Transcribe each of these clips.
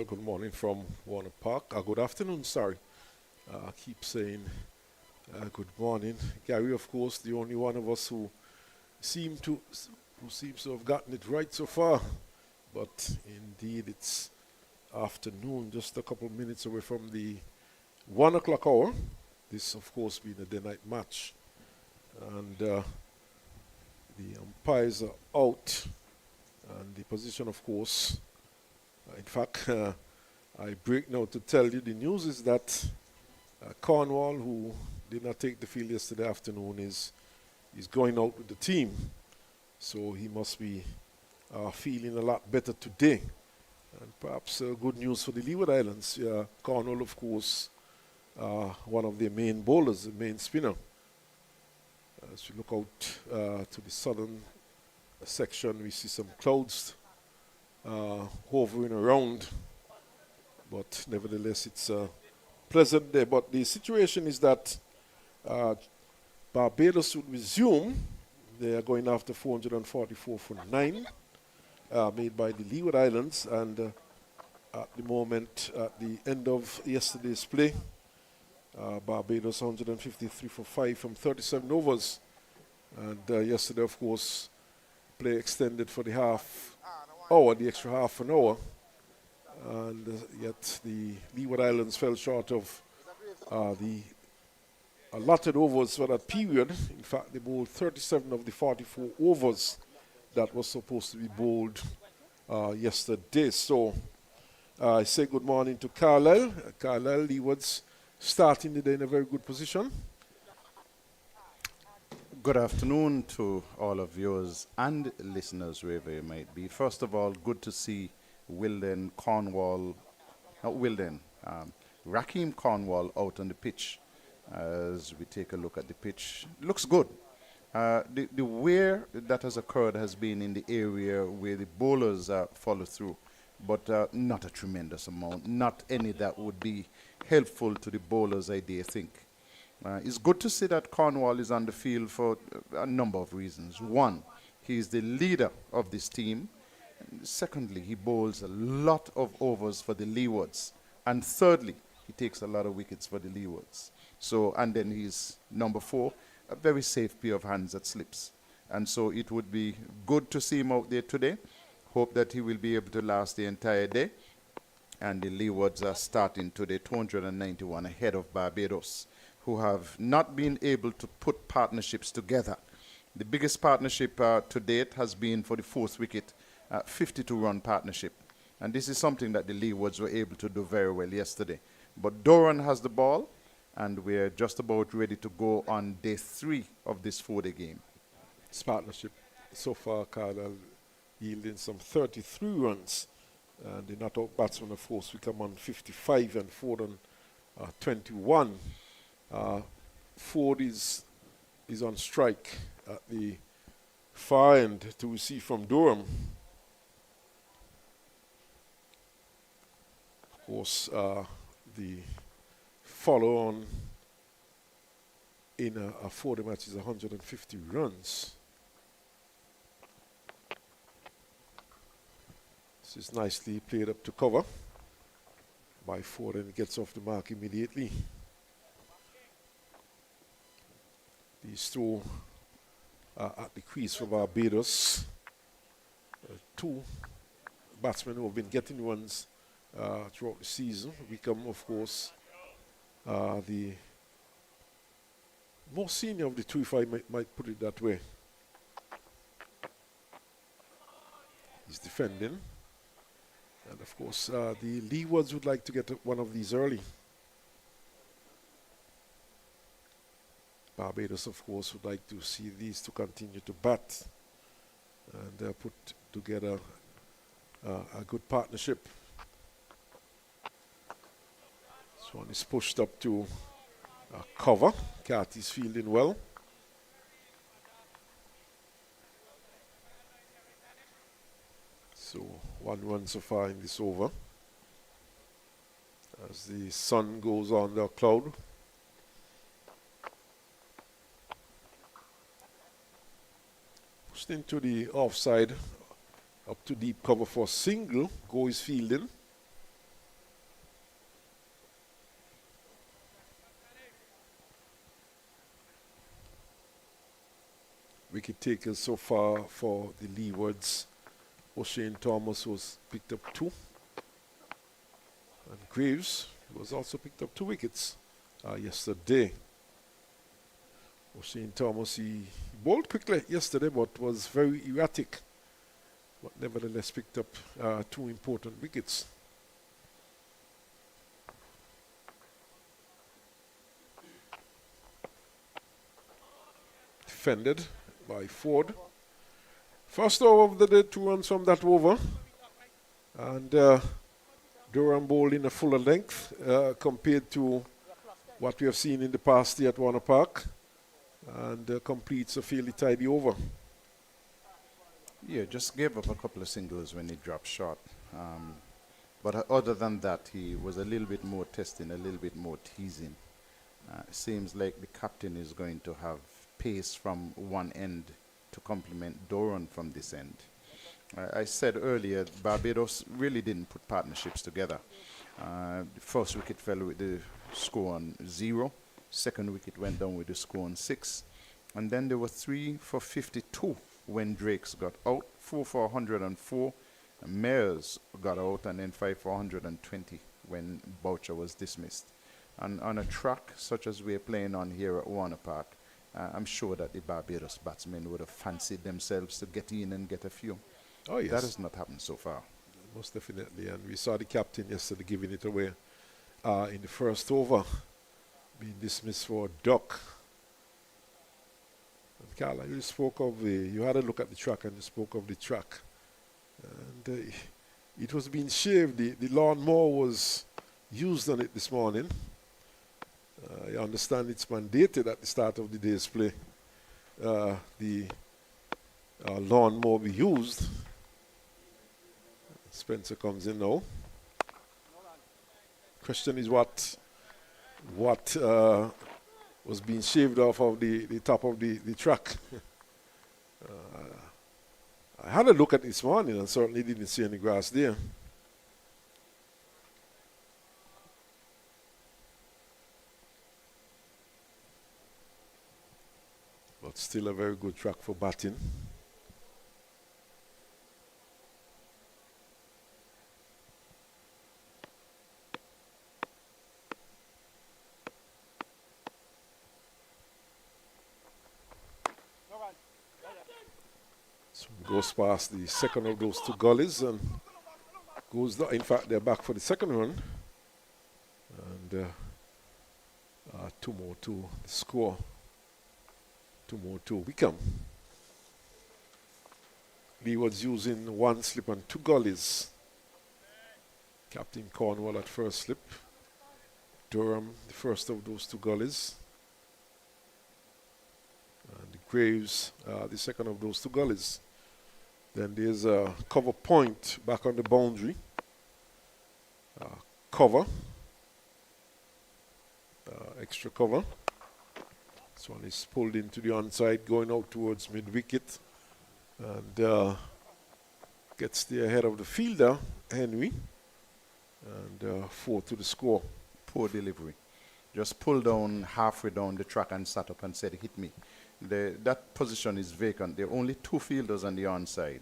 Good morning from Warner Park. Good afternoon, sorry. I keep saying good morning. Gary, of course, the only one of us seem to who seems to have gotten it right so far. But indeed, it's afternoon, just a couple of minutes away from the 1 o'clock hour. This, of course, being a day-night match, and the umpires are out, and the position, of course. In fact, I break now to tell you the news is that Cornwall, who did not take the field yesterday afternoon, is going out with the team. So he must be feeling a lot better today. And perhaps good news for the Leeward Islands. Cornwall, of course, one of their main bowlers, the main spinner. As we look out to the southern section, we see some clouds hovering around, but nevertheless it's a pleasant day. But the situation is that Barbados will resume. They are going after 444 for 9 made by the Leeward Islands, and at the moment, at the end of yesterday's play, Barbados 153 for 5 from 37 overs, and yesterday, of course, play extended for the extra half an hour, and yet the Leeward Islands fell short of the allotted overs for that period. In fact, they bowled 37 of the 44 overs that was supposed to be bowled yesterday. So I say good morning to Carlisle. Carlisle, Leewards starting the day in a very good position. Good afternoon to all of viewers and listeners wherever you might be. First of all, good to see Raheem Cornwall out on the pitch. As we take a look at the pitch, looks good. The wear that has occurred has been in the area where the bowlers follow through, but not a tremendous amount, not any that would be helpful to the bowlers, I dare think. It's good to see that Cornwall is on the field for a number of reasons. One, he is the leader of this team. Secondly, he bowls a lot of overs for the Leewards. And thirdly, he takes a lot of wickets for the Leewards. So, and then he's number 4, a very safe pair of hands that slips. And so it would be good to see him out there today. Hope that he will be able to last the entire day. And the Leewards are starting today 291 ahead of Barbados, who have not been able to put partnerships together. The biggest partnership to date has been for the 4th wicket, 52-run partnership. And this is something that the Leewards were able to do very well yesterday. But Doran has the ball, and we're just about ready to go on day 3 of this 4-day game. This partnership so far, Carlisle, yielding some 33 runs. And the not-out batsman, of course, we come on 55 and Ford on 21. Ford is on strike at the far end to receive from Durham. Of course, the follow-on in a 4-day match is 150 runs. This is nicely played up to cover by Ford, and it gets off the mark immediately. These throw at the crease for Barbados. 2 batsmen who have been getting runs throughout the season. Wickham, of course, the more senior of the 2, if I might put it that way. He's defending. And of course, the Leewards would like to get one of these early. Barbados, of course, would like to see these to continue to bat and put together a good partnership. This one is pushed up to cover. Carty's fielding well. So 1 run so far in this over. As the sun goes on the cloud. Pushed into the offside, up to deep cover for single. Go is fielding. wicket takers so far for the Leewards. O'Shane Thomas was picked up 2. And Graves was also picked up 2 wickets yesterday. O'Shane Thomas, he bowled quickly yesterday but was very erratic. But nevertheless picked up 2 important wickets. Defended by Ford. First over of the day, 2 runs from that over. And Durham bowled in a fuller length compared to what we have seen in the past here at Warner Park. And completes a fairly tidy over. Yeah, just gave up a couple of singles when he dropped short. But other than that, he was a little bit more testing, a little bit more teasing. Seems like the captain is going to have pace from one end to complement Doran from this end. I said earlier, Barbados really didn't put partnerships together. The first wicket fell with the score on 0. Second wicket went down with the score on 6. And then there were 3 for 52 when Drakes got out, 4 for 104. Mayers got out, and then 5 for 120 when Boucher was dismissed. And on a track such as we're playing on here at Warner Park, I'm sure that the Barbados batsmen would have fancied themselves to get in and get a few. Oh, yes. That has not happened so far. Most definitely. And we saw the captain yesterday giving it away in the first over, being dismissed for a duck. And Carla, you spoke of you had a look at the track and you spoke of the track. And it was being shaved. The lawnmower was used on it this morning. I understand it's mandated at the start of the day's play. The lawnmower be used. Spencer comes in now. Question is what was being shaved off of the top of the track. I had a look at it this morning and certainly didn't see any grass there. But still a very good track for batting. So goes past the second of those 2 gullies and goes down. In fact, they're back for the second run. And 2 more to the score. 2 more to Wickham. Leeward's using 1 slip and 2 gullies. Captain Cornwall at first slip. Durham, the first of those 2 gullies. And Graves, the second of those 2 gullies. Then there's a cover point back on the boundary. Cover. Extra cover. This one is pulled into the onside, going out towards mid-wicket. And gets there ahead of the fielder, Henry. And 4 to the score. Poor delivery. Just pulled down halfway down the track and sat up and said, hit me. That position is vacant. There are only 2 fielders on the onside.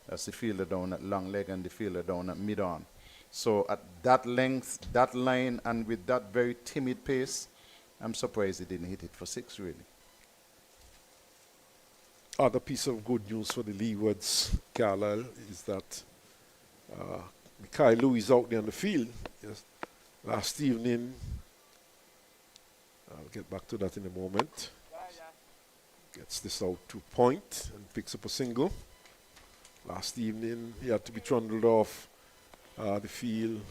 That's the fielder down at long leg and the fielder down at mid-on. So at that length, that line, and with that very timid pace, I'm surprised he didn't hit it for 6, really. Other piece of good news for the Leewards, Carlisle, is that Mikhail Louis is out there on the field. Yes. Last evening, I'll get back to that in a moment. Gets this out to point and picks up a single. Last evening, he had to be trundled off the field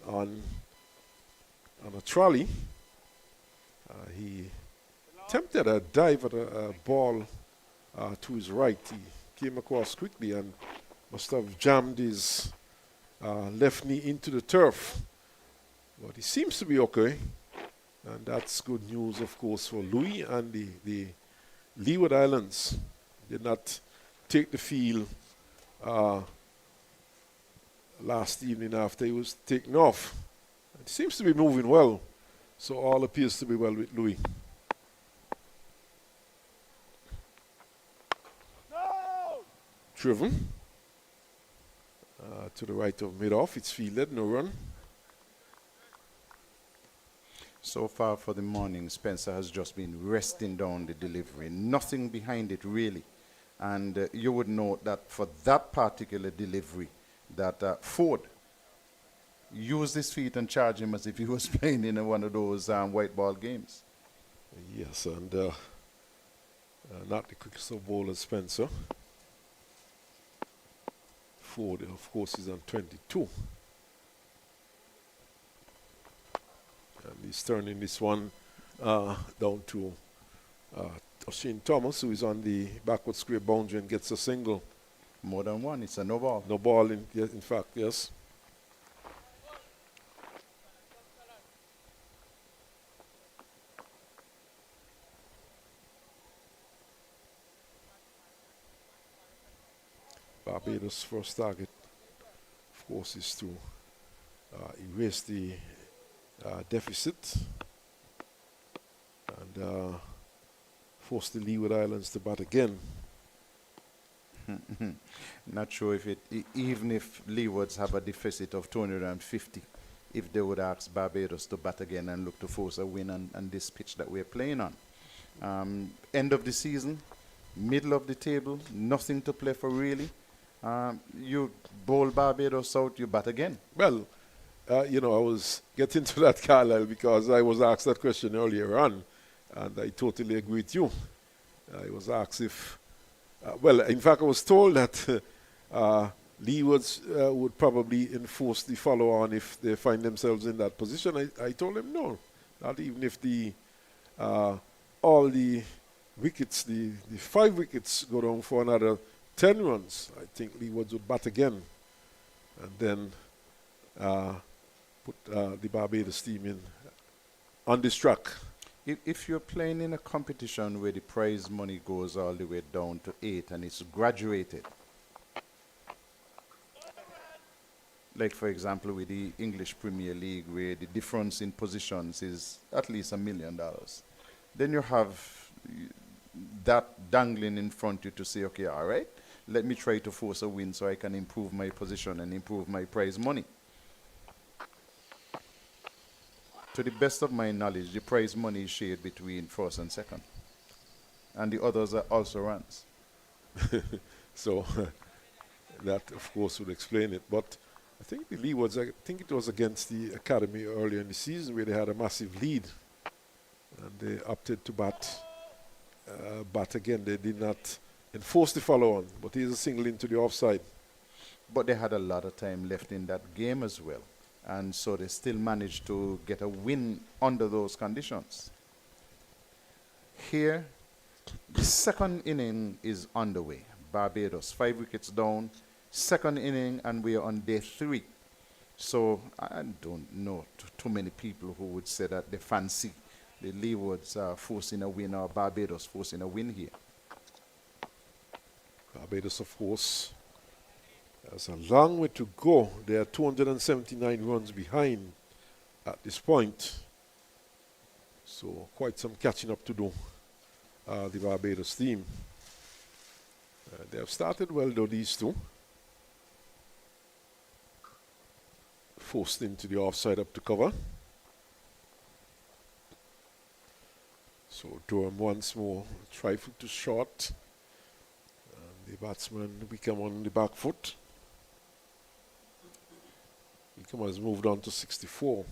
on a trolley. He attempted a dive at a ball to his right. He came across quickly and must have jammed his left knee into the turf. But he seems to be okay. And that's good news, of course, for Louis and the Leeward Islands. Did not take the field last evening after he was taken off. It seems to be moving well. So all appears to be well with Louis. driven to the right of mid-off. It's fielded, no run. So far for the morning, Spencer has just been resting down the delivery. Nothing behind it, really. And you would note that for that particular delivery, that Ford used his feet and charged him as if he was playing in one of those white ball games. Yes, and not the quickest of bowlers, Spencer. Ford, of course, is on 22. And he's turning this one down to Shane Thomas, who is on the backward square boundary and gets a single. More than one, it's a no ball. No ball, in fact, yes. Barbados' first target, of course, is to erase the deficit and force the Leeward Islands to bat again. Not sure if even if Leewards have a deficit of 250, if they would ask Barbados to bat again and look to force a win on this pitch that we're playing on. End of the season, middle of the table, nothing to play for really. You bowl Barbados out, you bat again. Well, I was getting to that, Carlisle, because I was asked that question earlier on, and I totally agree with you. I was asked if, in fact, I was told that Leewards would probably enforce the follow-on if they find themselves in that position. I told them no, not even if all the wickets, the 5 wickets go down for another 10 runs. I think Leewards would bat again and then put the Barbados team in on this track. If you're playing in a competition where the prize money goes all the way down to 8 and it's graduated, like for example with the English Premier League where the difference in positions is at least $1 million, then you have that dangling in front of you to say, okay, all right, let me try to force a win so I can improve my position and improve my prize money. To the best of my knowledge, the prize money is shared between first and second. And the others are also runs. So that, of course, would explain it. But I think the Leewards, I think it was against the Academy earlier in the season where they had a massive lead. And they opted to bat again. They did not enforce the follow-on, but here's a single into the offside. But they had a lot of time left in that game as well. And so they still managed to get a win under those conditions. Here, the second inning is underway. Barbados, 5 wickets down. Second inning, and we are on day 3. So I don't know too many people who would say that they fancy the Leewards forcing a win or Barbados forcing a win here. Barbados, of course, has a long way to go. They are 279 runs behind at this point. So quite some catching up to do, the Barbados team. They have started well, though, these two. Forced into the offside up to cover. So Durham once more, trifle to short. And the batsman, Wickham on the back foot. Wickham has moved on to 64.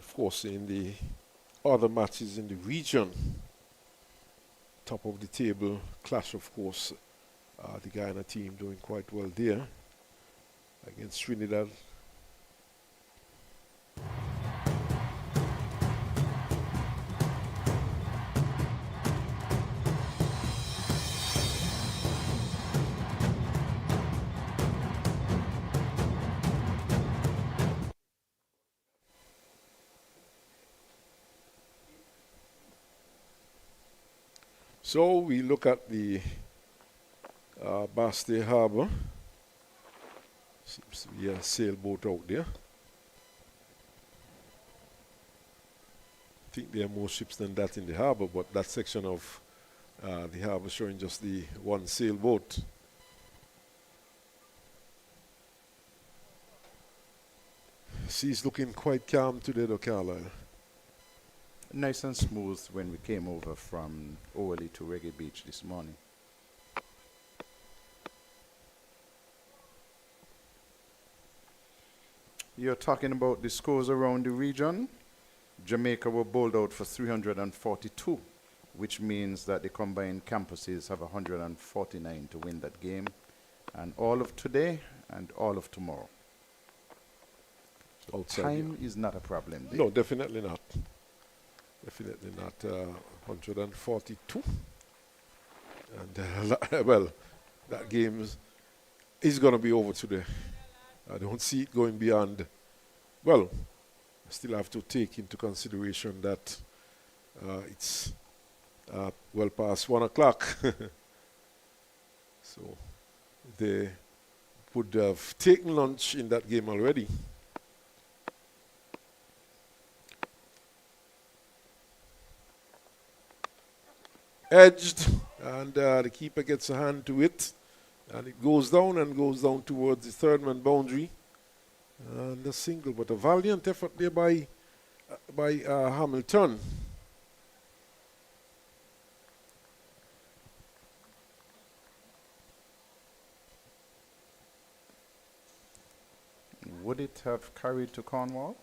Of course, in the other matches in the region, top of the table clash, of course, the Guyana team doing quite well there against Trinidad. So we look at the Bastille Harbour Seems to be a sailboat out there. I think there are more ships than that in the harbour, but that section of the harbour showing just the one sailboat. Sea's looking quite calm today, though, Carlisle. Nice and smooth when we came over from Orly to Reggae Beach this morning. You're talking about the scores around the region. Jamaica were bowled out for 342, which means that the combined campuses have 149 to win that game. And all of today and all of tomorrow. So time is not a problem there. No, definitely not. Definitely not. 142. And, well, that game is going to be over today. I don't see it going beyond. Well, I still have to take into consideration that it's well past 1 o'clock. So they would have taken lunch in that game already. Edged, and the keeper gets a hand to it, and it goes down towards the third man boundary, and a single, but a valiant effort there by Hamilton. Would it have carried to Cornwall?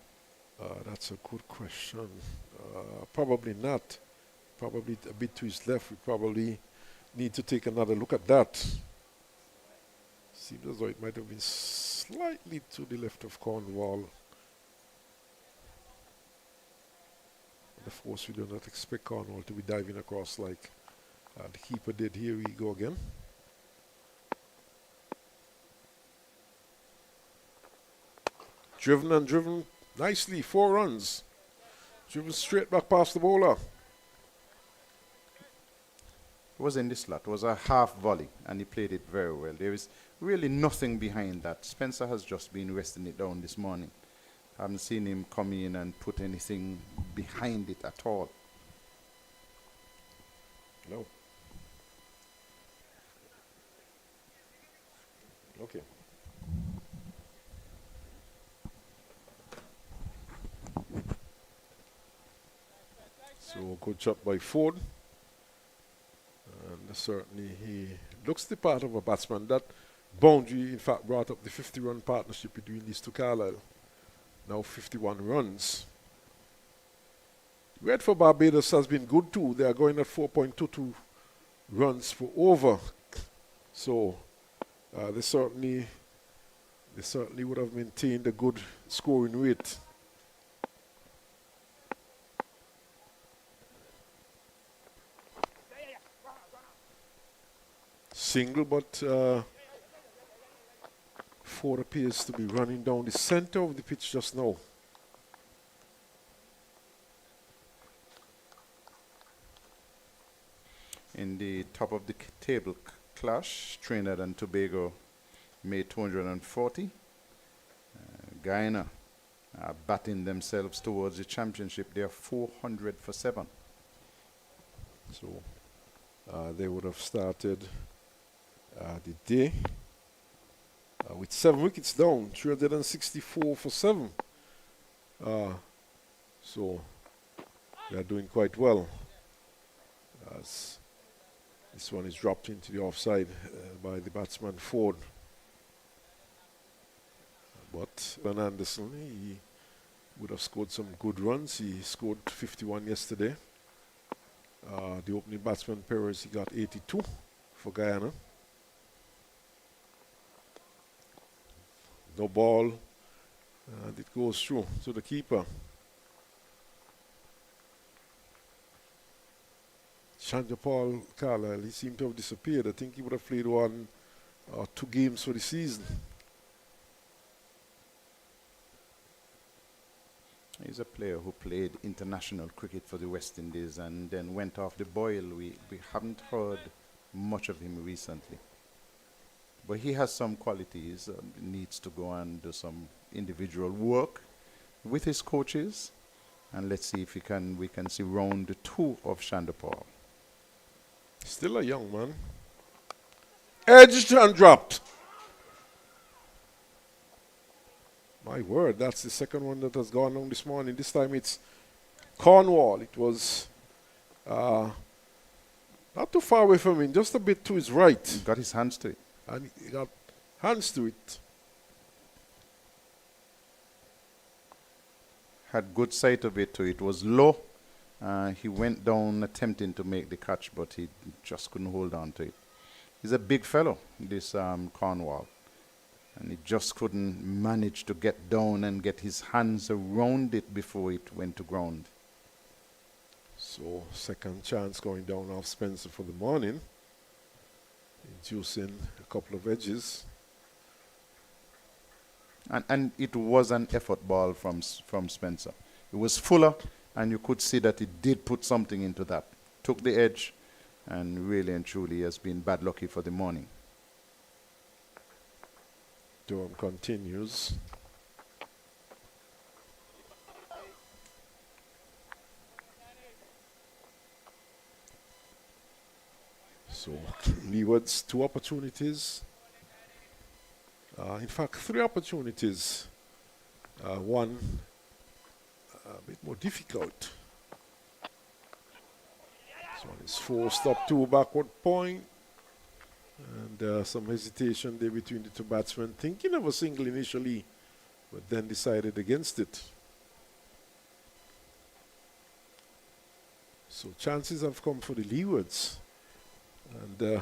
That's a good question. Probably not. Probably a bit to his left. We probably need to take another look at that. Seems as though it might have been slightly to the left of Cornwall. And of course, we do not expect Cornwall to be diving across like the keeper did. Here we go again. Driven and driven nicely, 4 runs. Driven straight back past the bowler. It was in the slot. It was a half volley, and he played it very well. There is really nothing behind that. Spencer has just been resting it down this morning. I haven't seen him come in and put anything behind it at all. No. Okay. So good shot by Ford. And certainly he looks the part of a batsman. That boundary, in fact, brought up the 50-run partnership between these two Carlisle. Now 51 runs. Red for Barbados has been good too. They are going at 4.22 runs for over. So they certainly would have maintained a good scoring rate. Single, but Ford appears to be running down the center of the pitch just now. In the top of the table clash, Trinidad and Tobago made 240. Guyana are batting themselves towards the championship. They are 400 for 7. So they would have started the day with 7 wickets down, 364 for 7. So they are doing quite well. As this one is dropped into the offside by the batsman Ford. But Van Anderson, he would have scored some good runs. He scored 51 yesterday. The opening batsman Perez, he got 82 for Guyana. No ball, and it goes through to the keeper. Chandra Paul Carlisle, he seemed to have disappeared. I think he would have played 1 or 2 games for the season. He's a player who played international cricket for the West Indies and then went off the boil. We haven't heard much of him recently. But he has some qualities. Needs to go and do some individual work with his coaches. And let's see if we can see round 2 of Shandapur. Still a young man. Edged and dropped. My word, that's the second one that has gone on this morning. This time it's Cornwall. It was not too far away from him, just a bit to his right. He got his hands to it. And he got hands to it. Had good sight of it too. It was low. He went down attempting to make the catch, but he just couldn't hold on to it. He's a big fellow, this Cornwall. And he just couldn't manage to get down and get his hands around it before it went to ground. So, second chance going down off Spencer for the morning. Inducing a couple of edges. And it was an effort ball from Spencer. It was fuller, and you could see that it did put something into that. Took the edge, and really and truly has been bad lucky for the morning. Durham continues. So, Leewards, 2 opportunities. In fact, 3 opportunities. One a bit more difficult. This one is forced up to backward point. And some hesitation there between the 2 batsmen, thinking of a single initially, but then decided against it. So chances have come for the Leewards. And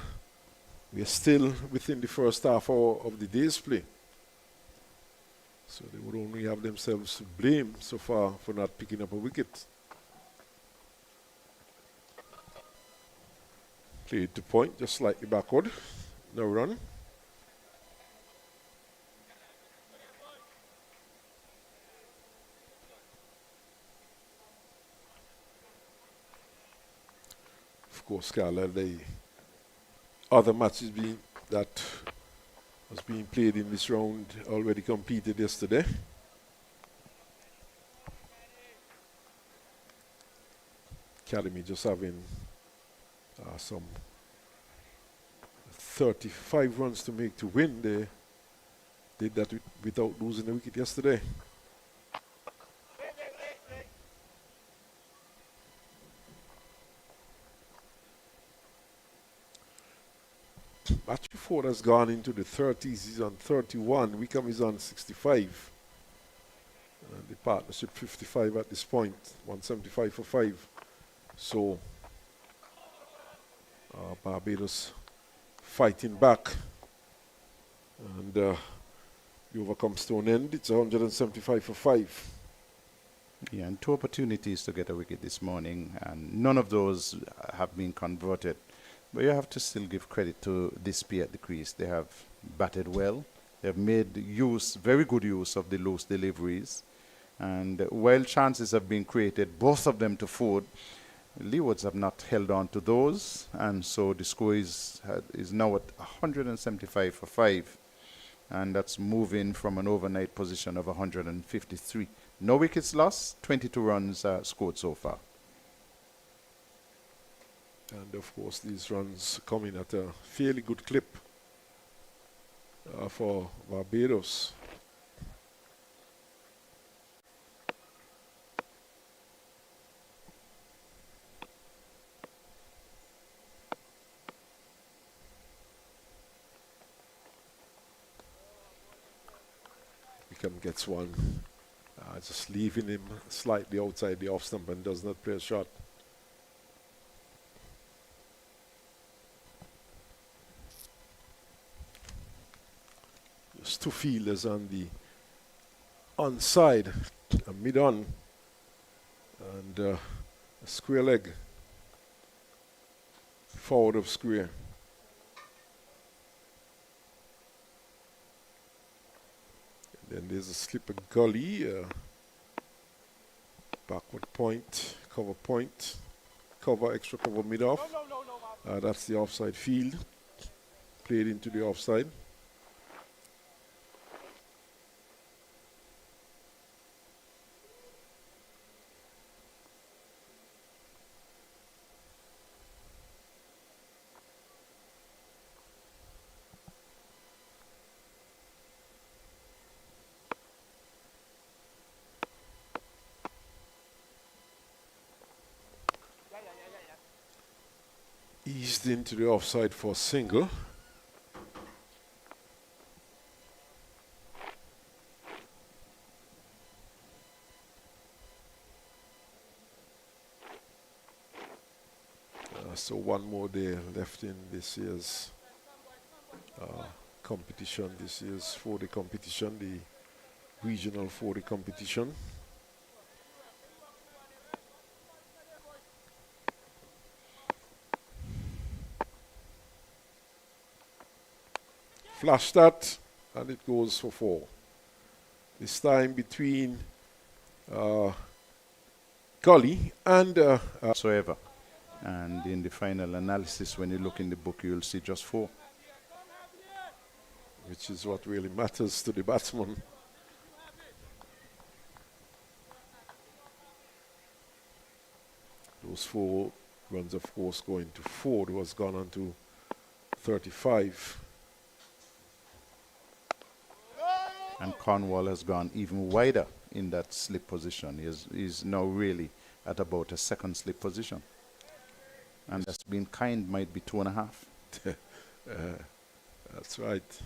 we are still within the first half hour of the day's play. So they would only have themselves to blame so far for not picking up a wicket. Played to point, just slightly backward. No run. Of course, Carla, the other matches that was being played in this round already competed yesterday. Academy just having some 35 runs to make to win. They did that without losing a wicket yesterday. Batchford has gone into the 30s. He's on 31. Wickham is on 65. And the partnership 55 at this point. 175 for 5. So Barbados fighting back. And the over comes to an end. It's 175 for 5. Yeah, and 2 opportunities to get a wicket this morning, and none of those have been converted. But you have to still give credit to this pair at the crease. They have batted well. They have made very good use of the loose deliveries. And while chances have been created, both of them to Ford, Leewards have not held on to those. And so the score is now at 175 for 5. And that's moving from an overnight position of 153. No wickets lost, 22 runs scored so far. And of course, these runs coming at a fairly good clip for Barbados. Wickham gets one, just leaving him slightly outside the off stump and does not play a shot. There's 2 fielders on the onside, a mid-on, and a square leg, forward of square. And then there's a slipper gully, backward point, cover, extra cover mid-off. That's the offside field, played into the offside. Eased into the offside for a single. So one more day left in this year's competition, this year's 40 competition, the regional 40 competition. Flash that, and it goes for 4. This time between Gully and whatsoever. And in the final analysis, when you look in the book, you'll see just 4. which is what really matters to the batsman. Those 4 runs, of course, going to 4. It was gone on to 35. And Cornwall has gone even wider in that slip position. He's now really at about a second slip position. And that's been kind, might be 2.5. That's right.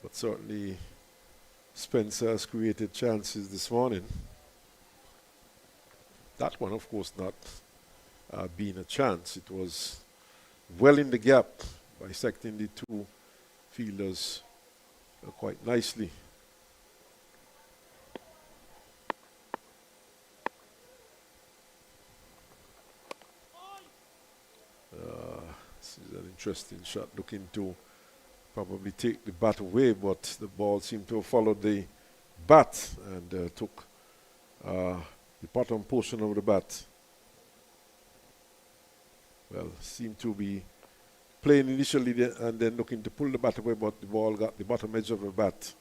But certainly Spencer has created chances this morning. That one, of course, not being a chance. It was well in the gap, bisecting the 2 fielders quite nicely. This is an interesting shot, looking to probably take the bat away, but the ball seemed to have followed the bat and took the bottom portion of the bat. Well, seemed to be playing initially and then looking to pull the bat away, but the ball got the bottom edge of the bat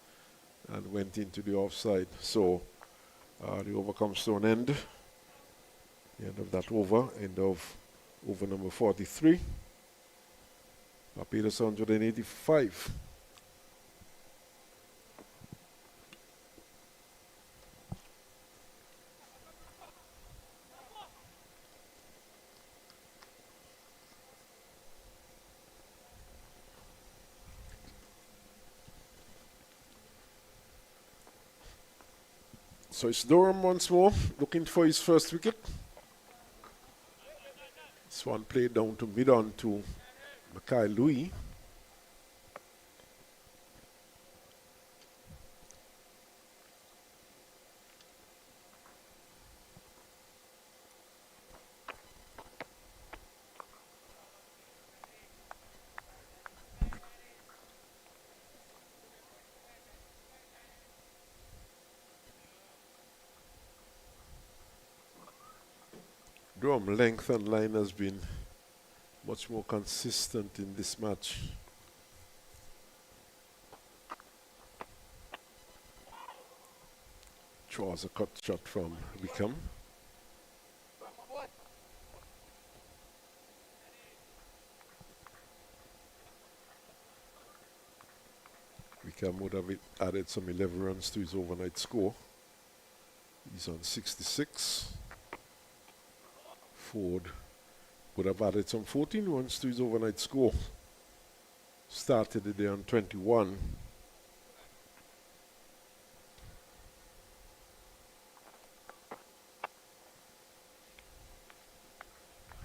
and went into the offside. So the over comes to an end. The end of that over, end of over number 43. Barbados 185. So it's Durham once more, looking for his first wicket. This one played down to mid-on to Mackay Louis. Durham length and line has been much more consistent in this match. Draws a cut shot from Wickham. Wickham would have added some 11 runs to his overnight score. He's on 66. Ford would have added some 14 runs to his overnight score. Started the day on 21.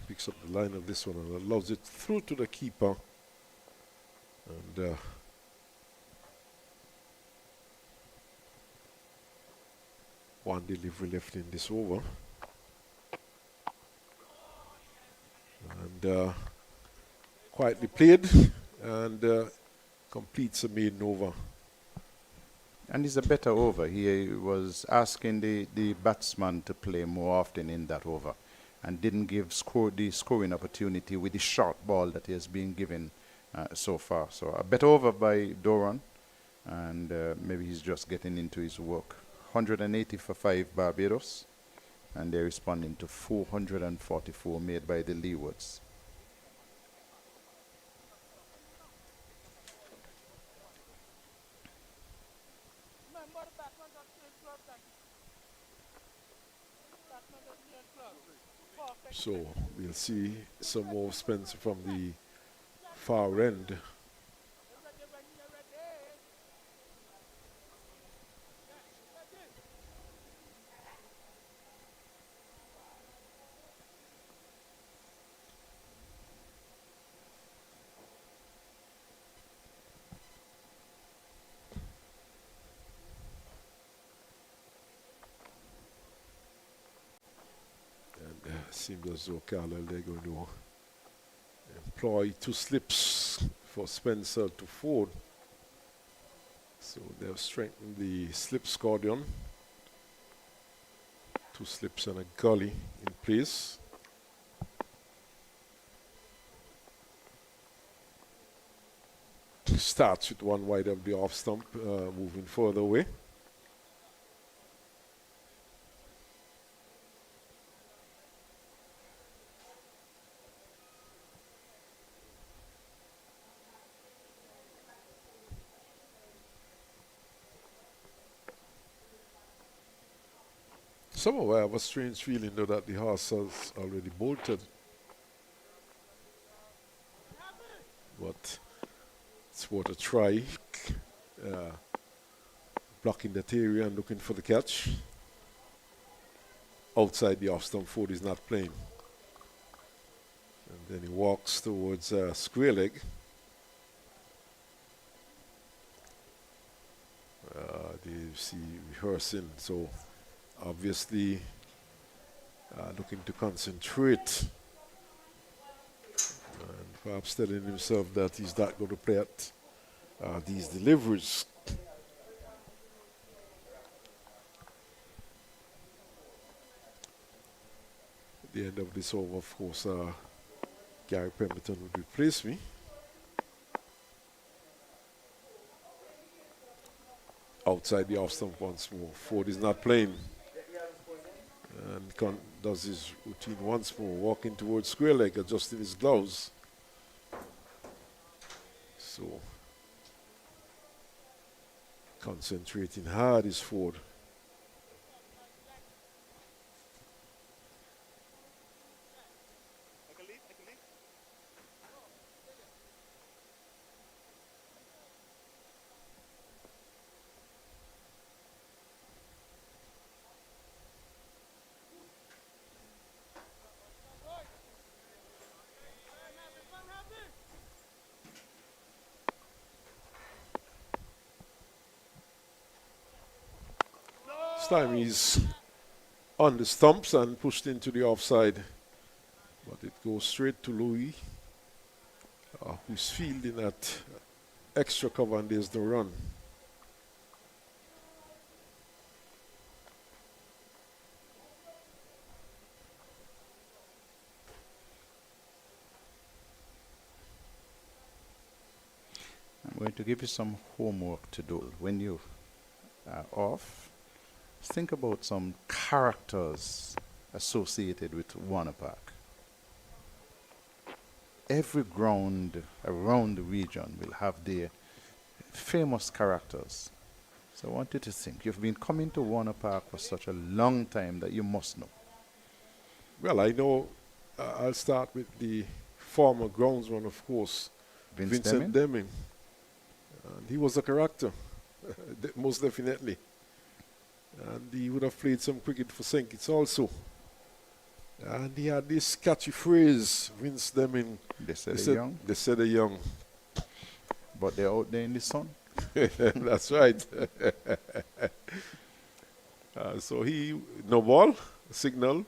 Picks up the line of this one and allows it through to the keeper. And one delivery left in this over. And quietly played and completes a maiden over. And it's a better over. He was asking the batsman to play more often in that over and didn't give the scoring opportunity with the short ball that he has been given so far. So a better over by Doran, and maybe he's just getting into his work. 180 for 5 Barbados, and they're responding to 444 made by the Leewards. So we'll see some more Spencer from the far end. Seems as though Carlisle they're going to employ 2 slips for Spencer to Ford. So they've strengthened the slip scordion. 2 slips and a gully in place. Starts with 1 wide of the off stump, moving further away. Somehow I have a strange feeling though that the horse has already bolted. But it's worth a try. Blocking that area and looking for the catch. Outside the off stump, Ford is not playing. And then he walks towards square leg. They see rehearsing, so obviously looking to concentrate and perhaps telling himself that he's not going to play at these deliveries. At the end of this over, of course, Gary Pemberton would replace me. Outside the off stump once more. Ford is not playing. And does his routine once more, walking towards square leg, adjusting his gloves. So, concentrating hard is Ford. This time he's on the stumps and pushed into the offside. But it goes straight to Louis, who's fielding at extra cover, and there's the run. I'm going to give you some homework to do. When you are off, think about some characters associated with Warner Park. Every ground around the region will have their famous characters. So I want you to think. You've been coming to Warner Park for such a long time that you must know. Well, I know. I'll start with the former groundsman, of course, Vincent Deming. And he was a character, most definitely. And he would have played some cricket for St. Kitts also. And he had this catchy phrase, Vince Deming. They said they're young. They said they're young. But they're out there in the sun. That's right. So he, no ball, signal.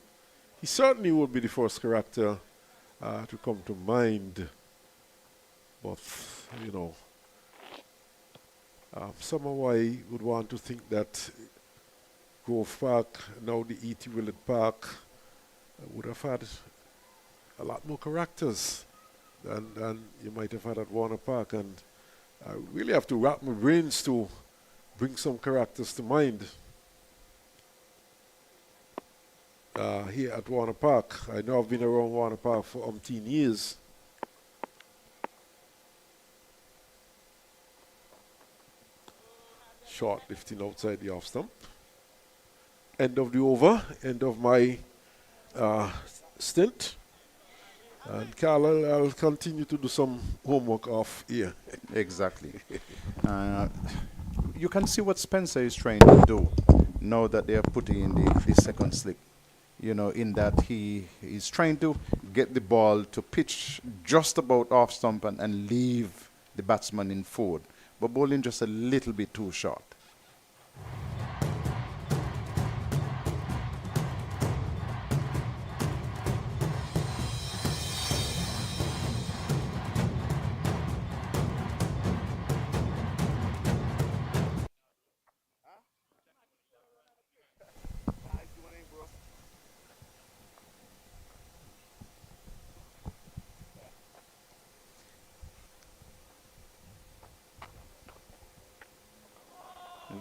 He certainly would be the first character to come to mind. But, you know, somehow I would want to think that Grove Park, now the E.T. Willard Park, would have had a lot more characters than you might have had at Warner Park. And I really have to wrap my brains to bring some characters to mind. Here at Warner Park, I know I've been around Warner Park for umpteen years. Short lifting outside the off stump. End of the over, end of my stint. And Carl, I'll continue to do some homework off here. Exactly. Uh, you can see what Spencer is trying to do now that they are putting in the second slip. In that he is trying to get the ball to pitch just about off stump and leave the batsman in forward, but bowling just a little bit too short.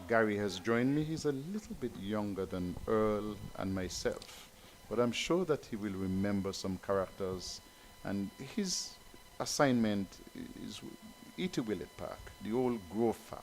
Gary has joined me. He's a little bit younger than Earl and myself, but I'm sure that he will remember some characters. And his assignment is E.T. Willett Park, the old Grove Park.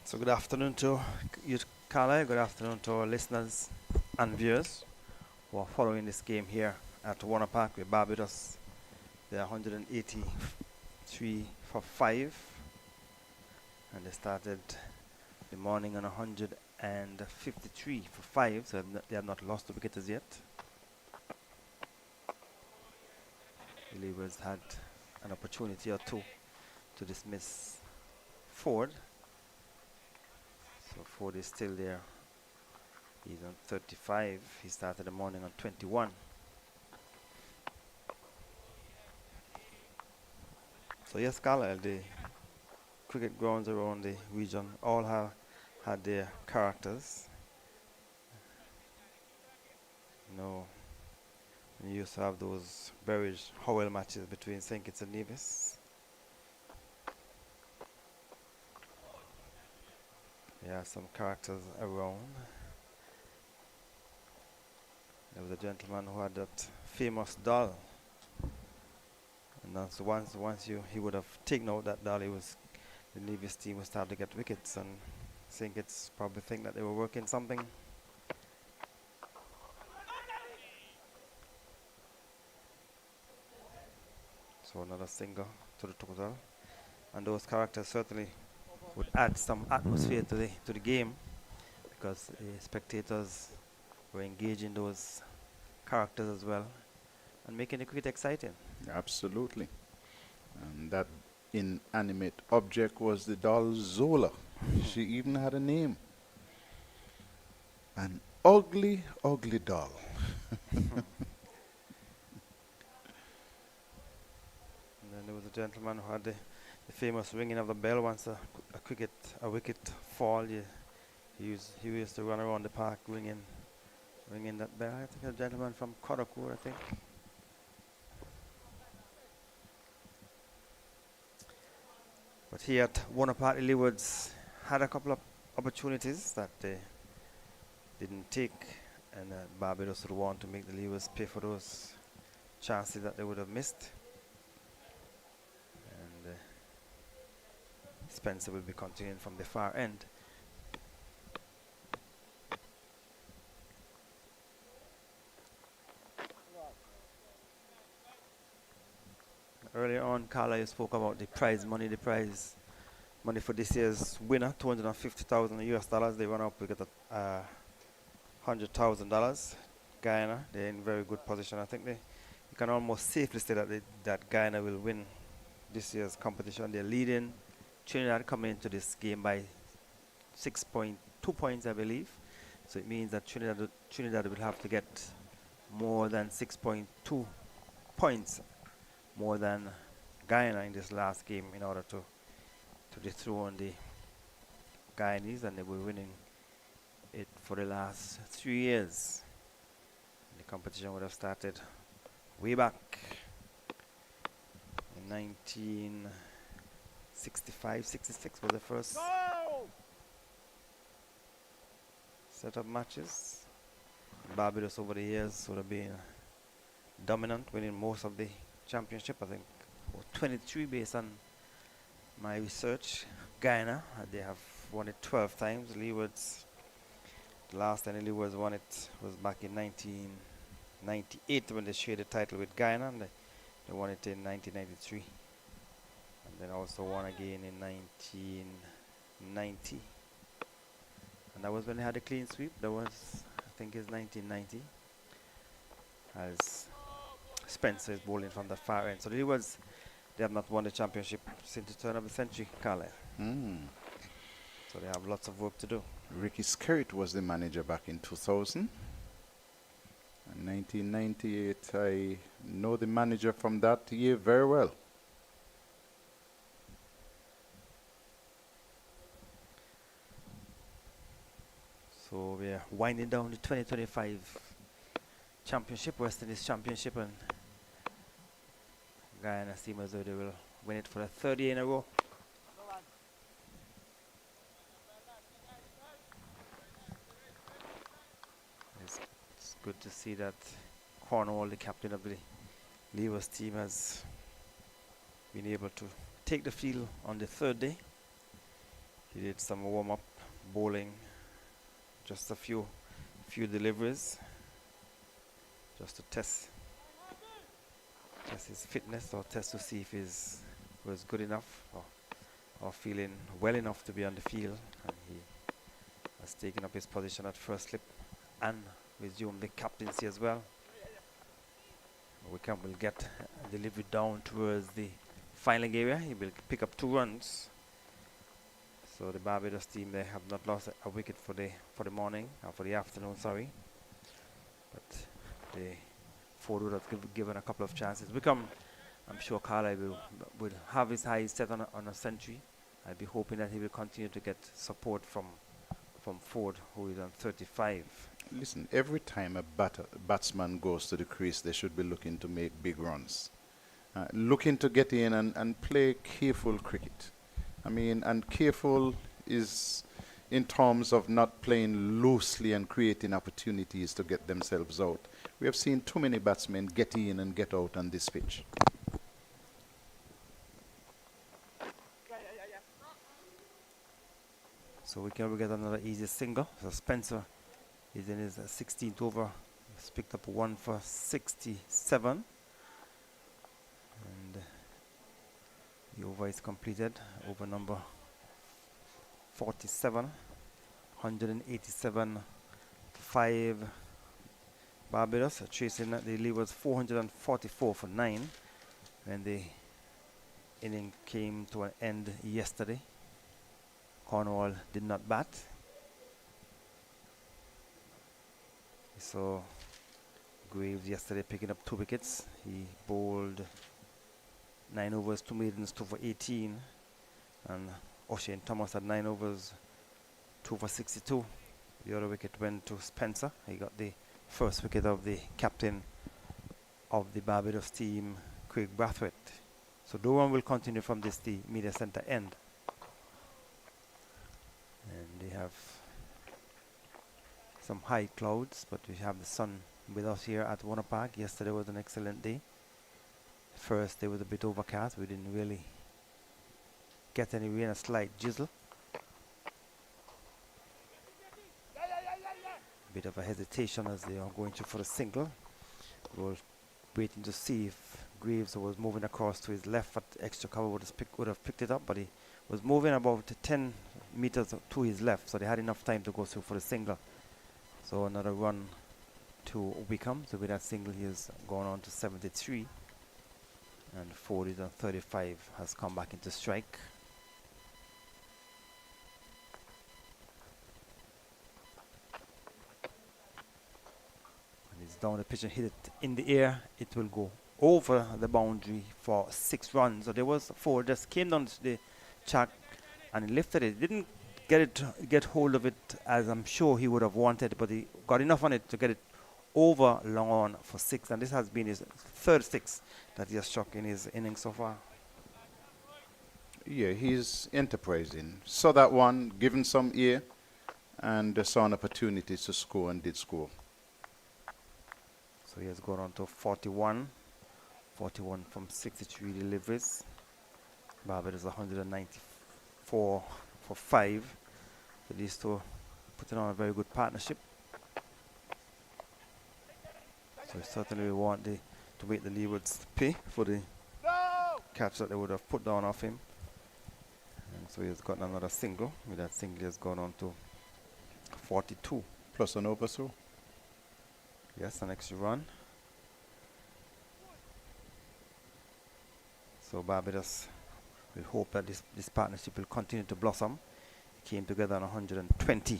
So good afternoon to you, Carla. Good afternoon to our listeners and viewers who are following this game here at Warner Park with Barbados. They are 183 for 5, and they started the morning on 153 for 5, so they have not lost the wicket as yet. The Leewards had an opportunity or two to dismiss Ford. So Ford is still there. He's on 35. He started the morning on 21. So yes, Carlisle, the cricket grounds around the region all have had their characters. We used to have those buried Howell matches between St. Kitts and Nevis. There are some characters around. There was a gentleman who had that famous doll. And that's once he would have taken out that doll, the Nevis team would start to get wickets, and St. Kitts probably think that they were working something. So another single to the total. And those characters certainly would add some atmosphere to the game, because the spectators were engaging those characters as well and making the cricket exciting. Absolutely. And that inanimate object was the doll Zola. She even had a name. An ugly, ugly doll. And then there was a gentleman who had the famous ringing of the bell once a wicket fall. He used to run around the park ringing that bell. I think a gentleman from Kodakur, I think. But here at Warner Park, the Leewards had a couple of opportunities that they didn't take, and Barbados would want to make the Leewards pay for those chances that they would have missed. And Spencer will be continuing from the far end. Earlier on, Carla, you spoke about the prize money for this year's winner, $250,000 US dollars. They run up, we get $100,000. Guyana, they're in very good position. I think you can almost safely say that Guyana will win this year's competition. They're leading. Trinidad coming into this game by 6.2 points, I believe. So it means that Trinidad will have to get more than 6.2 points more than Guyana in this last game in order to dethrone the Guyanese, and they were winning it for the last 3 years. The competition would have started way back in 1965-66 was the first set of matches. Barbados over the years would have been dominant, winning most of the championship. I think 23 based on my research. Guyana, they have won it 12 times. Leewards, the last time the Leewards won it was back in 1998 when they shared the title with Guyana, and they won it in 1993. And then also won again in 1990. And that was when they had a clean sweep. That was, I think, it's 1990. As Spencer is bowling from the far end. So the Leewards, they have not won the championship since the turn of the century, Carlisle. So they have lots of work to do. Ricky Skerritt was the manager back in 2000. In 1998, I know the manager from that year very well. So we are winding down the 2025 championship, West Indies championship, and Guyana seem as though they will win it for the third year in a row. It's good to see that Cornwall, the captain of the Leewards team, has been able to take the field on the third day. He did some warm-up bowling, just a few deliveries, just to test his fitness, or test to see if he was good enough or feeling well enough to be on the field. And he has taken up his position at first slip and resumed the captaincy as well. Wickham will get delivery down towards the final area. He will pick up 2 runs. So the Barbados team, they have not lost a wicket for the morning, or for the afternoon, sorry. But the Ford would have given a couple of chances. Wickham, I'm sure Carlisle will have his eyes set on a century. I'll be hoping that he will continue to get support from Ford, who is on 35. Listen, every time a batsman goes to the crease, they should be looking to make big runs. Looking to get in and play careful cricket. I mean, and careful is in terms of not playing loosely and creating opportunities to get themselves out. We have seen too many batsmen get in and get out on this pitch. So we can get another easy single. So Spencer is in his 16th over. He's picked up 1 for 67. And the over is completed. Over number 47. 187 5 Barbados. Chasing the Leewards 444 for 9. When the inning came to an end yesterday. Cornwall did not bat. We saw Graves yesterday picking up 2 wickets. He bowled 9 overs, 2 maidens, 2 for 18. And O'Shane Thomas had 9 overs, 2 for 62. The other wicket went to Spencer. He got the first wicket of the captain of the Barbados team, Craig Brathwaite. So Durham will continue from this, the media centre end. And they have some high clouds, but we have the sun with us here at Warner Park. Yesterday was an excellent day. First day was a bit overcast. We didn't really get any rain, a slight drizzle. Bit of a hesitation as they are going through for the single. We were waiting to see if Graves was moving across to his left, but extra cover would have picked it up, but he was moving about 10 meters to his left, so they had enough time to go through for the single. So another run to Wickham. So with that single, he has gone on to 73. And Ford is on 35, has come back into strike. And he's down the pitch and hit it in the air. It will go over the boundary for 6 runs. So there was Ford just came down to the track and he lifted it. Didn't get hold of it as I'm sure he would have wanted, but he got enough on it to get it over long on for 6, and this has been his 3rd 6 that he has struck in his innings so far. Yeah, he's enterprising. Saw that one, given some ear, and saw an opportunity to score and did score. So So he has gone on to 41 from 63 deliveries. Barbados 194 for 5. So these two putting on a very good partnership. So certainly we want to make the Leewards pay for the catch that they would have put down off him. And so he has gotten another single. With that single he has gone on to 42. Plus an overthrow. Yes, an extra run. So Barbados will hope that this partnership will continue to blossom. It came together on 120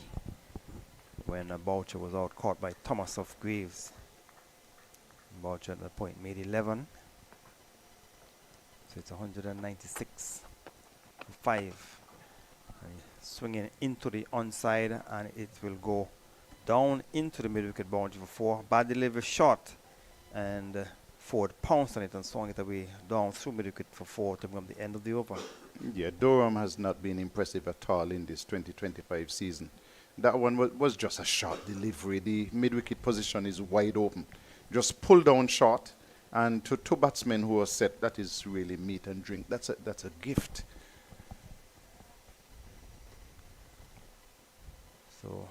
when Boucher was out caught by Thomas of Graves. Boucher at that point made 11. So it's 196 for 5. And swinging into the onside, and it will go down into the mid-wicket boundary for 4. Bad delivery shot, and Ford pounced on it and swung it away down through mid-wicket for 4 to become the end of the over. Yeah, Durham has not been impressive at all in this 2025 season. That one was just a short delivery. The mid-wicket position is wide open. Just pull down short, and to two batsmen who are set, that is really meat and drink. That's a gift. So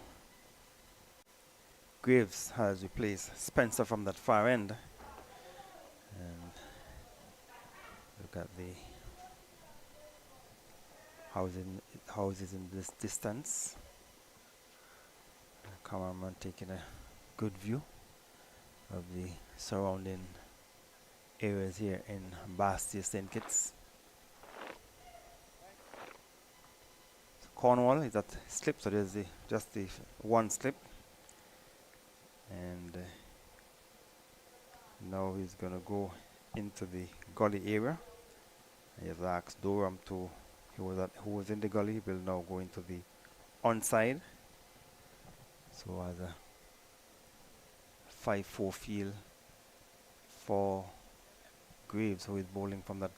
Graves has replaced Spencer from that far end. And look at the houses in this distance. The cameraman taking a good view of the surrounding areas here in Bastia, St. Kitts. So Cornwall is at slip, so there's just the one slip. And now he's going to go into the gully area. He has asked Durham who was in the gully, will now go into the onside. So as a 5-4 field for Graves, who is bowling from that,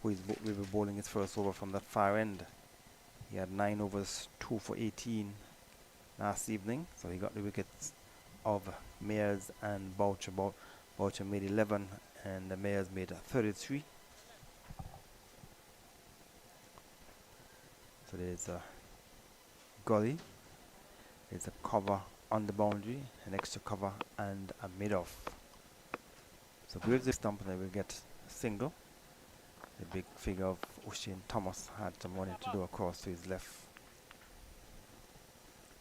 will be bowling his first over from that far end. He had 9 overs, 2 for 18 last evening, so he got the wickets of Mayers and Boucher. Boucher made 11 and the Mayers made 33. So there's a gully, there's a cover on the boundary, an extra cover and a mid-off. So Graves is stump and they will get a single. The big figure of O'Shane Thomas had some money to do across to his left.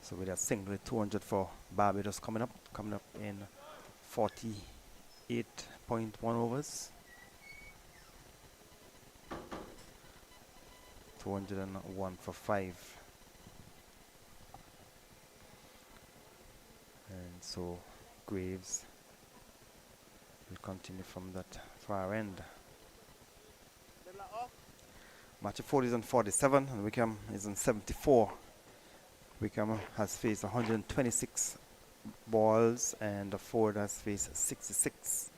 So with a single, 200 for Barbados coming up in 48.1 overs. 201 for 5. And so Graves will continue from that far end. Match of 40 is on 47 and Wickham is on 74. Wickham has faced 126 balls and the Ford has faced 66.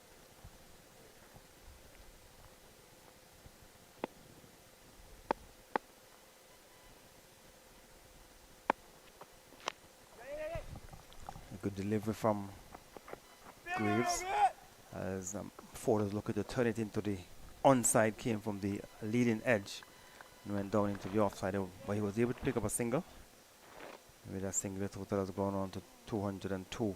A good delivery from Graves as Ford is looking to turn it into the onside, came from the leading edge and went down into the offside, but he was able to pick up a single. With that single, the total has gone on to 202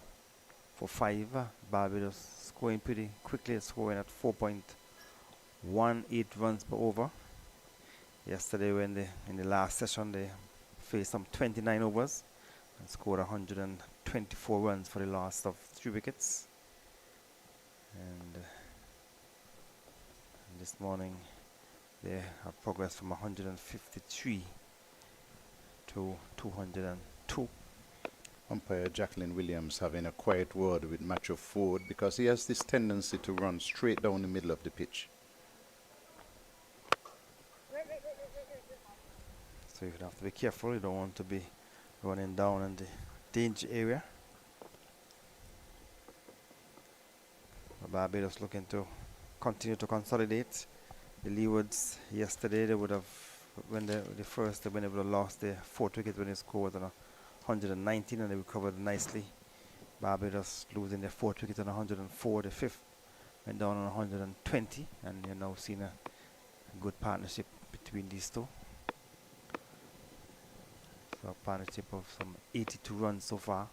for 5. Barbados scoring pretty quickly, scoring at 4.18 runs per over. Yesterday, when in the last session, they faced some 29 overs and scored 124 runs for the loss of 3 wickets. And this morning, they have progressed from 153 to 202. Umpire Jacqueline Williams having a quiet word with Matthew Ford because he has this tendency to run straight down the middle of the pitch. So you have to be careful. You don't want to be running down in the danger area. Barbados looking to continue to consolidate. The Leewards yesterday, they would have, when they would have lost their 4th wicket when they scored on 119 and they recovered nicely Barbados losing their 4th wicket on 104. The 5th went down on 120, and you're now seeing a good partnership between these two. So a partnership of some 82 runs so far.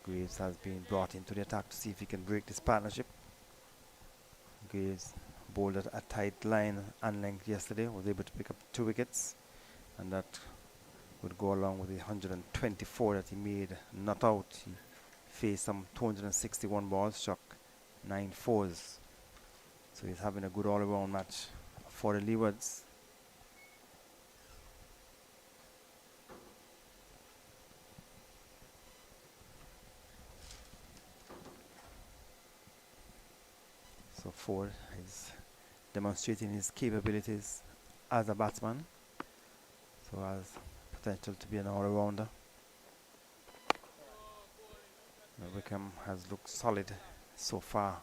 Graves has been brought into the attack to see if he can break this partnership. Graves bowled at a tight line and length yesterday, was able to pick up 2 wickets, and that would go along with the 124 that he made not out. He faced some 261 balls, struck 9 fours. So he's having a good all-around match for the Leewards. So Ford is demonstrating his capabilities as a batsman, so has potential to be an all-rounder. Wickham has looked solid so far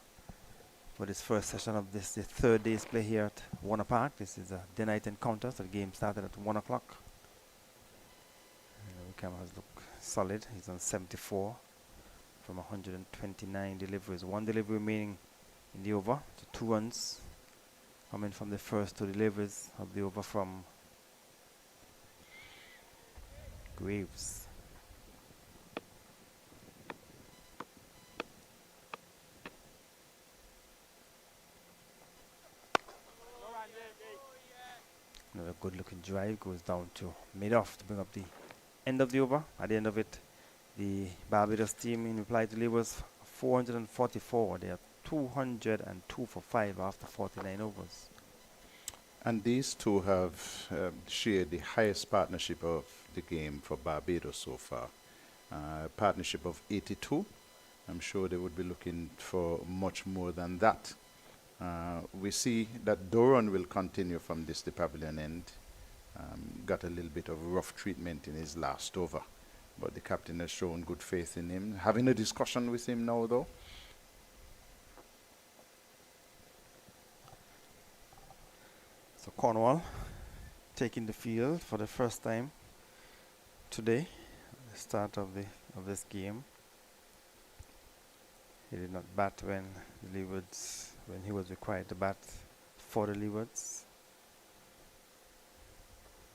for this first session of this, the 3rd day's play here at Warner Park. This is a day-night encounter, so the game started at 1 o'clock. Wickham has looked solid. He's on 74 from 129 deliveries. 1 delivery remaining in the over, so 2 runs coming from the first 2 deliveries of the over from Graves. Another good looking drive goes down to mid-off to bring up the end of the over. At the end of it, the Barbados team in reply to Leewards 444. They are 202 for 5 after 49 overs. And these two have shared the highest partnership of the game for Barbados so far. Partnership of 82. I'm sure they would be looking for much more than that. We see that Doran will continue from this the pavilion end. Got a little bit of rough treatment in his last over, but the captain has shown good faith in him. Having a discussion with him now though. So Cornwall taking the field for the first time today, the start of this game. He did not bat when the Leewards, when he was required to bat for the Leewards.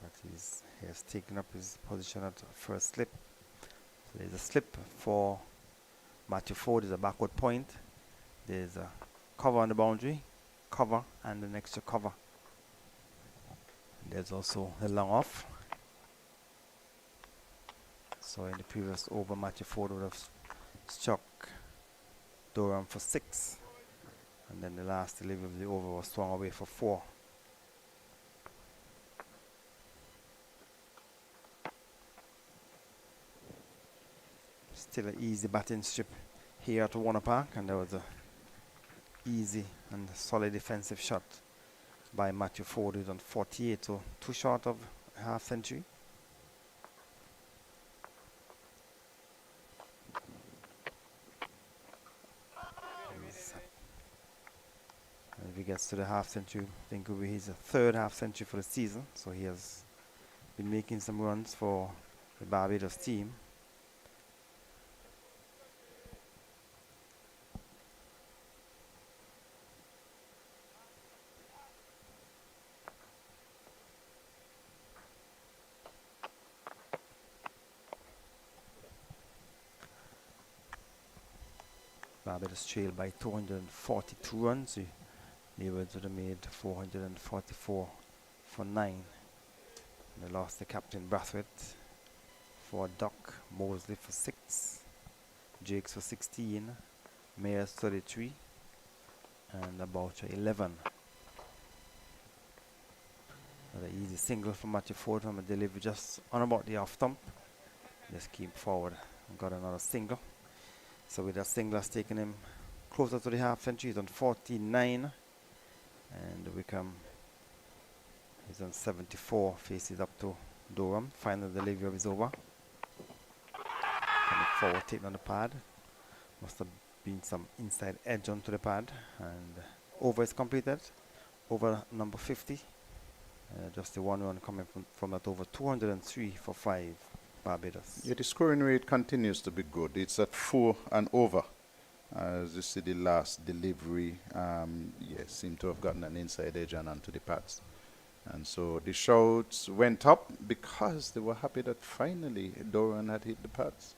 But he has taken up his position at first slip. So there's a slip for Matthew Ford. There's a backward point. There's a cover on the boundary, cover and an extra cover. There's also a long off. So in the previous over, Matthew Ford would have struck Durham for 6, and then the last delivery of the over was swung away for 4. Still an easy batting strip here at Warner Park, and there was a easy and solid defensive shot by Matthew Ford, who's on 48, so 2 short of half century. If he gets to the half century, I think it will be his 3rd half century for the season, so he has been making some runs for the Barbados team. Barbados trailed by 242 runs. Leewards would have made 444 for 9. And they lost the captain Brathwaite for Doc, Mosley for 6, Jakes for 16, Mayers 33, and Aboucher 11. Another easy single from Matthew Ford from a delivery just on about the off stump. Just keep forward and got another single. So with that single has taken him closer to the half century. He's on 49, and Wickham is on 74, faces up to Durham. Final delivery of his over. Coming forward, taking on the pad. Must have been some inside edge onto the pad, and over is completed. Over number 50. Just the 1 run coming from that over. 203 for 5. Barbados. Yeah, the scoring rate continues to be good. It's at 4 and over. As you see, the last delivery, seemed to have gotten an inside edge and onto the pads. And so the shouts went up because they were happy that finally Doran had hit the pads.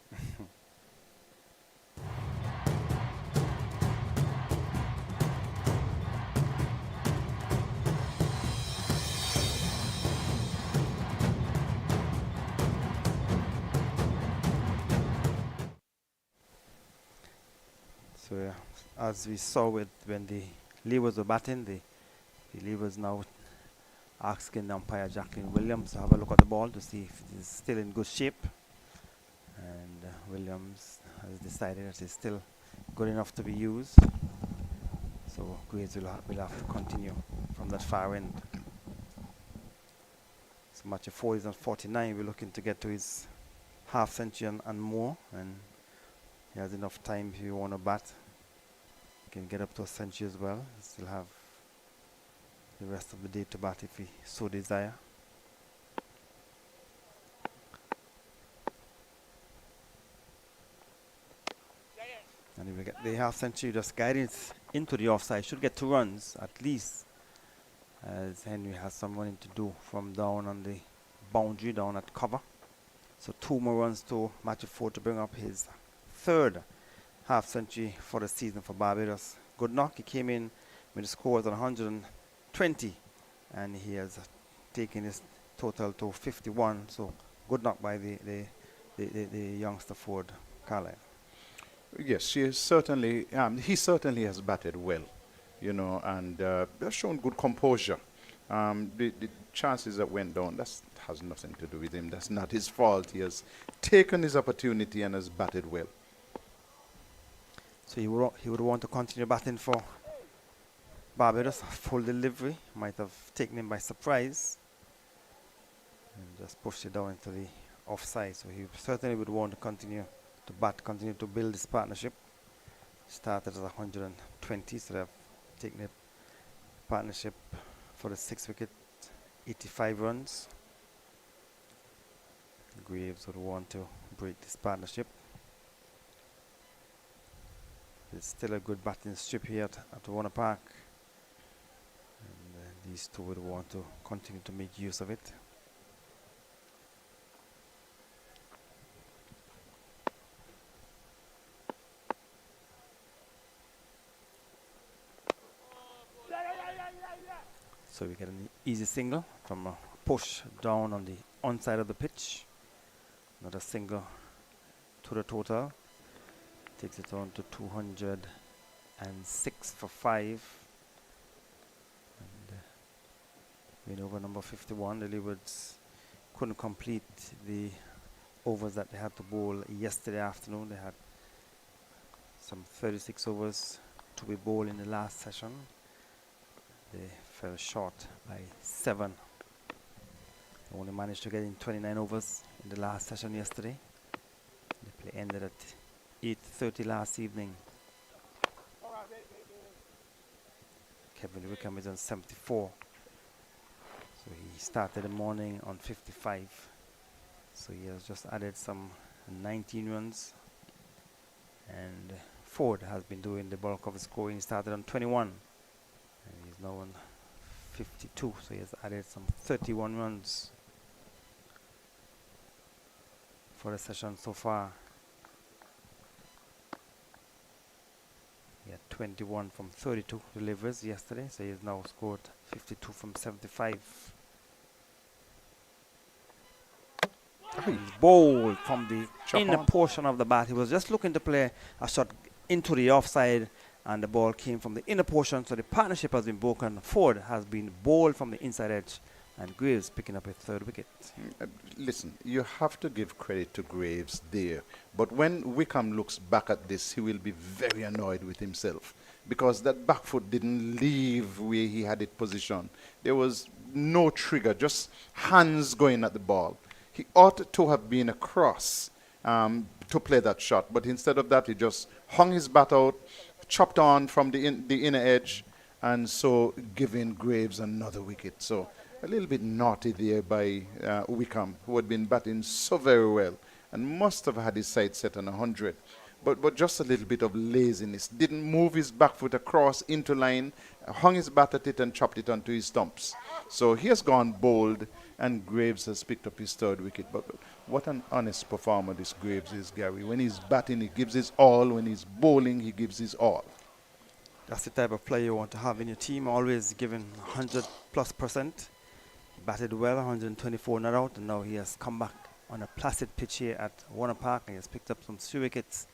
So as we saw with when the Leewards were batting, the Leewards now asking umpire Jacqueline Williams to have a look at the ball to see if it is still in good shape. And Williams has decided that it's still good enough to be used. So Graves will have to continue from that far end. So match of 4 is on 49. We're looking to get to his half century and more. And he has enough time if you want to bat. He can get up to a century as well. He still have the rest of the day to bat if he so desire. And if we get the half century, just guiding it into the offside, should get 2 runs at least, as Henry has some running to do from down on the boundary, down at cover. So 2 more runs to match of 4 to bring up his 3rd half century for the season for Barbados. Good knock. He came in with the score was on 120, and he has taken his total to 51. So good knock by the youngster Ford Carlisle. Yes, he certainly has batted well, and has shown good composure. The chances that went down, that has nothing to do with him. That's not his fault. He has taken his opportunity and has batted well. So he would want to continue batting for Barbados. Full delivery might have taken him by surprise and just pushed it down into the offside. So he certainly would want to continue to bat, continue to build this partnership. Started at 120, so they've taken the partnership for the 6th wicket, 85 runs. Graves would want to break this partnership. It's still a good batting strip here at Warner Park. And these two would want to continue to make use of it. So we get an easy single from a push down on the onside of the pitch. Another single to the total. Takes it on to 206 for 5. And win over number 51. The Leewards couldn't complete the overs that they had to bowl yesterday afternoon. They had some 36 overs to be bowled in the last session. They fell short by 7. They only managed to get in 29 overs in the last session yesterday. The play ended at 8:30 last evening. Kevin Wickham is on 74. So he started the morning on 55. So he has just added some 19 runs. And Ford has been doing the bulk of his scoring. He started on 21. And he's now on 52. So he has added some 31 runs for the session so far. He had 21 from 32 deliveries yesterday, so he has now scored 52 from 75. He's bowled from the inner portion of the bat. He was just looking to play a shot into the offside, and the ball came from the inner portion, so the partnership has been broken. Ford has been bowled from the inside edge, and Graves picking up a 3rd wicket. Listen, you have to give credit to Graves there. But when Wickham looks back at this, he will be very annoyed with himself, because that back foot didn't leave where he had it positioned. There was no trigger, just hands going at the ball. He ought to have been across to play that shot, but instead of that, he just hung his bat out, chopped on from the inner edge, and so giving Graves another wicket. So a little bit naughty there by Wickham, who had been batting so very well and must have had his sight set on 100. But just a little bit of laziness. Didn't move his back foot across into line, hung his bat at it and chopped it onto his stumps. So he has gone bold, and Graves has picked up his third wicket. But what an honest performer this Graves is, Gary. When he's batting, he gives his all. When he's bowling, he gives his all. That's the type of player you want to have in your team, always giving 100+%. Batted well, 124 not out, and now he has come back on a placid pitch here at Warner Park, and he has picked up some 3 wickets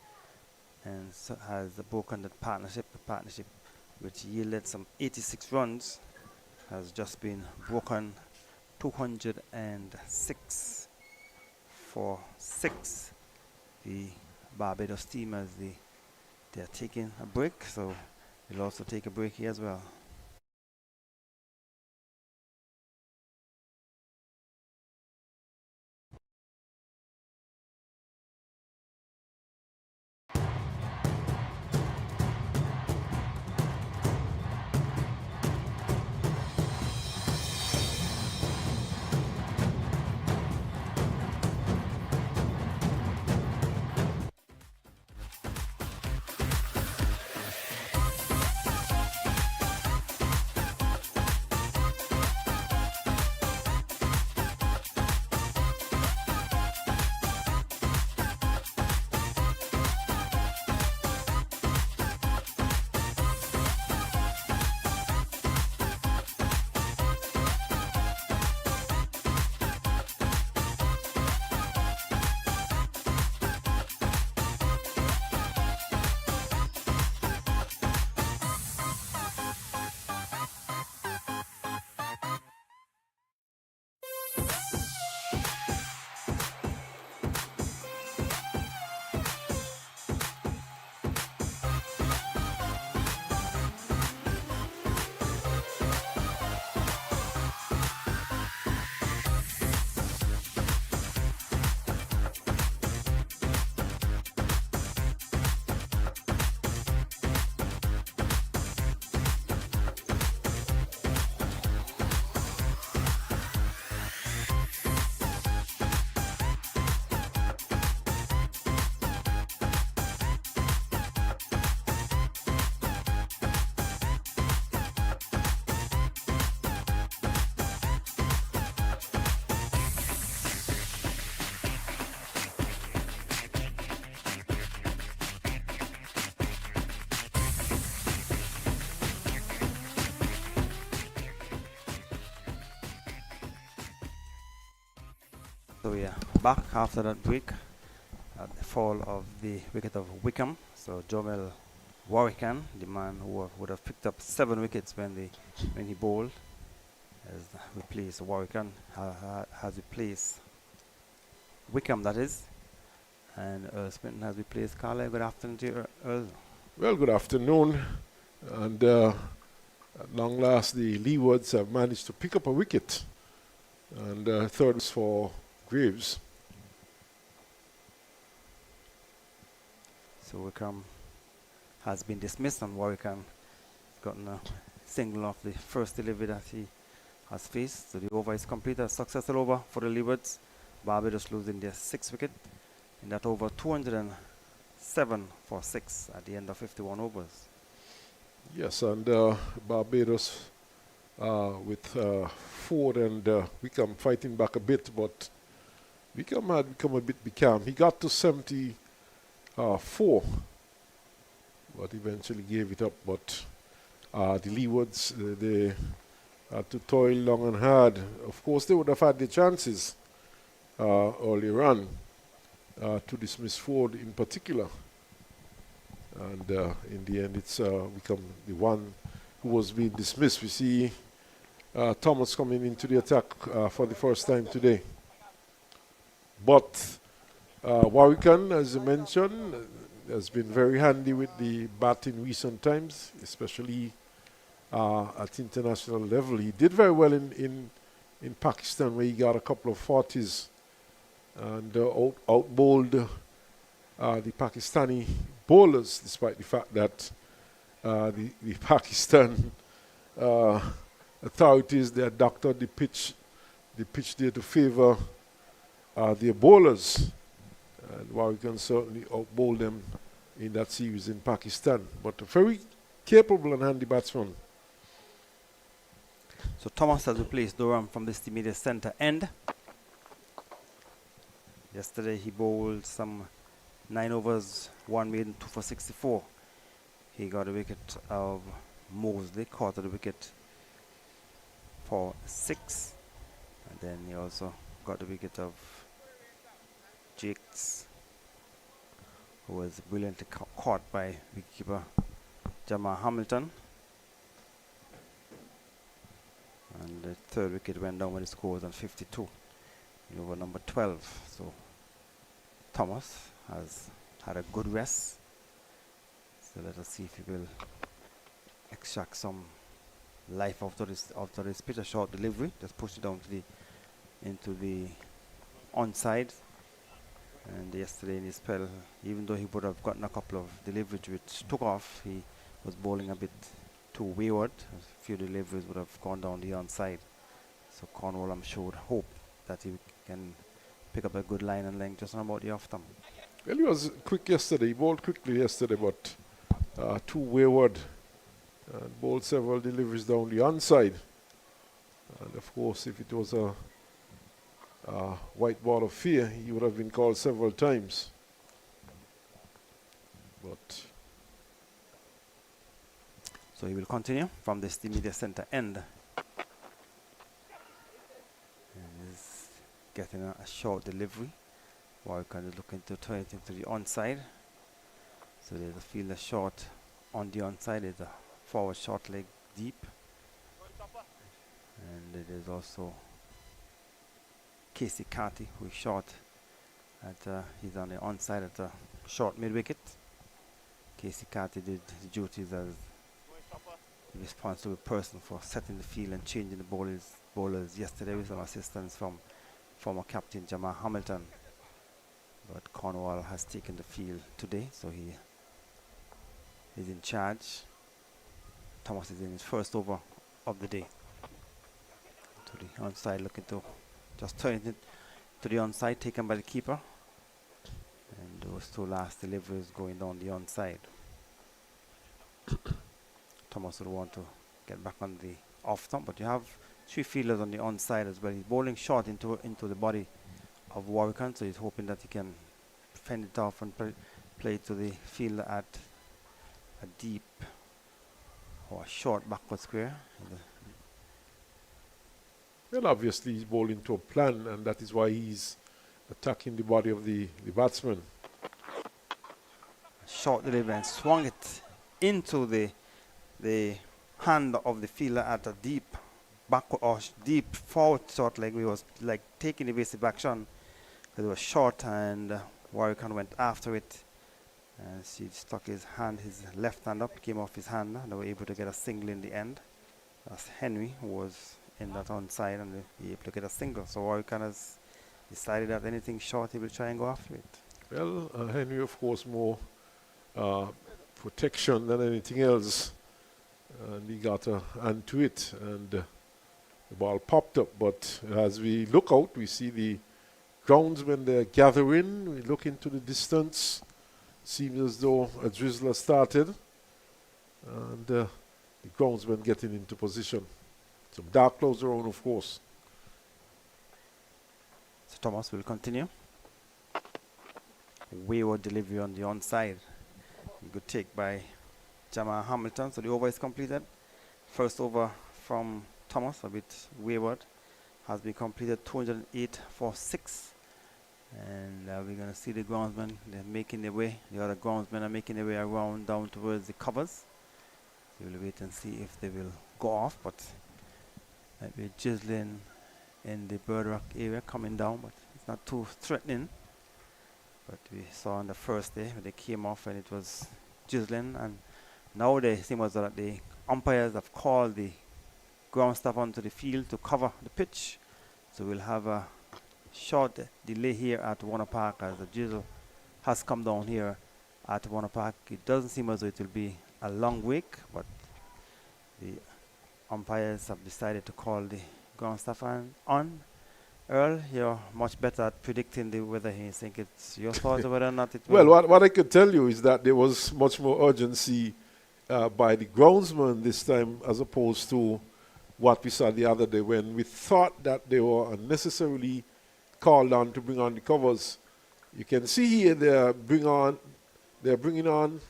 and so has broken the partnership. The partnership, which yielded some 86 runs, has just been broken. 206 for 6. The Barbados team, as they are taking a break, so they'll also take a break here as well. So yeah, back after that break at the fall of the wicket of Wickham. So Jomel Warrican, the man who would have picked up 7 wickets when he bowled, has replaced Warrican, has replaced Wickham, that is, and Earl Spinton has replaced Carlisle. Good afternoon to you, Earl. Well, good afternoon. And at long last, the Leewards have managed to pick up a wicket. And third is for Graves. So Wickham has been dismissed, and Warwican has gotten a single off the first delivery that he has faced. So the over is complete, a successful over for the Leewards. Barbados losing their 6th wicket in that over, 207 for 6 at the end of 51 overs. Yes, and Barbados with Ford and Wickham fighting back a bit, but Wickham had become a bit becalmed. He got to 74, but eventually gave it up. But the Leewards, they had to toil long and hard. Of course, they would have had the chances earlier on to dismiss Ford in particular. And in the end, it's Wickham, the one who was being dismissed. We see Thomas coming into the attack for the first time today. But Warwican, as you mentioned, has been very handy with the bat in recent times, especially at international level. He did very well in Pakistan, where he got a couple of 40s and out-bowled the Pakistani bowlers, despite the fact that the Pakistan authorities, they had doctored the pitch there to favour their bowlers. And Warwick can certainly outbowl them in that series in Pakistan. But a very capable and handy batsman. So Thomas has replaced Durham from the intermediate centre end. Yesterday he bowled some 9 overs, 1 maiden, 2 for 64. He got a wicket of Mosley, caught the wicket for 6. And then he also got the wicket of Jakes, who was brilliantly caught by wicketkeeper Jamal Hamilton. And the third wicket went down when the score was on 52 in over number 12. So Thomas has had a good rest. So let us see if he will extract some life after this pitch. A short delivery, just push it down to the into the onside. And yesterday in his spell, even though he would have gotten a couple of deliveries which took off, he was bowling a bit too wayward. A few deliveries would have gone down the onside. So Cornwall, I'm sure, would hope that he can pick up a good line and length just on about the off stump. Well, he was quick yesterday. He bowled quickly yesterday, but too wayward. And bowled several deliveries down the onside. And of course, if it was a white ball of fear, he would have been called several times. But so he will continue from the intermediate centre end. And he's getting a short delivery while we can look into turn it into the onside. So there's a fielder short on the onside. There's a forward short leg deep. And it is also Casey Carty, who is short at he's on the onside at a short mid wicket. Casey Carty did his duties as the responsible person for setting the field and changing the bowlers yesterday with some assistance from former captain Jamal Hamilton. But Cornwall has taken the field today, so he is in charge. Thomas is in his first over of the day. To the onside, looking to just turn it to the onside, taken by the keeper. And those 2 last deliveries going down the onside. Thomas will want to get back on the off stump, but you have 3 fielders on the onside as well. He's bowling short into the body of Warwick, so he's hoping that he can fend it off and play to the fielder at a deep or a short backward square. well, obviously he's bowling to a plan, and that is why he's attacking the body of the batsman. Short delivery and swung it into the hand of the fielder at a deep backward or deep forward short leg. He was like taking evasive action because it was short, and Warwick went after it. And he stuck his left hand up, came off his hand, and they were able to get a single in the end. That's Henry, who was in that onside, and they were able to get a single. So Warwick has decided that anything short, he will try and go after it. Well, Henry, of course, more protection than anything else. And he got a hand to it, and the ball popped up. But as we look out, we see the groundsmen there gathering. We look into the distance. Seems as though a drizzle has started. And the groundsmen getting into position. Some dark clouds around, of course. So Thomas will continue. Wayward delivery on the onside. Good take by Jamal Hamilton. So the over is completed. First over from Thomas, a bit wayward, has been completed 208 for 6. And we're going to see the groundsmen. They're making their way. The other groundsmen are making their way around down towards the covers. So we'll wait and see if they will go off. But might be drizzling in the Bird Rock area coming down, but it's not too threatening. But we saw on the first day when they came off and it was drizzling, and now they seem as though that the umpires have called the ground staff onto the field to cover the pitch. So we'll have a short delay here at Warner Park as the drizzle has come down here at Warner Park. It doesn't seem as though it will be a long wait, but the umpires have decided to call the ground staff on. Earl, you're much better at predicting the weather here. You think it's your thoughts whether or not it will? Well, what I could tell you is that there was much more urgency by the groundsman this time as opposed to what we saw the other day when we thought that they were unnecessarily called on to bring on the covers. You can see here they're bringing on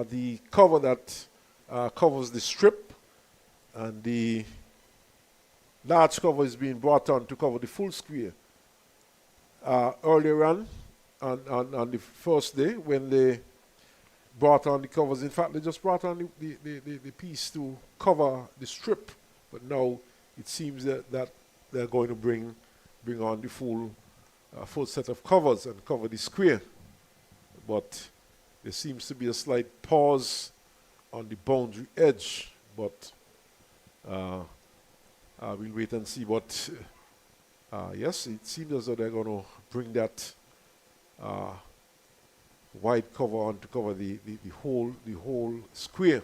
the cover that covers the strip, and the large cover is being brought on to cover the full square. Earlier on the first day when they brought on the covers, in fact they just brought on the piece to cover the strip, but now it seems that they're going to bring on the full set of covers and cover the square. But there seems to be a slight pause on the boundary edge, but we'll wait and see. But yes, it seems as though they're going to bring that wide cover on to cover the whole square.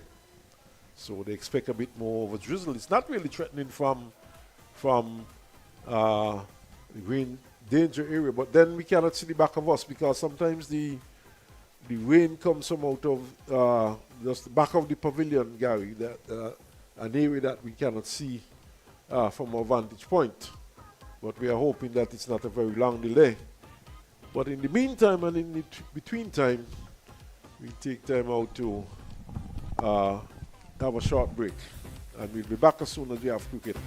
So they expect a bit more of a drizzle. It's not really threatening from the rain danger area, but then we cannot see the back of us because sometimes the rain comes from out of just the back of the pavilion, Gary, that an area that we cannot see from our vantage point. But we are hoping that it's not a very long delay. But in the meantime and in the between time, we take time out to have a short break. And we'll be back as soon as we have cricket.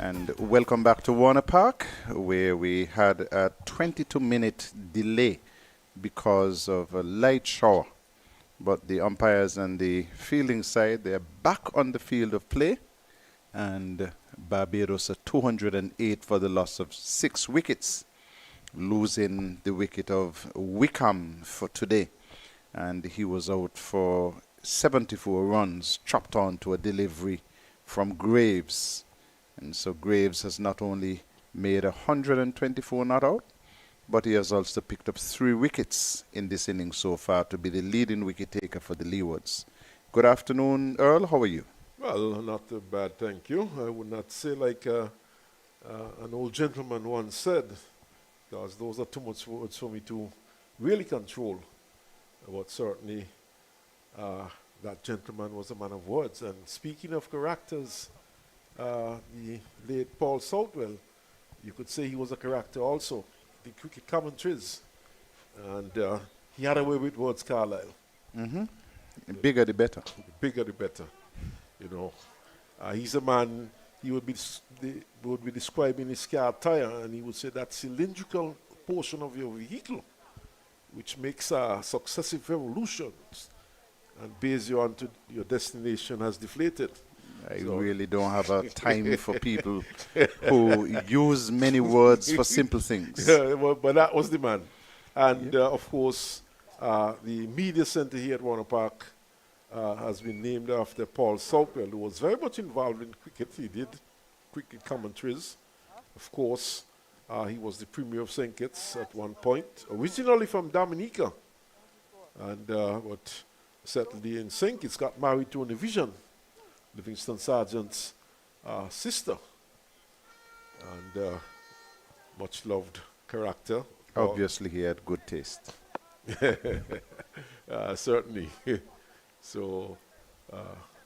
And welcome back to Warner Park, where we had a 22-minute delay because of a light shower. But the umpires and the fielding side, they are back on the field of play. And Barbados at 208 for the loss of 6 wickets, losing the wicket of Wickham for today. And he was out for 74 runs, trapped onto a delivery from Graves. And so Graves has not only made 124 not out, but he has also picked up 3 wickets in this inning so far to be the leading wicket taker for the Leewards. Good afternoon, Earl. How are you? Well, not too bad, thank you. I would not say like an old gentleman once said, because those are too much words for me to really control. But certainly, that gentleman was a man of words. And speaking of characters, the late Paul Southwell, you could say he was a character also. The cricket commentaries. And he had a way with words, Carlisle. Mm-hmm. The bigger the better. The bigger the better. You know, he's a man, he would be describing his car tire, and he would say that cylindrical portion of your vehicle, which makes successive revolutions and base you onto your destination, has deflated. I really don't have a time for people who use many words for simple things. Yeah, but that was the man. And of course, the media center here at Warner Park has been named after Paul Southwell, who was very much involved in cricket. He did cricket commentaries. Of course, he was the Premier of St. Kitts at one point, originally from Dominica. And but settled in St. Kitts, got married to a Vision, Livingston Sargent's sister. And much loved character. Obviously, he had good taste. Certainly. So,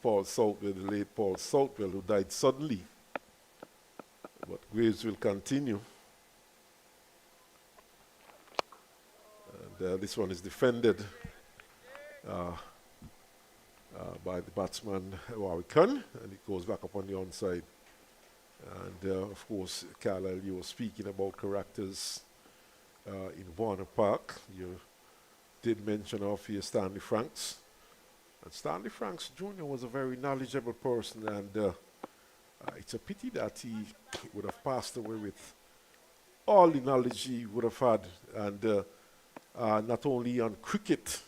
Paul Southwell, the late Paul Southwell, who died suddenly. But Graves will continue. And this one is defended by the batsman Wickham, and it goes back up on the onside. And of course, Carlisle, you were speaking about characters in Warner Park. You did mention off here Stanley Franks. And Stanley Franks Jr. was a very knowledgeable person, and it's a pity that he would have passed away with all the knowledge he would have had, and not only on cricket,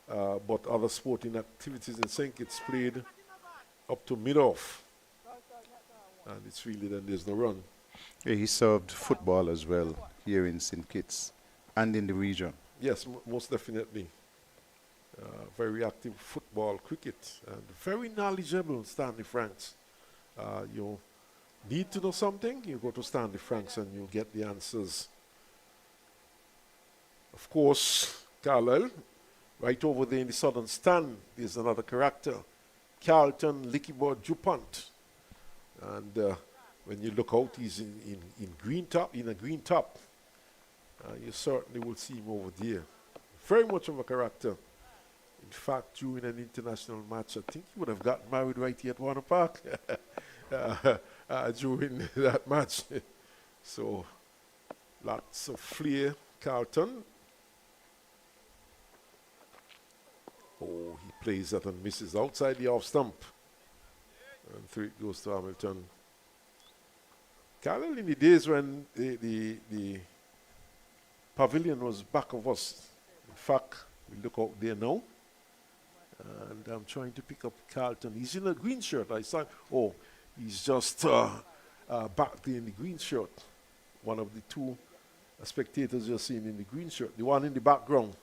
but other sporting activities in St. Kitts played up to mid-off. And it's really then there's no run. Yeah, he served football as well here in St. Kitts and in the region. Yes, most definitely. Very active football, cricket, and very knowledgeable, Stanley Franks. You need to know something, you go to Stanley Franks and you'll get the answers. Of course, Carlisle, right over there in the southern stand, there's another character, Carlton Lickybird Dupont. And when you look out, he's in green top, in a green top. You certainly will see him over there. Very much of a character. In fact, during an international match, I think he would have gotten married right here at Warner Park during that match. So, lots of flair, Carlton. Oh, he plays that and misses outside the off stump. And 3 goes to Hamilton. Carlisle, in the days when the pavilion was back of us, in fact, we look out there now. And I'm trying to pick up Carlton. He's in a green shirt. I saw. Oh, he's just back there in the green shirt. One of the 2 spectators you're seeing in the green shirt. The one in the background.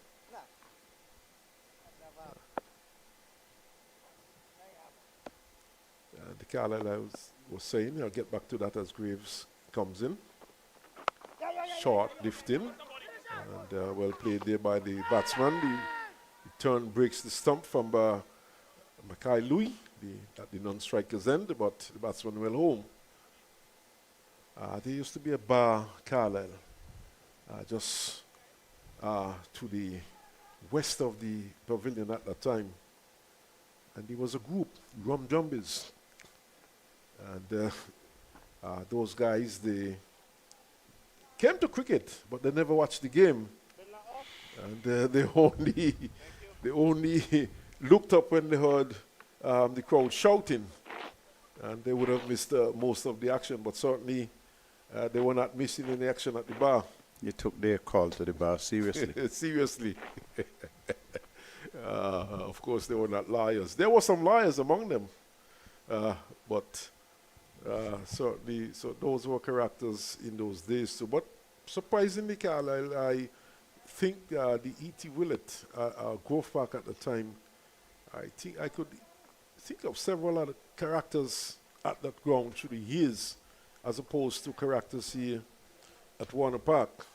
The Carlisle I was saying. I'll get back to that as Graves comes in. Short lifting. And well played there by the batsman. The turn breaks the stump from Mackay Louis at the non-striker's end, but the batsman well home. There used to be a bar, Carlisle, just to the west of the pavilion at that time. And there was a group, Rum Jumbies. And Those guys, they came to cricket, but they never watched the game. And they only looked up when they heard the crowd shouting. And they would have missed most of the action, but certainly they were not missing any action at the bar. You took their call to the bar seriously. Seriously. Of course, they were not liars. There were some liars among them, but certainly, so those were characters in those days too. But surprisingly, Carl, I think the E.T. Willett Grove Park at the time, I think I could think of several other characters at that ground through the years, as opposed to characters here at Warner Park.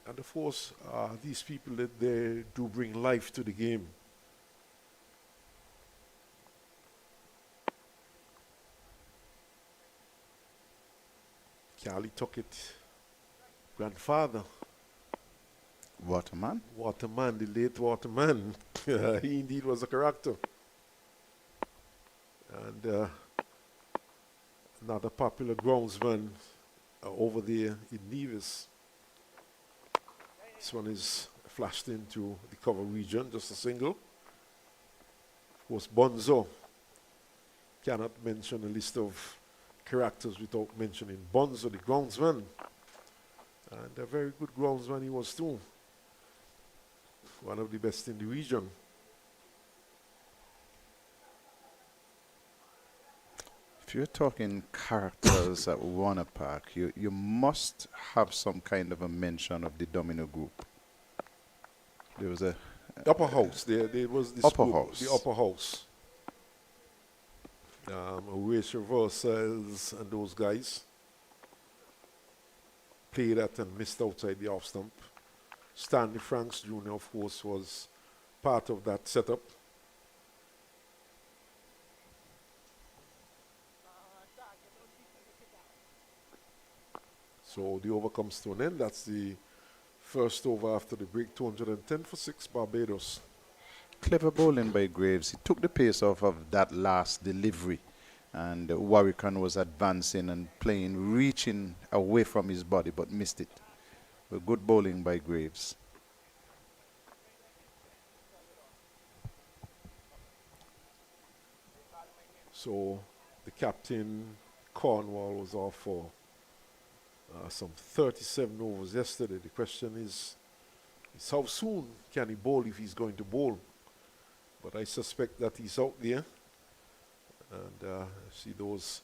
And of course, these people, they do bring life to the game. Charlie Tuckett, grandfather. Waterman? Waterman, the late Waterman. He indeed was a character. And another popular groundsman over there in Nevis. This one is flashed into the cover region, just a single. Of course, Bonzo. Cannot mention a list of characters without mentioning Bonzo, the groundsman. And a very good groundsman he was too. One of the best in the region. If you're talking characters at Warner Park, you must have some kind of a mention of the Domino Group. There was a Upper House. There was this Upper group, House. the Upper House. Race Reversals and those guys played at and missed outside the off stump. Stanley Franks Jr., of course, was part of that setup. So the over comes to an end. That's the first over after the break, 210 for 6, Barbados. clever bowling by Graves. He took the pace off of that last delivery. And Warwican was advancing and playing, reaching away from his body, but missed it. But good bowling by Graves. So the captain, Cornwall, was off for some 37 overs yesterday. The question is how soon can he bowl if he's going to bowl? But I suspect that he's out there. And see those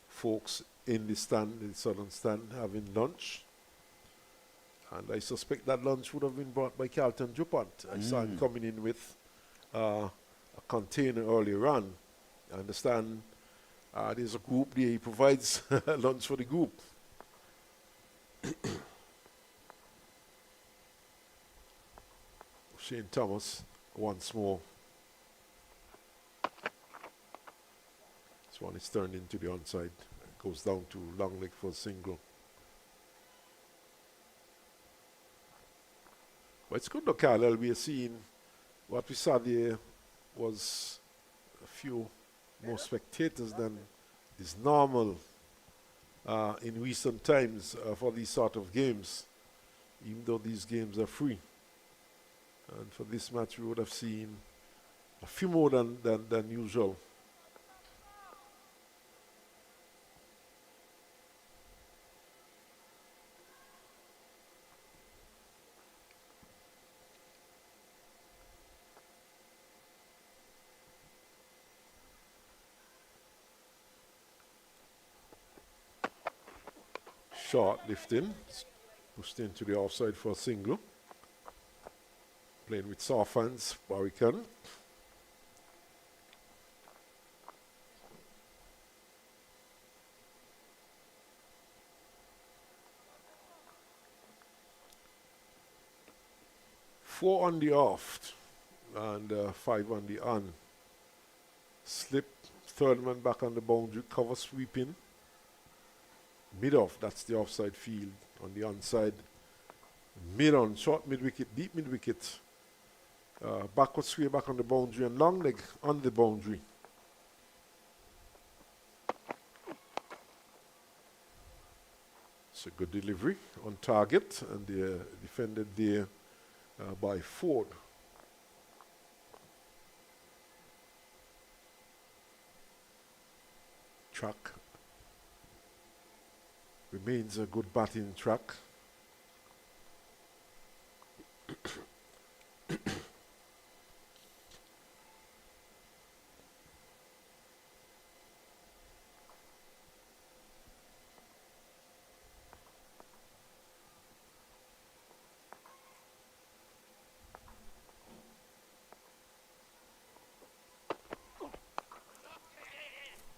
folks in the stand, in the southern stand, having lunch. And I suspect that lunch would have been brought by Carlton Jupant. I saw him coming in with a container earlier on. I understand there's a group there. He provides lunch for the group. Shane Thomas once more. This one is turned into the onside. Goes down to long leg for a single. But it's good, though, Carl. We are seeing what we saw there was a few more spectators than is normal in recent times for these sort of games, even though these games are free. And for this match, we would have seen a few more than usual. Short lifting, pushed into the offside for a single. Playing with soft hands, Barbican. Four on the off and 5 on the on. Slip, third man back on the boundary, cover sweeping. Mid-off, that's the offside field. On the onside, mid-on, short mid-wicket, deep mid-wicket. Backward sway back on the boundary and long leg on the boundary. It's a good delivery on target, and they defended there by Ford. Track remains a good batting track.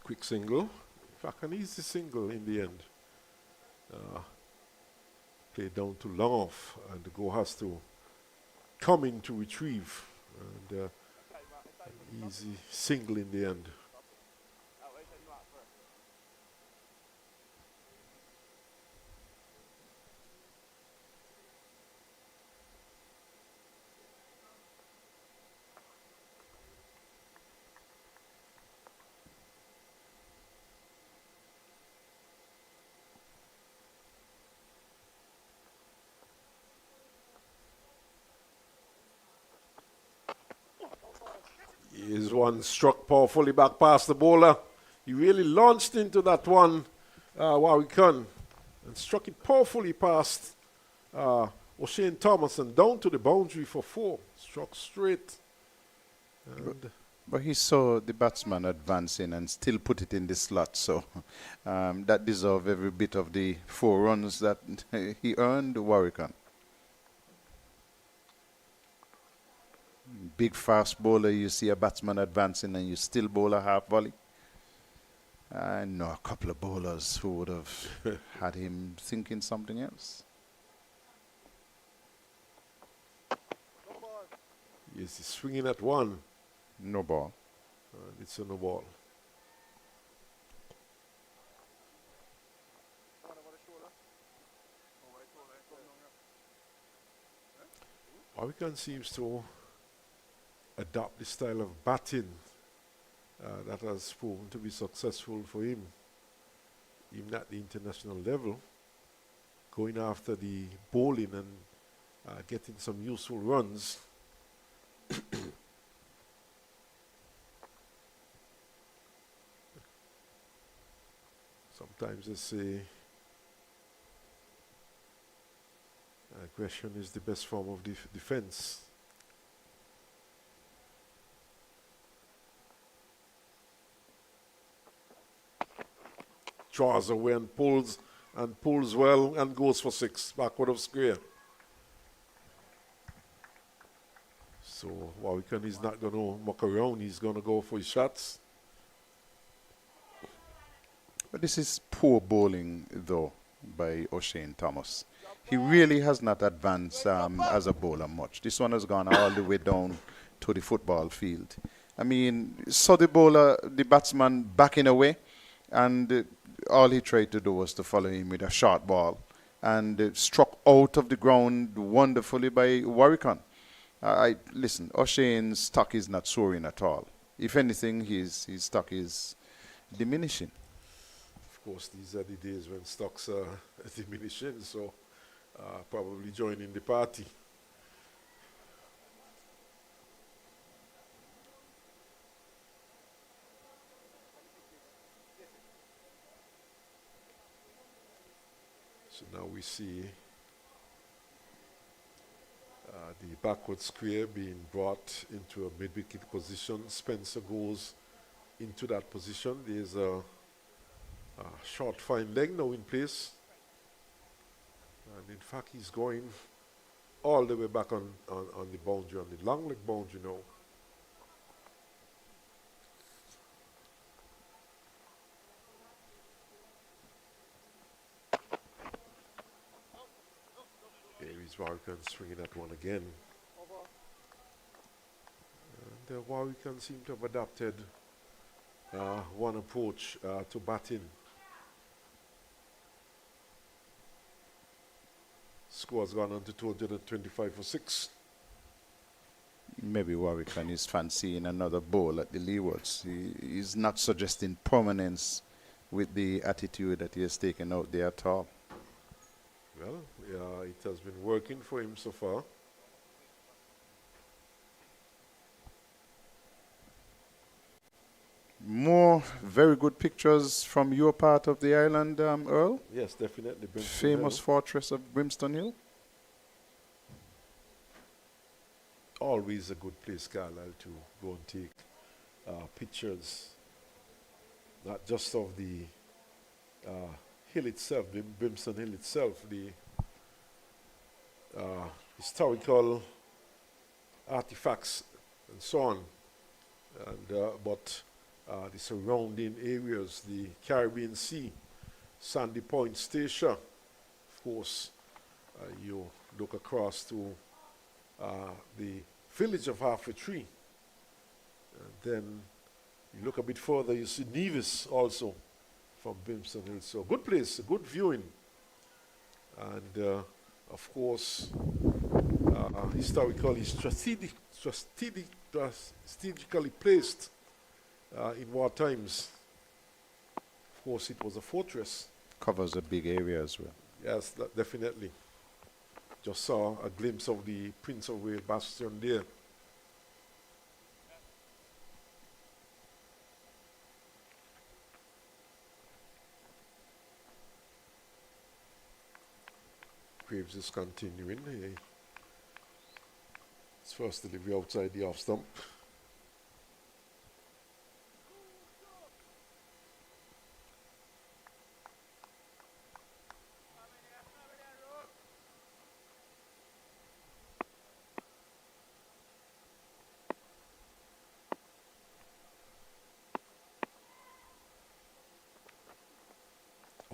Quick single. In fact, an easy single in the end. Played down to long off, and the goal has to come in to retrieve. And an easy single in the end. Here's one struck powerfully back past the bowler. He really launched into that one, Wickham, and struck it powerfully past O'Shane Thomas and down to the boundary for 4. Struck straight. And But he saw the batsman advancing and still put it in the slot, so that deserved every bit of the 4 runs that he earned, Warwick. Big fast bowler, you see a batsman advancing and you still bowl a half volley. I know a couple of bowlers who would have had him thinking something else. yes, he's swinging at 1. No ball. And it's a no ball. Wickham seems to adopt the style of batting that has proven to be successful for him, even at the international level, going after the bowling and getting some useful runs. Sometimes they say aggression is the best form of defense. Draws away and pulls well and goes for 6 backward of square. So Wickham is not going to muck around. He's going to go for his shots. But this is poor bowling, though, by O'Shane Thomas. He really has not advanced as a bowler much. This one has gone all the way down to the football field. I mean, saw the batsman backing away, and all he tried to do was to follow him with a short ball, and struck out of the ground wonderfully by Warwick. Listen, O'Shane's stock is not soaring at all. If anything, his stock is diminishing. Of course, these are the days when stocks are diminishing, so probably joining the party. So now we see the backward square being brought into a mid-wicket position. Spencer goes into that position. There's a short fine leg now in place. And in fact, he's going all the way back on the boundary, on the long leg boundary now. Warwick swinging that one again. And Warwick seem to have adapted one approach to batting. Score's gone on to 225 for 6. Maybe Warwick is fancying another ball at the Leewards. He's not suggesting permanence with the attitude that he has taken out there at all. Well, yeah, it has been working for him so far. More very good pictures from your part of the island, Earl. Yes, definitely. Brimstone Famous Hill. fortress of Brimstone Hill. Always a good place, Carlisle, to go and take pictures, not just of the uh, hill itself, Brimstone Hill itself, the historical artifacts and so on, and but the surrounding areas, the Caribbean Sea, Sandy Point, Statia. Of course, you look across to the village of Half a Tree. And then you look a bit further, you see Nevis also from Brimstone Hill. So good place, good viewing. And of course, historically strategically placed in war times. Of course, it was a fortress. Covers a big area as well. Yes, definitely. Just saw a glimpse of the Prince of Wales bastion there. Graves is continuing. His first delivery outside the off stump.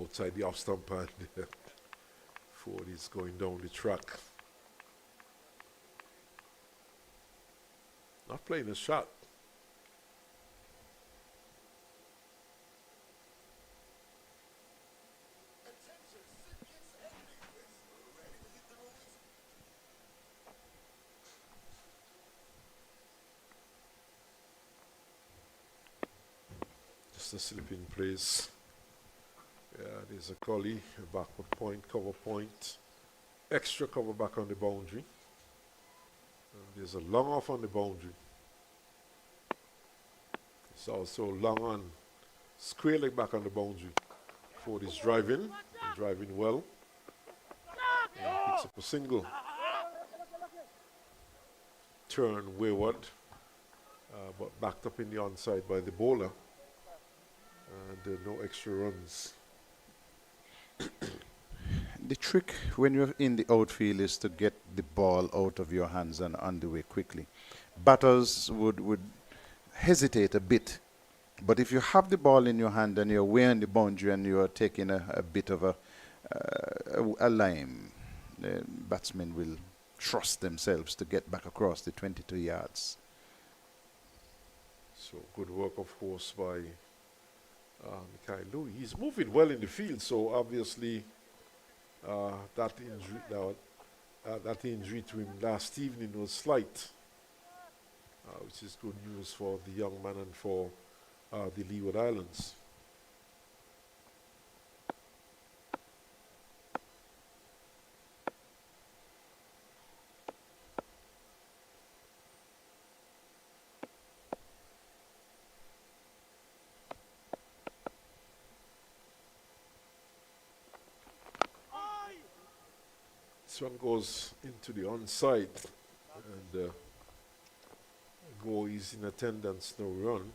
Outside the off stump, and Ford is going down the track. Not playing a shot. Just a slip in place. Yeah, there's a collie, a backward point, cover point, extra cover back on the boundary. And there's a long off on the boundary. It's also long on, square leg back on the boundary. Ford is driving, and driving well. And picks up a single. Turn wayward, but backed up in the onside by the bowler. And no extra runs. The trick when you're in the outfield is to get the ball out of your hands and on the way quickly. Batters would hesitate a bit, but if you have the ball in your hand and you're way on the boundary and you're taking a bit of a line, the batsmen will trust themselves to get back across the 22 yards. So good work, of course, by Mikhail Louis. He's moving well in the field, so obviously that injury to him last evening was slight, which is good news for the young man and for the Leeward Islands. This one goes into the onside, and Go is in attendance, no run.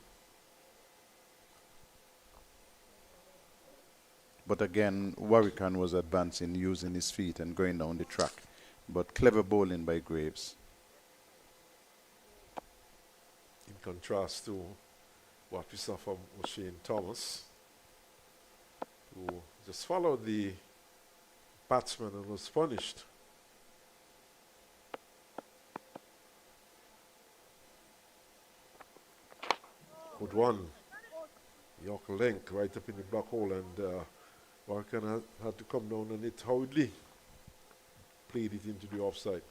But again, Warwican was advancing, using his feet and going down the track. But clever bowling by Graves. In contrast to what we saw from O'Shane Thomas, who just followed the batsman and was punished. Good one. Yorker length right up in the black hole, and Warwican had to come down on it hurriedly. Played it into the offside.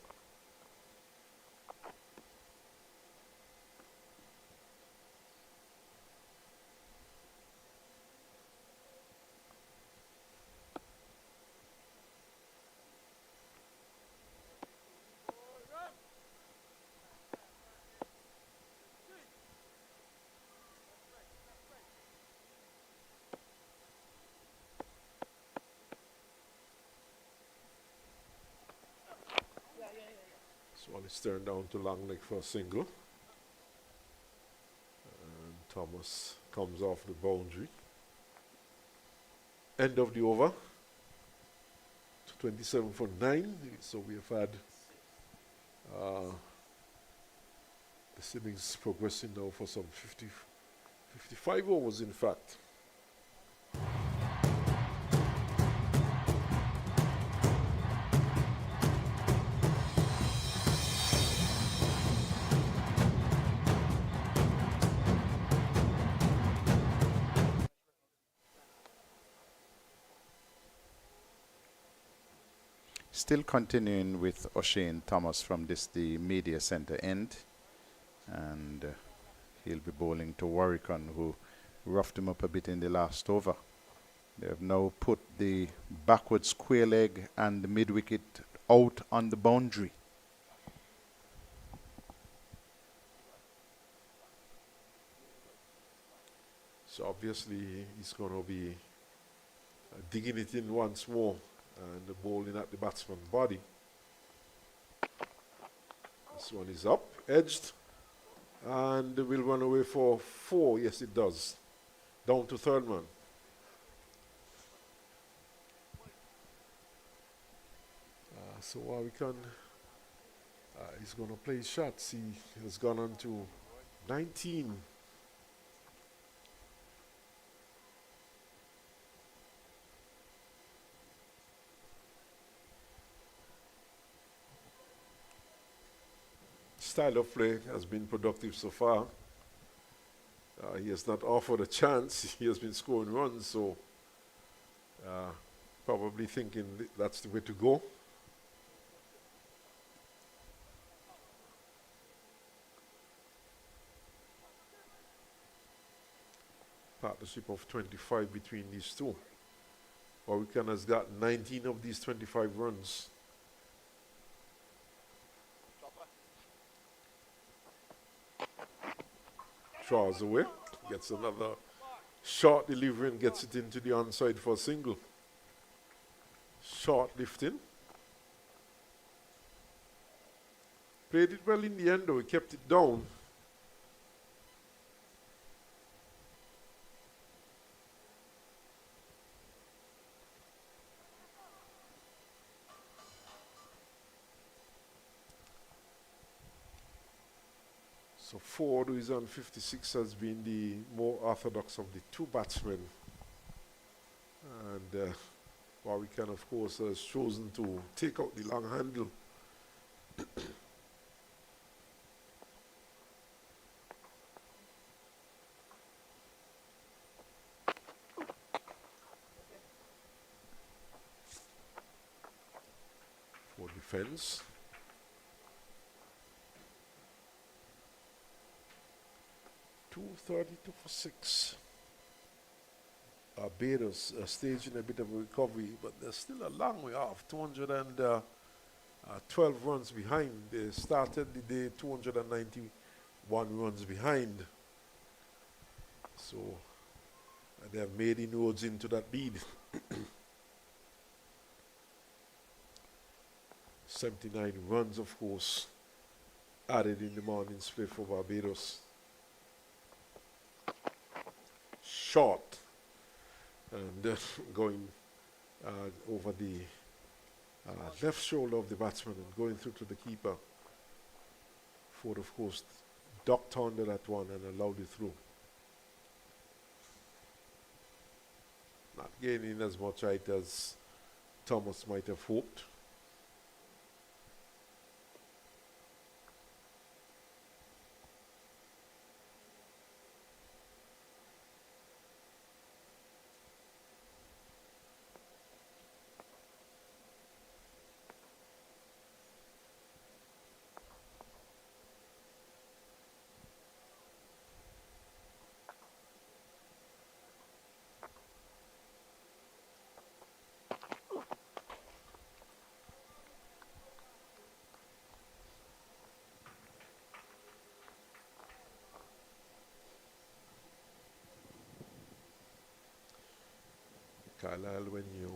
This one is turned down to long leg for a single. And Thomas comes off the boundary. End of the over. 27 for 9. So we have had this innings progressing now for some 55 overs in fact. Still continuing with O'Shane Thomas from the media center end, and he'll be bowling to Warwickon, who roughed him up a bit in the last over. They have now put the backward square leg and the mid wicket out on the boundary. So obviously he's going to be digging it in once more and bowling at the batsman's body. This one is up, edged, and will run away for 4. Yes, it does. Down to third man. So Warwickon, he's going to play shots. He has gone on to 19. Style of play has been productive so far. He has not offered a chance. He has been scoring runs, so probably thinking that's the way to go. Partnership of 25 between these two. Warwickon has got 19 of these 25 runs. Draws away, gets another short delivery and gets it into the onside for a single. Short lifting. Played it well in the end though, he kept it down. So Ford, who is on 56, has been the more orthodox of the two batsmen. And Warwickon, of course, has chosen to take out the long handle. For defense. .232 for 6. Barbados staging a bit of a recovery, but they're still a long way off. 212 runs behind. They started the day 291 runs behind. So they have made inroads into that lead. 79 runs, of course, added in the morning's play for Barbados. Short and going over the left shoulder of the batsman and going through to the keeper. Ford, of course, ducked under that one and allowed it through. Not gaining as much height as Thomas might have hoped. Carlisle, when you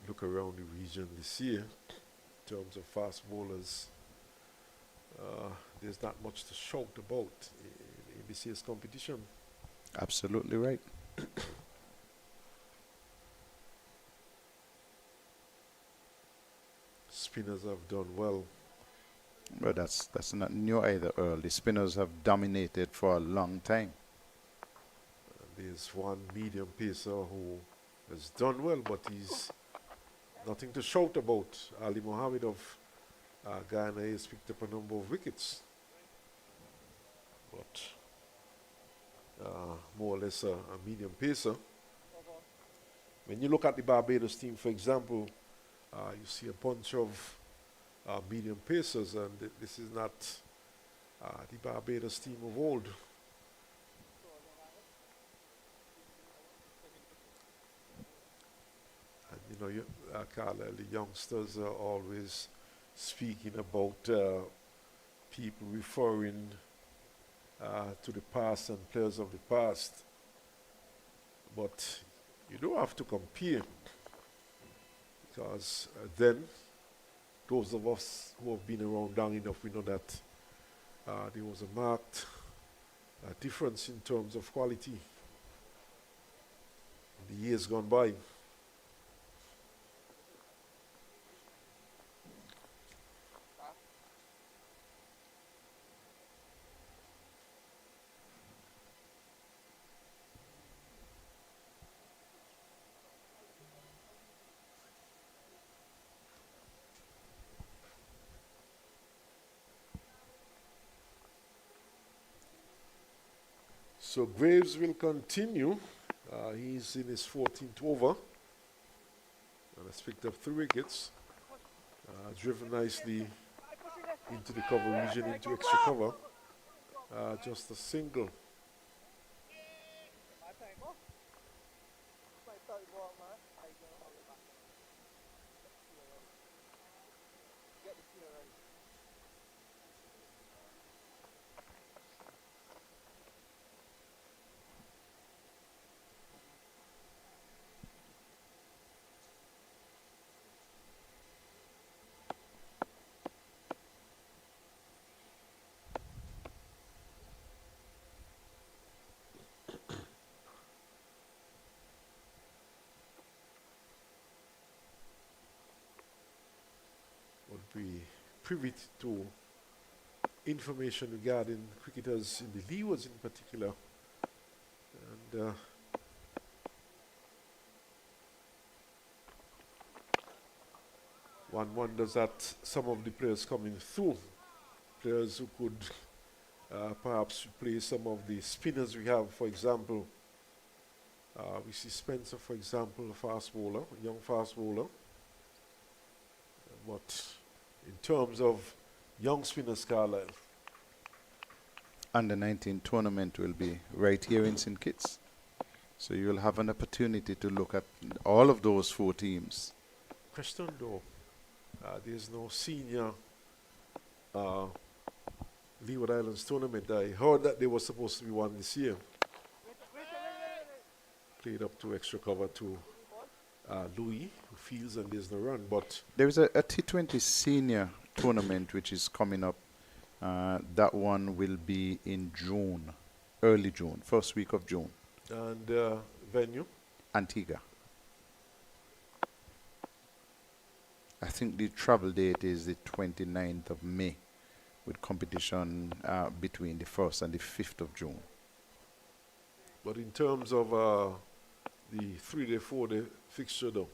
look around the region this year, in terms of fast bowlers, there's not much to shout about in this year's competition. Absolutely right. Spinners have done well. But that's not new either, Earl. The spinners have dominated for a long time. There's one medium pacer who has done well, but he's nothing to shout about. Ali Mohammed of Ghana has picked up a number of wickets. But more or less a medium pacer. When you look at the Barbados team, for example, you see a bunch of medium pacers, and this is not the Barbados team of old. And you know, Carla, the youngsters are always speaking about people referring to the past and players of the past. But you don't have to compare, because then those of us who have been around long enough, we know that there was a marked difference in terms of quality in the years gone by. So Graves will continue. He's in his 14th over and has picked up 3 wickets. Driven nicely into the cover region, into extra cover. Just a single. Be privy to information regarding cricketers in the Leewards in particular, and one wonders at some of the players coming through, players who could perhaps replace some of the spinners we have. For example, we see Spencer, for example, a fast bowler, a young fast bowler, but in terms of young spinners, Carlisle, Under 19 tournament will be right here in St. Kitts. So you'll have an opportunity to look at all of those 4 teams. question though, there's no senior Leeward Islands tournament. I heard that there was supposed to be one this year. Played up to extra cover to Louis, who fields, and there's no run. But There is a T20 senior tournament which is coming up. That one will be in June, early June, first week of June. and venue, Antigua. I think the travel date is the 29th of May, with competition between the 1st and the 5th of June. but in terms of the 3-day, 4-day fixture though,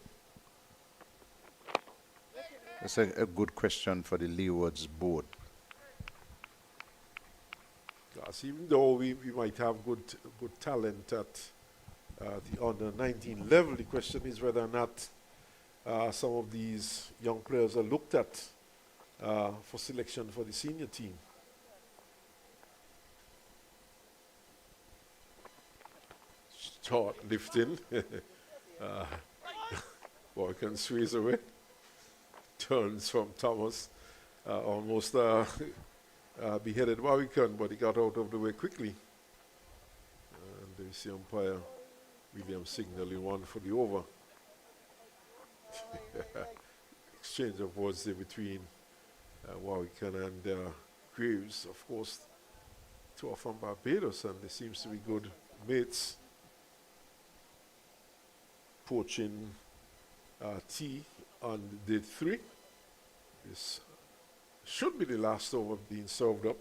That's a good question for the Leewards board. because even though we might have good talent at the under 19 level, the question is whether or not some of these young players are looked at for selection for the senior team. Short lifting. Boy can squeeze away. Turns from Thomas. Almost beheaded Warwickon, but he got out of the way quickly. And there you see umpire William signaling one for the over. Exchange of words there between Warwickon and Graves, of course, two are from Barbados, and they seems to be good mates. Poaching tea on day 3. This should be the last over being served up.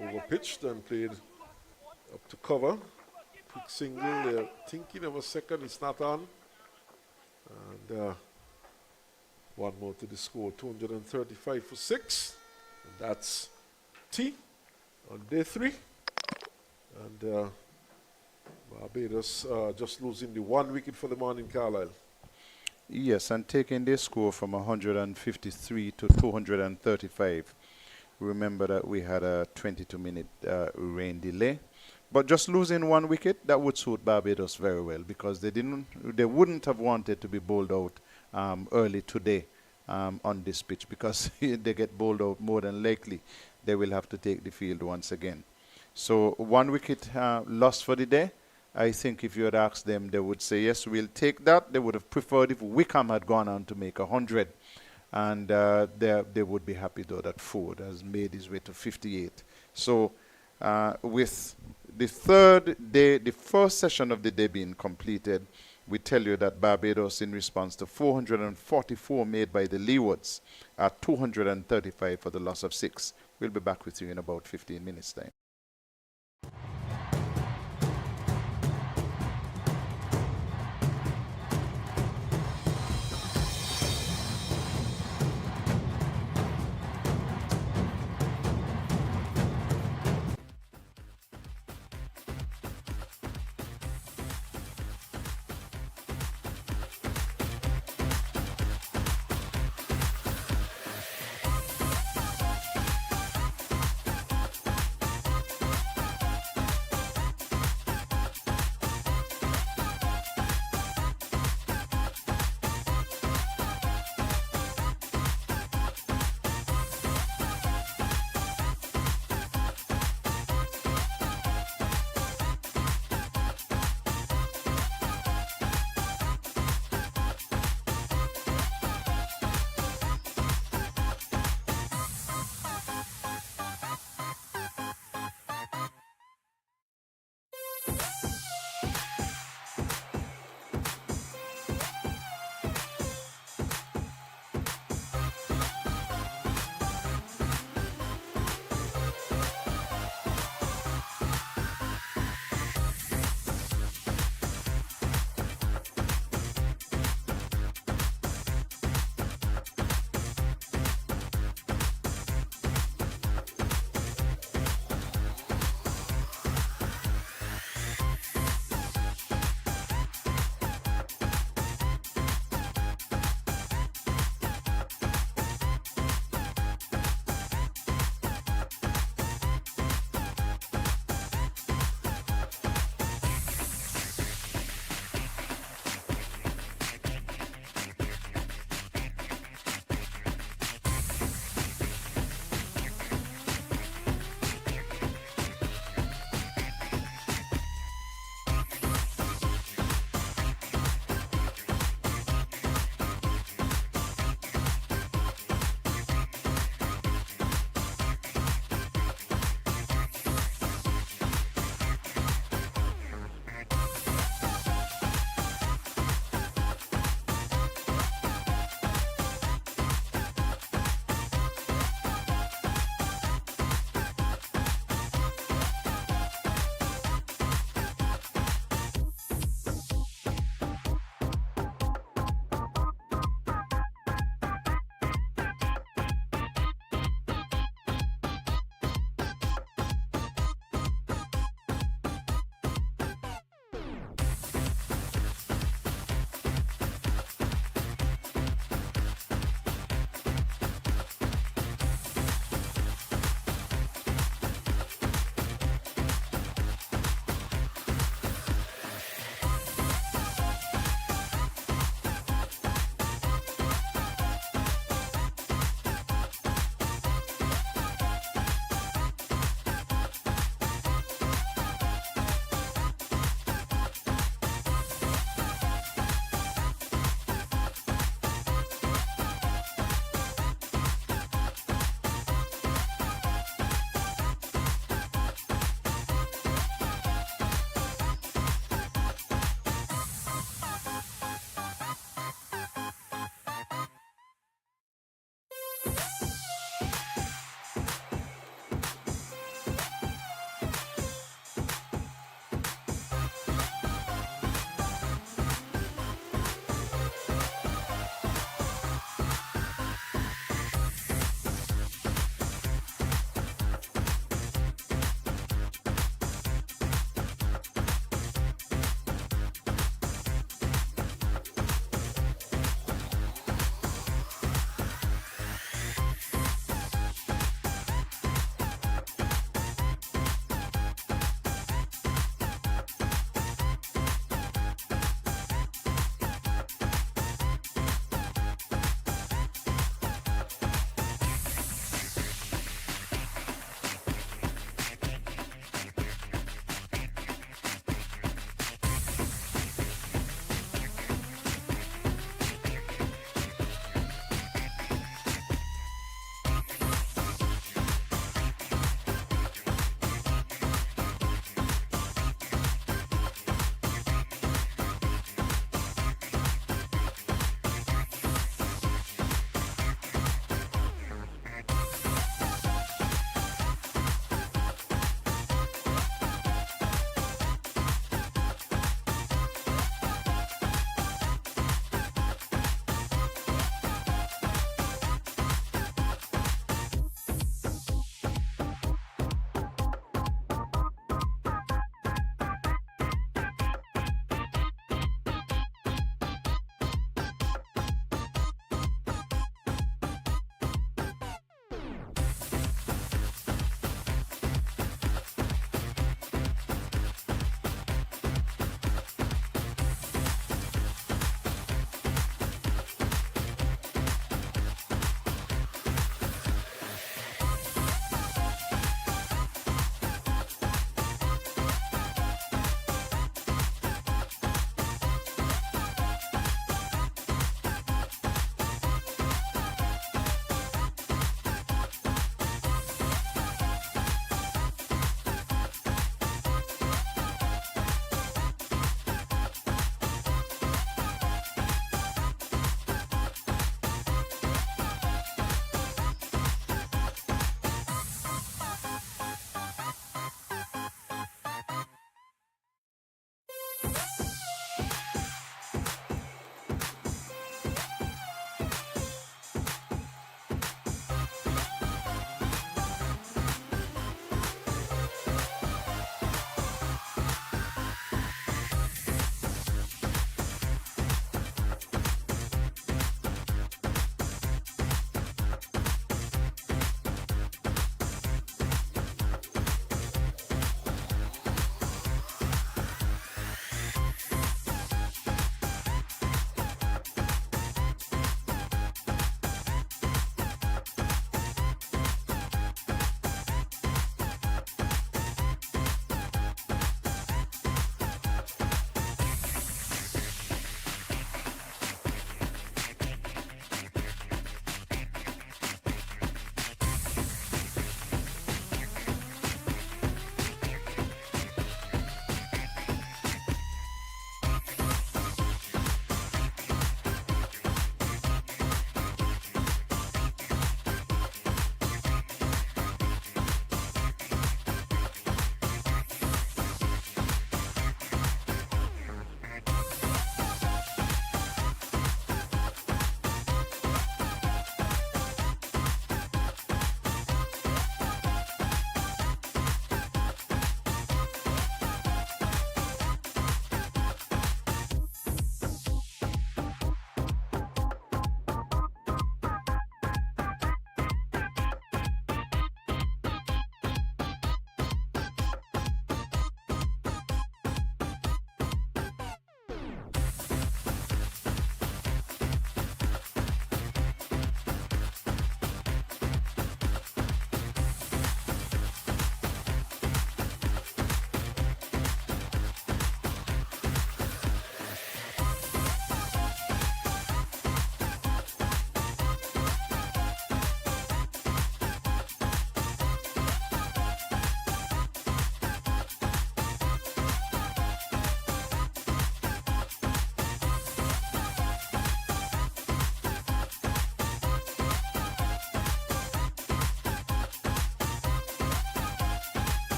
Over pitched and played up to cover. Quick single, they're thinking of a second, it's not on. And one more to the score, 235 for 6. And that's T on day 3. And Barbados just losing the 1 wicket for the morning, Carlisle. Yes, and taking their score from 153 to 235. Remember that we had a 22-minute rain delay. But just losing 1 wicket, that would suit Barbados very well, because they wouldn't have wanted to be bowled out early today on this pitch, because they get bowled out, more than likely they will have to take the field once again. So 1 wicket lost for the day. I think if you had asked them, they would say, yes, we'll take that. They would have preferred if Wickham had gone on to make 100. And they would be happy, though, that Ford has made his way to 58. So with the third day, the first session of the day being completed, we tell you that Barbados, in response to 444 made by the Leewards, are 235 for the loss of 6. We'll be back with you in about 15 minutes' time.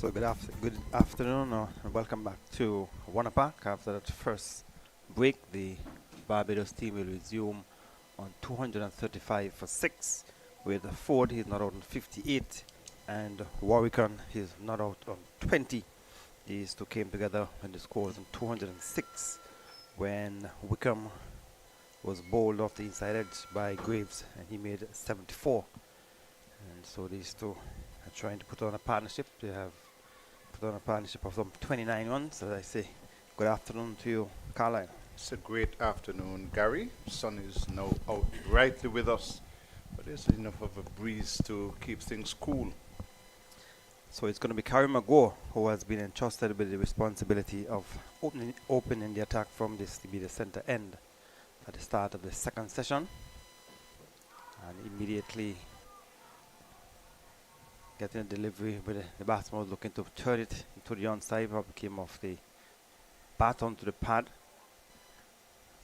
So good afternoon and welcome back to One Park. After that first break, the Barbados team will resume on 235 for 6, with Ford he's not out on 58 and Warwickon he's not out on 20. These two came together when the score was on 206 when Wickham was bowled off the inside edge by Graves and he made 74. And so these two are trying to put on a partnership. They have put on a partnership of some 29 runs. As I say, good afternoon to you, Carlisle. It's a great afternoon, Gary. Sun is now out brightly with us, but there's enough of a breeze to keep things cool. So it's going to be Carrie Magor who has been entrusted with the responsibility of opening the attack from this to be the center end at the start of the second session, and immediately getting a delivery with the batsman was looking to turn it into the onside. Probably came off the bat onto the pad.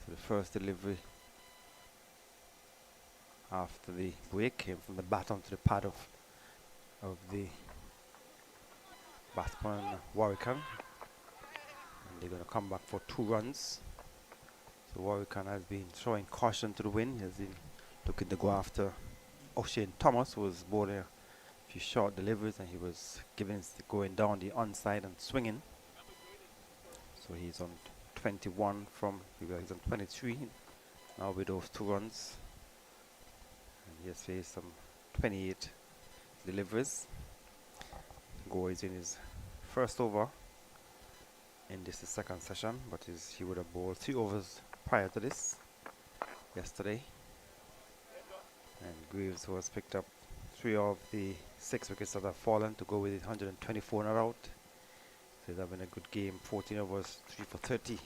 So the first delivery after the break came from the bat onto the pad of the batsman Warwickon, and they're going to come back for 2 runs. So Warwickon has been throwing caution to the wind. He has been looking to go after O'Shane Thomas, who was bowling a few short deliveries, and he was going down the onside and swinging. So he's on 21 from, he's on 23 now with those 2 runs, and he has faced some 28 deliveries. Go is in his first over in this second session, but he would have bowled 3 overs prior to this yesterday, and Graves was picked up 3 of the 6 wickets that have fallen to go with it, 124 not out. So he's having a good game, 14 overs, 3 for 30.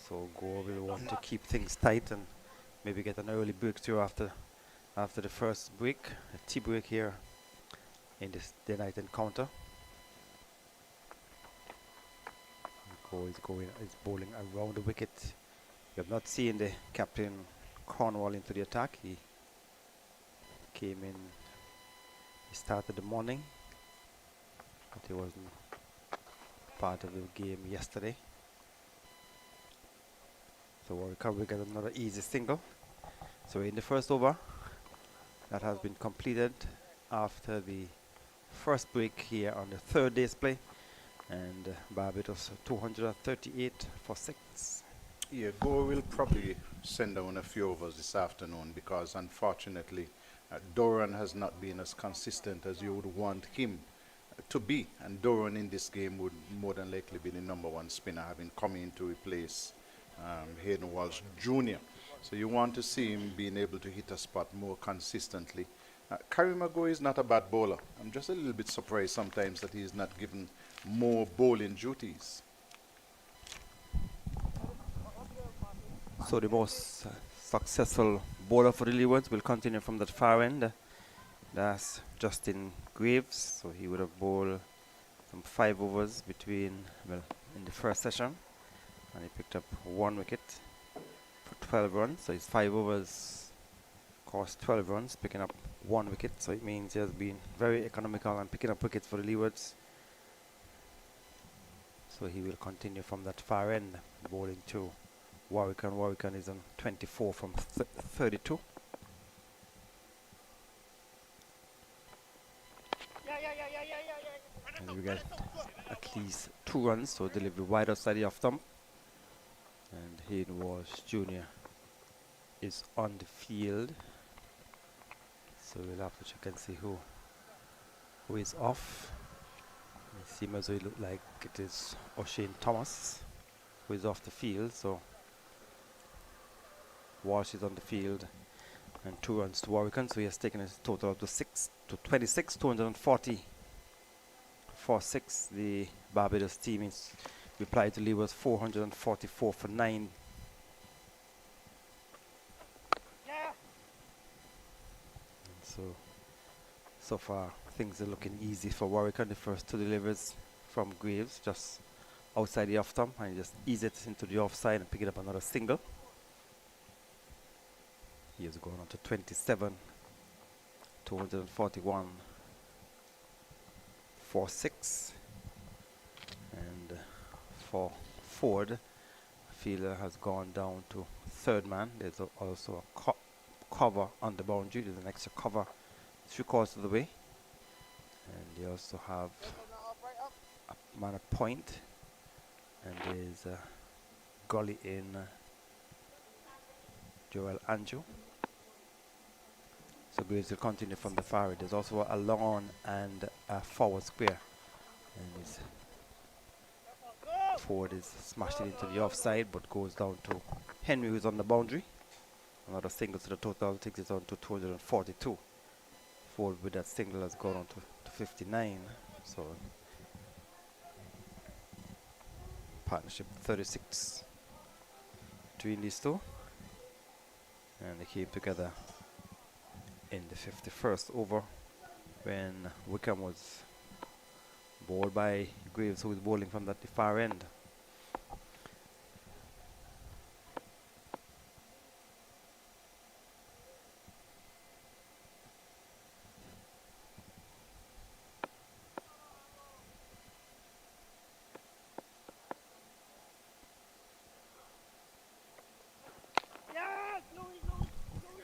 So Go will want to keep things tight and maybe get an early breakthrough after the first break, a tea break here in this day-night encounter. Go is bowling around the wicket. You have not seen the captain Cornwall into the attack. He came in, he started the morning, but he wasn't part of the game yesterday. So Warwickon will get another easy single. So in the first over, that has been completed after the first break here on the 3rd day's play, and Barbados 238 for 6. Yeah, Go will probably send down a few overs this afternoon because unfortunately Doran has not been as consistent as you would want him to be, and Doran in this game would more than likely be the number 1 spinner, having come in to replace Hayden Walsh Jr. So you want to see him being able to hit a spot more consistently. Carrie Magor is not a bad bowler. I'm just a little bit surprised sometimes that he's not given more bowling duties. So the most successful bowler for the Leewards will continue from that far end. That's Justin Graves. So he would have bowled some 5 overs in the first session, and he picked up 1 wicket for 12 runs. So his 5 overs cost 12 runs, picking up 1 wicket. So it means he has been very economical and picking up wickets for the Leewards. So he will continue from that far end, bowling to Warwickon. Warwickon is on 24 from 32. And we get at least 2 runs, so delivery wide outside the off stump. And Hayden Walsh Jr. is on the field. So we'll have to check and see who is off. It seems as though it look like it is O'Shane Thomas who is off the field. So Walsh is on the field, and 2 runs to Warwickon. So he has taken a total of 26, 240 for 6. The Barbados team is replied to Leewards 444 for 9. So far things are looking easy for Warwickon. The first 2 deliveries from Graves just outside the off stump, and just ease it into the offside and pick it up another single. He has gone on to 27, 241 for 6. And for Ford, fielder has gone down to third man. There's also a cover on the boundary. There's an extra cover 3/4 of the way. And they also have a man at point. And there's a gully in Joel Anjo. So Graves will continue from the far right. There's also a long on and a forward square. And his Ford is smashed it into the offside, but goes down to Henry, who's on the boundary. Another single, so the total takes it on to 242. Ford with that single has gone on to 59. So partnership 36 between these two. And they came together in the 51st over when Wickham was bowled by Graves, who was bowling from the far end.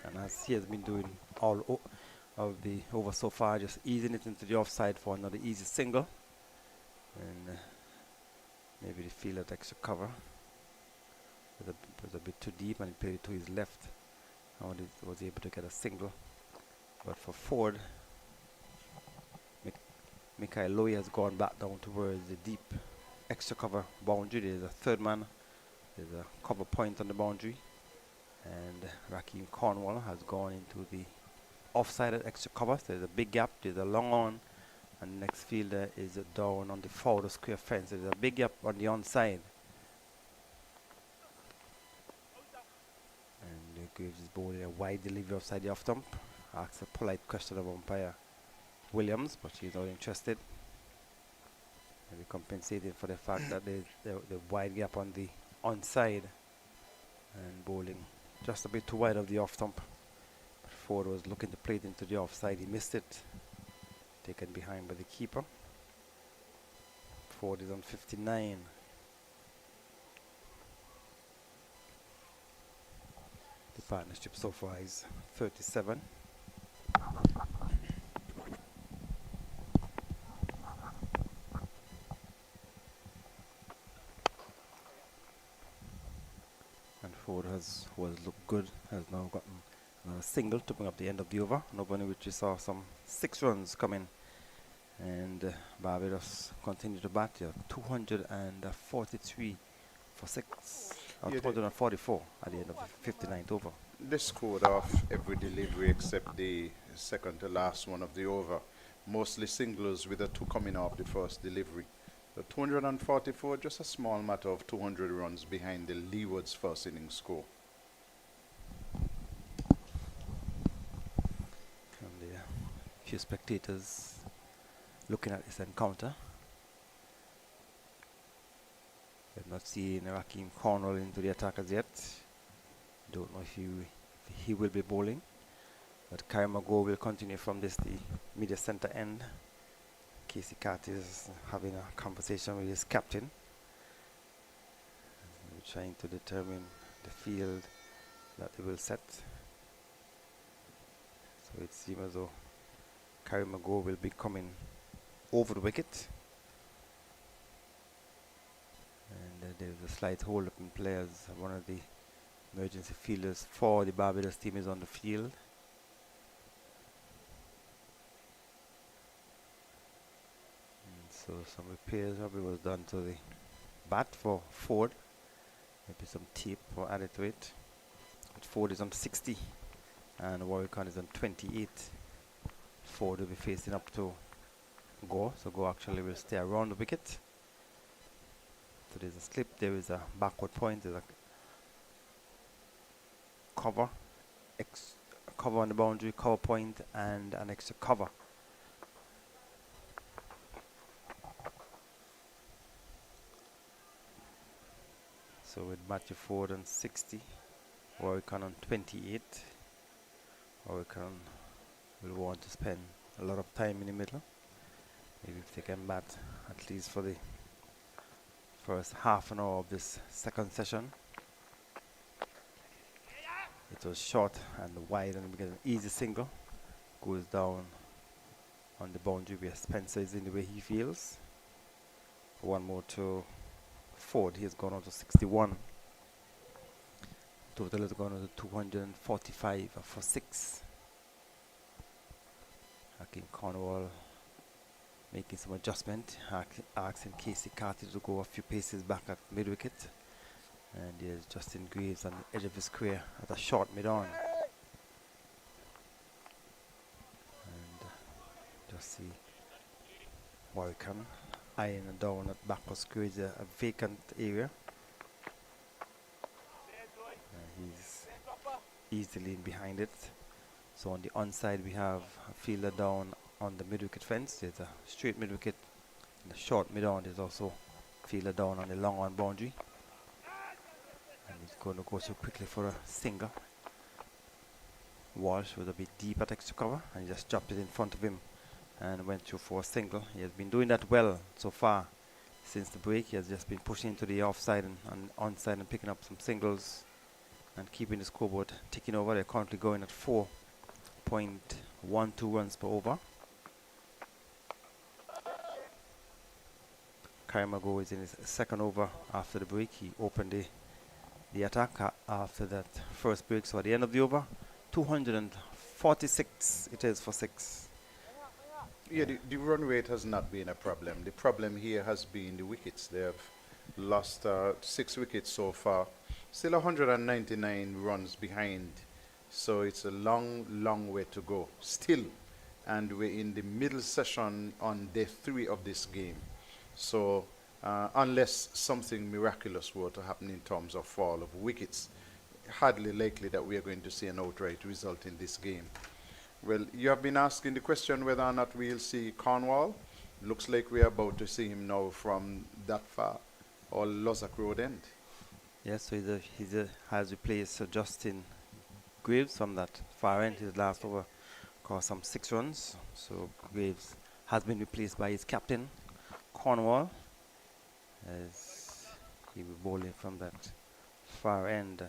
And as he has been doing all of the over so far, just easing it into the offside for another easy single. And maybe the fielder extra cover was a bit too deep, and he played it to his left. And was able to get a single. But for Ford, Mikhail Lowy has gone back down towards the deep extra cover boundary. There's a third man. There's a cover point on the boundary. And Raheem Cornwall has gone into the offside at extra cover. So there's a big gap. There's a long on. And the next fielder is down on the forward square fence. There's a big gap on the onside. And Graves is bowling a wide delivery offside the off stump. Asks a polite question of umpire Williams, but she's not interested. Maybe compensating for the fact that there's the wide gap on the onside. And bowling just a bit too wide of the off stump. Ford was looking to play it into the offside. He missed it. Taken behind by the keeper. Ford is on 59. The partnership so far is 37. And Ford has looked good, has now gotten a single to bring up the end of the over, an over in which we saw some 6 runs coming. And Barbados continue to bat. 243 for 6, or 244 at the end of the 59th over. They scored off every delivery except the second to last one of the over. Mostly singles with a 2 coming off the first delivery. The 244, just a small matter of 200 runs behind the Leeward's first innings score. And there are a few spectators looking at this encounter. We've not seen Raheem Cornwall into the attack as yet. Don't know if he will be bowling. But Karamago will continue from the media center end. Casey Carter is having a conversation with his captain. We're trying to determine the field that they will set. So it seems as though Karamago will be coming over the wicket. And there's a slight hold up in players. One of the emergency fielders for the Barbados team is on the field. So some repairs probably was done to the bat for Ford. Maybe some tape or added to it. But Ford is on 60 and Warwickon is on 28. Ford will be facing up to Go. So Go actually will stay around the wicket. So there's a slip, there is a backward point, there's a cover, cover on the boundary, cover point, and an extra cover. So with Matthew Ford on 60, Warwickon on 28. Warwickon will want to spend a lot of time in the middle. Maybe if they can bat at least for the first half an hour of this second session. It was short and wide, and we get an easy single. Goes down on the boundary where Spencer is in the way he feels. One more to Ford. He has gone on to 61. Total has gone on to 245 for 6. Hakim Cornwall making some adjustment, asking Casey Carty to go a few paces back at mid-wicket. And here's Justin Greaves on the edge of his square at a short mid-on. And just see Wickham eyeing down at back of square, is a vacant area. He's easily in behind it. So on the onside we have a fielder down on the mid-wicket fence. There's a straight mid-wicket. In the short mid-on there's also a fielder down on the long on boundary. And he's going to go so quickly for a single. Walsh was a bit deep at extra cover and he just dropped it in front of him and went through for a single. He has been doing that well so far since the break. He has just been pushing into the offside and onside and picking up some singles and keeping the scoreboard ticking over. They're currently going at 4.12 runs per over. Karimago is in his second over after the break. He opened the attack after that first break. So at the end of the over, 246 it is for 6. Yeah, the run rate has not been a problem. The problem here has been the wickets. They have lost 6 wickets so far. Still 199 runs behind. So it's a long, long way to go. Still. And we're in the middle session on day 3 of this game. So unless something miraculous were to happen in terms of fall of wickets, hardly likely that we are going to see an outright result in this game. Well, you have been asking the question whether or not we'll see Cornwall. Looks like we are about to see him now from that far, or Lozak Road end. Yes, so he has replaced Justin Graves from that far end. His last over caused some 6 runs. So Graves has been replaced by his captain, Cornwall, as he will bowl in from that far end.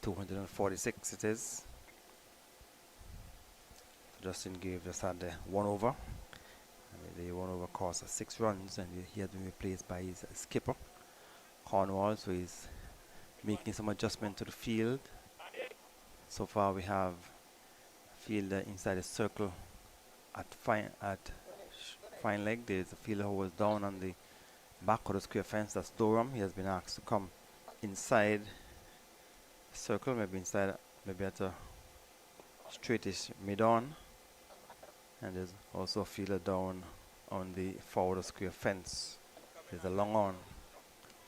246 it is. Justin Graves just had the 1 over. And the 1 over cost 6 runs, and he has been replaced by his skipper, Cornwall. So he's making some adjustment to the field. So far we have fielder inside the circle at fine leg. There's a fielder who was down on the back of the square fence. That's Durham. He has been asked to come inside the circle, maybe inside, maybe at a straightish mid-on. And there's also a fielder down on the forward of square fence. There's a long on.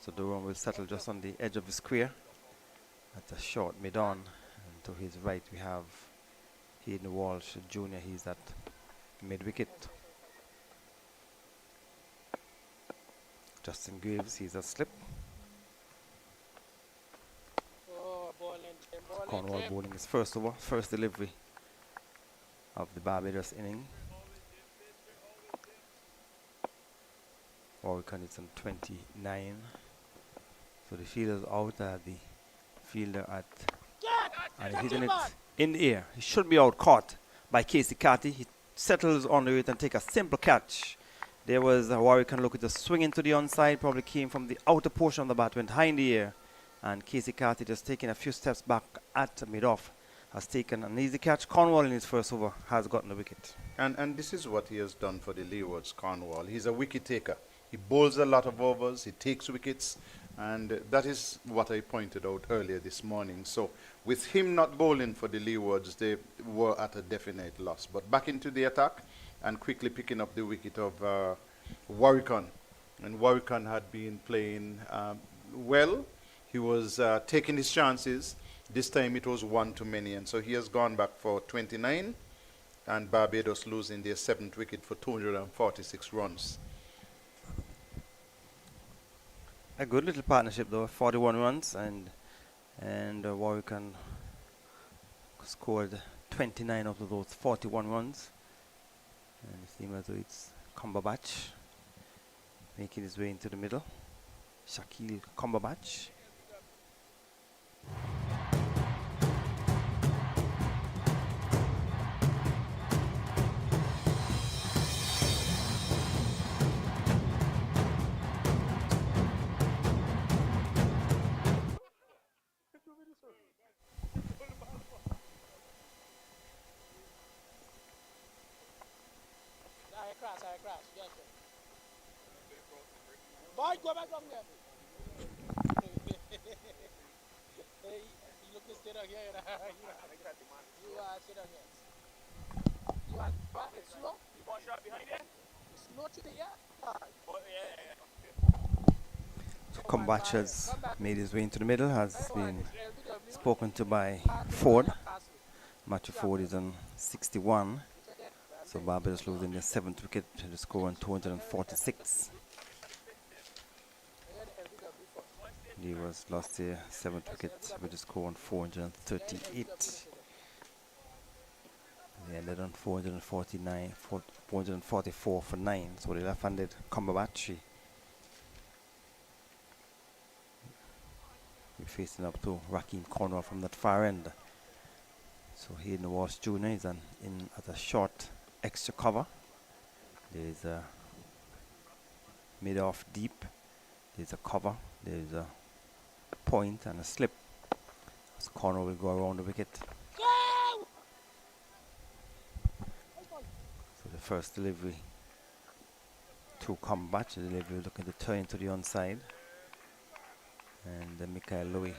So Durham will settle just on the edge of the square at a short mid-on. And to his right we have Hayden Walsh Jr. He's at mid-wicket. Justin Graves, he's a slip. Cornwall bowling his first over, first delivery of the Barbados inning. Warwick is on 29. So the fielder's out, the fielder at, and he's hitting it in the air. He should be out, caught by Casey Carty. He settles on the it and take a simple catch. There was a Warwick look at the swing into the onside, probably came from the outer portion of the bat, went high in the air. And Casey Carty just taking a few steps back at mid-off, has taken an easy catch. Cornwall in his first over has gotten the wicket. And this is what he has done for the Leewards, Cornwall. He's a wicket taker. He bowls a lot of overs, he takes wickets, and that is what I pointed out earlier this morning. So with him not bowling for the Leewards, they were at a definite loss. But back into the attack and quickly picking up the wicket of Warwickon. And Warwickon had been playing well. He was taking his chances. This time it was 1 too many, and so he has gone back for 29, and Barbados losing their 7th wicket for 246 runs. A good little partnership though, 41 runs, and Warwick scored 29 out of those 41 runs. And it seems as though it's Cumberbatch making his way into the middle. Shakil Cumberbatch. Boy, go back from there. Hey, you look to stay down here. You are stay down here. You are it's slow. You want shot behind there? Slow to the air. So Cumberbatch has made his way into the middle, has been spoken to by Ford. Matthew Ford is on 61. So Barbados losing their 7th wicket to the score on 246. Leewards lost their 7th wicket with a score on 438. They ended on 444 for 9. So the left-handed Cumberbatch we're facing up to Raheem Cornwall from that far end. So Hayden Walsh Jr. is in at a short extra cover. There is a mid-off deep. There's a cover. There's a point and a slip. So Cornwall will go around the wicket. So the first delivery to Cumberbatch. The delivery looking to turn to the onside. And Michael Louis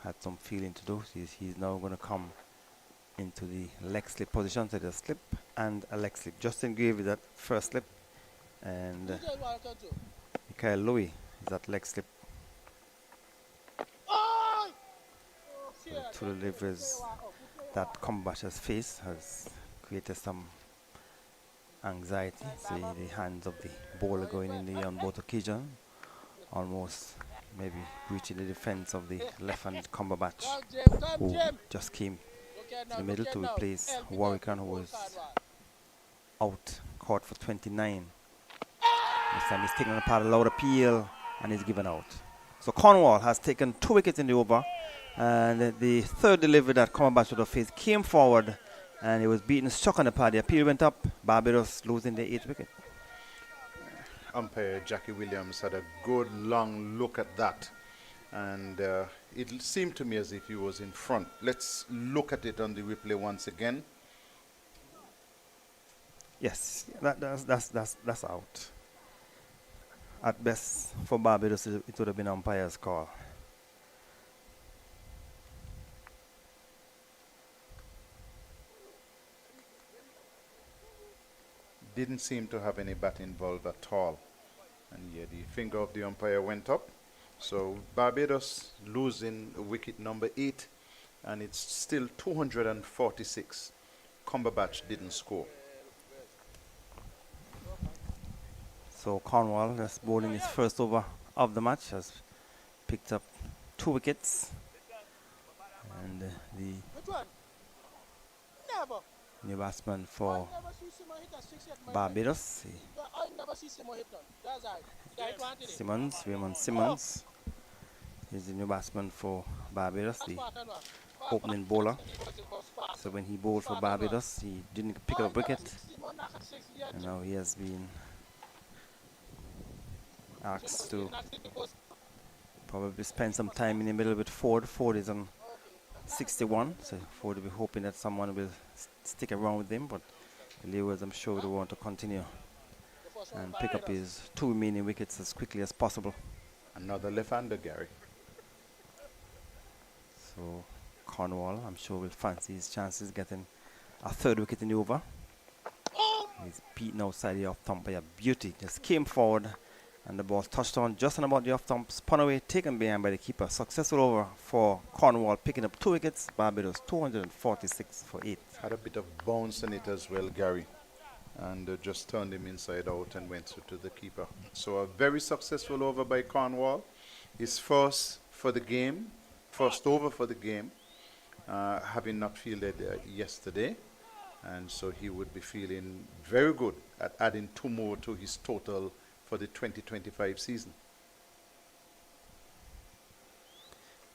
had some feeling to do. He's now going to come into the leg slip position. So there's a slip and a leg slip. Justin gave that first slip. And Michael Louis is at leg slip. So the two deliveries that Cumberbatch has faced has created some anxiety. See the hands of the bowler going in the on both occasions, almost maybe reaching the defense of the left-handed Cumberbatch, who just came to the middle to replace Warwican, who was out, caught for 29. This time he's taken apart a loud appeal and is given out. So Cornwall has taken 2 wickets in the over, and the third delivery that Cumberbatch would have faced came forward and he was beaten, struck on the pad. The appeal went up. Barbados losing the 8th wicket. Umpire Jackie Williams had a good long look at that, and it seemed to me as if he was in front. Let's look at it on the replay once again. Yes, that's out. At best for Barbados, it would have been umpire's call. Didn't seem to have any bat involved at all. And yeah, the finger of the umpire went up. So Barbados losing wicket number 8, and it's still 246. Cumberbatch didn't score. So Cornwall, that's bowling his first over of the match, has picked up 2 wickets. And the new batsman for Barbados, Raymond Simmons, is the new batsman for Barbados, the opening bowler. So when he bowled for Barbados, he didn't pick up a wicket, and now he has been asked to probably spend some time in the middle with Ford. Ford is on 61, so Ford will be hoping that someone will stick around with him, but the Leewards, I'm sure, will want to continue and pick up his 2 remaining wickets as quickly as possible. Another left-hander, Gary. So Cornwall, I'm sure, will fancy his chances getting a 3rd wicket in the over. He's beaten outside the off-stump by a beauty. Just came forward and the ball touched on just on about the off-stump, spun away, taken behind by the keeper. Successful over for Cornwall, picking up 2 wickets. Barbados 246 for 8. Had a bit of bounce in it as well, Gary, and just turned him inside out and went to the keeper. So a very successful over by Cornwall. His first for the game, first over for the game, having not fielded yesterday. And so he would be feeling very good at adding 2 more to his total for the 2025 season.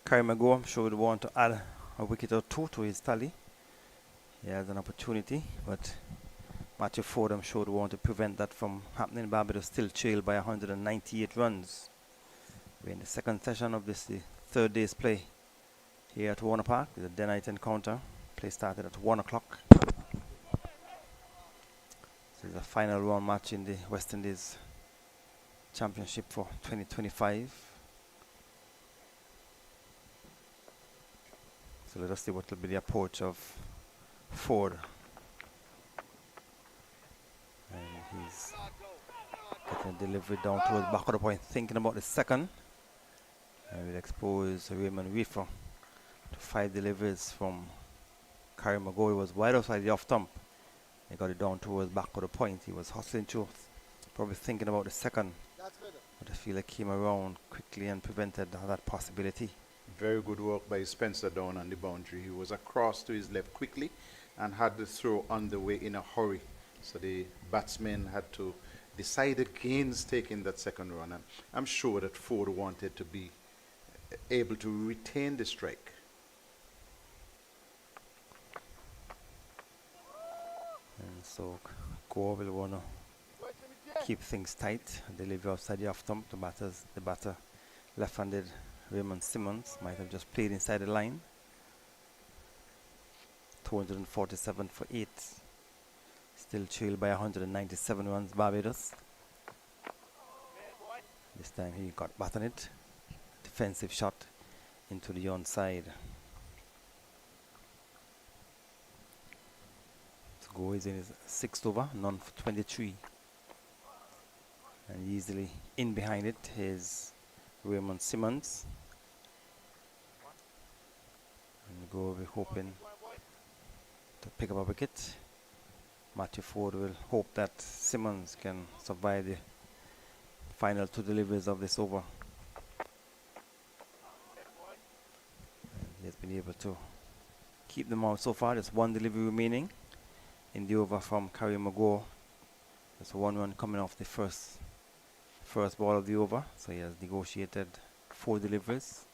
Jangoo, I'm sure would want to add a wicket or 2 to his tally. He has an opportunity, but Matthew Ford, I'm sure, would want to prevent that from happening. Barbados still trailed by 198 runs. We're in the second session of this, the third day's play here at Warner Park. The day-night encounter. Play started at 1 o'clock. This is a final round match in the West Indies Championship for 2025. So let us see what will be the approach of Ford. And he's getting a delivery down towards back of the point, thinking about the second. And we'll expose Raymond Reefer to 5 deliveries from Jangoo. He was wide outside the off stump. He got it down towards back of the point. He was hustling through, probably thinking about the second. But I feel like came around quickly and prevented that possibility. Very good work by Spencer down on the boundary. He was across to his left quickly and had the throw on the way in a hurry. So the batsman had to decide against taking that second run. And I'm sure that Ford wanted to be able to retain the strike. And so Gore will want to keep things tight. Delivery outside the off stump. The batter left-handed Raymond Simmons might have just played inside the line. 247 for 8. Still trailed by 197 runs, Barbados. This time he got back on it. Defensive shot into the onside. Go is in his 6th over, none for 23. And easily in behind it is Raymond Simmons. And Go will be hoping to pick up a wicket. Matthew Ford will hope that Simmons can survive the final 2 deliveries of this over. And he has been able to keep them out so far. There's 1 delivery remaining in the over from Jangoo. There's 1 run coming off the first ball of the over. So he has negotiated 4 deliveries.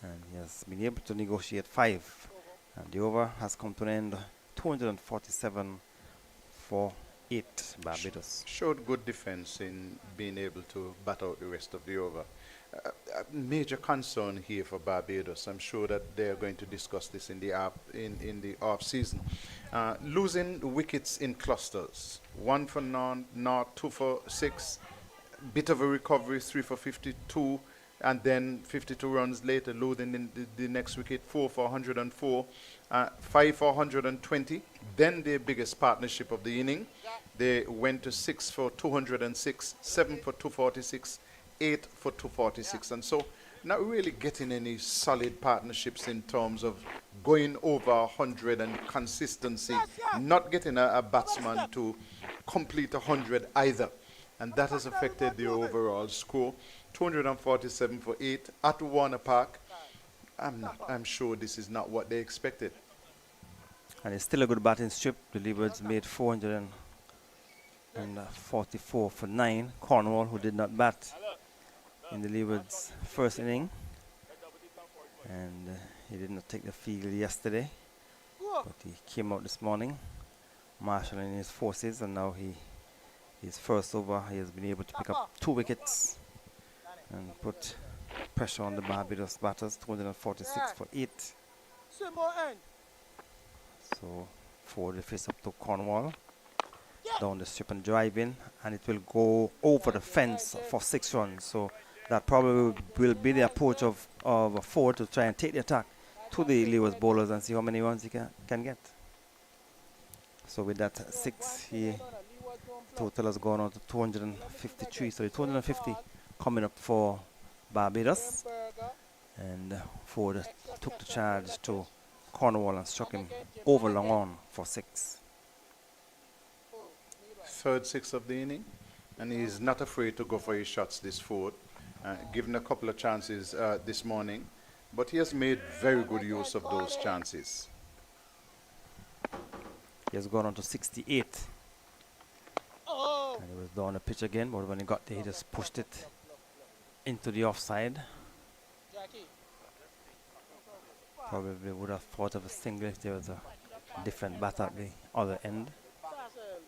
And he has been able to negotiate 5. And the over has come to an end, 247 for 8, Barbados. Showed good defense in being able to bat out the rest of the over. A major concern here for Barbados. I'm sure that they are going to discuss this in the off season. Losing wickets in clusters. 1 for North, 2 for 6. Bit of a recovery, 3 for 52. And then 52 runs later, loading in the next wicket, 4 for 104, 5 for 120. Then their biggest partnership of the inning, they went to 6 for 206, 7 for 246, 8 for 246. And so not really getting any solid partnerships in terms of going over 100 and consistency, not getting a batsman to complete 100 either. And that has affected the overall score. 247 for 8 at Warner Park. I'm sure this is not what they expected. And it's still a good batting strip. The Leewards made 444 for 9. Cornwall, who did not bat in the Leewards' first inning. And he did not take the field yesterday. But he came out this morning, marshalling his forces, and now his first over, he has been able to pick up 2 wickets and put pressure on the Barbados batters. 246 for 8. So Ford will face up to Cornwall down the strip and drive in, and it will go over the fence for 6 runs. So that probably will be the approach of Ford to try and take the attack to the Leewards bowlers and see how many runs he can get. So with that 6, he total has gone on to 253. So 250 coming up for Barbados. And Ford took the charge to Cornwall and struck him over long on for 6. Third 6 of the inning, and he's not afraid to go for his shots, this Ford. given a couple of chances this morning, but he has made very good use of those chances. He has gone on to 68. Oh! And he was down the pitch again, but when he got there, he just pushed it into the offside. Jackie. Probably would have thought of a single if there was a different bat at the other end.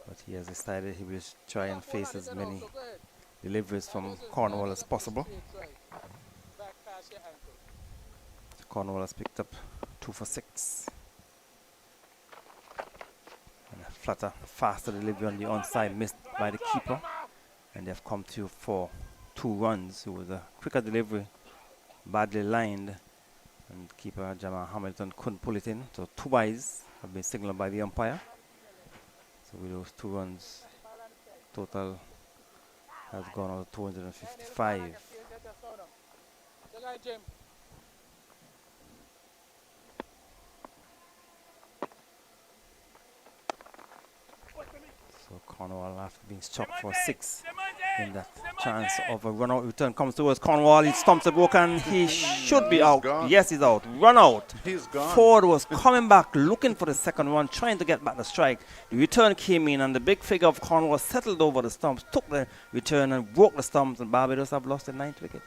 But he has decided he will try and face as many deliveries from Cornwall as possible. Back past your ankle. So Cornwall has picked up 2 for 6. And a flatter, faster delivery on the onside missed by the keeper. And they have come to for 2 runs. It was a quicker delivery, badly lined. And keeper Jamal Hamilton couldn't pull it in. So 2 byes have been signaled by the umpire. So with those 2 runs, total has gone out to 255. The guy, Jim. So Cornwall, after being struck for 6 in that chance of a run out return, comes towards Cornwall. He stumps a broken. He should be out. Gone. Yes, he's out. Run out. He's gone. Ford was coming back, looking for the second one, trying to get back the strike. The return came in, and the big figure of Cornwall settled over the stumps, took the return and broke the stumps, and Barbados have lost the 9th wicket.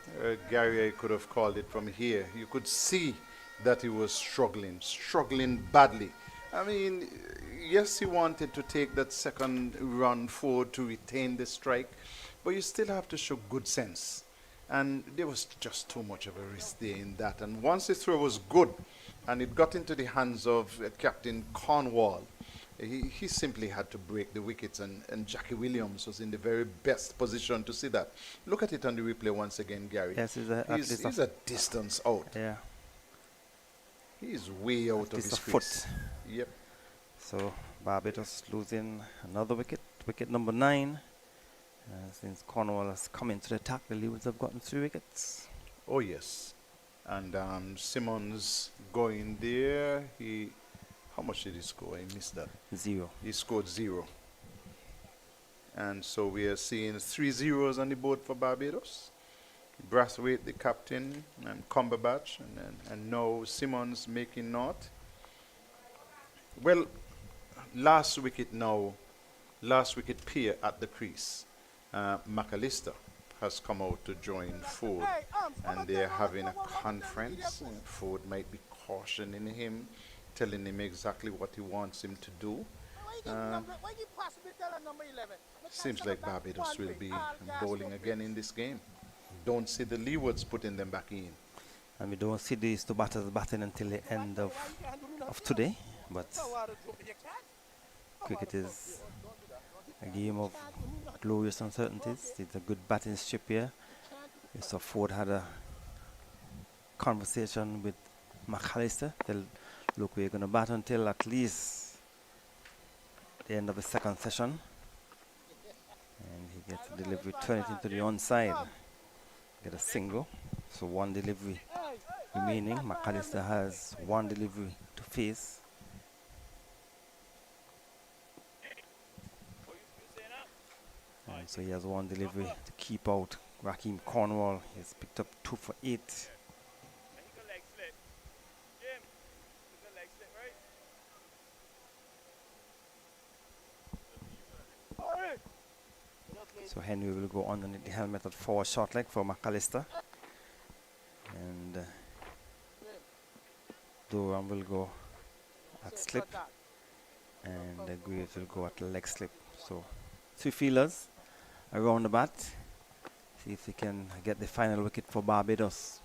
Gary, I could have called it from here. You could see that he was struggling badly. I mean, yes, he wanted to take that second run forward to retain the strike, but you still have to show good sense. And there was just too much of a risk there in that. And once the throw was good, and it got into the hands of Captain Cornwall, he simply had to break the wickets, and Jackie Williams was in the very best position to see that. Look at it on the replay once again, Gary. Yes, he's a distance out. Yeah. He's way out of It's his a crease. foot. Yep. So Barbados losing another wicket, wicket number 9. Since Cornwall has come into the attack, the Leewards have gotten 3 wickets. Oh yes. And Simmons going there. How much did he score? I missed that. 0. He scored 0. And so we are seeing 3 zeros on the board for Barbados. Brathwaite, the captain, and Cumberbatch, and now Simmons making naught. Well, last wicket pair at the crease. McAllister has come out to join Ford, and they're having a conference. And Ford might be cautioning him, telling him exactly what he wants him to do. Seems like Barbados will be bowling again in this game. Don't see the Leewards putting them back in. And we don't see these 2 batters batting until the end of today. But cricket is a game of glorious uncertainties. It's a good batting strip here. So Ford had a conversation with McAllister. They'll look, we're going to bat until at least the end of the second session. And he gets a delivery, turn it into the onside. Get a single. So 1 delivery remaining. McAllister has 1 delivery to face. And so he has 1 delivery to keep out Raheem Cornwall. He's picked up 2 for 8. So Henry will go underneath the helmet at 4 short leg for McAllister. And Durham will go at slip. And Graves will go at leg slip. So 3 fielders around the bat. See if he can get the final wicket for Barbados.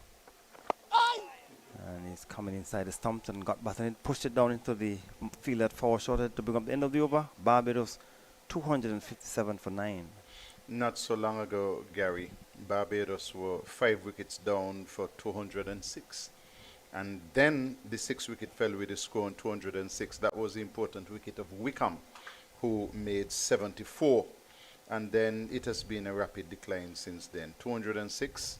And he's coming inside the stumps and got batted it, pushed it down into the field at 4 short to bring up the end of the over. Barbados 257 for 9. Not so long ago, Gary, Barbados were 5 wickets down for 206. And then the 6th wicket fell with a score on 206. That was the important wicket of Wickham, who made 74. And then it has been a rapid decline since then. 206.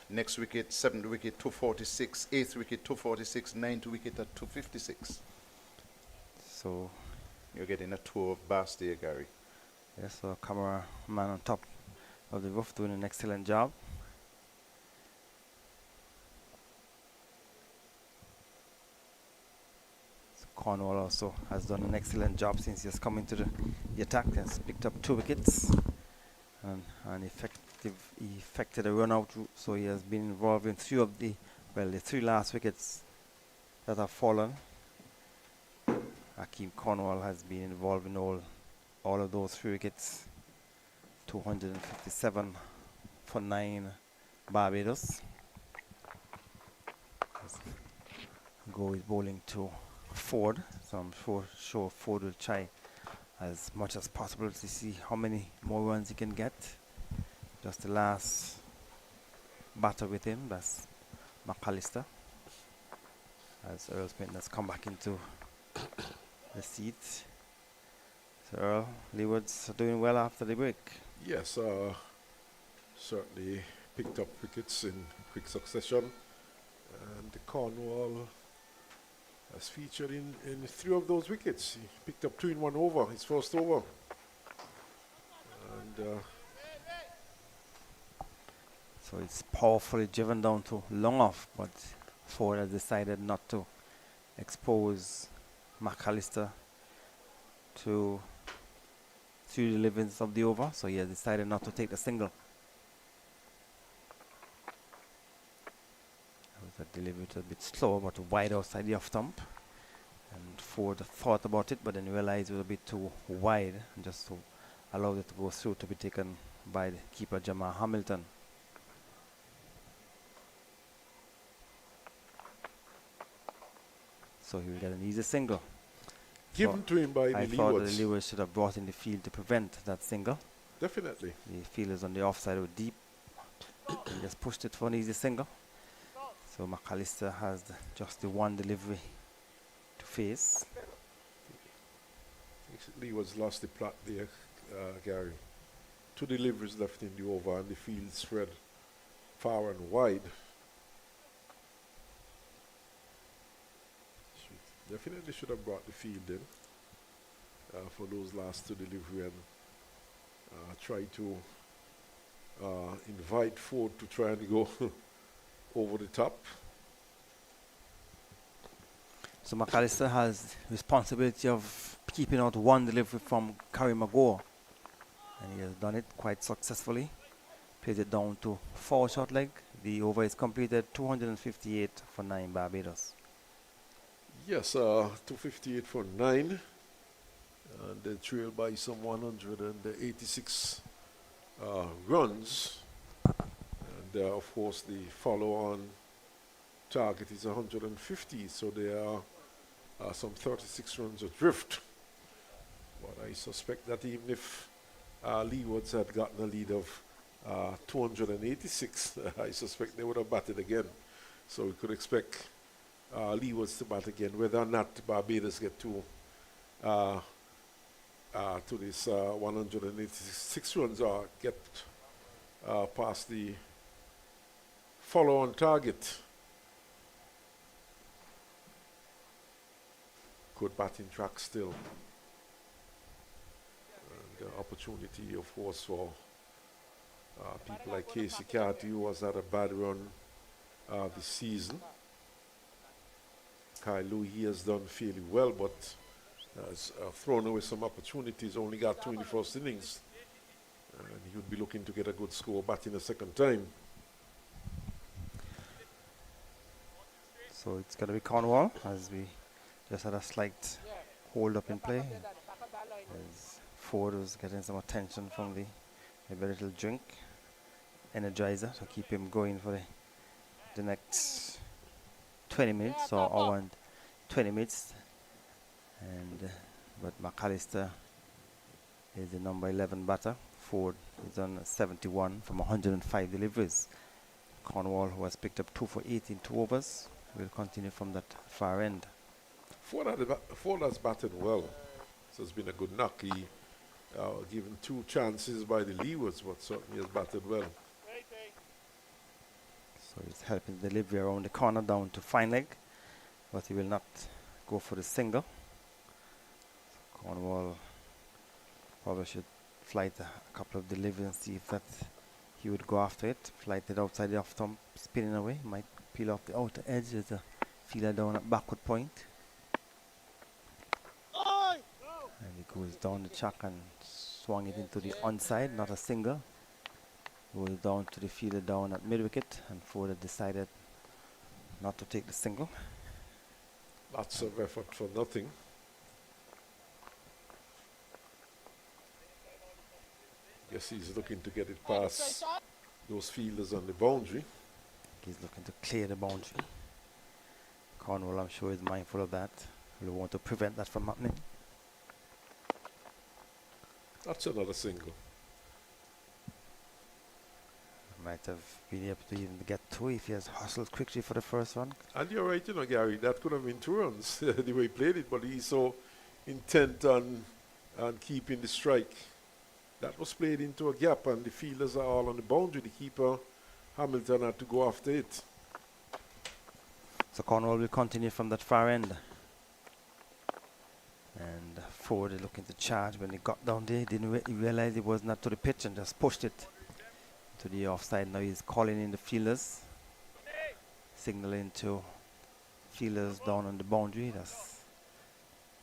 Next wicket, 7th wicket, 246. 8th wicket, 246. 9th wicket at 256. So you're getting a tour of Bass there, Gary. Yes, so cameraman on top of the roof doing an excellent job. Cornwall also has done an excellent job since he has come into the attack. He has picked up 2 wickets and effected a run out, so he has been involved in 3 of the 3 last wickets that have fallen. Hakeem Cornwall has been involved in all of those 3 wickets. 257 for 9 Barbados. Go is bowling to Ford, so I'm sure Ford will try as much as possible to see how many more runs he can get. Just the last batter with him, that's McAllister, as Earl Smith has come back into the seat. So Earl, Leewards are doing well after the break. Yes, certainly picked up wickets in quick succession, and Cornwall has featured in 3 of those wickets. He picked up 2 in 1 over, his first over. And so it's powerfully driven down to long off, but Ford has decided not to expose McAllister to 3 deliveries of the over, so he has decided not to take the single. That delivery was a bit slow, but wide outside the off stump. And Ford thought about it, but then realized it was a bit too wide, and just to allow it to go through to be taken by the keeper Jamal Hamilton. So he will get an easy single. given to him by I the thought that Leewards. the Leeward should have brought in the field to prevent that single. Definitely. The fielders on the offside were deep. He just pushed it for an easy single. So McAllister has just the one delivery to face. Leewards lost the plot there, Gary. 2 deliveries left in the over, and the field spread far and wide. Definitely should have brought the field in for those last 2 delivery, and try to invite Ford to try and go over the top. So McAllister has responsibility of keeping out one delivery from Curry Magore, and he has done it quite successfully. Plays it down to 4 short leg. The over is completed 258 for 9 Barbados. Yes, 258 for 9, and they trail by some 186 runs, and of course the follow-on target is 150, so they are some 36 runs adrift. But I suspect that even if Leewards had gotten a lead of 286, I suspect they would have batted again. So we could expect Leewards to bat again, whether or not Barbados get to this 186 runs or get past the follow-on target. Good batting track still. And opportunity, of course, for people like Casey Carty, who has had a bad run this season. Kyle Louis has done fairly well, but has thrown away some opportunities, only got 2 in the first innings. And he would be looking to get a good score batting a second time. So it's going to be Cornwall, as we just had a slight hold up in play. As Ford was getting some attention from maybe a little drink, energizer, to keep him going for the next 20 minutes or hour and 20 minutes. And but McAllister is the number 11 batter. Ford is on 71 from 105 deliveries. Cornwall, who has picked up 2 for 8 in 2 overs, will continue from that far end. Ford has batted well, so it's been a good knock. He given 2 chances by the Leewards, but certainly has batted well. So he's helping the delivery around the corner down to fine leg, but he will not go for the single. So Cornwall probably should flight a couple of deliveries and see if that he would go after it. Flight it outside the off stump, spinning away. Might peel off the outer edge as a fielder down at backward point. Goes down the track and swung it into the onside, not a single. Goes down to the fielder down at mid-wicket, and Ford decided not to take the single. Lots of effort for nothing. Guess he's looking to get it past those fielders on the boundary. He's looking to clear the boundary. Cornwall, I'm sure, is mindful of that. We want to prevent that from happening. That's another single. Might have been able to even get two if he has hustled quickly for the first one. And you're right, Gary, that could have been 2 runs, the way he played it, but he's so intent on keeping the strike. That was played into a gap, and the fielders are all on the boundary. The keeper, Hamilton, had to go after it. So Cornwall will continue from that far end. And Ford is looking to charge. When he got down there, he didn't realize it was not to the pitch and just pushed it to the offside. Now he's calling in the fielders, signaling to fielders down on the boundary. That's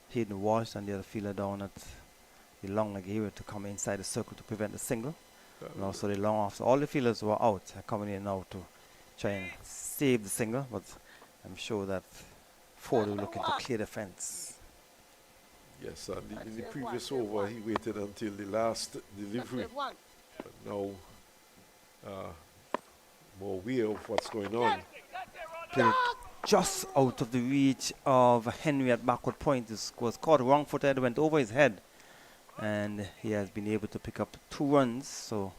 Hayden Walsh and the other fielder down at the long leg area to come inside the circle to prevent the single. And also the long off. So all the fielders were out are coming in now to try and save the single, but I'm sure that Ford will looking to clear the fence. Yes, and in the previous over, he waited until the last delivery. But now, more aware of what's going on. Played it just out of the reach of Henry at backward point. This was caught wrong-footed, went over his head, and he has been able to pick up 2 runs. So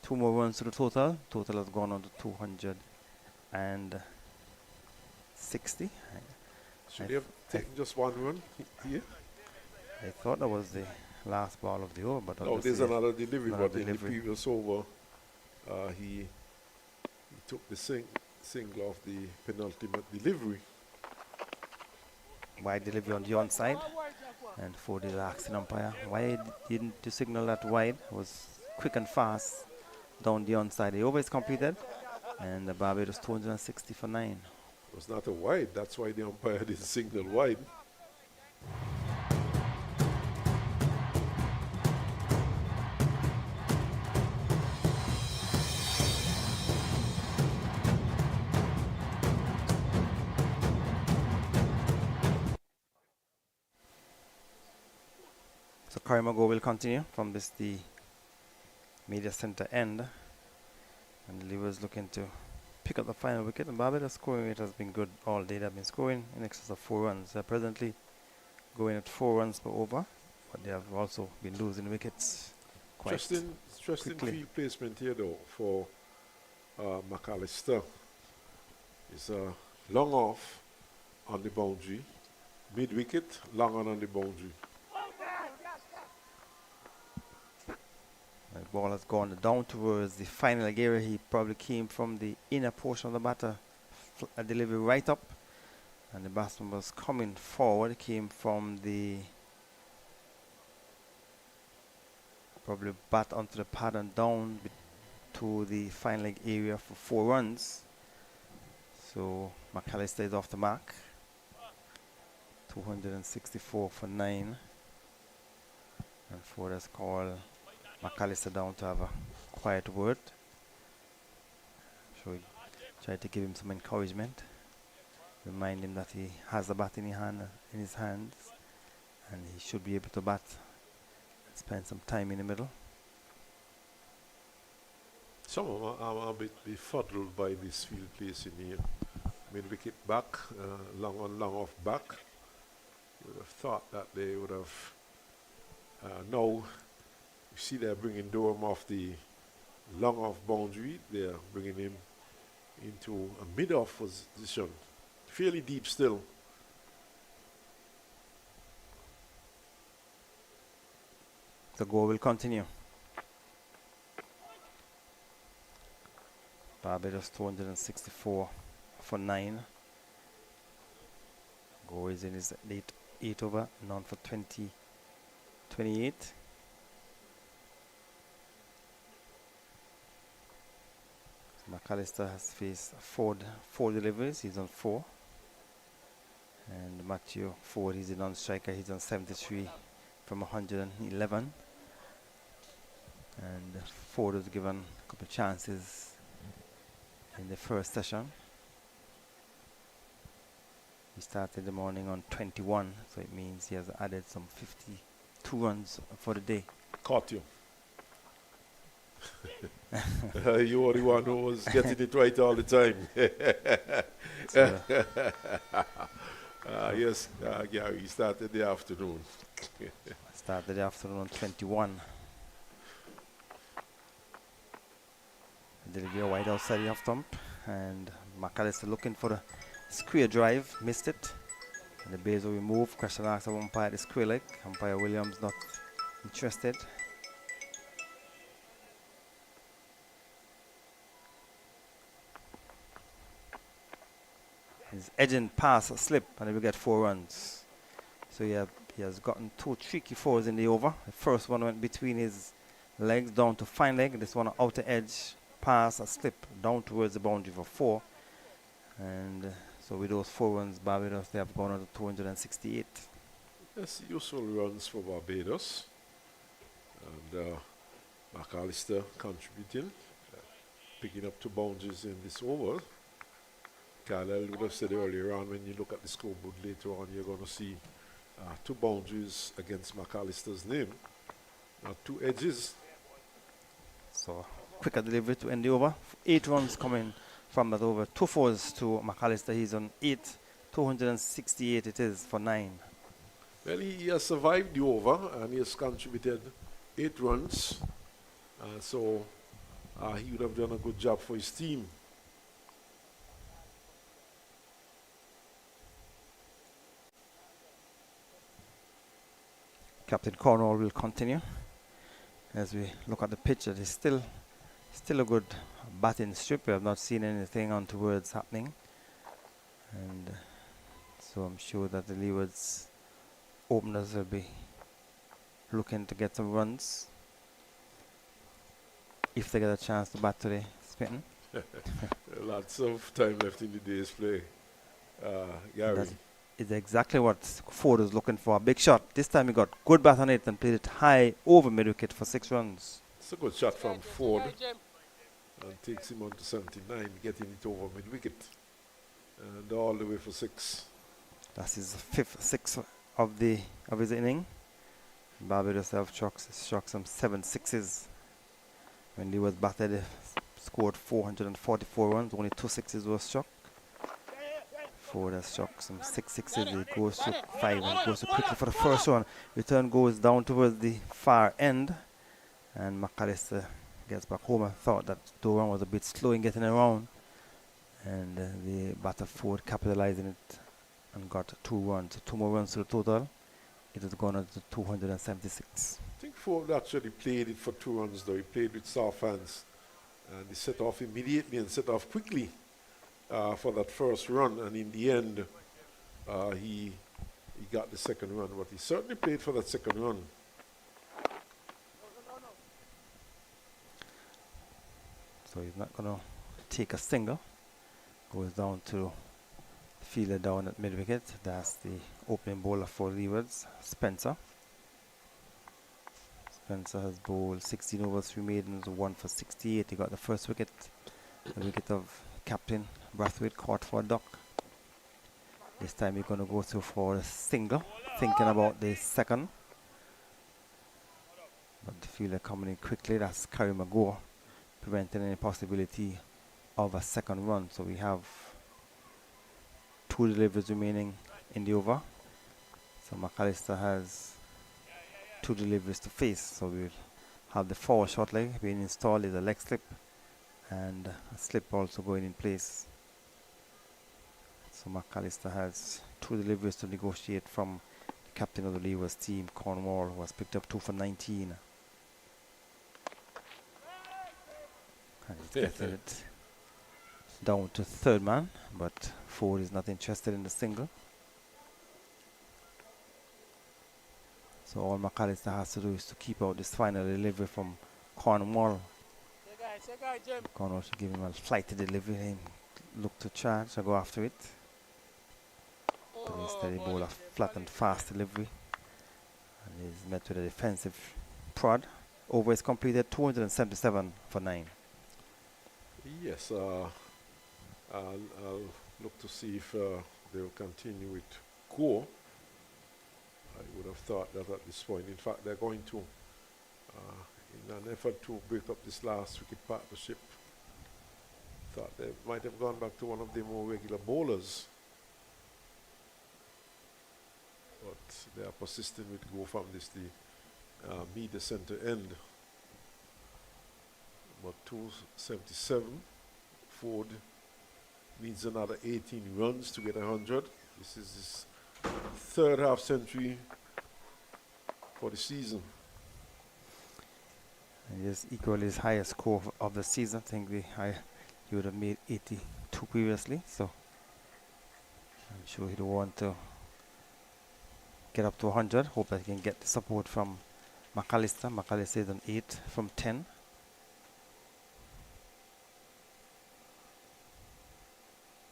2 more runs to the total. Total has gone on to 260. Should he have taken just 1 run here? I thought that was the last ball of the over, but No, there's another delivery, another but in the delivery. previous over, he took the single of the penultimate delivery. Wide delivery on the onside, and Ford is asking umpire, why didn't you signal that wide? It was quick and fast down the onside. The over is completed, and the Barbados 260 for 9. It was not a wide, that's why the umpire didn't signal wide. So Karimago will continue from the media center end, and the Leewards looking to pick up the final wicket. And Barbados scoring rate has been good all day. They've been scoring in excess of 4 runs. They're presently going at 4 runs per over, but they have also been losing wickets quite Interesting quickly. field placement here though for McAllister. It's a long off on the boundary, mid wicket, long on the boundary. The ball has gone down towards the final area. He probably came from the inner portion of the batter, a delivery right up, and the batsman was coming forward. Came from the probably bat onto the pad and down to the final leg area for 4 runs. So McAllister is off the mark. 264 for 9, and Ford has called McAllister down to have a quiet word. So we try to give him some encouragement, remind him that he has the bat in his hands, and he should be able to bat, spend some time in the middle. Some of them are a bit befuddled by this field placing here. Mid wicket back, long on, long off back. You would have thought that they would have now. You see they're bringing Durham off the long off boundary. They're bringing him into a mid off position. Fairly deep still. The goal will continue. Barbados 264 for 9. Goal is in his 8 over, none for 28. McAllister has faced four deliveries. He's on 4. And Matthew Ford, he's a non-striker. He's on 73 from 111. And Ford was given a couple of chances in the first session. He started the morning on 21, so it means he has added some 52 runs for the day. Caught you. You are the one who was getting it right all the time. So Yes, Gary, he started the afternoon. started the afternoon on 21. Did a wide outside the off stump, and McAllister looking for the square drive, missed it. And the base will be moved. Question asked of umpire the square leg. Umpire Williams not interested. He's edging past a slip, and he will get 4 runs. So he has gotten 2 tricky 4s in the over. The first one went between his legs down to fine leg. This one outer edge, pass a slip down towards the boundary for 4. And so with those 4 runs, Barbados, they have gone on to 268. Yes, useful runs for Barbados. And McAllister contributing, picking up 2 boundaries in this over. Carlisle would have said earlier on, when you look at the scoreboard later on, you're going to see 2 boundaries against McAllister's name. Now 2 edges. So quicker delivery to end the over. 8 runs coming from that over. 2 4s to McAllister. He's on 8. 268 it is for 9. Well, he has survived the over and he has contributed 8 runs. So he would have done a good job for his team. Captain Cornwall will continue as we look at the pitch. It is still a good batting strip. We have not seen anything untoward happening, and so I'm sure that the Leewards openers will be looking to get some runs if they get a chance to bat today. Spitting. Lots of time left in the day's play. Gary. That's is exactly what Ford is looking for. A big shot. This time he got good bat on it and played it high over mid-wicket for 6 runs. It's a good shot from Ford and takes him on to 79, getting it over mid-wicket and all the way for 6. That's his 5th 6 of his inning. Barbados have struck some 7 6s. When he was batted, they scored 444 runs. Only 2 6s were struck. Ford has struck some 6 6s. He goes to 5 and goes to quickly for the first one. Return goes down towards the far end, and McAllister gets back home. I thought that Doran was a bit slow in getting around, and the batter Ford capitalizing it and got 2 runs. 2 more runs to the total. It has gone on to 276. I think Ford actually played it for 2 runs though. He played with soft hands and he set off immediately and set off quickly for that first run, and in the end he got the second run, but he certainly played for that second run. So he's not going to take a single. Goes down to the fielder down at mid-wicket. That's the opening bowler for Leewards, Spencer. Spencer has bowled 16 overs, 3 maidens, 1 for 68. He got the first wicket, the wicket of Captain Brathwaite, caught for a duck. This time he's going to go through for a single, thinking about the second. But the fielder coming in quickly, that's Kerry Magore, preventing any possibility of a second run. So we have 2 deliveries remaining in the over. So McAllister has 2 deliveries to face. So we'll have the forward short leg being installed as a leg slip, and a slip also going in place. So McAllister has 2 deliveries to negotiate from the captain of the Leewards team, Cornwall, who has picked up 2 for 19. And he's getting it down to third man, but Ford is not interested in the single. So all McAllister has to do is to keep out this final delivery from Cornwall. Cornwall should give him a flighty delivery and look to charge or go after it. But instead he bowled a flat and fast delivery. And he's met with a defensive prod. Over is completed 277 for 9. Yes, I'll look to see if they'll continue with Go. I would have thought that at this point. In fact, they're going to, in an effort to break up this last wicket partnership, thought they might have gone back to one of their more regular bowlers. But they are persistent with Go from this, the media center end. But 277, Ford needs another 18 runs to get 100. This is his third half century for the season. And he has equally his highest score of the season. I think he would have made 82 previously, so I'm sure he'd want to get up to 100. Hope that he can get the support from McAllister. McAllister is on 8 from 10.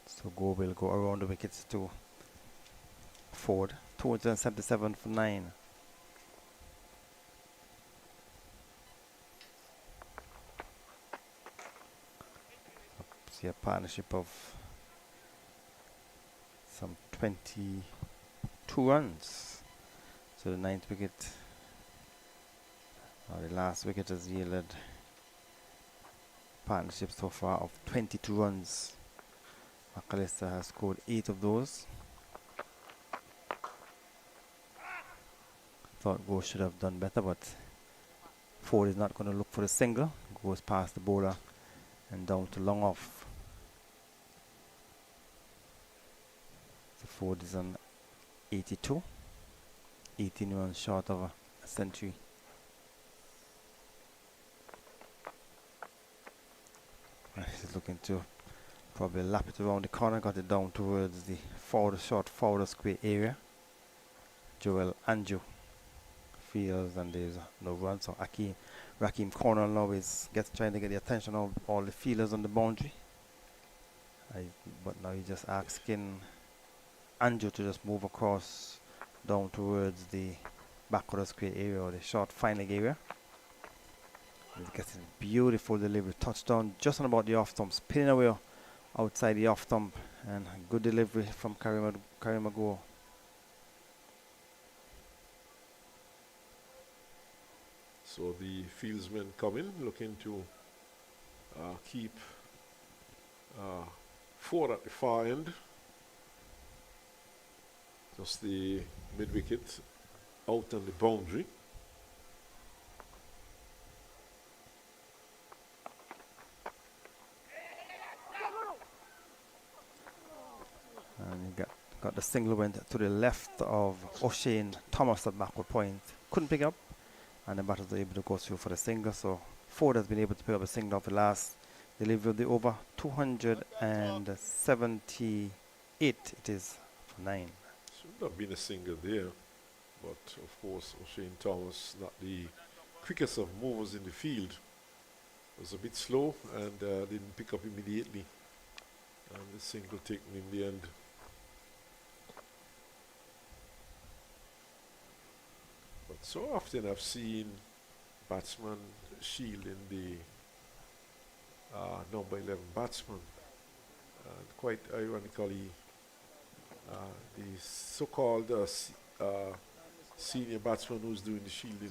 So Go will go around the wickets to Ford. 277 for 9. See a partnership of some 22 runs. So the 9th wicket, or the last wicket, has yielded partnership so far of 22 runs. McAllister has scored 8 of those. Thought Go should have done better, but Ford is not going to look for a single. Goes past the bowler and down to long off. So Ford is on 82. 18 runs short of a century. And he's looking to probably lap it around the corner, got it down towards the short forward square area. Joel Anju fields, and there's no run, so Rakeem Cornwall now is trying to get the attention of all the fielders on the boundary. But now he's just asking Anju to just move across down towards the back of the square area, or the short fine leg area. He's getting beautiful delivery, touchdown just on about the off stump, spinning away outside the off stump, and good delivery from Karimago. So the fieldsmen coming, looking to keep Ford at the far end. Just the mid wicket out on the boundary. And he got the single, went to the left of O'Shane Thomas at backward point. Couldn't pick up, and the batters were able to go through for the single. So Ford has been able to pick up a single off the last delivery of the over. 278 it is for 9. Should have been a single there, but of course O'Shane Thomas, not the quickest of movers in the field, was a bit slow and didn't pick up immediately, and the single taken in the end. But so often I've seen batsmen shielding the number 11 batsman, and quite ironically the so-called senior batsman who's doing the shielding,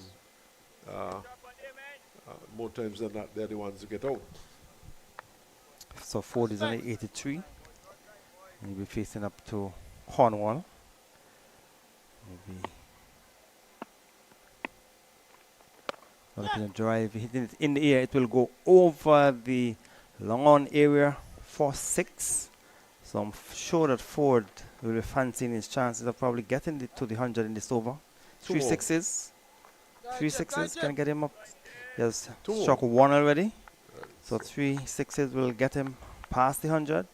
more times than not, they're the ones who get out. So Ford is only 83. He'll be facing up to Cornwall. Maybe looking at drive, hitting it in the air. It will go over the long on area for 6. So I'm sure that Ford will be fancying his chances of probably getting to the 100 in this over. 3 sixes. 3 sixes can get him up. He has struck 1 already. So 3 sixes will get him past the 100.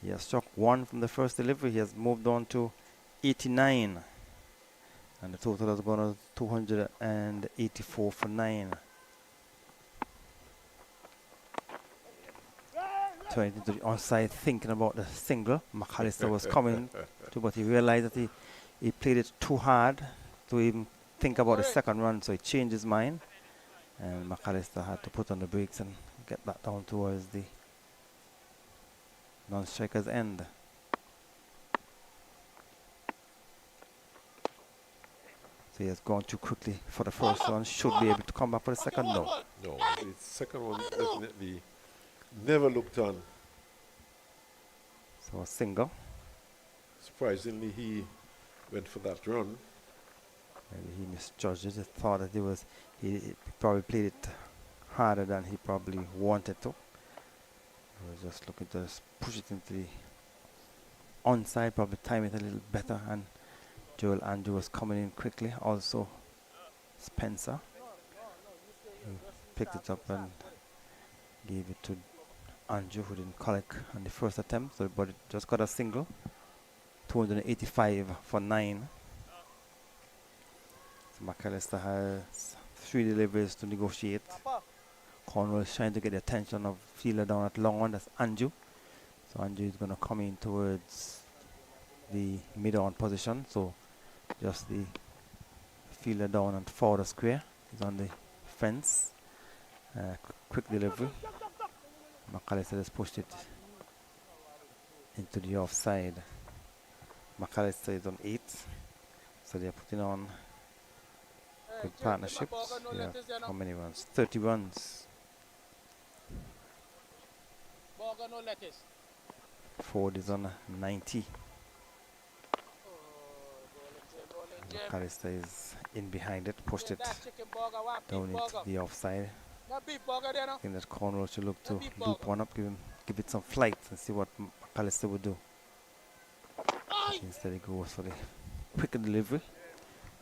He has struck 1 from the first delivery. He has moved on to 89. And the total has gone to 284 for 9. turned into the onside, thinking about the single. McAllister was coming to, but he realized that he played it too hard to even think about the second run, so he changed his mind. And McAllister had to put on the brakes and get back down towards the non-striker's end. So he has gone too quickly for the first one. Should be able to come back for the second. No. No, the second one definitely never looked on. So a single. Surprisingly, he went for that run. Maybe he misjudged it. He thought that he probably played it harder than he probably wanted to. He was just looking to push it into the onside, probably time it a little better. And Joel Andrew was coming in quickly. Also, Spencer picked it up and gave it to Andrew, who didn't collect on the first attempt. So, but it just got a single. 285 for 9. So McAllister has 3 deliveries to negotiate. Cornwall is trying to get the attention of fielder down at long on. That's Andrew. So Andrew is going to come in towards the mid-on position. So just the fielder down and forward of square. He's on the fence. Quick delivery. McAllister has pushed it into the offside. McAllister is on 8. So they're putting on good partnerships. Yeah. How many runs? 30 runs. Ford is on 90. McAllister is in behind it, pushed it down into the offside. I think that Cornwall should look to loop one up, give it some flight and see what McAllister would do. Instead he goes for the quicker delivery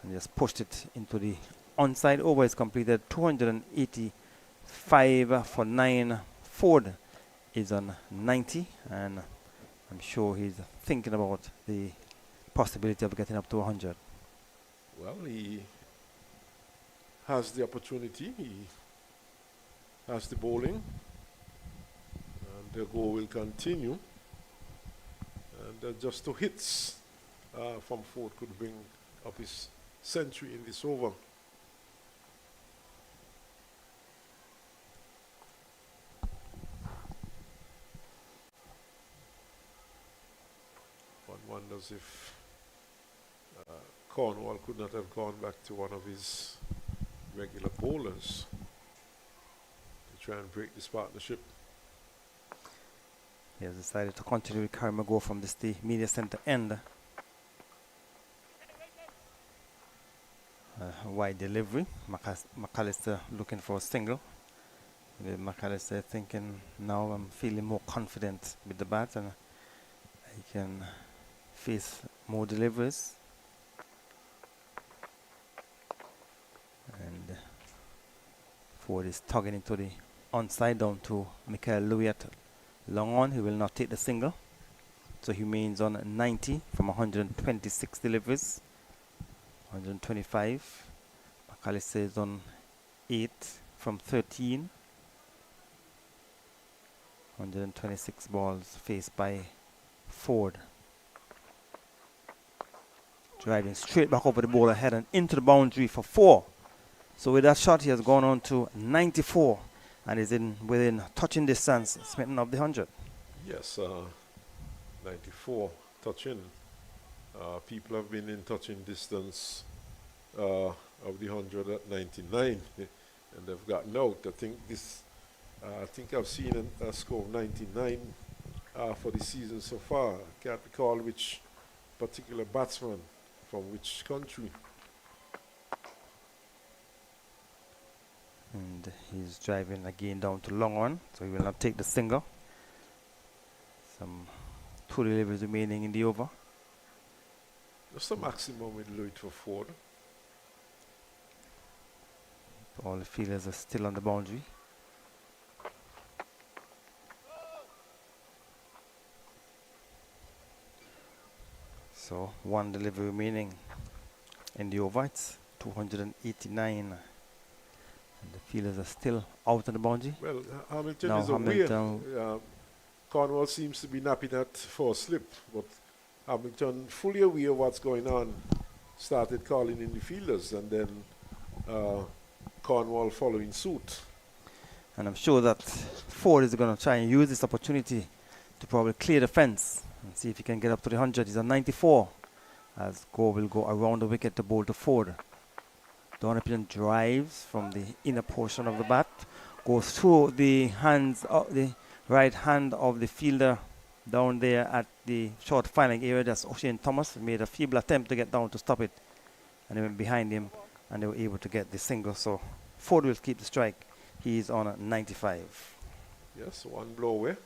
and just pushed it into the onside. Over is completed. 285 for 9. Ford is on 90, and I'm sure he's thinking about the possibility of getting up to 100. Well, he has the opportunity. He has the bowling, and the goal will continue. And just 2 hits from Ford could bring up his century in this over. One wonders if Cornwall could not have gone back to one of his regular bowlers to try and break this partnership. He has decided to continue with Carrie Mago from the media center end. Wide delivery. McAllister looking for a single. McAllister thinking, now I'm feeling more confident with the bat and I can face more deliveries. And Ford is tugging into the onside down to Michael Louis at long on. He will not take the single. So he remains on 90 from 126 deliveries. 125. McAllister is on 8 from 13. 126 balls faced by Ford. Driving straight back over the ball ahead and into the boundary for 4. So with that shot, he has gone on to 94 and is within touching distance, smitten of the 100. Yes, 94 touching. People have been in touching distance of the 100 at 99, and they've gotten out. I think I've seen a score of 99 for the season so far. I can't recall which particular batsman from which country. And he's driving again down to long on, so he will not take the single. Some 2 deliveries remaining in the over. Just the maximum with Louis for Ford. All the fielders are still on the boundary. So 1 delivery remaining in the over. It's 289. And the fielders are still out on the boundary. Well, Hamilton now is away. Cornwall seems to be napping at for a slip, but Hamilton, fully aware of what's going on, started calling in the fielders, and then Cornwall following suit. And I'm sure that Ford is going to try and use this opportunity to probably clear the fence and see if he can get up to the 100. He's on 94 as Gore will go around the wicket to bowl to Ford. Donovan drives from the inner portion of the bat, goes through the hands of the right hand of the fielder down there at the short filing area. That's O'Shane Thomas. Made a feeble attempt to get down to stop it, and they went behind him and they were able to get the single. So Ford will keep the strike. He's on a 95. Yes, one blow away.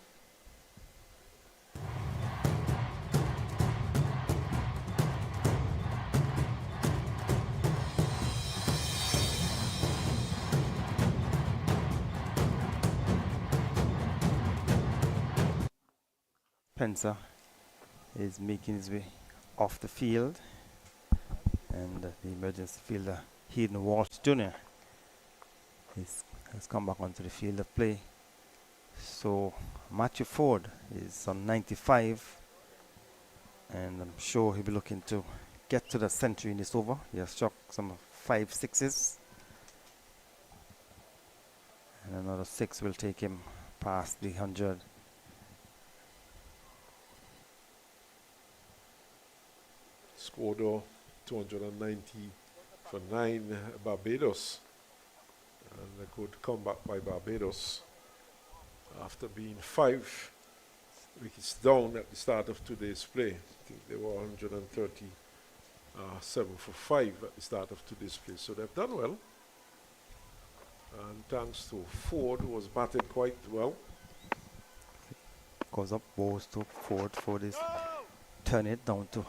Spencer is making his way off the field, and the emergency fielder Hayden Walsh Jr. has come back onto the field of play. So Matthew Ford is on 95, and I'm sure he'll be looking to get to the century in this over. He has struck some 5 sixes, and another 6 will take him past the 100. Scored 290 for 9 Barbados, and a good comeback by Barbados after being 5 wickets down at the start of today's play. I think they were 137 for 5 at the start of today's play, so they've done well, and thanks to Ford, who was batted quite well. Goes up, bowls to Ford. Ford is turn it down to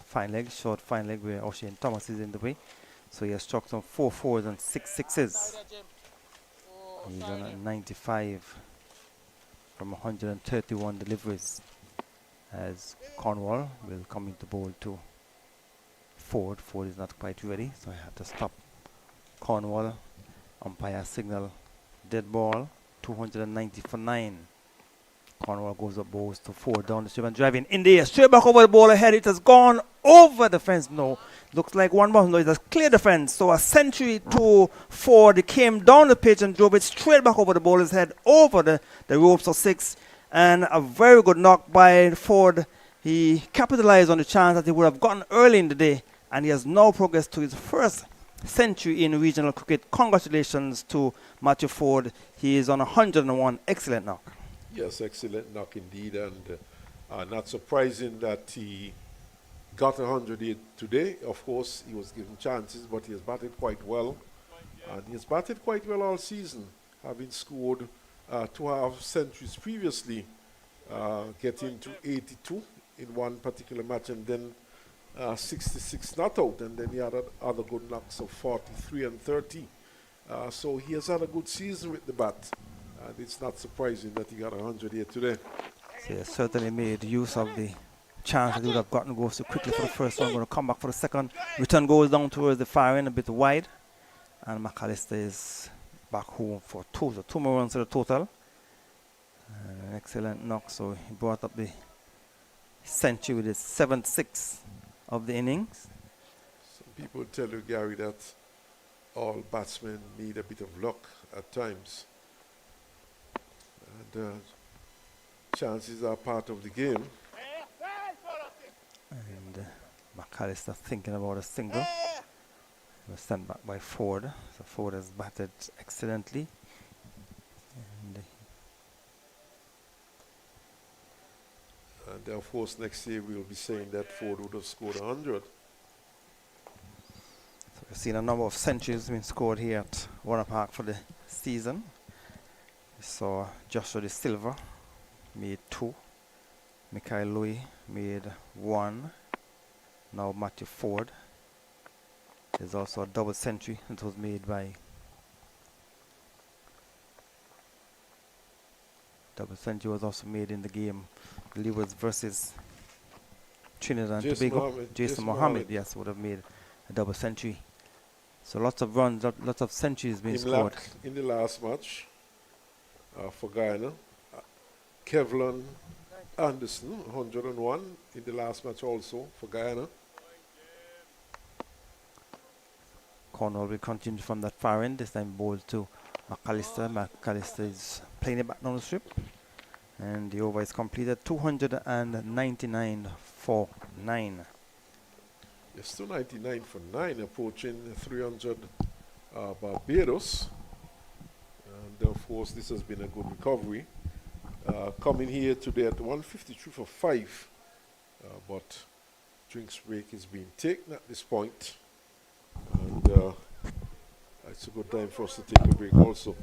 fine leg, short fine leg, where O'Shane Thomas is in the way. So he has struck some 4 fours and 6 sixes. He's on a 95 from 131 deliveries, as Cornwall will come into bowl to Ford. Ford is not quite ready, so I have to stop Cornwall. Umpire signal dead ball, 290 for 9. Cornwall goes up, bowls to Ford down the strip and driving in the air, straight back over the ball ahead. It has gone over the fence. No, looks like one more. No, it has cleared the fence. So a century to Ford. He came down the pitch and drove it straight back over the bowler's head, over the ropes of 6, and a very good knock by Ford. He capitalized on the chance that he would have gotten early in the day, and he has now progressed to his first century in regional cricket. Congratulations to Matthew Ford. He is on 101. Excellent knock. Yes, excellent knock indeed, and not surprising that he got 108 today. Of course, he was given chances, but he has batted quite well, and he has batted quite well all season, having scored 2 half centuries previously, getting to 82 in one particular match, and then 66 not out, and then he had other good knocks of 43 and 30. So he has had a good season with the bat. And it's not surprising that he got 100 here today. So he has certainly made use of the chance that he would have gotten. Goes too quickly for the first one, going to come back for the second. Return goes down towards the far end, a bit wide. And McAllister is back home for 2. So 2 more runs to the total. An excellent knock. So he brought up the century with his 7th 6 of the innings. Some people tell you, Gary, that all batsmen need a bit of luck at times. And chances are part of the game. And McAllister thinking about a single. It was sent back by Ford. So Ford has batted excellently. And of course, next year we'll be saying that Ford would have scored 100. So we've seen a number of centuries being scored here at Warner Park for the season. We saw Joshua De Silva made 2. Mikhail Louis made 1. Now Matthew Ford. There's also a double century that was made by double century was also made in the game Leewards versus Trinidad and Tobago. Jason Mohammed, yes, would have made a double century. So lots of runs, lots of centuries being scored. In the last match for Guyana, Kevlin Anderson, 101 in the last match also for Guyana. Cornwall will continue from that far end, this time ball to McAllister. McAllister is playing it back down the strip. And the over is completed, 299 for 9. Yes, 299 for 9, approaching 300 Barbados. And of course, this has been a good recovery. Coming here today at 153 for 5, but drinks break is being taken at this point. And it's a good time for us to take a break also.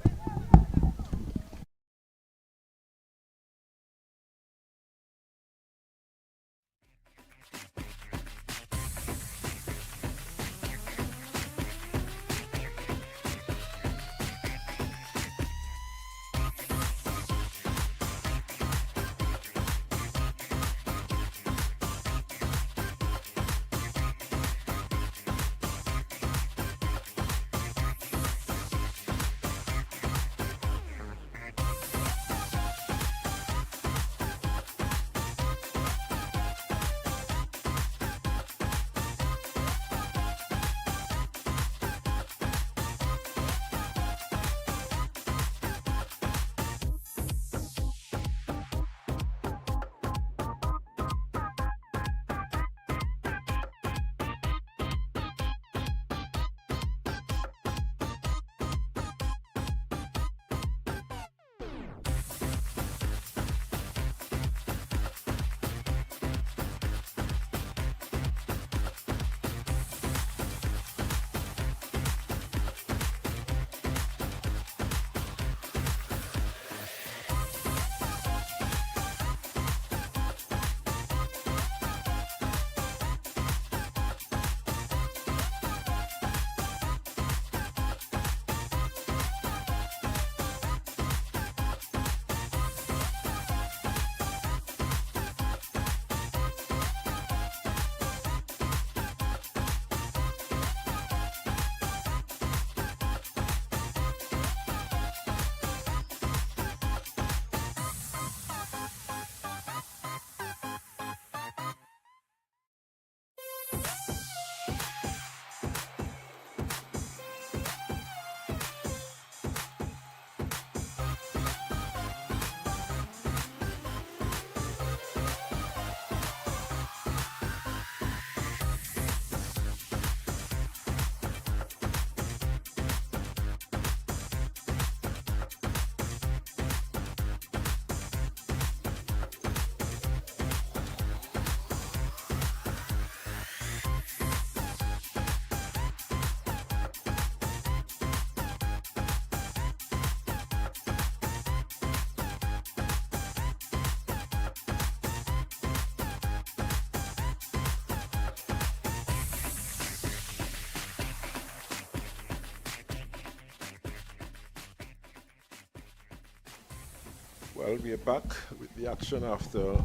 Well, we are back with the action after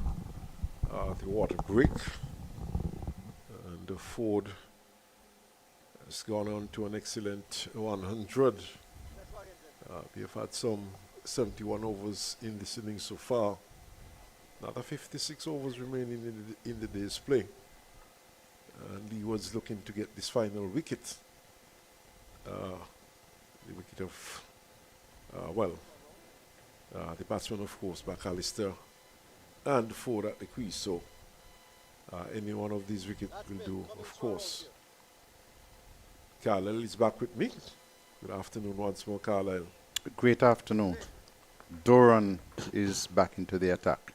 the water break. And the Ford has gone on to an excellent 100. We have had some 71 overs in this inning so far. Another 56 overs remaining in the day's play. And Leeward's looking to get this final wicket. The wicket of, the batsman, of course, McAllister, and Ford at the crease. So any one of these wickets will do, of course. Carlisle is back with me. Good afternoon once more, Carlisle. Great afternoon. Doran is back into the attack.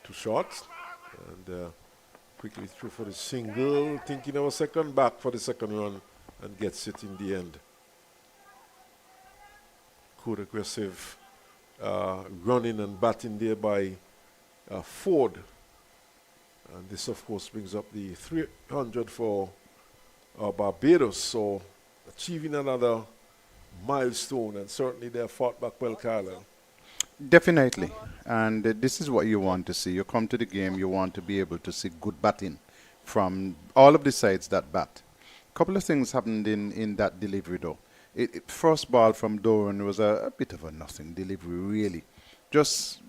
Two shots. And quickly through for the single. Thinking of a second, back for the second run, and gets it in the end. Good aggressive running and batting there by Ford. And this, of course, brings up the 300 for Barbados. So achieving another milestone, and certainly they have fought back well, Carlisle. Definitely. And this is what you want to see. You come to the game, you want to be able to see good batting from all of the sides that bat. A couple of things happened in that delivery, though. First ball from Doran was a bit of a nothing delivery, really. Just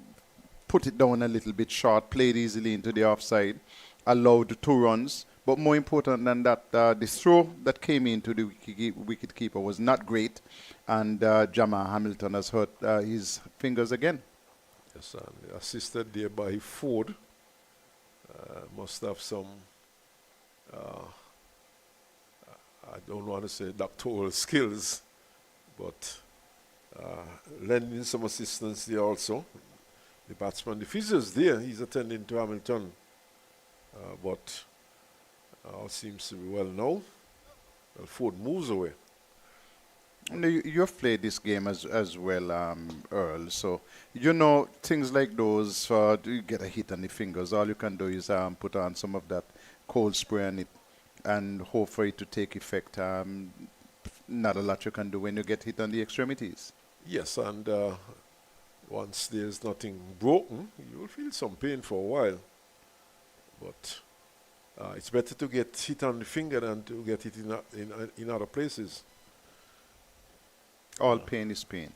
put it down a little bit short, played easily into the offside, allowed 2 runs. But more important than that, the throw that came into the wicket keeper was not great, and Jamal Hamilton has hurt his fingers again. Yes, and assisted there by Ford. Must have some, I don't want to say doctoral skills, but lending some assistance there also. The batsman, the physio's there, he's attending to Hamilton, but all seems to be well now. Well, Ford moves away. And you've played this game as well, Earl, so you know things like those, you get a hit on the fingers, all you can do is put on some of that cold spray on it and hope for it to take effect. Not a lot you can do when you get hit on the extremities. Yes, and once there's nothing broken, you will feel some pain for a while. But it's better to get hit on the finger than to get it in other places. All pain is pain.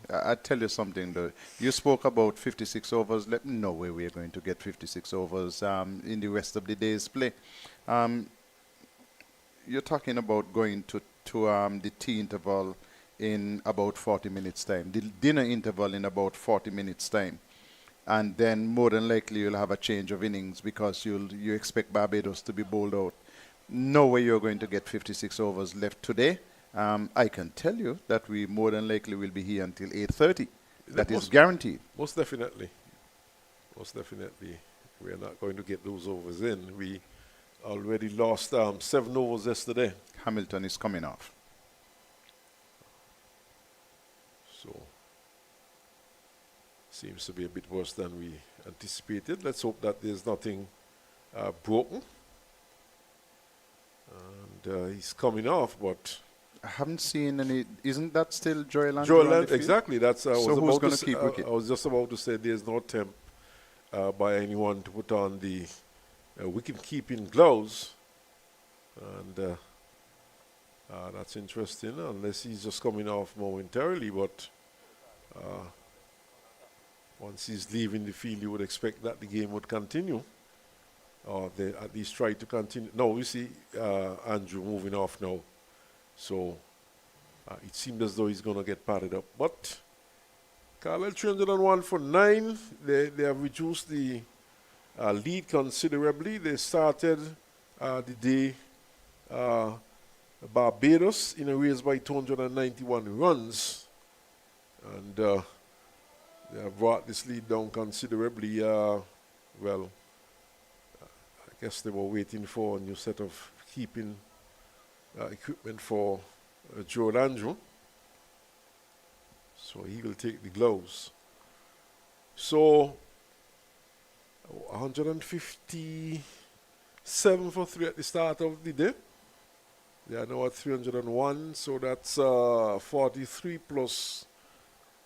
I tell you something though. You spoke about 56 overs. Let me know where we're going to get 56 overs in the rest of the day's play. You're talking about going to the tea interval in about 40 minutes time, the dinner interval in about 40 minutes time, and then more than likely you'll have a change of innings because you expect Barbados to be bowled out. No way you're going to get 56 overs left today. I can tell you that we more than likely will be here until 8:30. That is guaranteed. Most definitely. Most definitely. We are not going to get those overs in. We already lost 7 overs yesterday. Hamilton is coming off. So, seems to be a bit worse than we anticipated. Let's hope that there's nothing broken. And he's coming off, but I haven't seen any. Isn't that still Joel Andrew? Joel Andrew, exactly. That's so who's going to keep wicket? I was just about to say there's no attempt by anyone to put on the wicket keeping gloves, and that's interesting. Unless he's just coming off momentarily, but once he's leaving the field, you would expect that the game would continue, or they at least try to continue. No, we see Andrew moving off now. So it seems as though he's going to get padded up. But Carlisle 301 for 9. They have reduced the lead considerably. They started the day Barbados in a race by 291 runs. And they have brought this lead down considerably. Well, I guess they were waiting for a new set of keeping equipment for Joel Andrew. So he will take the gloves. So 157 for 3 at the start of the day. They are now at 301. So that's 43 plus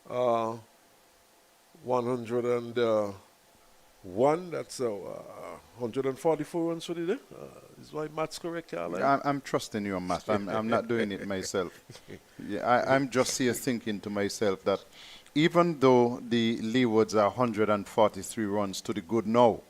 101. That's 144 runs for the day. Is my maths correct, Carlisle? I'm trusting your math. I'm not doing it myself. Yeah, I'm just here thinking to myself that even though the Leewards are 143 runs to the good now,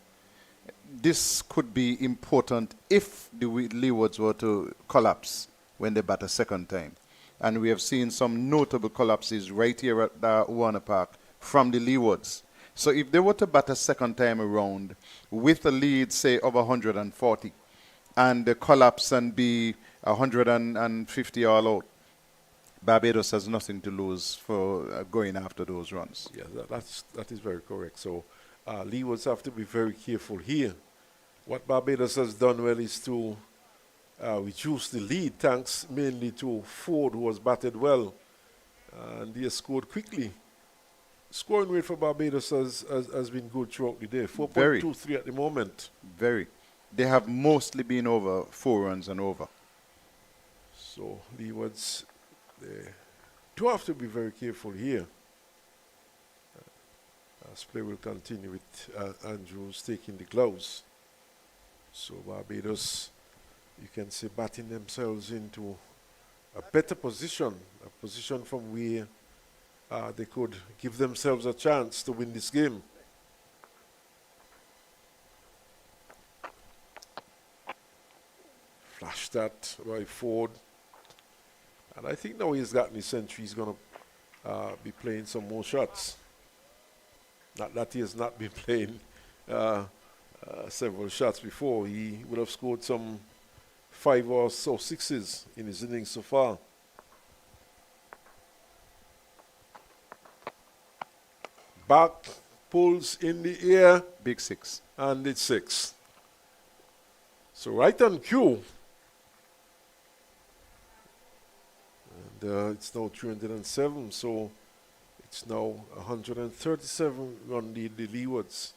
this could be important if the Leewards were to collapse when they bat a second time. And we have seen some notable collapses right here at Warner Park from the Leewards. So if they were to bat a second time around with a lead, say, of 140, and the collapse and be 150 all out, Barbados has nothing to lose for going after those runs. Yeah, that is very correct. So Leewards have to be very careful here. What Barbados has done well is to reduce the lead, thanks mainly to Ford, who has batted well, and he has scored quickly. Scoring rate for Barbados has been good throughout the day. 4.23 at the moment. Very. They have mostly been over 4 runs and over. So Leewards, they do have to be very careful here. As play will continue with Andrews taking the gloves. So Barbados, you can say, batting themselves into a better position, a position from where they could give themselves a chance to win this game. Flash that by Ford. And I think now he's gotten his century, he's going to be playing some more shots. Not that he has not been playing several shots before. He would have scored some 5 or so sixes in his innings so far. Back, pulls in the air. Big 6. And it's 6. So right on cue. And it's now 307, so it's now 137 run lead the Leewards.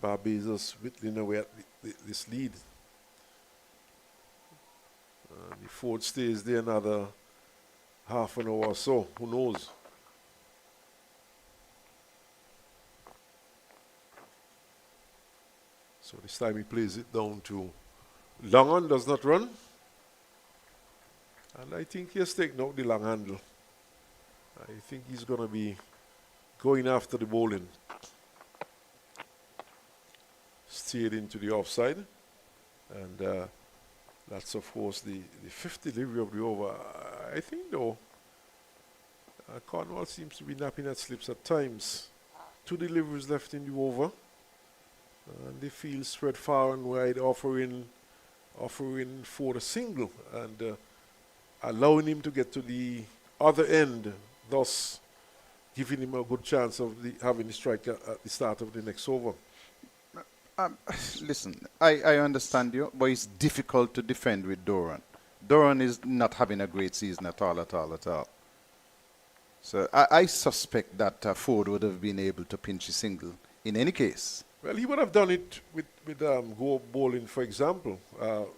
Barbados whittling away at this lead. The Ford stays there another half an hour or so, who knows. So this time he plays it down to long on, does not run. And I think he has taken out the long handle. I think he's going to be going after the bowling. Steered into the offside. And that's, of course, the fifth delivery of the over. I think, though, Cornwall seems to be napping at slips at times. 2 deliveries left in the over. And the field spread far and wide, offering for the single. And allowing him to get to the other end, thus giving him a good chance of having the strike at the start of the next over. Listen, I understand you, but it's difficult to defend with Doran. Doran is not having a great season at all. So I suspect that Ford would have been able to pinch a single in any case. Well, he would have done it with Go bowling, for example.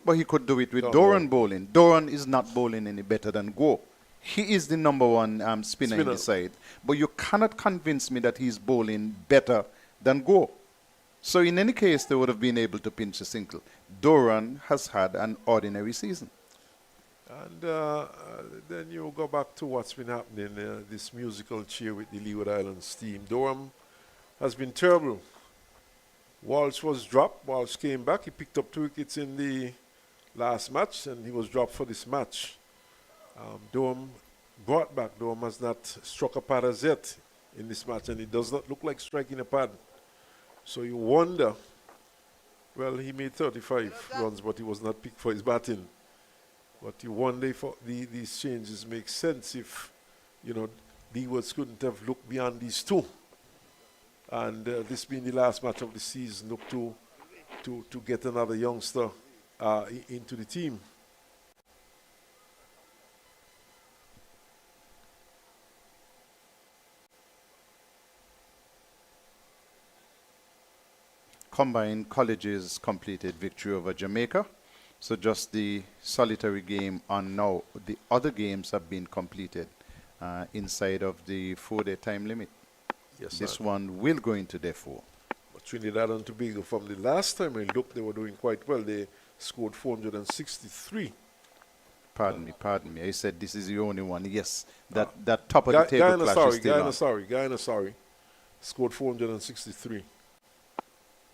But he could do it with Doran bowling. Doran is not bowling any better than Go. He is the number 1 spinner in the side. But you cannot convince me that he's bowling better than Go. So in any case, they would have been able to pinch a single. Doran has had an ordinary season. And then you go back to what's been happening, this musical cheer with the Leeward Islands team. Durham has been terrible. Walsh was dropped. Walsh came back. He picked up 2 wickets in the last match, and he was dropped for this match. Durham brought back. Durham has not struck a pad as yet in this match, and it does not look like striking a pad. So you wonder, well, he made 35 runs, but he was not picked for his batting. But you wonder if these changes make sense if, Leewards couldn't have looked beyond these 2. And this being the last match of the season, look to get another youngster into the team. Combined Colleges completed victory over Jamaica. So just the solitary game on now. The other games have been completed inside of the 4-day time limit. Yes, this one will go into day 4. But Trinidad and Tobago, from the last time I looked, they were doing quite well. They scored 463. Pardon me. I said this is the only one. Yes, that top of the table clash is still on. Guyana, scored 463.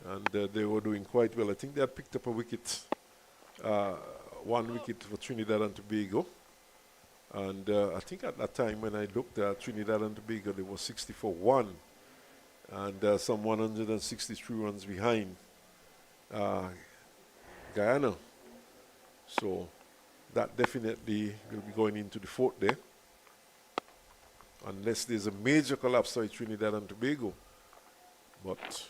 And they were doing quite well. I think they had picked up a wicket, 1 wicket for Trinidad and Tobago. And I think at that time when I looked at Trinidad and Tobago, they were 60-1 and some 163 runs behind Guyana. So that definitely will be going into the 4th day, unless there's a major collapse by Trinidad and Tobago. But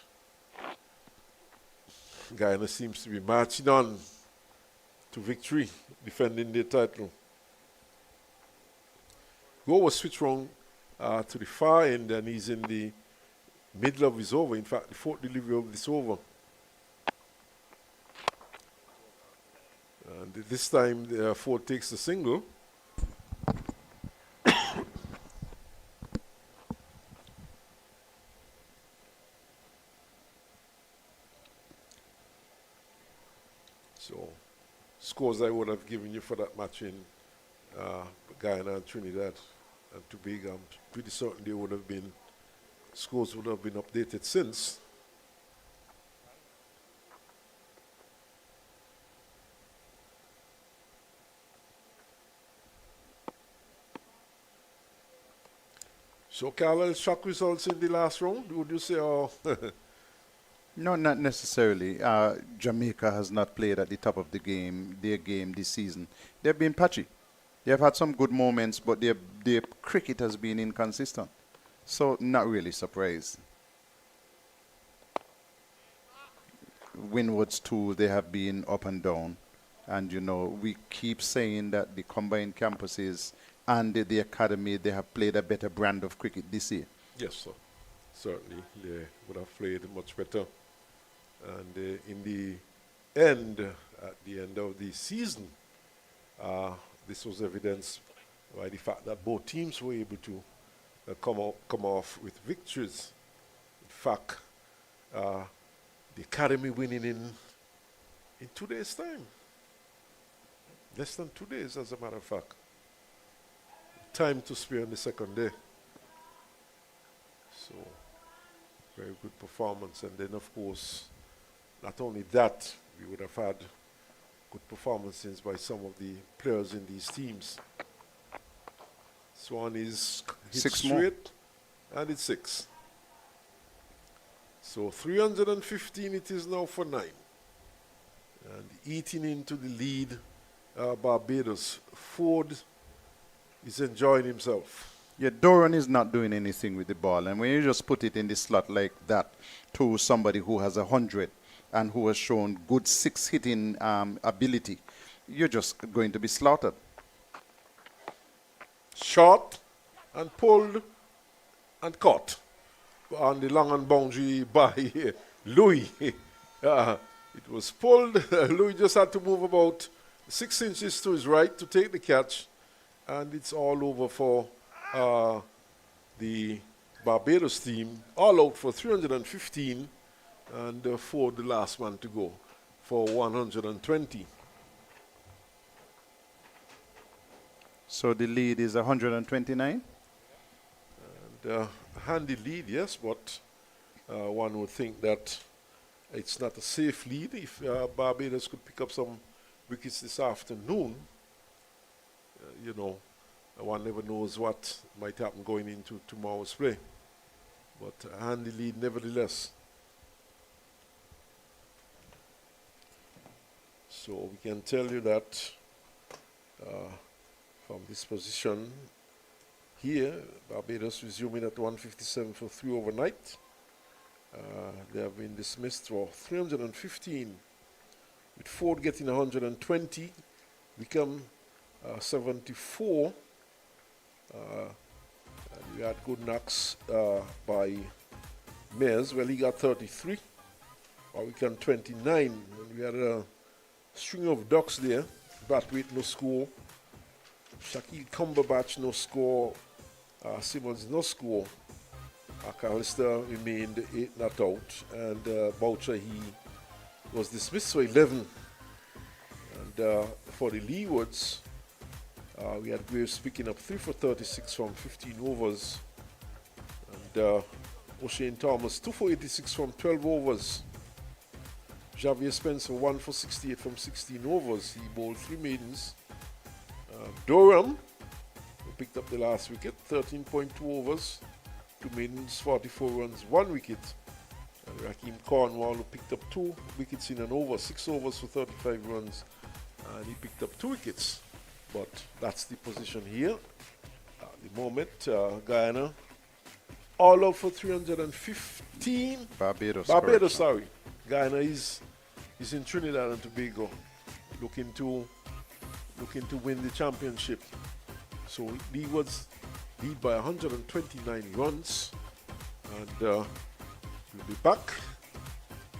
Guyana seems to be marching on to victory, defending their title. Go was switched round to the far end, and he's in the middle of his over. In fact, the 4th delivery of this over. And this time, Ford takes the single. So, scores I would have given you for that match in Guyana and Trinidad and Tobago. I'm pretty certain they would have been, scores would have been updated since. So, Carlisle, shock results in the last round, would you say? Or No, not necessarily. Jamaica has not played at the top of their game this season. They've been patchy. They've had some good moments, but their cricket has been inconsistent. So, not really surprised. Windwards too, they have been up and down. And, you know, we keep saying that the combined campuses and the academy, they have played a better brand of cricket this year. yes, sir. Certainly, they would have played much better. And in the end, at the end of the season, this was evidenced by the fact that both teams were able to come off with victories. In fact, the academy winning in 2 days' time. Less than 2 days, as a matter of fact. Time to spare on the second day. So, very good performance. And then, of course, not only that, we would have had good performances by some of the players in these teams. Swan is hit 6 more. straight, and it's 6. So 315 it is now for 9. And eating into the lead, Barbados. Ford is enjoying himself. Yeah, Doran is not doing anything with the ball. And when you just put it in the slot like that to somebody who has 100 and who has shown good 6 hitting ability, you're just going to be slaughtered. Shot and pulled and caught on the long and boundary by Louis. It was pulled. Louis just had to move about 6 inches to his right to take the catch, and it's all over for the Barbados team. All out for 315, and for the last man to go for 120. So the lead is 129. And handy lead, yes, but one would think that it's not a safe lead. If Barbados could pick up some wickets this afternoon, you know, one never knows what might happen going into tomorrow's play. But a handy lead nevertheless. So we can tell you that from this position here, Barbados resuming at 157 for 3 overnight. They have been dismissed for 315, with Ford getting 120, Wickham 74. And we had good knocks by Mears. Well, he got 33. Wickham 29. And we had a string of ducks there. Brathwaite no score. Shaquille Cumberbatch no score. Simmons no score. Callister remained 8 not out, and Boucher, he was dismissed for 11. And for the Leewards, we had Graves picking up 3 for 36 from 15 overs, and O'Shane Thomas 2 for 86 from 12 overs. Javier Spencer 1 for 68 from 16 overs. He bowled 3 maidens. Durham, who picked up the last wicket, 13.2 overs. 2 maidens, 44 runs, 1 wicket. And Raheem Cornwall, who picked up 2 wickets in an over, 6 overs for 35 runs, and he picked up 2 wickets. But that's the position here. At the moment, Guyana, all out for 315. Barbados, sorry. Guyana is in Trinidad and Tobago, looking to win the championship. So Leewards lead by 129 runs, and we'll be back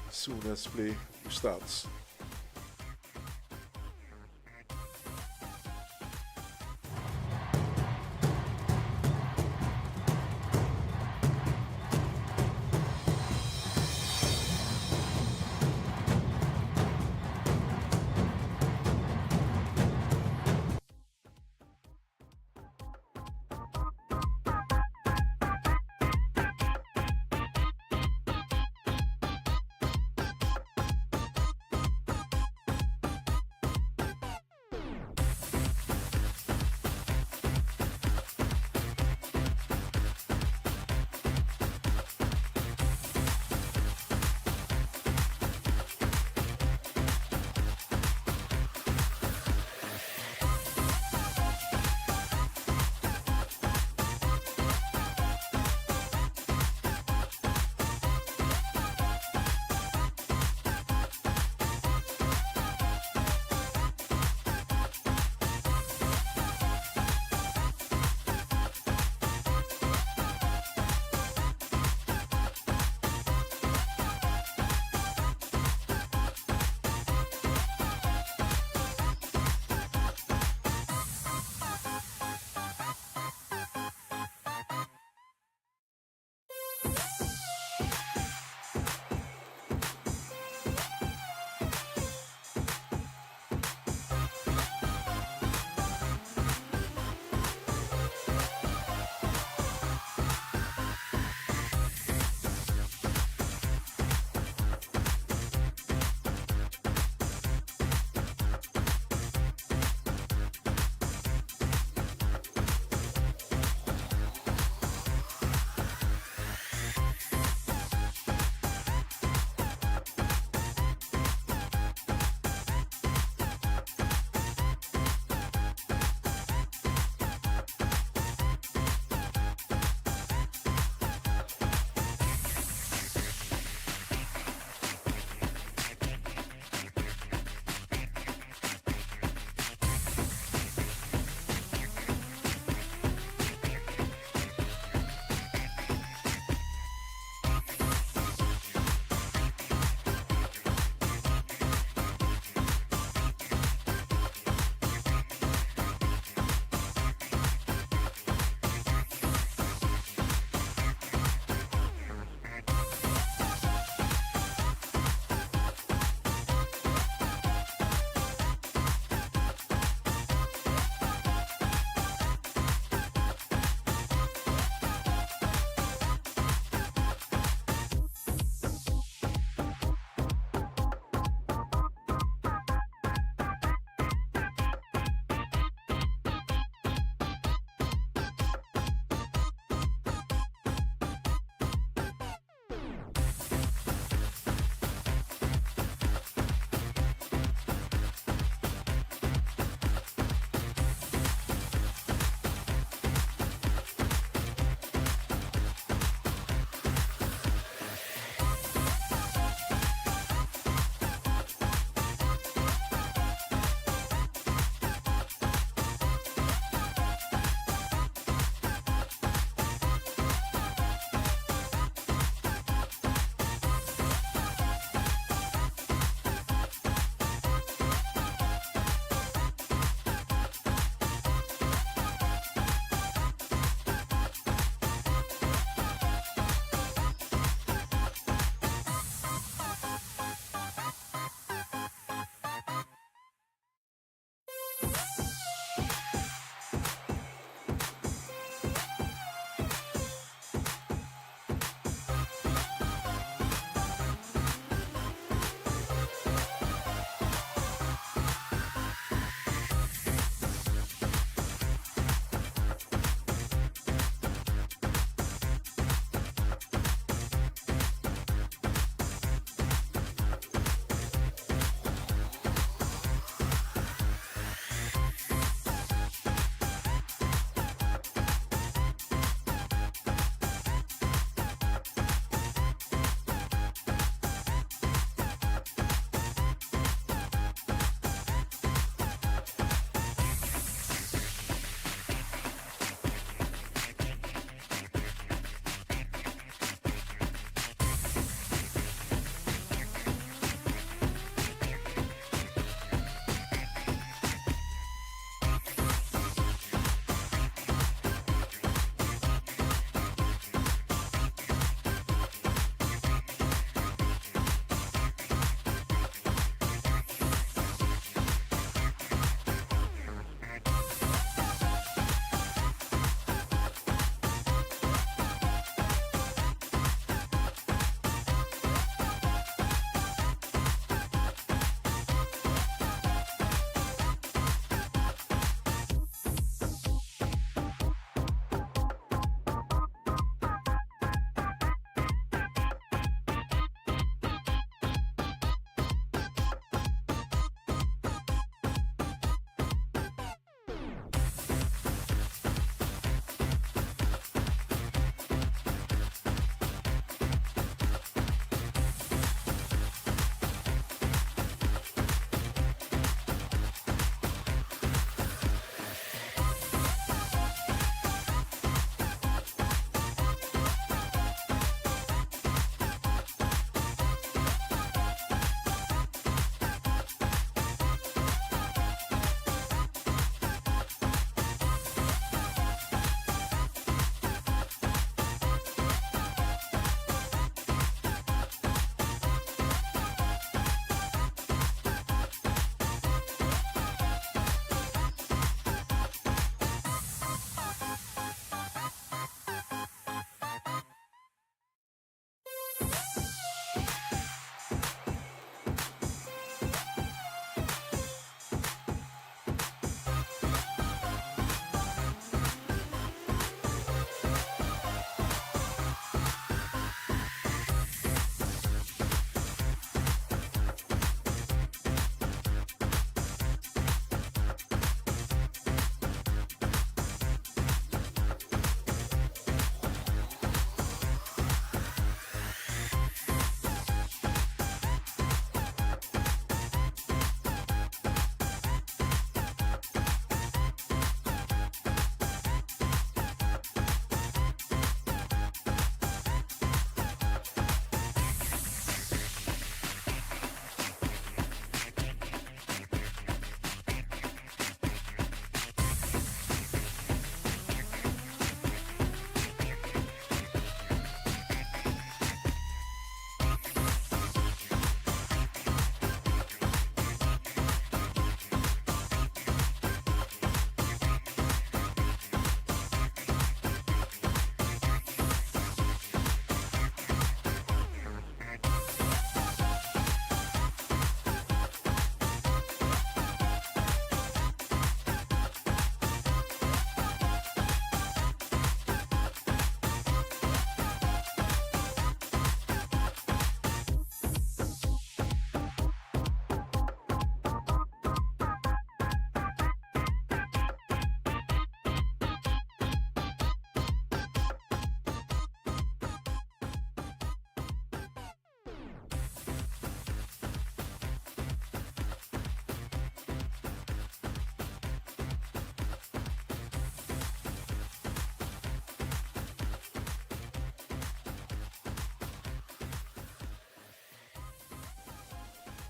as soon as play starts.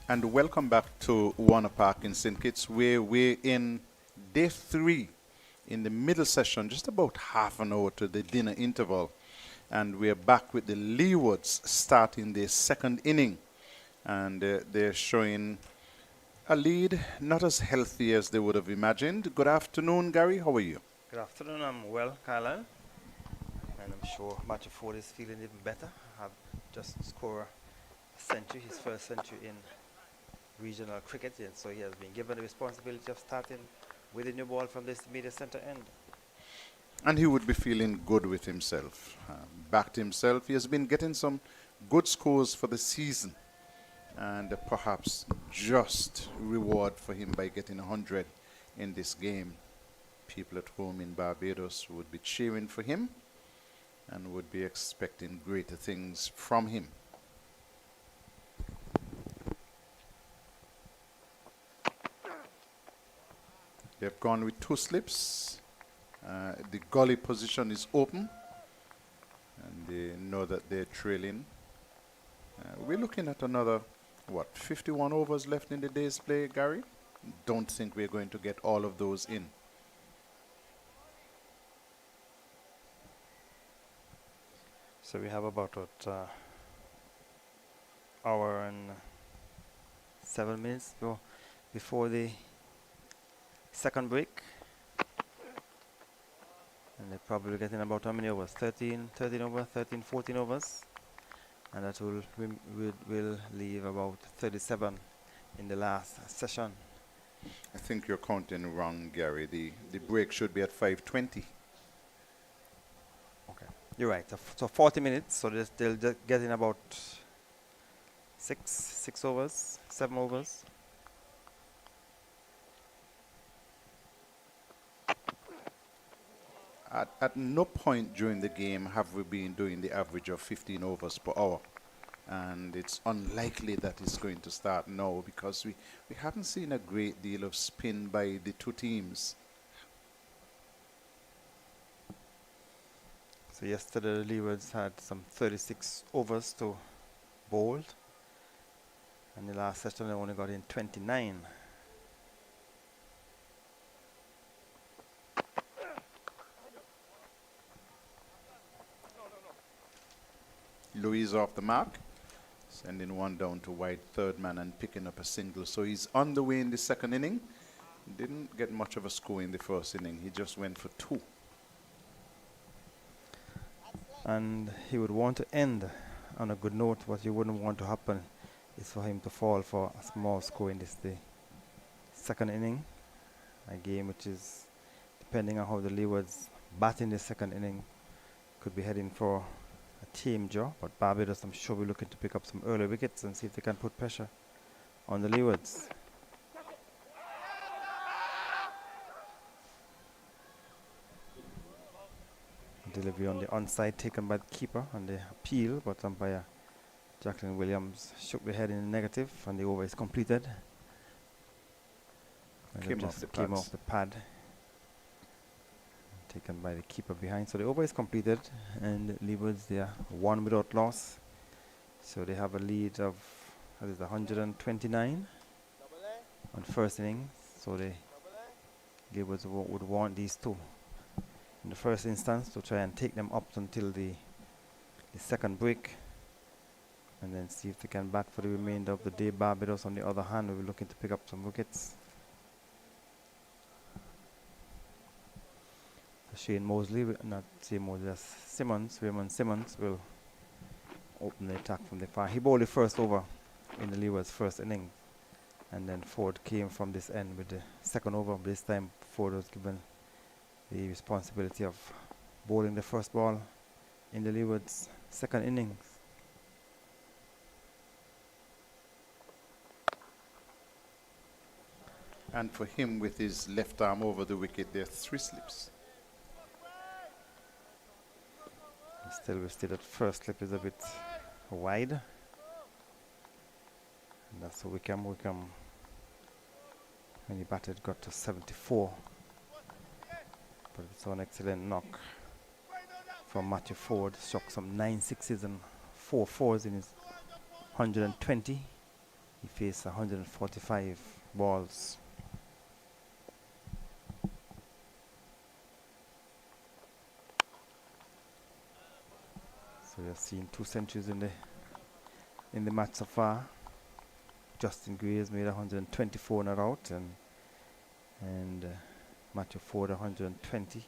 And welcome back to Warner Park in St. Kitts, where we're in day 3 in the middle session, just about half an hour to the dinner interval. And we're back with the Leewards starting their second inning. And they're showing a lead not as healthy as they would have imagined. Good afternoon, Gary. How are you? Good afternoon. I'm well, Carlisle. And I'm sure Matthew Ford is feeling even better. Have just scored a century, his first century in regional cricket, and so he has been given the responsibility of starting with a new ball from this media center end. And he would be feeling good with himself, backed himself. He has been getting some good scores for the season, and perhaps just reward for him by getting 100 in this game. People at home in Barbados would be cheering for him and would be expecting greater things from him. They've gone with 2 slips. The gully position is open, and they know that they're trailing. We're looking at another, 51 overs left in the day's play, Gary? Don't think we're going to get all of those in. So we have about hour and 7 minutes before the second break. And they're probably getting about how many overs? 13 overs, 14 overs. And that will leave about 37 in the last session. I think you're counting wrong, Gary. The break should be at 5:20. Okay, you're right. So 40 minutes. So they'll get in about 6 overs, 7 overs. At no point during the game have we been doing the average of 15 overs per hour. And it's unlikely that it's going to start now because we haven't seen a great deal of spin by the 2 teams. So yesterday the Leewards had some 36 overs to bowl. And the last session they only got in 29. Louise off the mark, sending one down to wide third man and picking up a single. So he's on the way in the second inning. Didn't get much of a score in the first inning. He just went for 2. And he would want to end on a good note. What you wouldn't want to happen is for him to fall for a small score in the second inning. A game which is, depending on how the Leewards bat in the second inning, could be heading for a team draw. But Barbados, I'm sure, we're looking to pick up some early wickets and see if they can put pressure on the Leewards. Delivery on the onside taken by the keeper on the appeal, but umpire Jacqueline Williams shook the head in the negative, and the over is completed. And Came off the pad. Taken by the keeper behind. So the over is completed, and Leewards, they are 1 without loss. So they have a lead of 129 on first inning. So the Leewards would want these 2 in the first instance to try and take them up until the second break, and then see if they can bat for the remainder of the day. Barbados, on the other hand, will be looking to pick up some wickets. Shane Mosley, Raymond Simmons will open the attack from the far. He bowled the first over in the Leeward's first inning, and then Ford came from this end with the second over. This time Ford was given the responsibility of bowling the first ball in the Leeward's second innings. And for him, with his left arm over the wicket, there are 3 slips. Still, we see that first slip is a bit wide. And that's Wickham. Wickham, when he batted, got to 74. But it's an excellent knock from Matthew Ford. Struck some 9 sixes and 4 fours in his 120 He faced 145 balls. So we have seen 2 centuries in the match so far. Justin Gray has made 124 not out, and Matthew Ford 120.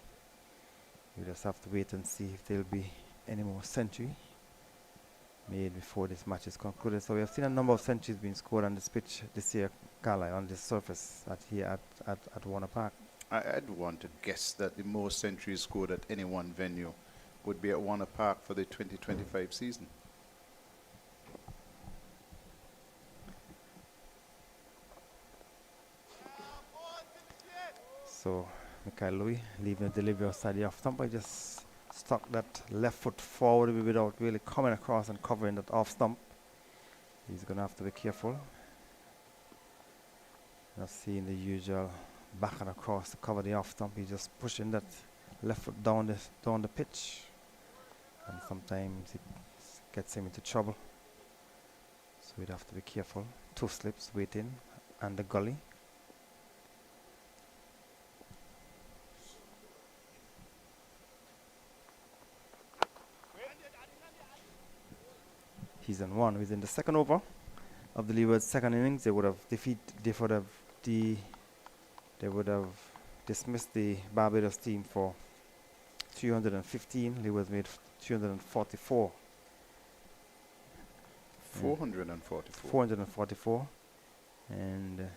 We just have to wait and see if there'll be any more century made before this match is concluded. So we have seen a number of centuries being scored on this pitch this year, Carlisle, on this surface at Warner Park. I'd want to guess that the most centuries scored at any one venue would be at Warner Park for the 2025 season. So Mikhail Louis leaving the delivery outside the off stump. I just stuck that left foot forward without really coming across and covering that off stump. He's going to have to be careful. Not seeing the usual back and across to cover the off stump. He's just pushing that left foot down the pitch, and sometimes it gets him into trouble. So we'd have to be careful. 2 slips waiting and the gully. He's on 1 within the second over of the Leeward's second innings. They would have dismissed the Barbados team for 315. Leeward's made 344. 444. 444. And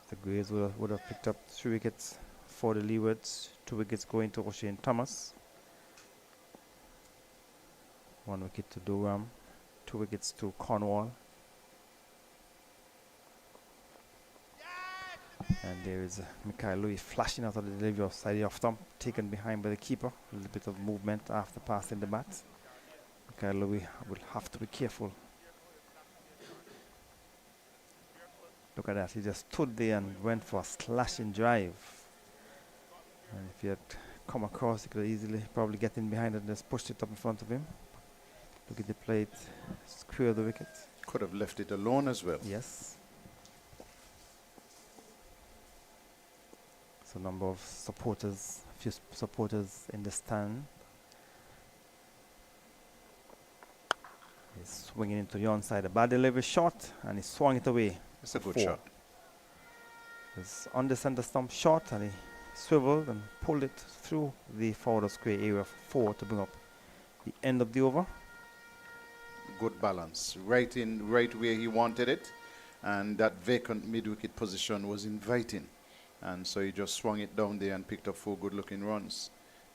the Greys would have picked up 3 wickets for the Leewards. 2 wickets going to O'Shane Thomas. 1 wicket to Durham. 2 wickets to Cornwall. And there is Mikhail Louis flashing out of the delivery outside the off stump, taken behind by the keeper. A little bit of movement after passing the bat. Mikhail Louis will have to be careful. Look at that, he just stood there and went for a slashing drive. And if he had come across, he could easily probably get in behind it and just pushed it up in front of him. Look at the plate, square the wicket. Could have left it alone as well. Yes. So number of supporters, few supporters in the stand. He's swinging into the onside. A bad delivery shot, and he swung it away. It's a good 4. shot. It's on the center stump shot, and he swiveled and pulled it through the forward square area for 4 to bring up the end of the over. Good balance. Right where he wanted it. And that vacant mid-wicket position was inviting. And so he just swung it down there and picked up 4 good-looking runs.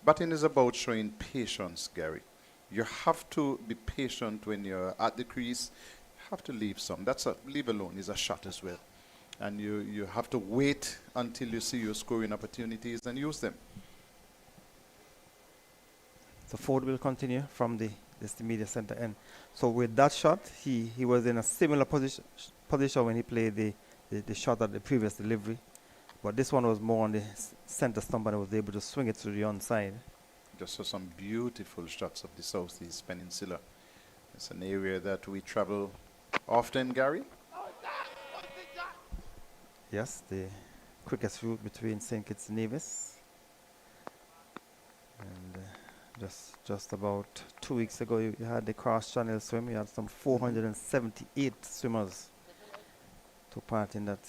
Batting is about showing patience, Gary. You have to be patient when you're at the crease. You have to leave some. Leave alone is a shot as well. And you have to wait until you see your scoring opportunities and use them. So Ford will continue from the media center end. So with that shot, he was in a similar position when he played the shot at the previous delivery. But this one was more on the center stump, and he was able to swing it to the onside. Just saw some beautiful shots of the Southeast Peninsula. It's an area that we travel often, Gary. Yes, the quickest route between St. Kitts and Nevis. And just about 2 weeks ago, you had the cross-channel swim. You had some 478 swimmers took part in that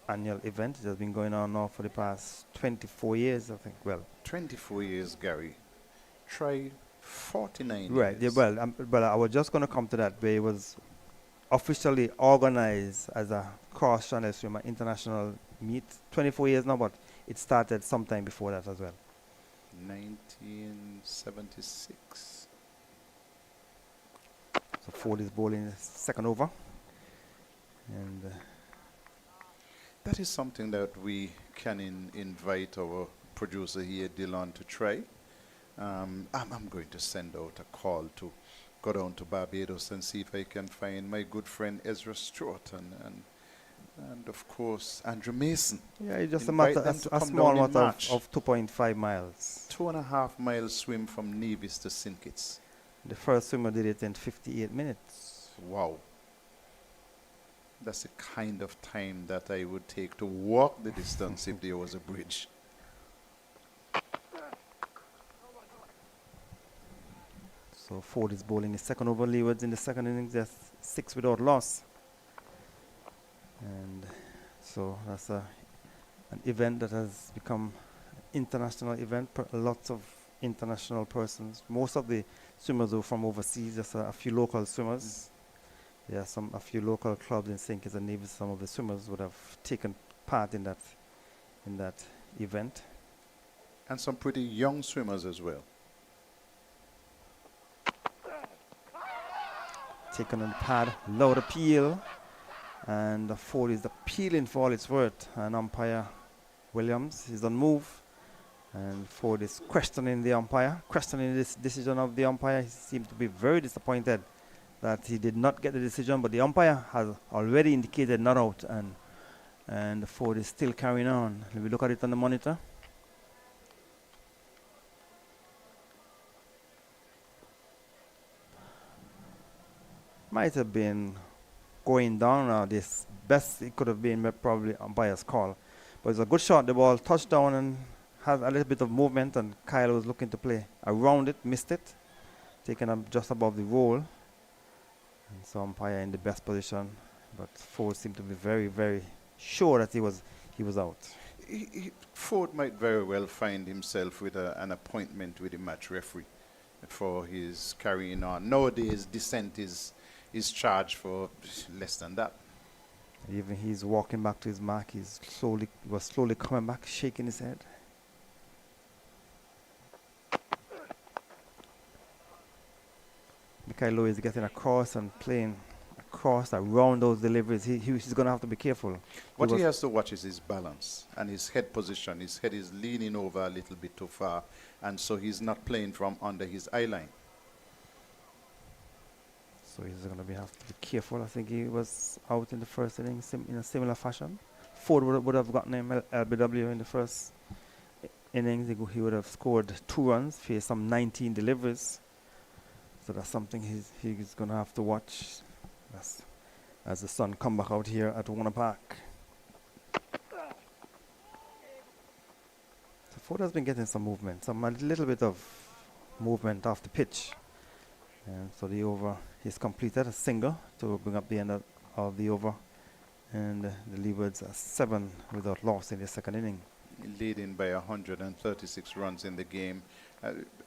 annual event. It has been going on now for the past 24 years, I think. Well, 24 years, Gary. Try 49 right. years. Yeah, well, I was just going to come to that, where it was officially organized as a cross-channel swim, an international meet. 24 years now, but it started sometime before that as well. 1976. So Ford is bowling the second over. And that is something that we can invite our producer here, Dylan, to try. I'm going to send out a call to go down to Barbados and see if I can find my good friend Ezra Stewart and of course Andrew Mason. yeah, it's just Invite a them to come small down in matter March. of 2.5 miles. 2.5 mile swim from Nevis to St. Kitts. The first swimmer did it in 58 minutes. Wow. That's the kind of time that I would take to walk the distance if there was a bridge. So Ford is bowling his second over. Leewards in the second innings, just 6 without loss. And so that's an event that has become international event. Lots of international persons. Most of the swimmers are from overseas. Just a few local swimmers. There are a few local clubs in St. Kitts and Nevis. Some of the swimmers would have taken part in that event. And some pretty young swimmers as well. Taken on the pad, loud appeal, and the Ford is appealing for all it's worth. And umpire Williams is on move, and Ford is questioning the umpire, questioning this decision of the umpire. He seems to be very disappointed that he did not get the decision, but the umpire has already indicated not out, and the Ford is still carrying on. Let me look at it on the monitor. Might have been going down now. This best it could have been probably umpire's call, but it's a good shot. The ball touched down and had a little bit of movement, and Kyle was looking to play around it, missed it, taken up just above the roll. And so umpire in the best position, but Ford seemed to be very, very sure that he was out. Ford might very well find himself with an appointment with the match referee for his carrying on. Nowadays, dissent is charged for less than that. Even he's walking back to his mark. He was slowly coming back, shaking his head. Mikhail Lowe is getting across and playing across around those deliveries. He's going to have to be careful. What he has to watch is his balance and his head position. His head is leaning over a little bit too far, and so he's not playing from under his eye line. So he's going to have to be careful. I think he was out in the first inning in a similar fashion. Ford would have gotten him LBW in the first innings. He would have scored 2 runs, faced some 19 deliveries. So that's something he's going to have to watch as the sun come back out here at Warner Park. So Ford has been getting some movement, a little bit of movement off the pitch. And so the over is completed, a single to bring up the end of the over. And the Leewards are 7 without loss in the second inning. Leading by 136 runs in the game.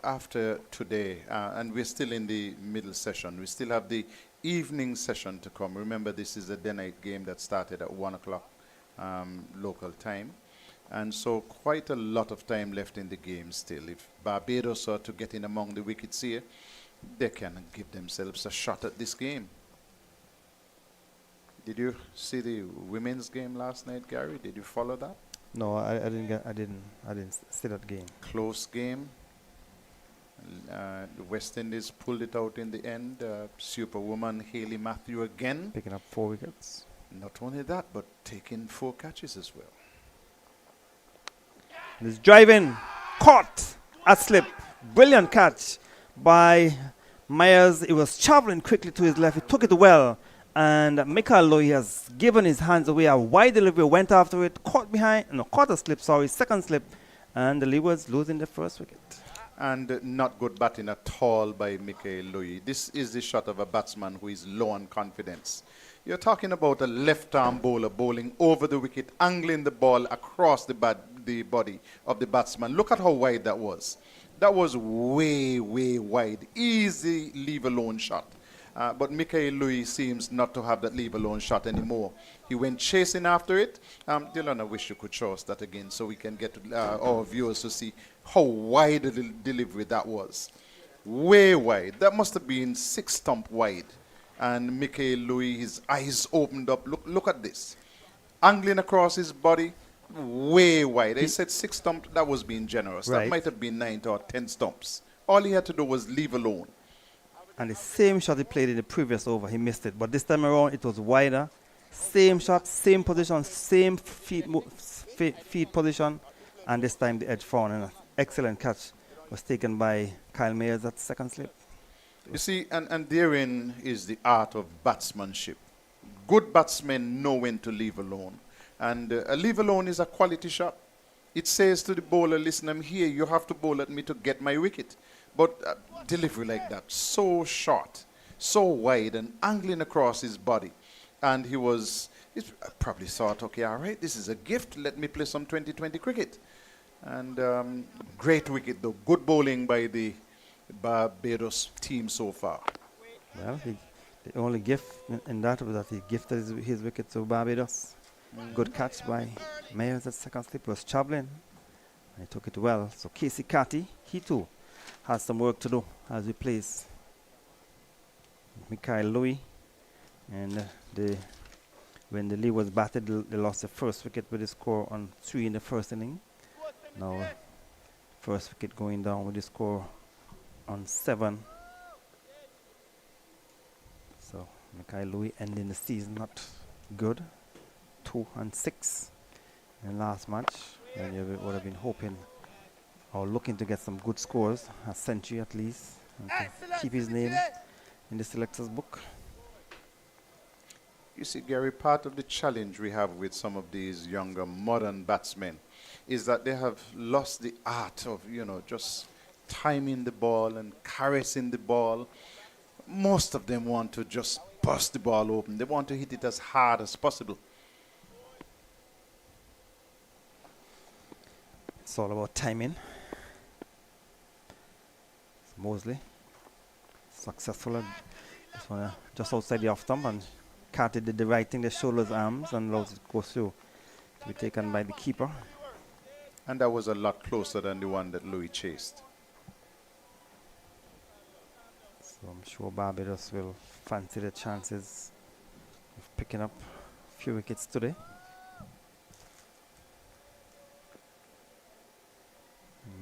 After today, and we're still in the middle session, we still have the evening session to come. Remember, this is a day-night game that started at 1 o'clock local time. And so quite a lot of time left in the game still. If Barbados are to get in among the wickets here, they can give themselves a shot at this game. Did you see the women's game last night, Gary? Did you follow that? No, I didn't see that game. Close game. The West Indies pulled it out in the end. Superwoman Hayley Matthew again. Picking up 4 wickets. Not only that, but taking 4 catches as well. He's driving, caught at slip. Brilliant catch by Myers. It was traveling quickly to his left. He took it well. And Mikhail Lowe has given his hands away. A wide delivery, went after it, caught a slip, second slip. And the Leewards losing the first wicket. And not good batting at all by Mikhail Lowe. This is the shot of a batsman who is low on confidence. You're talking about a left-arm bowler bowling over the wicket, angling the ball across the body of the batsman. Look at how wide that was. That was way, way wide. Easy leave-alone shot. But Mikhail Lowe seems not to have that leave-alone shot anymore. He went chasing after it. Dylan, I wish you could show us that again so we can get our viewers to see how wide the delivery that was. Way wide. That must have been 6 stump wide. And Mikhail Lowe, his eyes opened up. Look at this. Angling across his body, way wide. I said 6 stump, that was being generous. Right. That might have been 9 or 10 stumps. All he had to do was leave alone. And the same shot he played in the previous over, he missed it. But this time around, it was wider. Same shot, same position, same feet position. And this time the edge found, and an excellent catch was taken by Kyle Mayers at second slip. You see, and therein is the art of batsmanship. Good batsmen know when to leave alone. And a leave alone is a quality shot. It says to the bowler, listen, I'm here, you have to bowl at me to get my wicket. But delivery like that, so short, so wide, and angling across his body. And he probably thought, okay, all right, this is a gift, let me play some 2020 cricket. And great wicket, though. Good bowling by the Barbados team so far. Well, the only gift in that was that he gifted his wicket to Barbados. Good catch by Mayers at second slip, was travelling. He took it well. So Casey Carty, he too has some work to do as we plays Mikhail Louis. And when the Leewards batted, they lost the first wicket with a score on 3 in the first inning. Now, first wicket going down with the score on 7. So Mikhail Louis ending the season not good. 2-6 in the last match, and you would have been hoping or looking to get some good scores, a century at least, and to keep his name in the selectors book. You see, Gary, part of the challenge we have with some of these younger modern batsmen is that they have lost the art of, just timing the ball and caressing the ball. Most of them want to just bust the ball open. They want to hit it as hard as possible. It's all about timing. So Mosley successful at this one, just outside the off stump, and Carter did the right thing, the shoulders, arms, and allows it to go through to be taken by the keeper. And that was a lot closer than the one that Louis chased. So I'm sure Barbados will fancy the chances of picking up a few wickets today.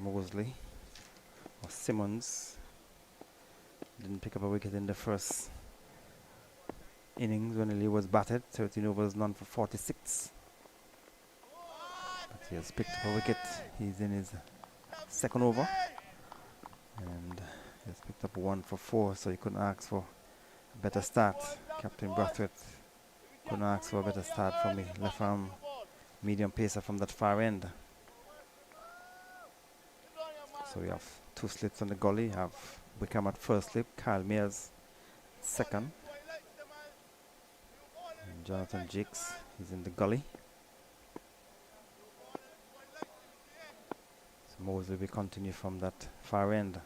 Mosley or Simmons didn't pick up a wicket in the first innings when the Leeward was batted. 13 overs, none for 46. But he has picked up a wicket. He's in his second over, and he has picked up 1 for 4, so he couldn't ask for a better start. Captain Brathwaite couldn't ask for a better start from the left arm medium pacer from that far end. So we have 2 slips on the gully. You have Wickham at first slip, Kyle Mears second, and Jonathan Jakes, he's in the gully. So Mosley will continue from that far end.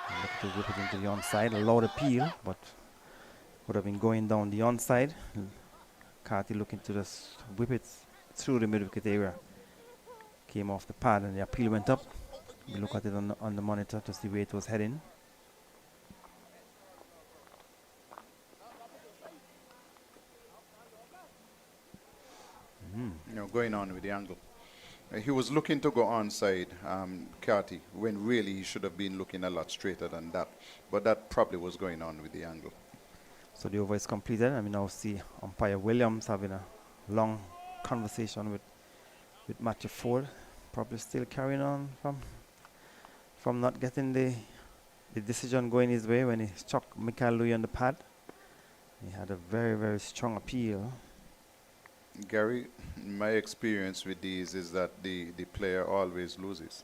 And look to whip it into the onside. A loud appeal, but would have been going down the onside. Carty looking to just whip it through the mid-wicket area. Came off the pad and the appeal went up. We look at it on the monitor to see where it was heading. Going on with the angle. He was looking to go onside, Carty, when really he should have been looking a lot straighter than that. But that probably was going on with the angle. So the over is completed, and we now see umpire Williams having a long conversation with Matthew Ford. Probably still carrying on from not getting the decision going his way when he struck Mikhail Louis on the pad. He had a very, very strong appeal. Gary, my experience with these is that the player always loses,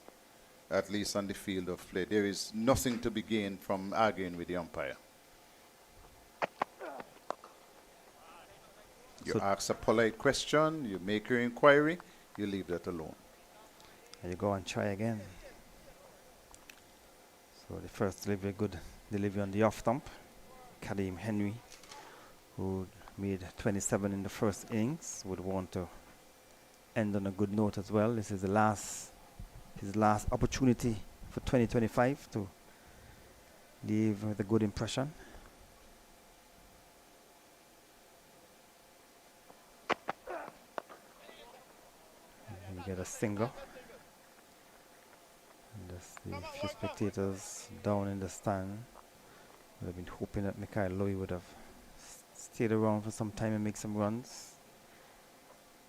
at least on the field of play. There is nothing to be gained from arguing with the umpire. You ask a polite question, you make your inquiry, you leave that alone. And you go and try again. So the first delivery, good delivery on the off stump. Kadeem Henry, who made 27 in the first innings, would want to end on a good note as well. This is his last opportunity for 2025 to leave with a good impression. And we get a single. And there's the few spectators down in the stand would have been hoping that Mikhail Louis would have stayed around for some time and make some runs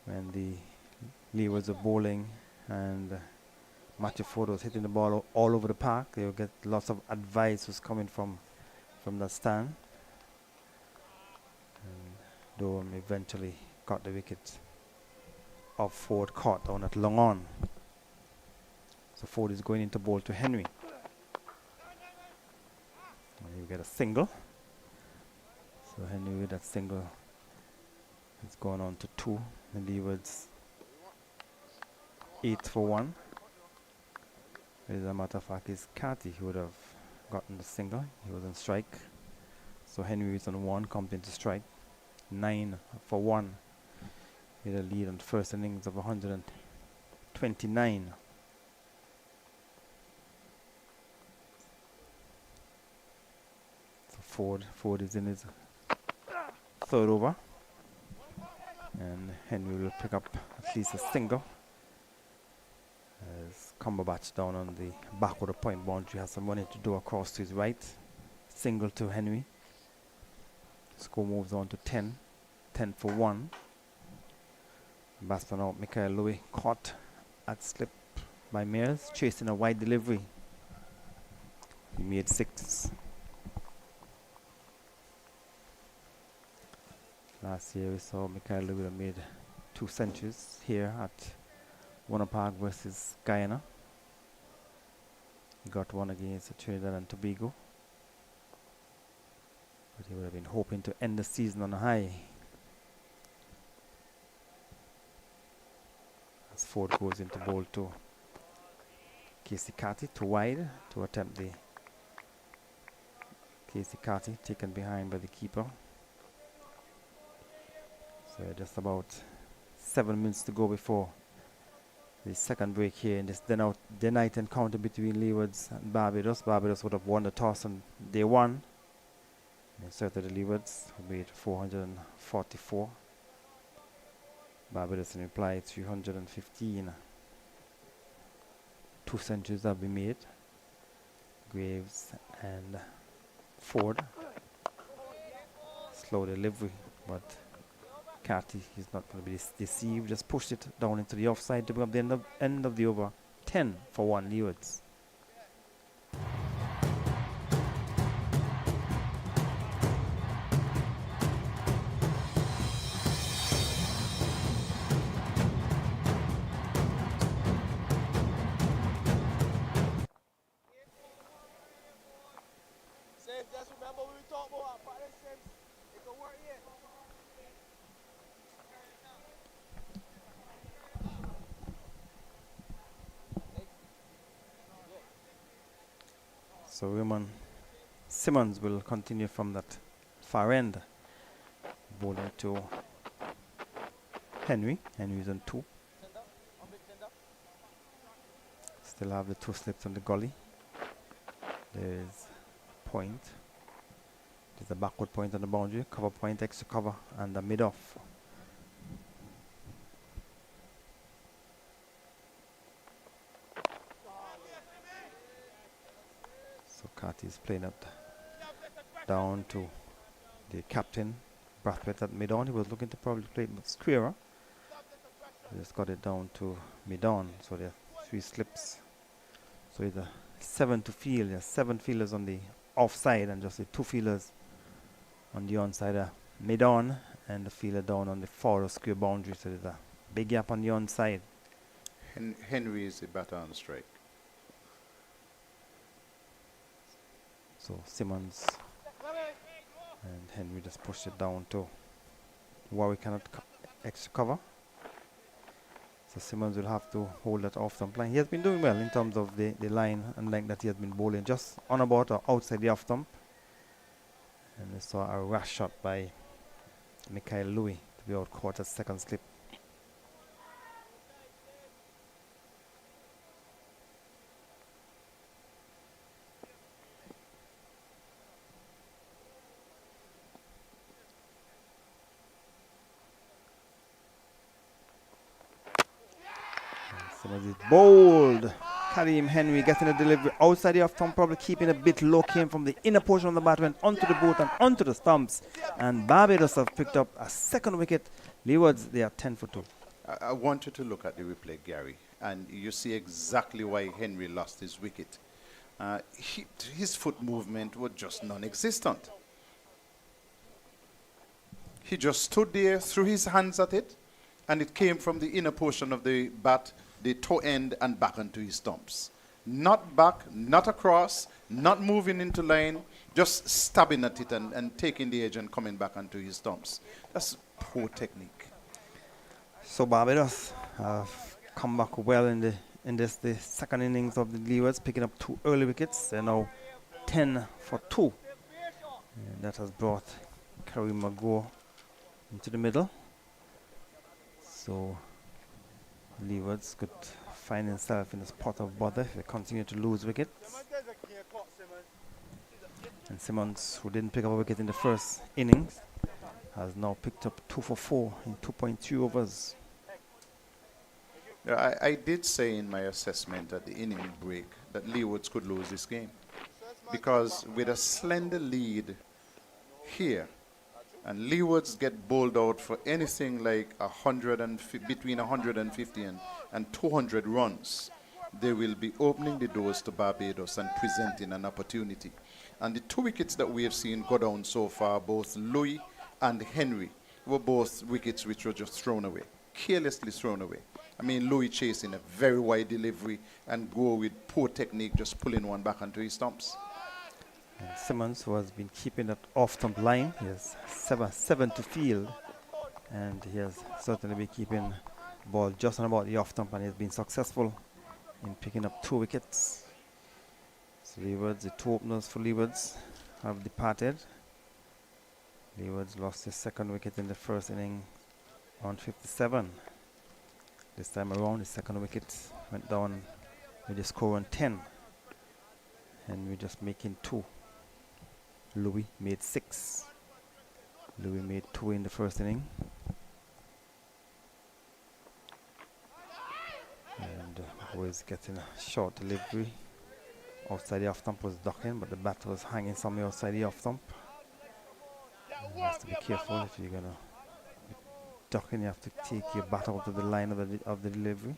when the Leewards are bowling, and Matthew Ford was hitting the ball all over the park. You'll get lots of advice was coming from the stand. And Durham eventually got the wicket of Ford, caught down at long on. So Ford is going into ball to Henry. And you get a single. So Henry with that single has gone on to 2. The Leewards 8 for 1. As a matter of fact, it's Carty who would have gotten the single. He was on strike. So Henry is on 1, comes into strike. 9 for 1. He had a lead on the first innings of 129. So Ford is in his third over. And Henry will pick up at least a single. As Cumberbatch down on the back of the point boundary has some money to do across to his right. Single to Henry. Score moves on to 10. 10 for 1. Batsman out, Michael Louis, caught at slip by Mears, chasing a wide delivery. He made 6. Last year we saw Michael Louis made 2 centuries here at Warner Park versus Guyana. He got one against Trinidad and Tobago. But he would have been hoping to end the season on a high. As Ford goes into ball to Casey Carty, too wide to attempt the Casey Carty, taken behind by the keeper. So just about 7 minutes to go before the second break here in this day night encounter between Leewards and Barbados. Barbados would have won the toss on day 1. And inserted the Leewards, who made 444. Barbados in reply 315. 2 centuries have been made. Graves and Ford. Slow delivery, but Carty is not going to be deceived. Just pushed it down into the offside to bring up the end of the over. 10 for 1 Leewards. Just remember when we talk about pattern sense, it can work here. So Raymond Simmons will continue from that far end. Bowling to Henry. Henry's on 2. Still have the 2 slips on the gully. There's point. There's a backward point on the boundary, cover point, extra cover, and a mid-off. So Carty is playing it down to the captain, Brathwaite at mid-on. He was looking to probably play it squarer. He just got it down to mid-on, so there are 3 slips. So it's a 7 to field. There's 7 fielders on the offside and just the 2 fielders on the onside, mid-on, and the fielder down on the far square boundary. So there's a big gap on the onside. Henry is the batter on strike. So Simmons and Henry just pushed it down to Warwick cannot extra cover. So Simmons will have to hold that off stump line. He has been doing well in terms of the line and length that he has been bowling, just on about or outside the off stump. And we saw a rash shot by Michael Louis to be out caught at second slip. Simmons is bold. Karim Henry getting a delivery outside the off stump, probably keeping a bit low, came from the inner portion of the bat, went onto the boot and onto the stumps. And Barbados have picked up a second wicket. Leewards, they are 10 for 2. I want you to look at the replay, Gary. and you see exactly why Henry lost his wicket. His foot movement was just non-existent. He just stood there, threw his hands at it, and it came from the inner portion of the bat, the toe end, and back onto his stumps. Not back, not across, not moving into line, just stabbing at it and taking the edge and coming back onto his stumps. That's poor technique. So Barbados have come back well in the second innings of the Leewards, picking up 2 early wickets. They're now 10 for 2. And that has brought Amir Jangoo into the middle. So Leewards could find himself in a spot of bother if they continue to lose wickets. And Simmons, who didn't pick up a wicket in the first innings, has now picked up 2 for 4 in 2.2 overs. Yeah, I did say in my assessment at the inning break that Leewards could lose this game, because with a slender lead here, and Leewards get bowled out for anything like between 150 and 200 runs, they will be opening the doors to Barbados and presenting an opportunity. And the 2 wickets that we have seen go down so far, both Louis and Henry, were both wickets which were just thrown away, carelessly thrown away. I mean, Louis chasing a very wide delivery and go with poor technique, just pulling one back onto his stumps. And Simmons, who has been keeping that off-stump line, he has 7 to field, and he has certainly been keeping the ball just on about the off-stump, and he has been successful in picking up 2 wickets. So Leewards, the 2 openers for Leewards have departed. Leewards lost his 2nd wicket in the first inning on 57. This time around, the 2nd wicket went down with the score on 10. And we're just making 2. Louis made 6. Louis made 2 in the first inning. And was getting a short delivery. Outside the off-stump was ducking, but the bat was hanging somewhere outside the off-stump. You have to be careful if you're going to be ducking. You have to take your bat out of the line of the delivery.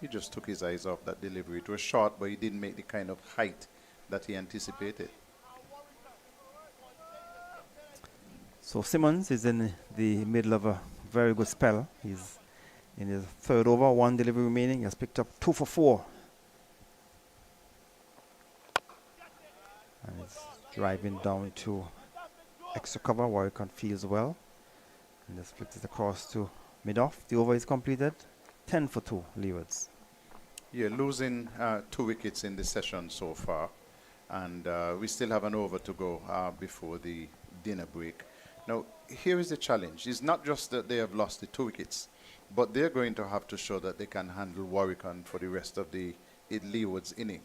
He just took his eyes off that delivery. It was short, but he didn't make the kind of height that he anticipated. So Simmons is in the middle of a very good spell. He's in his 3rd over, 1 delivery remaining. He has picked up 2 for 4. And he's driving down to extra cover. Warwick fields well. And just flips it across to mid-off. The over is completed. 10 for 2, Leewards. Yeah, losing 2 wickets in the session so far. And we still have an over to go before the dinner break. Now, here is the challenge. It's not just that they have lost the 2 wickets, but they're going to have to show that they can handle Warwick for the rest of the Leeward's inning.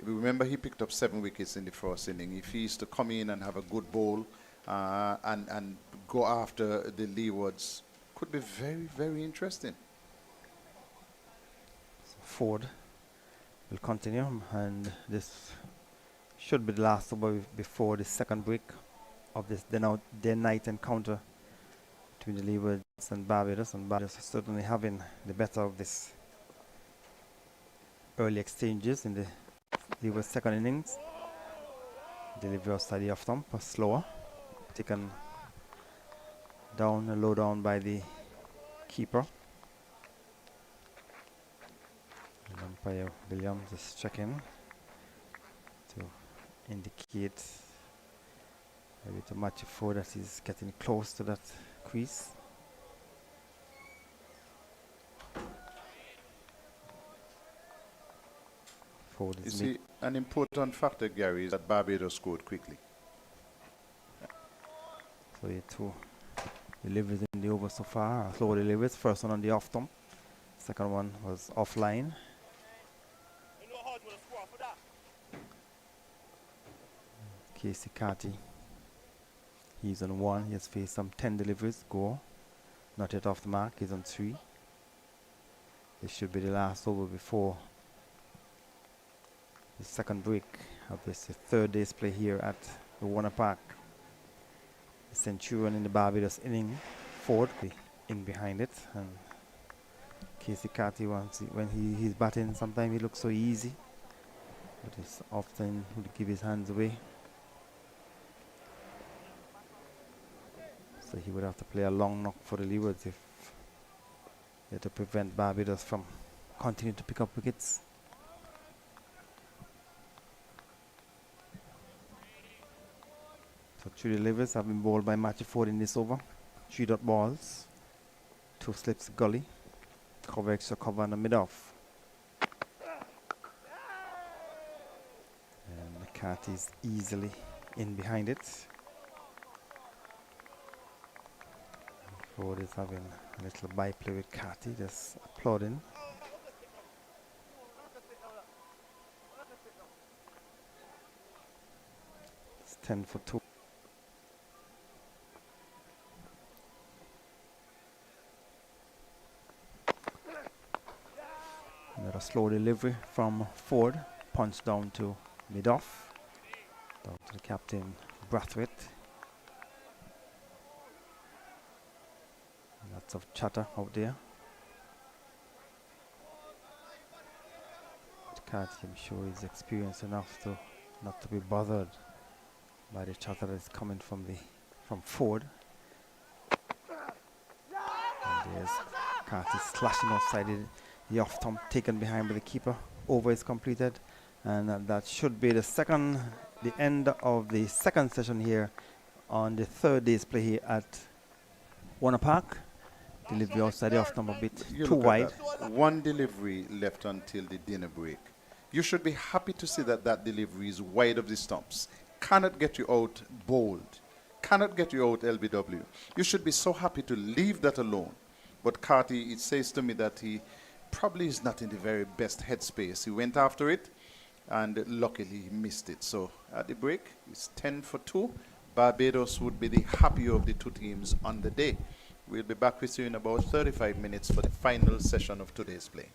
Remember, he picked up 7 wickets in the first inning. If he is to come in and have a good bowl and go after the Leewards, could be very, very interesting. Ford will continue, and this should be the last over before the 2nd break of this their night encounter between the Leewards and Barbados. And Barbados is certainly having the better of this early exchanges in the Leewards' 2nd innings. Delivery outside the off-stump, slower, taken down, low down by the keeper. Umpire Williams is checking to indicate maybe to Matthew Ford that he's getting close to that crease. Ford You is see, an important factor, Gary, is that Barbados scored quickly. so the 2 deliveries in the over so far. Slow deliveries. First one on the off stump. Second one was offline. Casey Carty, he's on 1. He has faced some 10 deliveries. Go, not yet off the mark. He's on 3. This should be the last over before the 2nd break of this 3rd day's play here at the Warner Park. The Centurion in the Barbados inning Ford be in behind it, and Casey Carty when he's batting, sometimes he looks so easy, but it's often would give his hands away. So he would have to play a long knock for the Leewards if they had to prevent Barbados from continuing to pick up wickets. So 3 delivers have been bowled by Matthew Ford in this over. 3 dot balls, 2 slips gully, cover extra cover and a mid-off. And McCarthy is easily in behind it. Ford is having a little byplay with Carty, just applauding. It's 10 for 2. Another slow delivery from Ford, punch down to mid-off, down to the captain Brathwaite. Lots of chatter out there. Carty, I'm sure he's experienced enough to not to be bothered by the chatter that's coming from Ford. And there's Carty slashing outside the off stump, taken behind by the keeper. Over is completed, and that should be the end of the second session here on the 3rd day's play here at Warner Park. Delivery outside the off stump a bit too wide. 1 delivery left until the dinner break. You should be happy to see that delivery is wide of the stumps. Cannot get you out bowled. Cannot get you out LBW. You should be so happy to leave that alone. But Carty, it says to me that he probably is not in the very best headspace. He went after it, and luckily he missed it. So at the break, it's 10 for 2. Barbados would be the happier of the 2 teams on the day. We'll be back with you in about 35 minutes for the final session of today's play.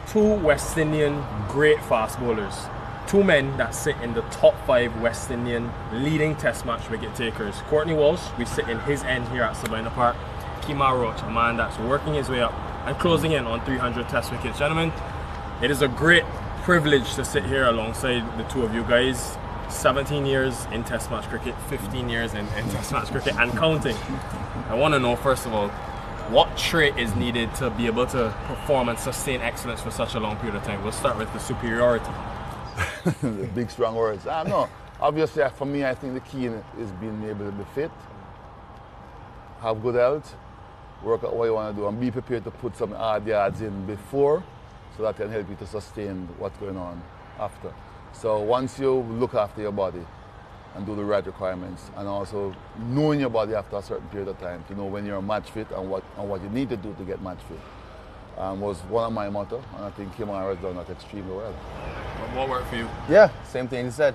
Two West Indian great fast bowlers. 2 men that sit in the top 5 West Indian leading test match wicket takers. Courtney Walsh, we sit in his end here at Sabina Park. Kemar Roach, a man that's working his way up and closing in on 300 test wickets. Gentlemen, it is a great privilege to sit here alongside the 2 of you guys. 17 years in test match cricket, 15 years in test match cricket and counting. I want to know, first of all, what trait is needed to be able to perform and sustain excellence for such a long period of time? We'll start with the superiority. The big strong words. No, obviously for me I think the key is being able to be fit, have good health, work out what you want to do, and be prepared to put some hard yards in before, so that can help you to sustain what's going on after. So once you look after your body and do the right requirements, and also knowing your body after a certain period of time to know when you're match fit and what you need to do to get match fit, was one of my motto, and I think Kemar has done that extremely well. What worked for you? Yeah, same thing you said.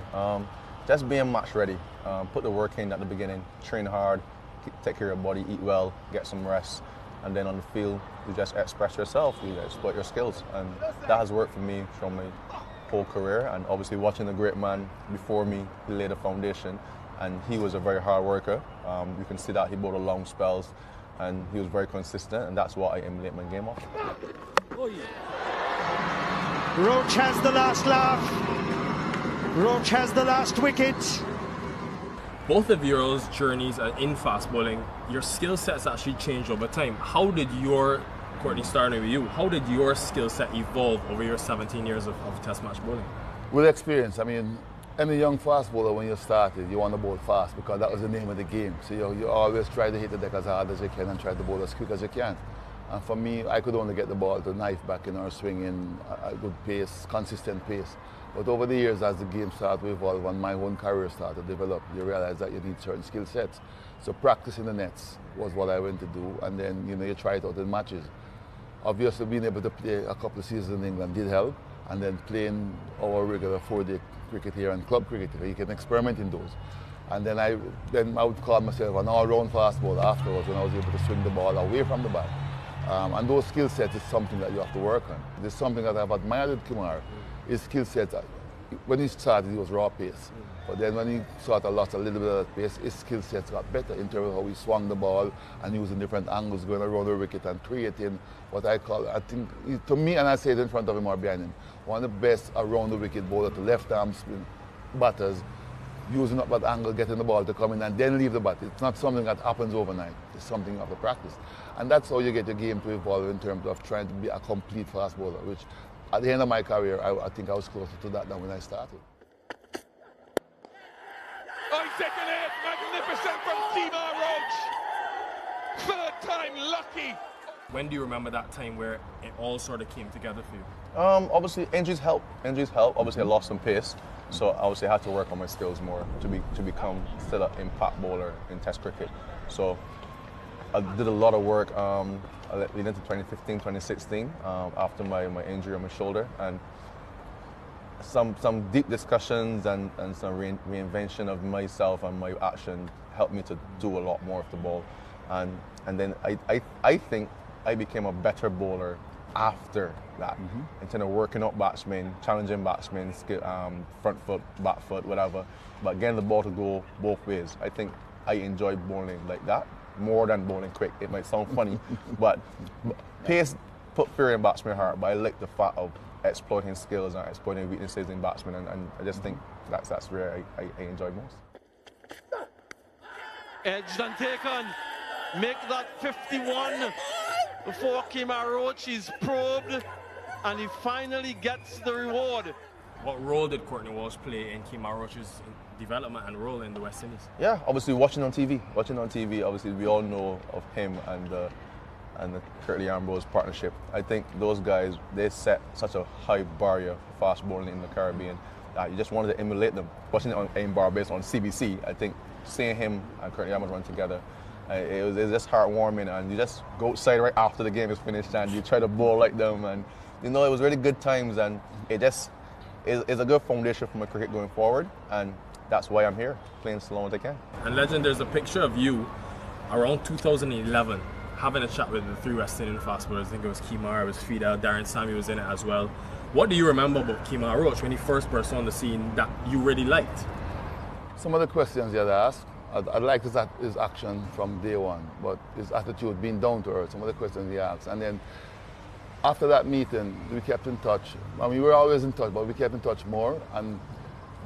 Just being match ready. Put the work in at the beginning, train hard, take care of your body, eat well, get some rest, and then on the field, you just express yourself, you exploit your skills, and that has worked for me from my whole career. And obviously watching the great man before me, he laid a foundation, and he was a very hard worker. You can see that he bowled long spells, and he was very consistent, and that's what I emulate my game off. Oh, yeah. Roach has the last laugh. Roach has the last wicket. Both of your journeys in fast bowling, your skill sets actually changed over time. How did your, Courtney, starting with you, how did your skill set evolve over your 17 years of test match bowling? With experience, I mean, Any young fast bowler, when you started, you want to bowl fast because that was the name of the game. So you always try to hit the deck as hard as you can and try to bowl as quick as you can. And for me, I could only get the ball to knife back in or swing in a good pace, consistent pace. But over the years, as the game started to evolve and my own career started to develop, you realize that you need certain skill sets. So practicing the nets was what I went to do, and then you try it out in matches. Obviously, being able to play a couple of seasons in England did help, and then playing our regular 4-day cricket here and club cricket here, you can experiment in those. And then I would call myself an all-round fast bowler afterwards when I was able to swing the ball away from the bat. And those skill sets is something that you have to work on. There's something that I've admired with Kumar. His skill sets, when he started, he was raw pace. But then when he sort of lost a little bit of that pace, his skill sets got better in terms of how he swung the ball and using different angles, going around the wicket and creating what I call, I think, to me, and I say it in front of him or behind him, one of the best around the wicket bowler to left arm spin batters, using up that angle, getting the ball to come in and then leave the bat. It's not something that happens overnight. It's something you have to practice. And that's how you get your game to evolve in terms of trying to be a complete fast bowler, which at the end of my career, I think I was closer to that than when I started. Second hit, magnificent from Kemar Roach. Third time lucky. When do you remember that time where it all sort of came together for you? Obviously, injuries help. Obviously, I lost some pace, so obviously I had to work on my skills more to become still an impact bowler in Test cricket. So I did a lot of work leading into 2015, 2016 after my injury on my shoulder, and some deep discussions and some reinvention of myself and my action helped me to do a lot more of the ball, and then I think I became a better bowler after that, instead of working up batsmen, challenging batsmen, front foot, back foot, whatever, but getting the ball to go both ways. I think I enjoy bowling like that more than bowling quick. It might sound funny, but pace put fear in batsmen's heart, but I like the fact of exploiting skills and exploiting weaknesses in batsmen, and I just think that's where I enjoy most. Edged and taken, make that 51 before Kemar Roach is probed, and he finally gets the reward. What role did Courtney Walsh play in Kemar Roach's development and role in the West Indies? Yeah, obviously watching on TV, obviously we all know of him and the Curtly Ambrose partnership. I think those guys, they set such a high barrier for fast bowling in the Caribbean that you just wanted to emulate them. Watching it in Barbados on CBC, I think seeing him and Curtly Ambrose run together, it was just heartwarming, and you just go outside right after the game is finished and you try to bowl like them, and it was really good times, and it just is a good foundation for my cricket going forward, and that's why I'm here, playing so long as I can. And Legend, there's a picture of you around 2011 having a chat with the three West Indian fast bowlers. I think it was Kemar, it was Fida, Darren Sammy was in it as well. What do you remember about Kemar Roach when he first burst on the scene that you really liked? Some of the questions he had asked, I liked his action from day one, but his attitude, being down to earth, some of the questions he asked. And then after that meeting, we kept in touch. I mean, we were always in touch, but we kept in touch more. And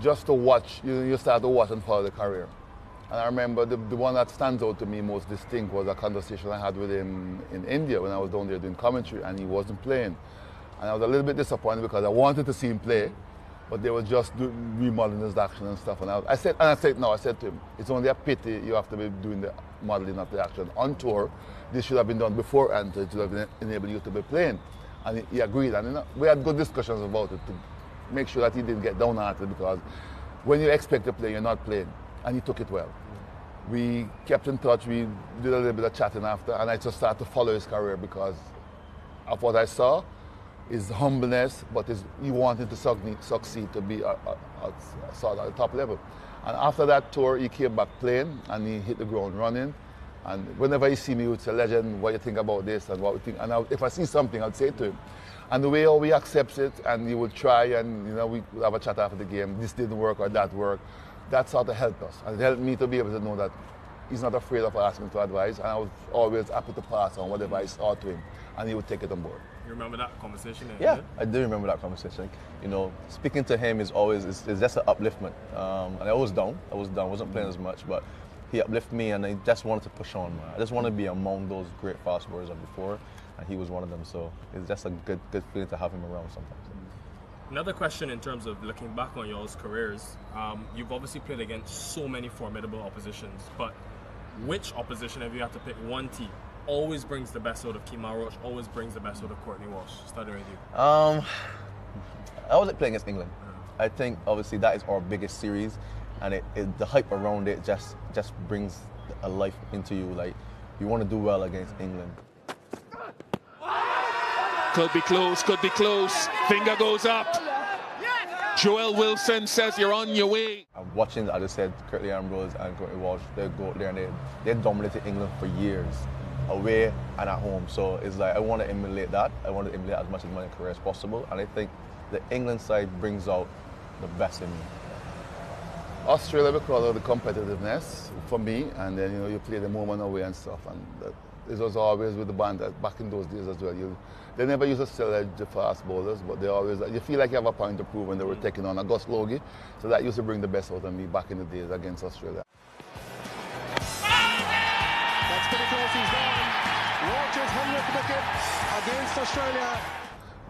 just to watch, you start to watch and follow the career. And I remember the one that stands out to me most distinct was a conversation I had with him in India when I was down there doing commentary, and he wasn't playing. And I was a little bit disappointed because I wanted to see him play, but they were just remodeling his action and stuff. And I said to him, it's only a pity you have to be doing the modeling of the action on tour. This should have been done before, and it should have enabled you to be playing. And he agreed, and we had good discussions about it to make sure that he didn't get downhearted, because when you expect to play, you're not playing, and he took it well. We kept in touch, we did a little bit of chatting after, and I just started to follow his career because of what I saw, his humbleness, but he wanted to succeed to be at the top level. And after that tour, he came back playing, and he hit the ground running. And whenever he see me, he would say, Legend, what do you think about this? And what we think? And if I see something, I'd say to him. And the way how he accepts it, and he would try, and we would have a chat after the game, this didn't work or that worked. That sort of helped us. And it helped me to be able to know that he's not afraid of asking for advice, and I was always happy to pass on whatever I saw to him, and he would take it on board. You remember that conversation? Yeah, I do remember that conversation. Speaking to him is just an upliftment. And I was down, wasn't playing as much, but he uplifted me, and I just wanted to push on. I just wanted to be among those great fast bowlers of before, and he was one of them. So it's just a good feeling to have him around sometimes. Another question in terms of looking back on y'all's careers, you've obviously played against so many formidable oppositions, but which opposition, if you had to pick one team, always brings the best out of Kemar Roach, always brings the best out of Courtney Walsh? Starting with you. I wasn't playing against England. I think obviously that is our biggest series, and the hype around it just brings a life into you. Like, you want to do well against England. Could be close, could be close. Finger goes up. Joel Wilson says you're on your way. I'm watching, as I said, Curtly Ambrose and Courtney Walsh, they go out there and they dominated England for years, away and at home. So it's like, I want to emulate that. I want to emulate as much of my career as possible. And I think the England side brings out the best in me. Australia, because of the competitiveness for me, and then you play the moment away and stuff, and it was always with the band that back in those days as well. They never used to sell the fast bowlers, but they always, you feel like you have a point to prove when they were taking on Gus Logie, so that used to bring the best out of me back in the days against Australia. That's pretty close, he's down. Walsh's 100th wicket against Australia.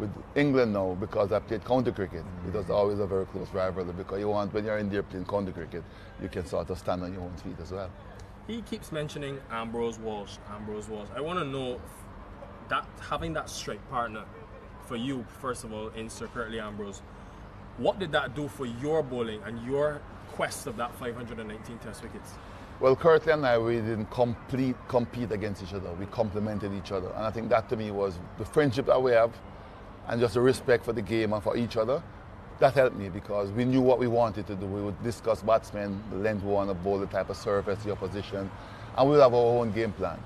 With England now, because I played county cricket, it was always a very close rivalry, because when you're in there playing county cricket, you can sort of stand on your own feet as well. He keeps mentioning Ambrose Walsh. I want to know that having that strike partner for you, first of all, in Sir Curtly Ambrose, what did that do for your bowling and your quest of that 519 Test wickets? Well, Curtly and I, we didn't compete against each other. We complemented each other, and I think that to me was the friendship that we have, and just the respect for the game and for each other. That helped me because we knew what we wanted to do. We would discuss batsmen, the length we want to bowl, the type of surface, the opposition, and we'll have our own game plan.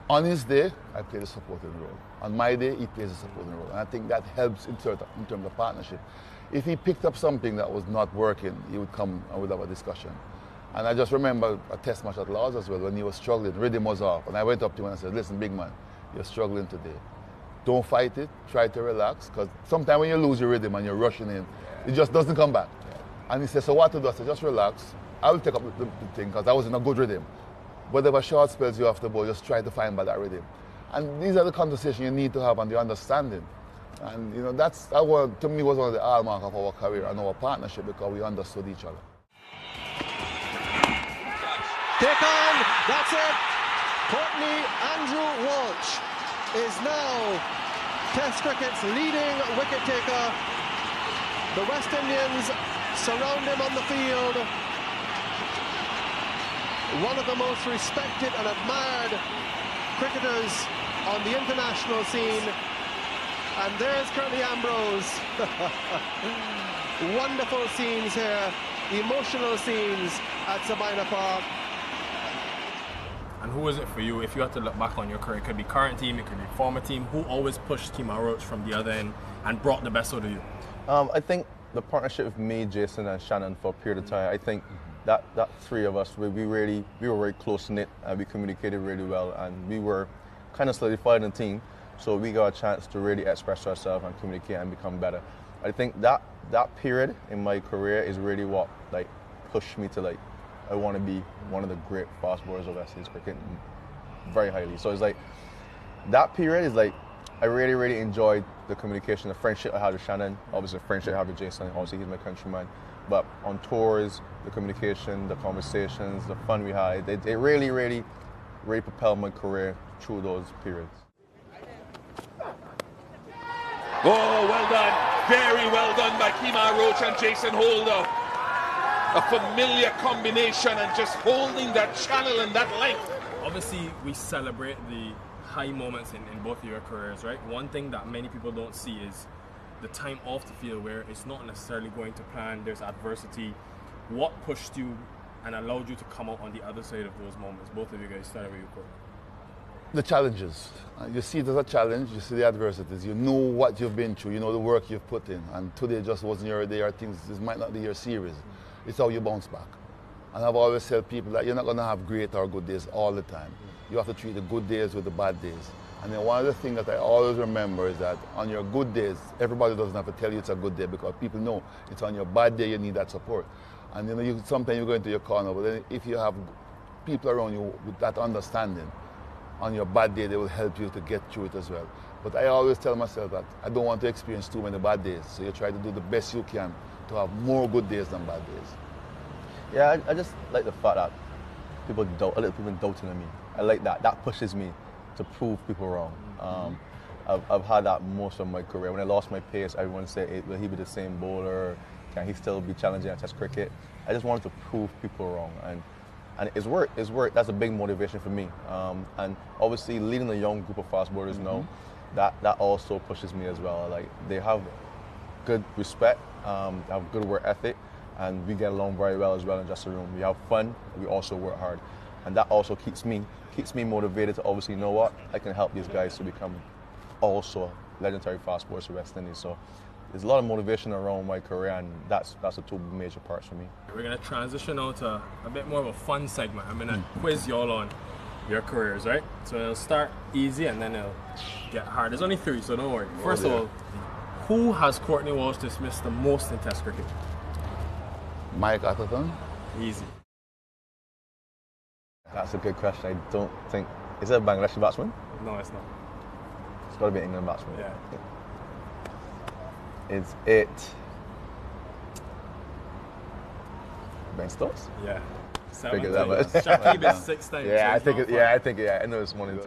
On his day, I played a supporting role. On my day, he plays a supporting role. And I think that helps in terms of partnership. If he picked up something that was not working, he would come and we'd have a discussion. And I just remember a test match at Lords as well when he was struggling, rhythm was off. And I went up to him and I said, listen, big man, you're struggling today. Don't fight it, try to relax, because sometimes when you lose your rhythm and you're rushing in, it just doesn't come back. And he said, so what to do? I said, just relax. I will take up the thing, because I was in a good rhythm. Whatever short spells you have to bowl, just try to find that rhythm. And these are the conversations you need to have and the understanding. And that to me was one of the hallmarks of our career and our partnership, because we understood each other. Take on, that's it. Courtney Andrew Walsh is now Test cricket's leading wicket taker. The West Indians surround him on the field. One of the most respected and admired cricketers on the international scene. And there's Curtly Ambrose. Wonderful scenes here, emotional scenes at Sabina Park. And who is it for you, if you had to look back on your career? It could be current team, it could be former team. Who always pushed Kemar Roach from the other end and brought the best out of you? I think the partnership with me, Jason, and Shannon for a period of time, I think that three of us, we were very close-knit, and we communicated really well, and we were kind of solidified in the team, so we got a chance to really express ourselves and communicate and become better. I think that period in my career is really what pushed me to I want to be one of the great fast bowlers of West Indies cricket very highly. So it's that period is I really, really enjoyed the communication, the friendship I had with Shannon, obviously the friendship I have with Jason, obviously he's my countryman. But on tours, the communication, the conversations, the fun we had, it really, really, really propelled my career through those periods. Oh, well done. Very well done by Kemar Roach and Jason Holder. A familiar combination and just holding that channel and that length. Obviously, we celebrate the high moments in both of your careers, right? One thing that many people don't see is the time off the field where it's not necessarily going to plan, there's adversity. What pushed you and allowed you to come out on the other side of those moments? Both of you guys, started with you, Courtney. The challenges. You see it as a challenge, you see the adversities, you know what you've been through, you know the work you've put in, and today just wasn't your day, or things, this might not be your series. It's how you bounce back. And I've always tell people that you're not going to have great or good days all the time. You have to treat the good days with the bad days. And then one of the things that I always remember is that on your good days, everybody doesn't have to tell you it's a good day, because people know it's on your bad day you need that support. And sometimes you go into your corner, but then if you have people around you with that understanding, on your bad day they will help you to get through it as well. But I always tell myself that I don't want to experience too many bad days. So you try to do the best you can to have more good days than bad days. Yeah, I just like the fact that I like people doubting on me. I like that. That pushes me to prove people wrong. I've had that most of my career. When I lost my pace, everyone said, hey, will he be the same bowler? Can he still be challenging at Test cricket? I just wanted to prove people wrong. And it's worked. It's worked. That's a big motivation for me. And obviously, leading a young group of fast bowlers now, that also pushes me as well. Like, they have good respect, they have good work ethic, and we get along very well as well in just a room. We have fun, we also work hard. And that also keeps me motivated to obviously know what, I can help these guys to become also legendary fast bowlers for West Indies. So there's a lot of motivation around my career, and that's the two major parts for me. We're going to transition now to a bit more of a fun segment. I'm going to quiz y'all on your careers, right? So it'll start easy and then it'll get hard. There's only 3, so don't worry. First of all, who has Courtney Walsh dismissed the most in Test cricket? Mike Atherton. Easy. That's a good question. I don't think... Is it a Bangladeshi batsman? No, it's not. It's got to be an England batsman. Yeah. Is it... Ben Stokes? Yeah. 7 times. that, but- Shakib is 6 times. Yeah, so I think it's it, not yeah, fun. I think I know this one.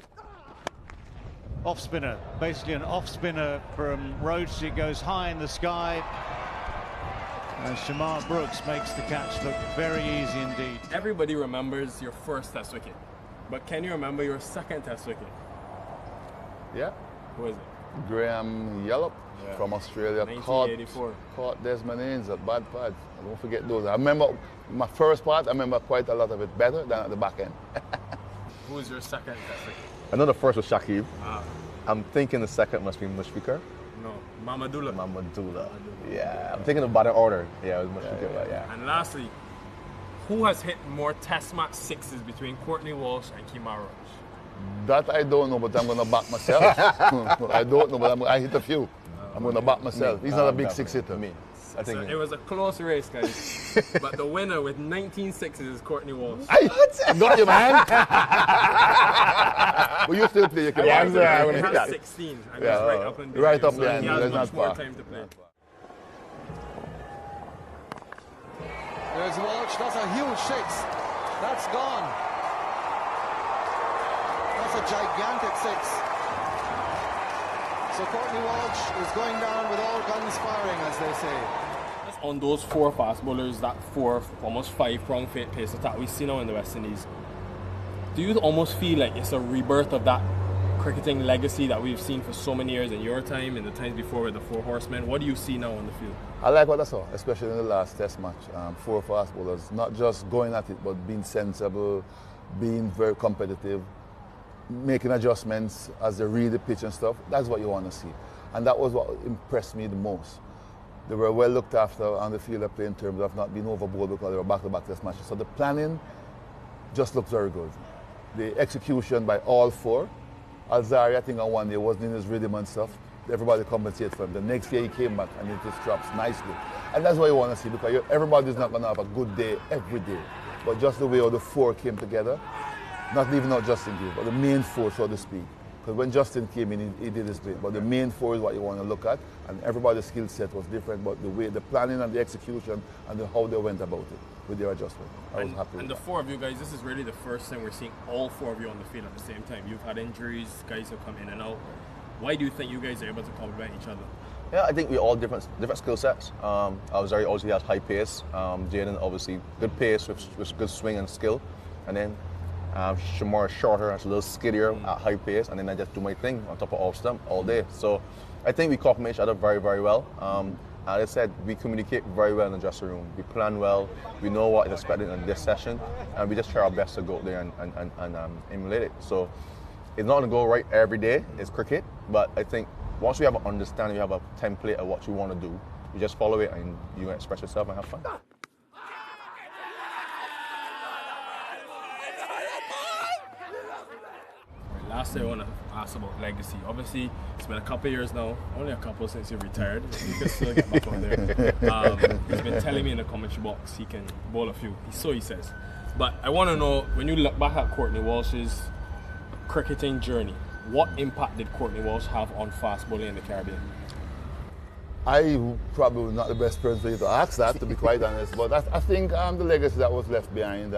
Off spinner, basically an off spinner from Rhodes. It goes high in the sky. And Shamar Brooks makes the catch look very easy indeed. Everybody remembers your first Test wicket, but can you remember your second Test wicket? Yeah. Who is it? Graham Yallop from Australia 1984. caught Desmond Haynes at bad pad. I don't forget those. I remember my first part, I remember quite a lot of it better than at the back end. Who was your second Test wicket? I know the first was Shakib. Ah. I'm thinking the second must be Mushfiqur. No, Mamadullah. Mamadullah. Yeah, I'm thinking about the order. Yeah, it was Mushfiqur, but yeah. And lastly, who has hit more Test match sixes between Courtney Walsh and Kemar Roach? That I don't know, but I'm going to back myself. I don't know, but I hit a few. I'm going to back myself. He's not a big six hitter. Me. I think So it was a close race, guys. But the winner with 19 sixes is Courtney Walsh. I got you, man. But you still play. You can Yeah, back he him. has 16. And Yeah. he's right up and down. Right up so there, he that's has not much more far. time to play. There's Walsh, that's a huge 6. That's gone. That's a gigantic 6. So Courtney Walsh is going down with all guns firing, as they say. On those 4 fast bowlers, that 4, almost 5-prong pace attack we see now in the West Indies, do you almost feel like it's a rebirth of that cricketing legacy that we've seen for so many years in your time and the times before with the 4 horsemen? What do you see now on the field? I like what I saw, especially in the last Test match. 4 fast bowlers, not just going at it, but being sensible, being very competitive, making adjustments as they read the pitch and stuff. That's what you want to see. And that was what impressed me the most. They were well looked after on the field of play in terms of not being overboard because they were back-to-back Test matches. So the planning just looked very good. The execution by all 4. Alzari, I think on one day wasn't in his rhythm and stuff. Everybody compensated for him. The next year he came back and it just drops nicely. And that's what you want to see because everybody's not going to have a good day every day. But just the way all the 4 came together, not leaving out Justin Gill, but the main 4, so to speak. Because when Justin came in, he did his bit. But the main 4 is what you want to look at. And everybody's skill set was different, but the way, the planning and the execution and how they went about it with their adjustment. I was happy with And the that. 4 of you guys, this is really the first time we're seeing all 4 of you on the field at the same time. You've had injuries, guys have come in and out. Why do you think you guys are able to complement each other? Yeah, I think we all different skill sets. Alzari obviously has high pace. Jaden obviously good pace with good swing and skill. And then Shamar is shorter, has a little skiddier at high pace. And then I just do my thing on top of off stump all day. So I think we complement each other very, very well. As I said, we communicate very well in the dressing room. We plan well. We know what is expected in this session. And we just try our best to go out there and emulate it. So it's not going to go right every day. It's cricket. But I think once we have an understanding, we have a template of what you want to do, you just follow it and you express yourself and have fun. Last thing I want to ask about legacy. Obviously, it's been a couple of years now, only a couple since you retired. You can still get back out there. He's been telling me in the commentary box he can bowl a few. So he says. But I want to know, when you look back at Courtney Walsh's cricketing journey, what impact did Courtney Walsh have on fast bowling in the Caribbean? I probably not the best person for you to ask that, to be quite honest. But I think the legacy that was left behind,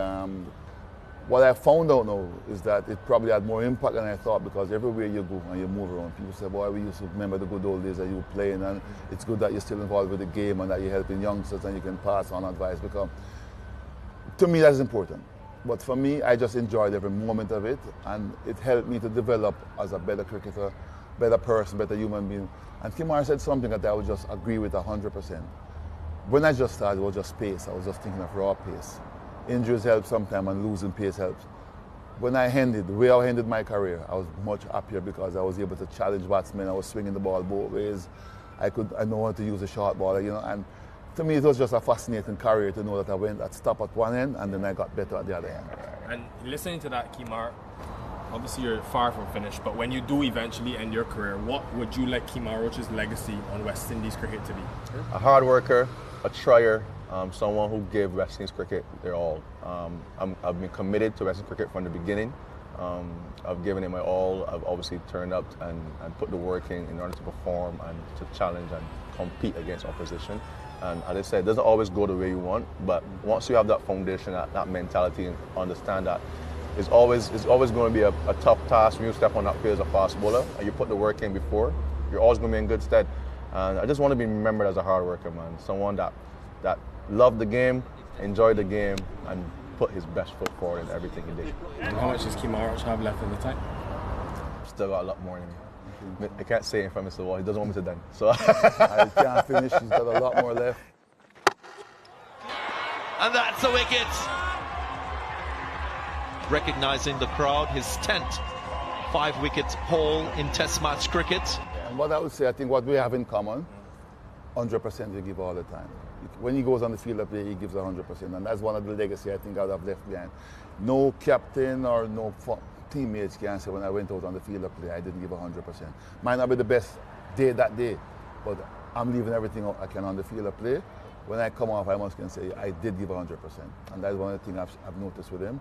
what I found out now is that it probably had more impact than I thought, because everywhere you go and you move around, people say, boy, we used to remember the good old days that you were playing, and it's good that you're still involved with the game and that you're helping youngsters and you can pass on advice, because to me that's important. But for me, I just enjoyed every moment of it, and it helped me to develop as a better cricketer, better person, better human being. And Kimar said something that I would just agree with 100%. When I just started, it was just pace. I was just thinking of raw pace. Injuries help sometimes, and losing pace helps. When I ended, the way I ended my career, I was much happier because I was able to challenge batsmen. I was swinging the ball both ways. I know how to use a short ball, and to me it was just a fascinating career to know that I went at stop at one end and then I got better at the other end. And listening to that, Kimar, obviously you're far from finished, but when you do eventually end your career, what would you like Kimar Roach's legacy on West Indies cricket to be? A hard worker, a trier, someone who gave West Indies cricket their all. I've been committed to West Indies cricket from the beginning. I've given it my all. I've obviously turned up and put the work in order to perform and to challenge and compete against opposition. And as I said, it doesn't always go the way you want, but once you have that foundation, that mentality, and understand that it's always going to be a tough task when you step on that field as a fast bowler and you put the work in before, you're always going to be in good stead. And I just want to be remembered as a hard worker, man. Someone that loved the game, enjoyed the game, and put his best foot forward in everything he did. And how much does Kimar Roach have left in the tank? Still got a lot more in me. I can't say it in front of Mr. Wall. He doesn't want me to done. So I can't finish. He's got a lot more left. And that's a wicket. Recognising the crowd, his 10th 5-wicket haul in Test match cricket. And what I would say, I think what we have in common, 100% we give all the time. When he goes on the field of play, he gives 100%, and that's one of the legacy I think I would have left behind. No captain or no teammates can say when I went out on the field of play, I didn't give 100%. Might not be the best day that day, but I'm leaving everything I can on the field of play. When I come off, I must can say I did give 100%, and that's one of the things I've noticed with him.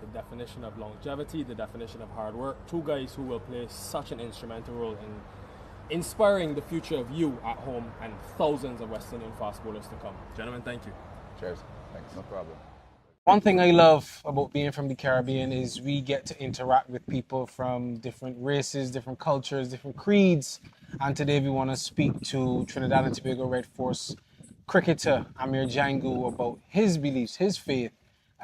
The definition of longevity, the definition of hard work. Two guys who will play such an instrumental role in inspiring the future of you at home and thousands of West Indian fast bowlers to come. Gentlemen, thank you. cheers. Thanks. No problem. One thing I love about being from the Caribbean is we get to interact with people from different races, different cultures, different creeds. And today we want to speak to Trinidad and Tobago Red Force cricketer Amir Jangoo about his beliefs, his faith,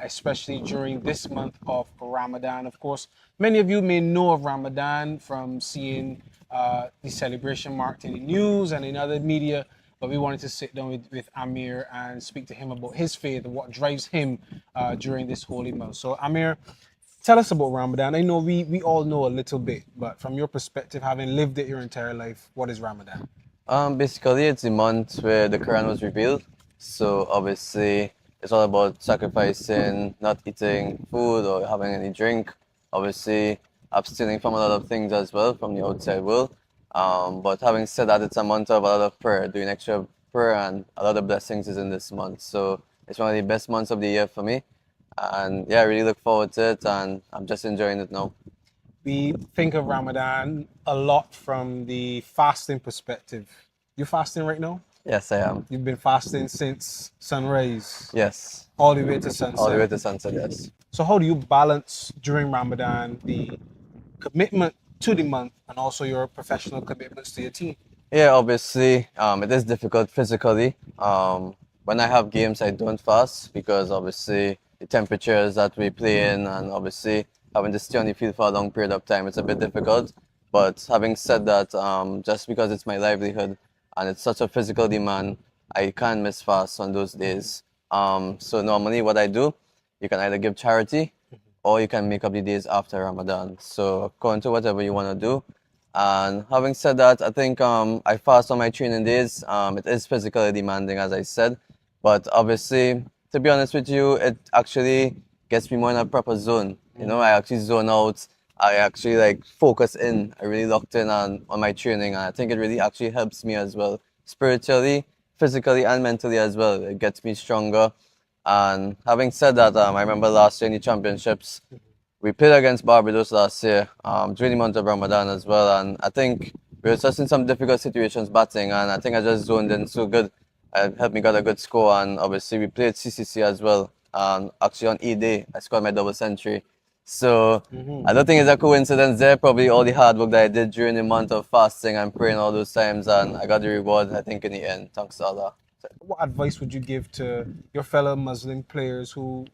especially during this month of Ramadan. Of course, many of you may know of Ramadan from seeing the celebration marked in the news and in other media, but we wanted to sit down with Amir and speak to him about his faith and what drives him during this holy month. So Amir, tell us about Ramadan. I know we all know a little bit, but from your perspective, having lived it your entire life, what is Ramadan? Basically, it's the month where the Quran was revealed. So obviously, it's all about sacrificing, not eating food or having any drink. Obviously, abstaining from a lot of things as well from the outside world. But having said that, it's a month of a lot of prayer, doing extra prayer, and a lot of blessings is in this month. So it's one of the best months of the year for me. And yeah, I really look forward to it, and I'm just enjoying it now. We think of Ramadan a lot from the fasting perspective. You fasting right now? Yes, I am. You've been fasting since sunrise? Yes. All the way to sunset? All the way to sunset, yes. So how do you balance during Ramadan the commitment to the month and also your professional commitments to your team? Yeah, obviously, it is difficult physically. When I have games, I don't fast because obviously the temperatures that we play in and obviously having to stay on the field for a long period of time, it's a bit difficult. But having said that, just because it's my livelihood and it's such a physical demand, I can't miss fast on those days. So normally what I do, you can either give charity or you can make up the days after Ramadan. So according to whatever you want to do. And having said that, I think I fast on my training days. It is physically demanding, as I said. But obviously, to be honest with you, it actually gets me more in a proper zone. You know, I actually zone out. I actually like focus in. I really locked in on my training. And I think it really actually helps me as well. Spiritually, physically, and mentally as well. It gets me stronger. And having said that, I remember last year in the championships, we played against Barbados last year during the month of Ramadan as well, and I think we were just in some difficult situations batting, and I think I just zoned in so good. It helped me get a good score, and obviously we played CCC as well. Actually on E-Day, I scored my double century. So I don't think it's a coincidence there. Probably all the hard work that I did during the month of fasting and praying all those times, and I got the reward, I think, in the end. Thanks to Allah. What advice would you give to your fellow Muslim players who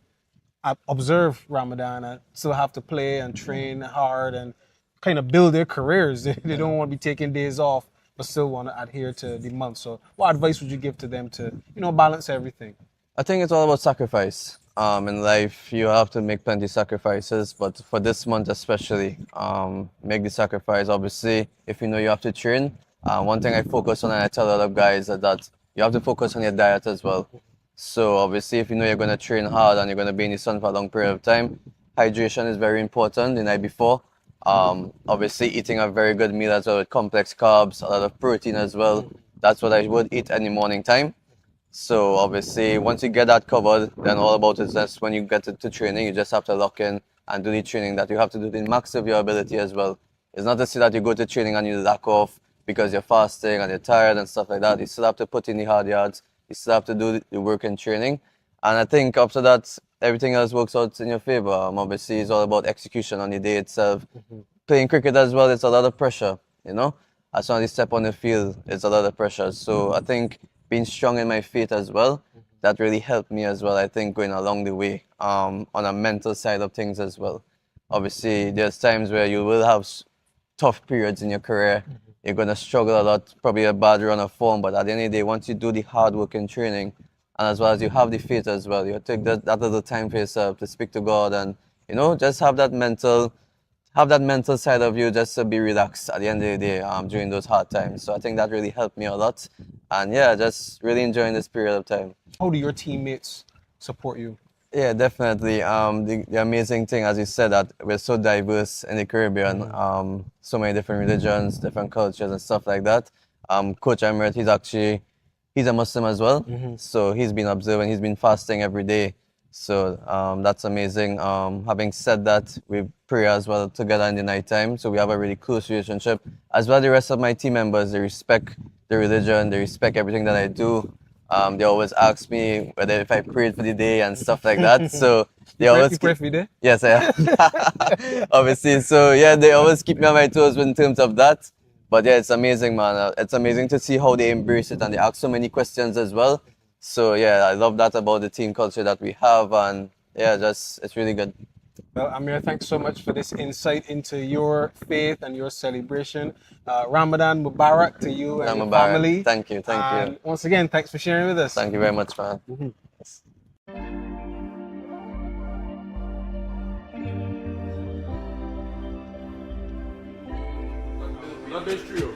observe Ramadan and still have to play and train hard and kind of build their careers? They don't want to be taking days off, but still want to adhere to the month. So what advice would you give to them to, balance everything? I think it's all about sacrifice. In life, you have to make plenty of sacrifices, but for this month especially, make the sacrifice. Obviously, if you know you have to train, one thing I focus on and I tell a lot of guys is that you have to focus on your diet as well. So obviously, if you know you're going to train hard and you're going to be in the sun for a long period of time, hydration is very important the night before. Obviously, eating a very good meal as well with complex carbs, a lot of protein as well. That's what I would eat any morning time. So obviously, once you get that covered, then all about it is just when you get to training, you just have to lock in and do the training that you have to do the max of your ability as well. It's not to say that you go to training and you lack off because you're fasting and you're tired and stuff like that. You still have to put in the hard yards. You still have to do the work in training. And I think after that, everything else works out in your favor. Obviously, it's all about execution on the day itself. Playing cricket as well, it's a lot of pressure, As soon as you step on the field, it's a lot of pressure. So I think being strong in my faith as well, that really helped me as well, I think, going along the way on a mental side of things as well. Obviously, there's times where you will have tough periods in your career. You're going to struggle a lot, probably a bad run of form, but at the end of the day, once you do the hard work in training, and as well as you have the faith as well, you take that little time for yourself to speak to God and, just have that mental side of you just to be relaxed at the end of the day during those hard times. So I think that really helped me a lot. And yeah, just really enjoying this period of time. How do your teammates support you? Yeah, definitely. The amazing thing, as you said, that we're so diverse in the Caribbean, so many different religions, different cultures and stuff like that. Coach Amir, he's a Muslim as well. So he's been observing, he's been fasting every day. So that's amazing. Having said that, we pray as well together in the night time. So we have a really close relationship. As well, the rest of my team members, they respect the religion, they respect everything that I do. They always ask me whether if I prayed for the day and stuff like that. So they always pray for the day? Yes, I am. Obviously. So yeah, they always keep me on my toes in terms of that. But yeah, it's amazing, man. It's amazing to see how they embrace it and they ask so many questions as well. So yeah, I love that about the team culture that we have, and yeah, it's really good. Well, Amir, thanks so much for this insight into your faith and your celebration. Ramadan Mubarak to you and your family. Thank you. Once again, thanks for sharing with us. Thank you very much, man. Not this trio.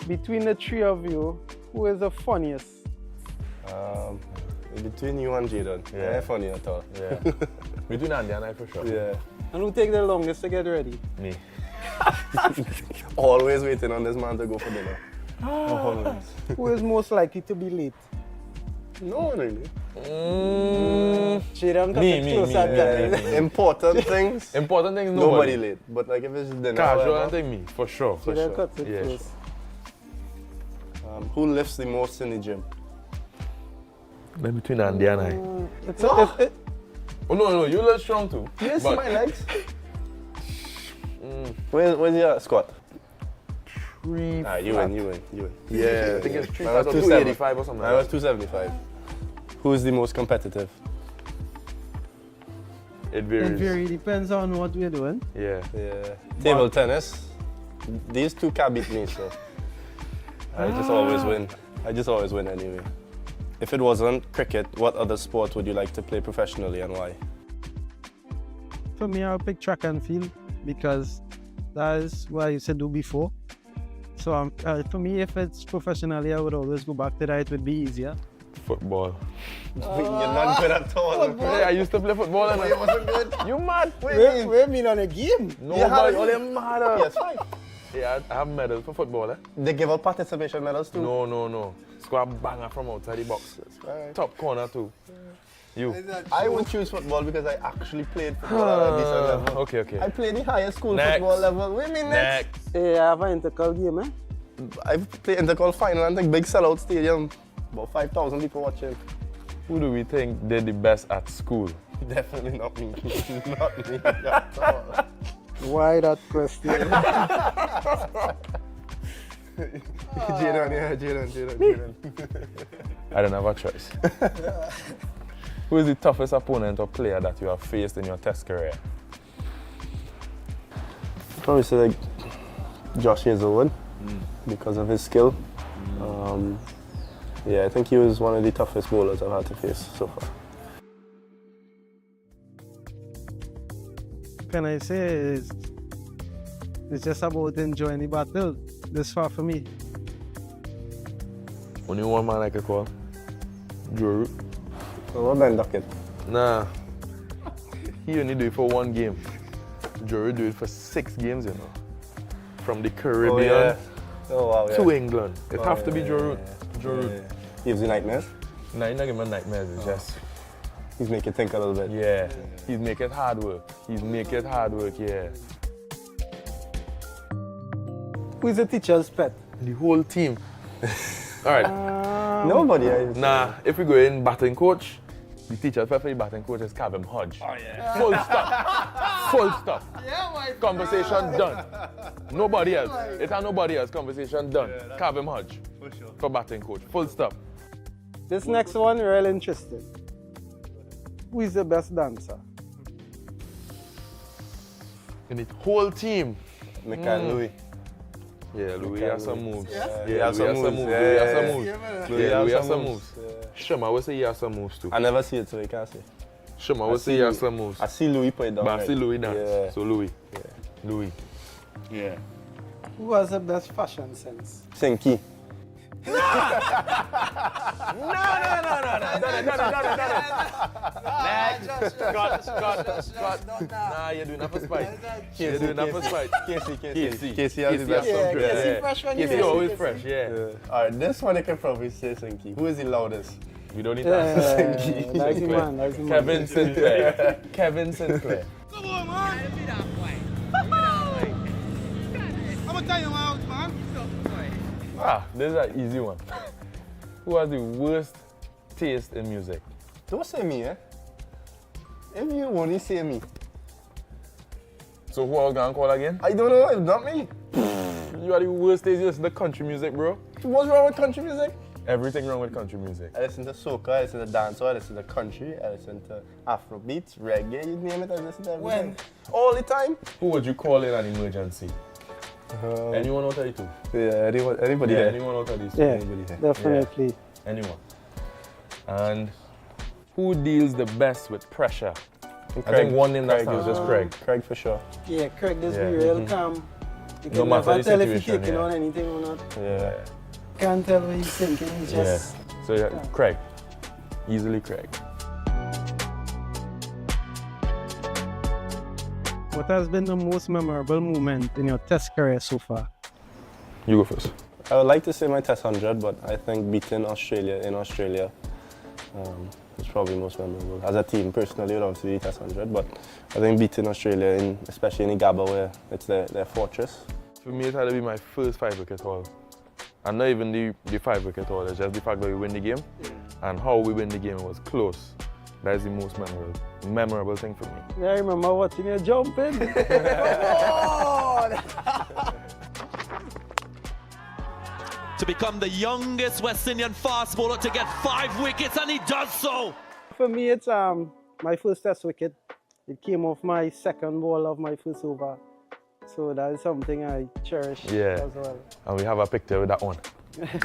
Between the three of you, who is the funniest? Between you and Jadon. Yeah, funny at all. Yeah. Between Andy and I for sure. Yeah. And who take the longest to get ready? Me. Always waiting on this man to go for dinner. Always. Who is most likely to be late? No one really. Jadon got Me. Important things. Important things, nobody late. But like if it's dinner, casual, I think me, for sure. Jadon cuts it Yes. close. Who lifts the most in the gym? Then between Andy and I. Oh no, you look strong too. You see my legs? Where's your squat? 3. You win. Yeah. I think it's 3 I was 285 or something. I was 275. Who's the most competitive? It varies. It varies. Depends on what we're doing. Yeah. Table tennis. These two can't beat me, so I just always win anyway. If it wasn't cricket, what other sport would you like to play professionally and why? For me, I'll pick track and field because that is what I used to do before. So for me, if it's professionally, I would always go back to that. It would be easier. Football. You're not good at all. Yeah, I used to play football and it wasn't good. You mad? Wait, mean on a game? No, but all them mad. Yes, fine. Yeah, I have medals for football, eh? They give out participation medals too? No. Square banger from outside the box. Right. Top corner too. You. I would choose football because I actually played football at a decent level. Okay. I played the highest school Next. football level. Wait a minute. Next. Hey, I have an intercol game, eh? I've played intercall final and like big sellout stadium. About 5,000 people watching. Who do we think did the best at school? Definitely not me. Not me at all. Why that question? Jadon. I don't have a choice. Who is the toughest opponent or player that you have faced in your Test career? Probably say like Josh Hazelwood because of his skill. Yeah, I think he was one of the toughest bowlers I've had to face so far. Can I say it's just about enjoying the battle this far for me. Only one man I could call. Joe Root. So what Ben Duckett? Nah. He only do it for one game. Joe Root do it for 6 games, you know. From the Caribbean to England. It have to be Joe Root. Joe Root. He gives you nightmares? Nah, he's not giving me nightmares. It's just... He's making you think a little bit. Yeah. He's making it hard work. Yeah. Who is the teacher's pet? The whole team. All right. Nobody. Nah, if we go in batting coach, the teacher's pet for the batting coach is Kevin Hodge. Oh, yeah. Full stop. Full stop. Yeah, my Conversation done. Nobody else. It's not nobody else. Conversation done. Kevin Hodge for batting coach. Full stop. This next one, real interesting. Who is the best dancer? In the whole team. Louis. Yeah, Louis has some moves. He has some moves. Shema would say he has some moves too. I never see it, so you can't say. Shema would say he has some moves. I see Louis put it down. But I see Louis dance. Yeah. So Louis. Yeah. Louis. Yeah. Who has the best fashion sense? Sinky. No. Scott. Nah, you're doing that for spite. You're doing that for spite. Casey has the best some dress. Casey always fresh, yeah. Alright, this one I can probably say Sinky. Who is the loudest? We don't need to answer Sinky. Like the man. Kevin Sinclair. Kevin Sinclair. Come on, man. I'm gonna tell you out, man. This is an easy one. Who has the worst taste in music? Don't say me, eh? If you only say me. So who I was gonna call again? I don't know, it's not me. You are the worst taste. You listen to country music, bro. What's wrong with country music? Everything wrong with country music. I listen to soca, I listen to dancehall, I listen to country, I listen to Afrobeats, reggae, you name it, I listen to everything. When? All the time. Who would you call in an emergency? Anyone out of the two? Yeah, anybody there. Anyone out of these two? Yeah, Anybody there? definitely. Yeah. Anyone. And who deals the best with pressure? I think one name that stands is Craig. Craig for sure. Yeah, Craig does be real calm. You No can matter never the tell if he's situation, taking on anything or not. Yeah. Can't tell what he's thinking, he's just... So yeah, Craig. Easily Craig. What has been the most memorable moment in your Test career so far? You go first. I would like to say my Test 100, but I think beating Australia in Australia is probably most memorable. As a team, personally, it would obviously be Test 100, but I think beating Australia, especially in the Gabba, where it's their fortress. For me, it had to be my first 5-wicket haul. And not even the 5-wicket haul, it's just the fact that we win the game. And how we win the game was close. That is the most memorable thing for me. Yeah, I remember watching you jumping. To become the youngest West Indian fast bowler to get 5 wickets, and he does so. For me, it's my first Test wicket. It came off my second ball of my first over. So that is something I cherish as well. And we have a picture with that one.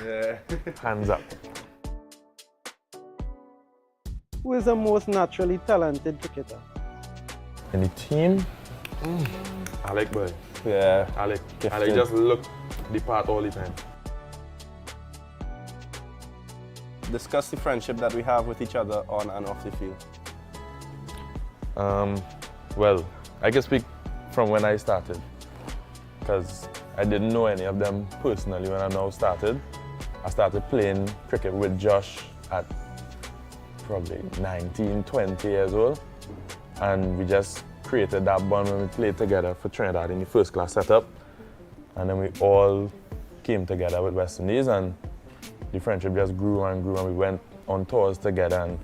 Yeah. Hands up. Who is the most naturally talented cricketer? In the team, Alec boy. Yeah. Alec just look the part all the time. Discuss the friendship that we have with each other on and off the field. Well, I can speak from when I started, because I didn't know any of them personally when I now started. I started playing cricket with Josh at probably 19, 20 years old. And we just created that bond when we played together for Trinidad in the first class setup. And then we all came together with West Indies, and the friendship just grew and grew, and we went on tours together. And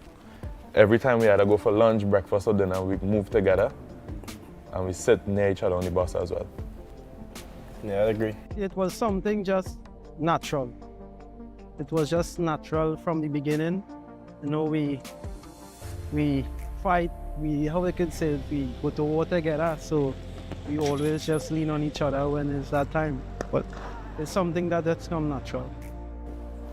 every time we had to go for lunch, breakfast or dinner, we moved together and we sit near each other on the bus as well. Yeah, I agree. It was something just natural. It was just natural from the beginning. You know, we fight, how we could say, we go to war together, so we always just lean on each other when it's that time. But it's something that's come natural.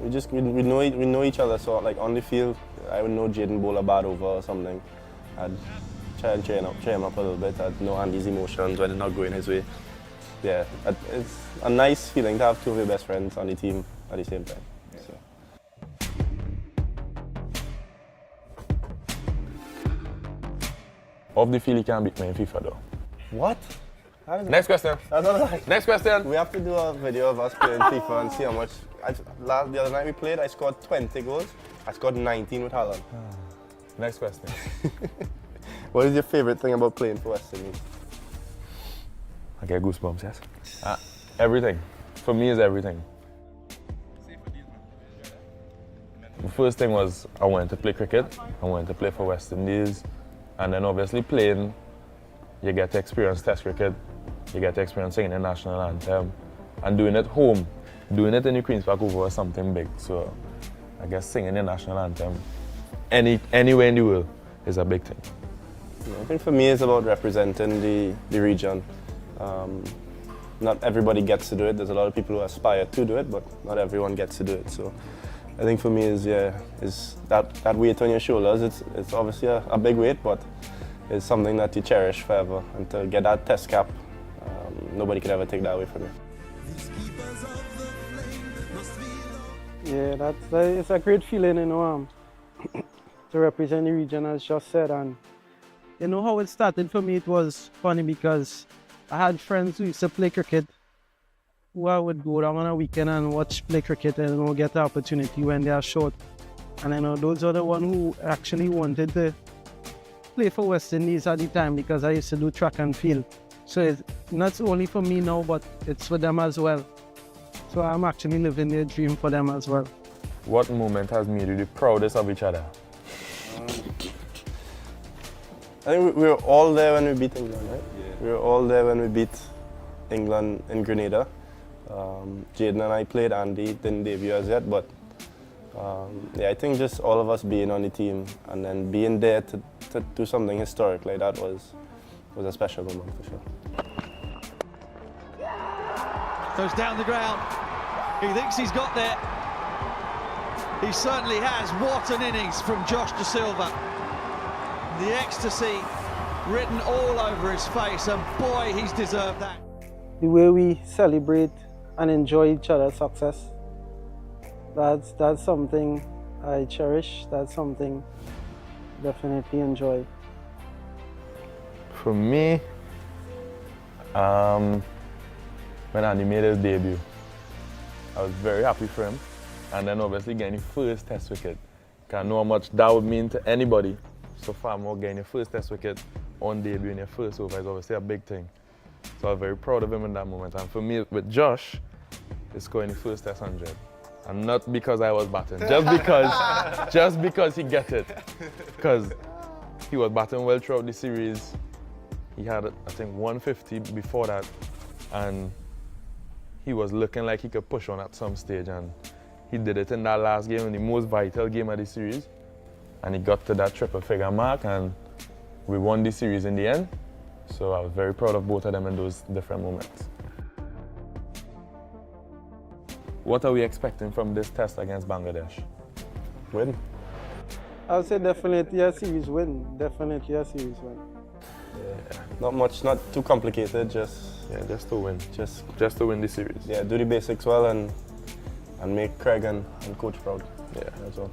We know each other, so like on the field, I would know Jaden bowl a bad over or something. I'd try and cheer him up a little bit. I'd know Andy's emotions when they're not going his way. Yeah, it's a nice feeling to have two of your best friends on the team at the same time. So. Off the field, you can't beat me in FIFA though. What? Next question. Next question. We have to do a video of us playing FIFA and see how much. The other night we played, I scored 20 goals. I scored 19 with Haaland. Next question. What is your favorite thing about playing for West Indies? I get goosebumps, yes. Everything. For me, is everything. The first thing was I wanted to play cricket. I wanted to play for West Indies. And then obviously playing, you get to experience Test cricket. You get to experience singing the national anthem. And doing it home. Doing it in the Queen's Park Oval was something big. So I guess singing the national anthem anywhere in the world is a big thing. Yeah, I think for me it's about representing the region. Not everybody gets to do it. There's a lot of people who aspire to do it, but not everyone gets to do it. So I think for me is that weight on your shoulders. It's obviously a big weight, but it's something that you cherish forever. And to get that test cap, nobody could ever take that away from you. Yeah, it's a great feeling, you know, to represent the region, as just said. And you know how it started for me, it was funny because I had friends who used to play cricket, who I would go down on a weekend and watch play cricket and, you know, get the opportunity when they are short. And I know those are the ones who actually wanted to play for West Indies at the time, because I used to do track and field. So it's not only for me now, but it's for them as well. So I'm actually living their dream for them as well. What moment has made you the proudest of each other? I think we were all there when we beat England, right? Yeah. We were all there when we beat England in Grenada. Jaden and I played, Andy didn't debut as yet, but yeah, I think just all of us being on the team and then being there to do something historic like that was a special moment for sure. Goes down the ground. He thinks he's got there. He certainly has. What an innings from Josh De Silva. The ecstasy written all over his face, and boy, he's deserved that. The way we celebrate and enjoy each other's success, that's something I cherish. That's something I definitely enjoy. For me, when Andy made his debut, I was very happy for him. And then obviously getting the first Test wicket. I know how much that would mean to anybody. So far more getting your first Test wicket on debut in your first over is obviously a big thing. So I was very proud of him in that moment. And for me, with Josh, it's scoring the first Test 100. And not because I was batting, just because he get it. Because he was batting well throughout the series. He had, I think, 150 before that. And he was looking like he could push on at some stage. And he did it in that last game, in the most vital game of the series. And he got to that triple figure mark, and we won the series in the end. So I was very proud of both of them in those different moments. What are we expecting from this test against Bangladesh? Win. I would say definitely a series win. Definitely a series win. Yeah. Not much, not too complicated, just to win. Just to win the series. Yeah, do the basics well and make Craig and coach proud. Yeah, that's all.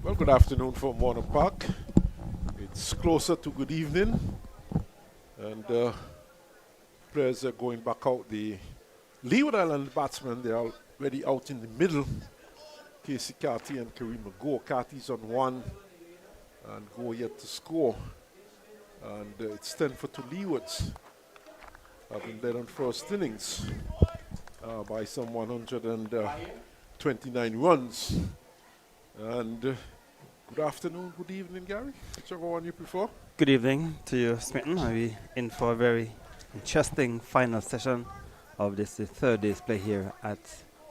Well, good afternoon from Warner Park. It's closer to good evening, and players are going back out. The Leeward Island batsmen, they are already out in the middle. Casey Carty and Kareem Go. Carty's on one, and Go yet to score. And it's 10 for 2 Leewards, having led on first innings by some 129 runs. And good afternoon, good evening, Gary. Whichever one you prefer. Good evening to you, Smitten. We're in for a very interesting final session of this third day's play here at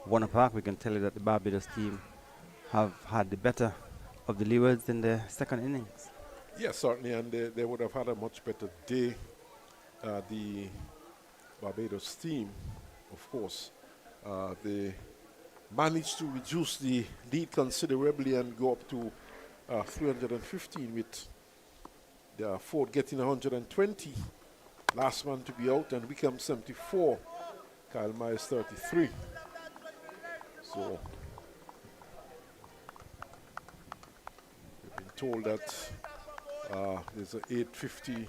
Warner Park. We can tell you that the Barbados team have had the better of the Leewards in the second innings. Yes, certainly, and they would have had a much better day. The Barbados team, of course, they managed to reduce the lead considerably and go up to 315 with the Ford getting 120. Last man to be out, and Wickham 74, Kyle Myers 33. So we've been told that there's an 8:50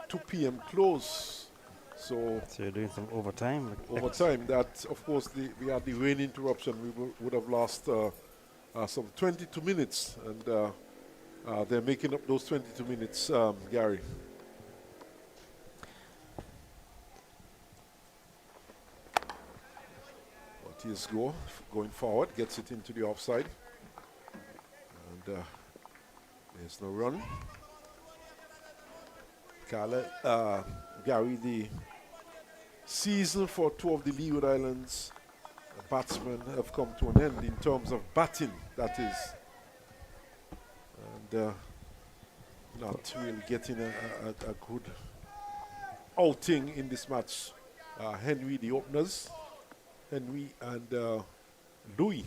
2 p.m. close. So you're doing some overtime? Overtime. That, of course, we had the rain interruption. We would have lost some 22 minutes, and they're making up those 22 minutes, Gary. But here's Go, going forward, gets it into the offside. And there's no run. Gary, the season for two of the Leeward Islands batsmen have come to an end in terms of batting, that is. And not really getting a good outing in this match. Henry, the openers, Henry and Louis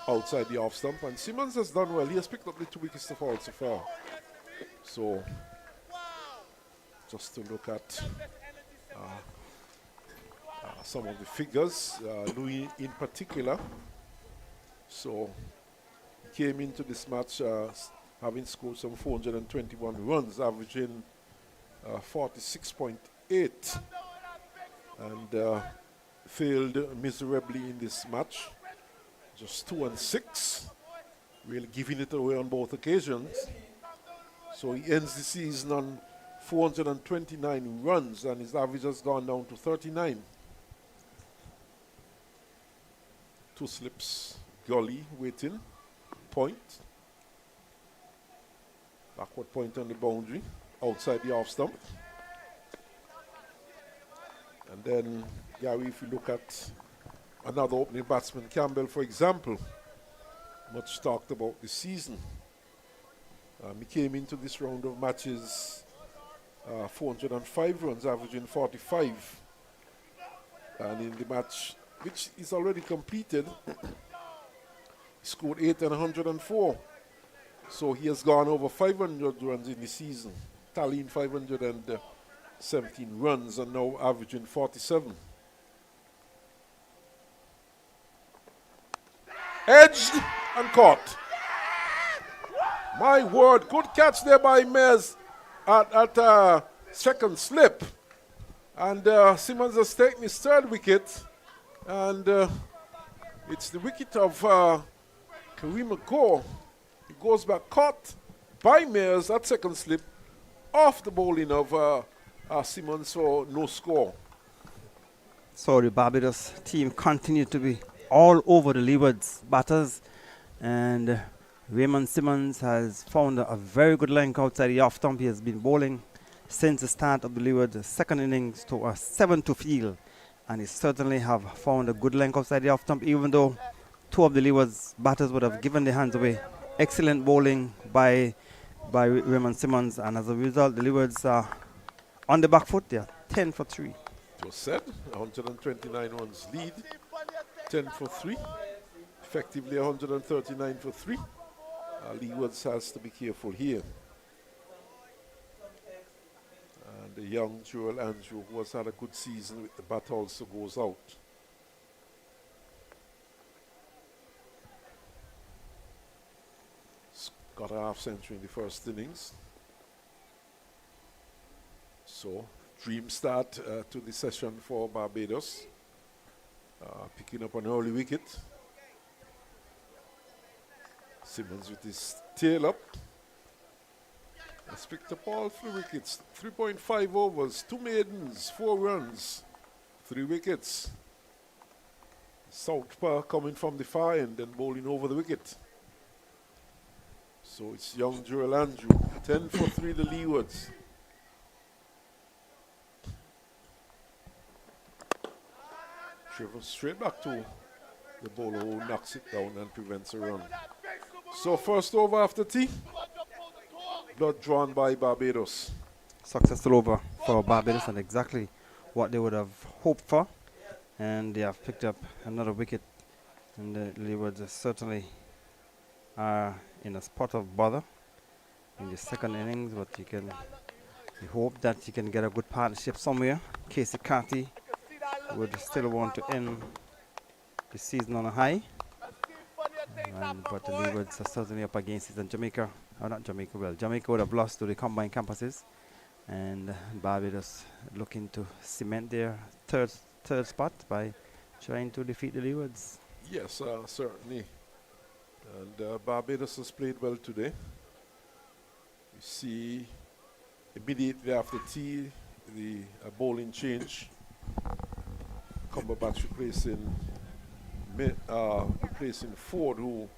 outside the off stump, and Simmons has done well. He has picked up the 2 wickets to fall so far. So just to look at some of the figures, Louis in particular. So he came into this match having scored some 421 runs, averaging 46.8, and failed miserably in this match. Just 2 and 6, really giving it away on both occasions. So he ends the season on 429 runs, and his average has gone down to 39. 2 slips, Gully waiting, point. Backward point on the boundary, outside the off stump. And then, Gary, if you look at another opening batsman, Campbell, for example, much talked about this season. He came into this round of matches 405 runs, averaging 45. And in the match, which is already completed, he scored 8 and 104. So he has gone over 500 runs in the season, tallying 517 runs and now averaging 47. Edged and caught. My word, good catch there by Mez at second slip. And Simmons has taken his third wicket. And it's the wicket of Kareem Go. He goes back, caught by Mears at second slip, off the bowling of Simmons, so no score. So the Barbados team continued to be all over the Leewards batters, and Raymond Simmons has found a very good length outside the off stump. He has been bowling since the start of the Leeward second innings to a 7 to field, and he certainly have found a good length outside the off stump, even though 2 of the Leeward's batters would have given their hands away. Excellent bowling by Raymond Simmons, and as a result, the Leewards are on the back foot. They are 10 for 3. It was said, 129 runs lead, 10 for 3, effectively 139 for 3. Leewards has to be careful here. And the young Joel Andrew, who has had a good season with the bat, also goes out. got a half century in the first innings. So, dream start to the session for Barbados. Picking up an early wicket. Simmons with his tail up. Has picked up all 3 wickets. 3.5 overs, 2 maidens, 4 runs, 3 wickets. Southpaw coming from the far end and bowling over the wicket. So it's young Joel Andrew. 10 for 3 the Leewards. Driven straight back to the bowler who knocks it down and prevents a run. So first over after tea. Blood drawn by Barbados. Successful over for Barbados and exactly what they would have hoped for. And they have picked up another wicket. And the Leewards certainly are in a spot of bother in the second innings. But you hope that you can get a good partnership somewhere. Casey Carty would still want to end the season on a high. But the Leewards are certainly up against it. And Jamaica, or not Jamaica, well, Jamaica would have lost to the combined campuses. And Barbados looking to cement their third spot by trying to defeat the Leewards. Yes, certainly. And Barbados has played well today. You see, immediately after tea, the bowling change. Cumberbatch replacing Ford, who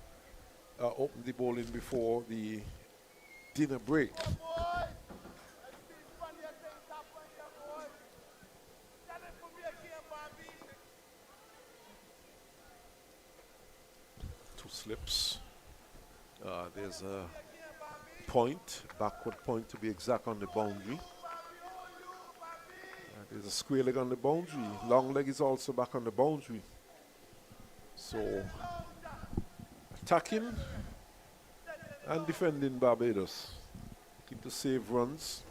opened the bowling before the dinner break. Two slips. There's a point, backward point to be exact, on the boundary. There's a square leg on the boundary. Long leg is also back on the boundary. So, attacking and defending Barbados. Looking to save runs.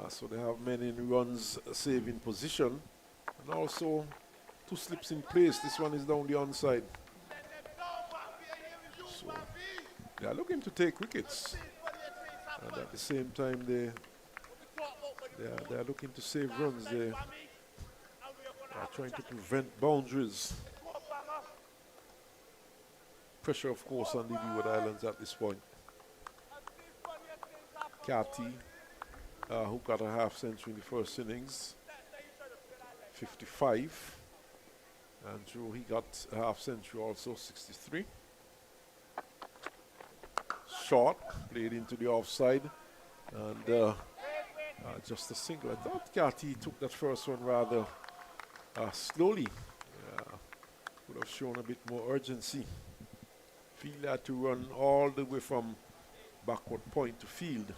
So they have men in runs saving position. And also 2 slips in place. This one is down the onside. So, they are looking to take wickets. And at the same time, they are looking to save runs. They are trying to prevent boundaries. Pressure, of course, on the Leeward Islands at this point. Carty, who got a half century in the first innings, 55. Andrew, he got a half century also, 63. Short, played into the offside, and just a single. I thought Carty took that first one rather slowly. Would have shown a bit more urgency. Field had to run all the way from backward point to field.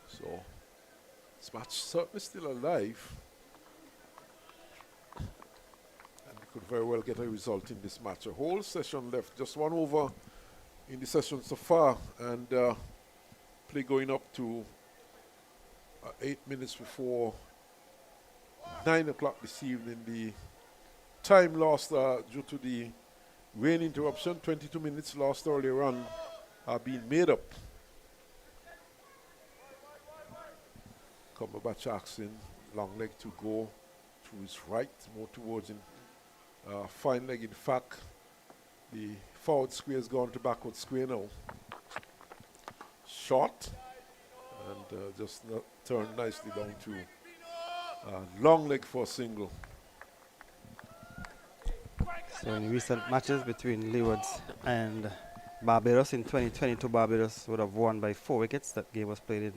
So, this match certainly still alive. And we could very well get a result in this match. A whole session left, just 1 over in the session so far, and play going up to 8 minutes before 9 o'clock this evening. The time lost due to the rain interruption, 22 minutes lost earlier on, are being made up. Cumberbatch asking long leg to go to his right, more towards him. Fine leg, in fact. The forward square has gone to backward square now. Short, and just turned nicely down to long leg for a single. So in recent matches between Leewards and Barbados in 2022, Barbados would have won by 4 wickets. That game was played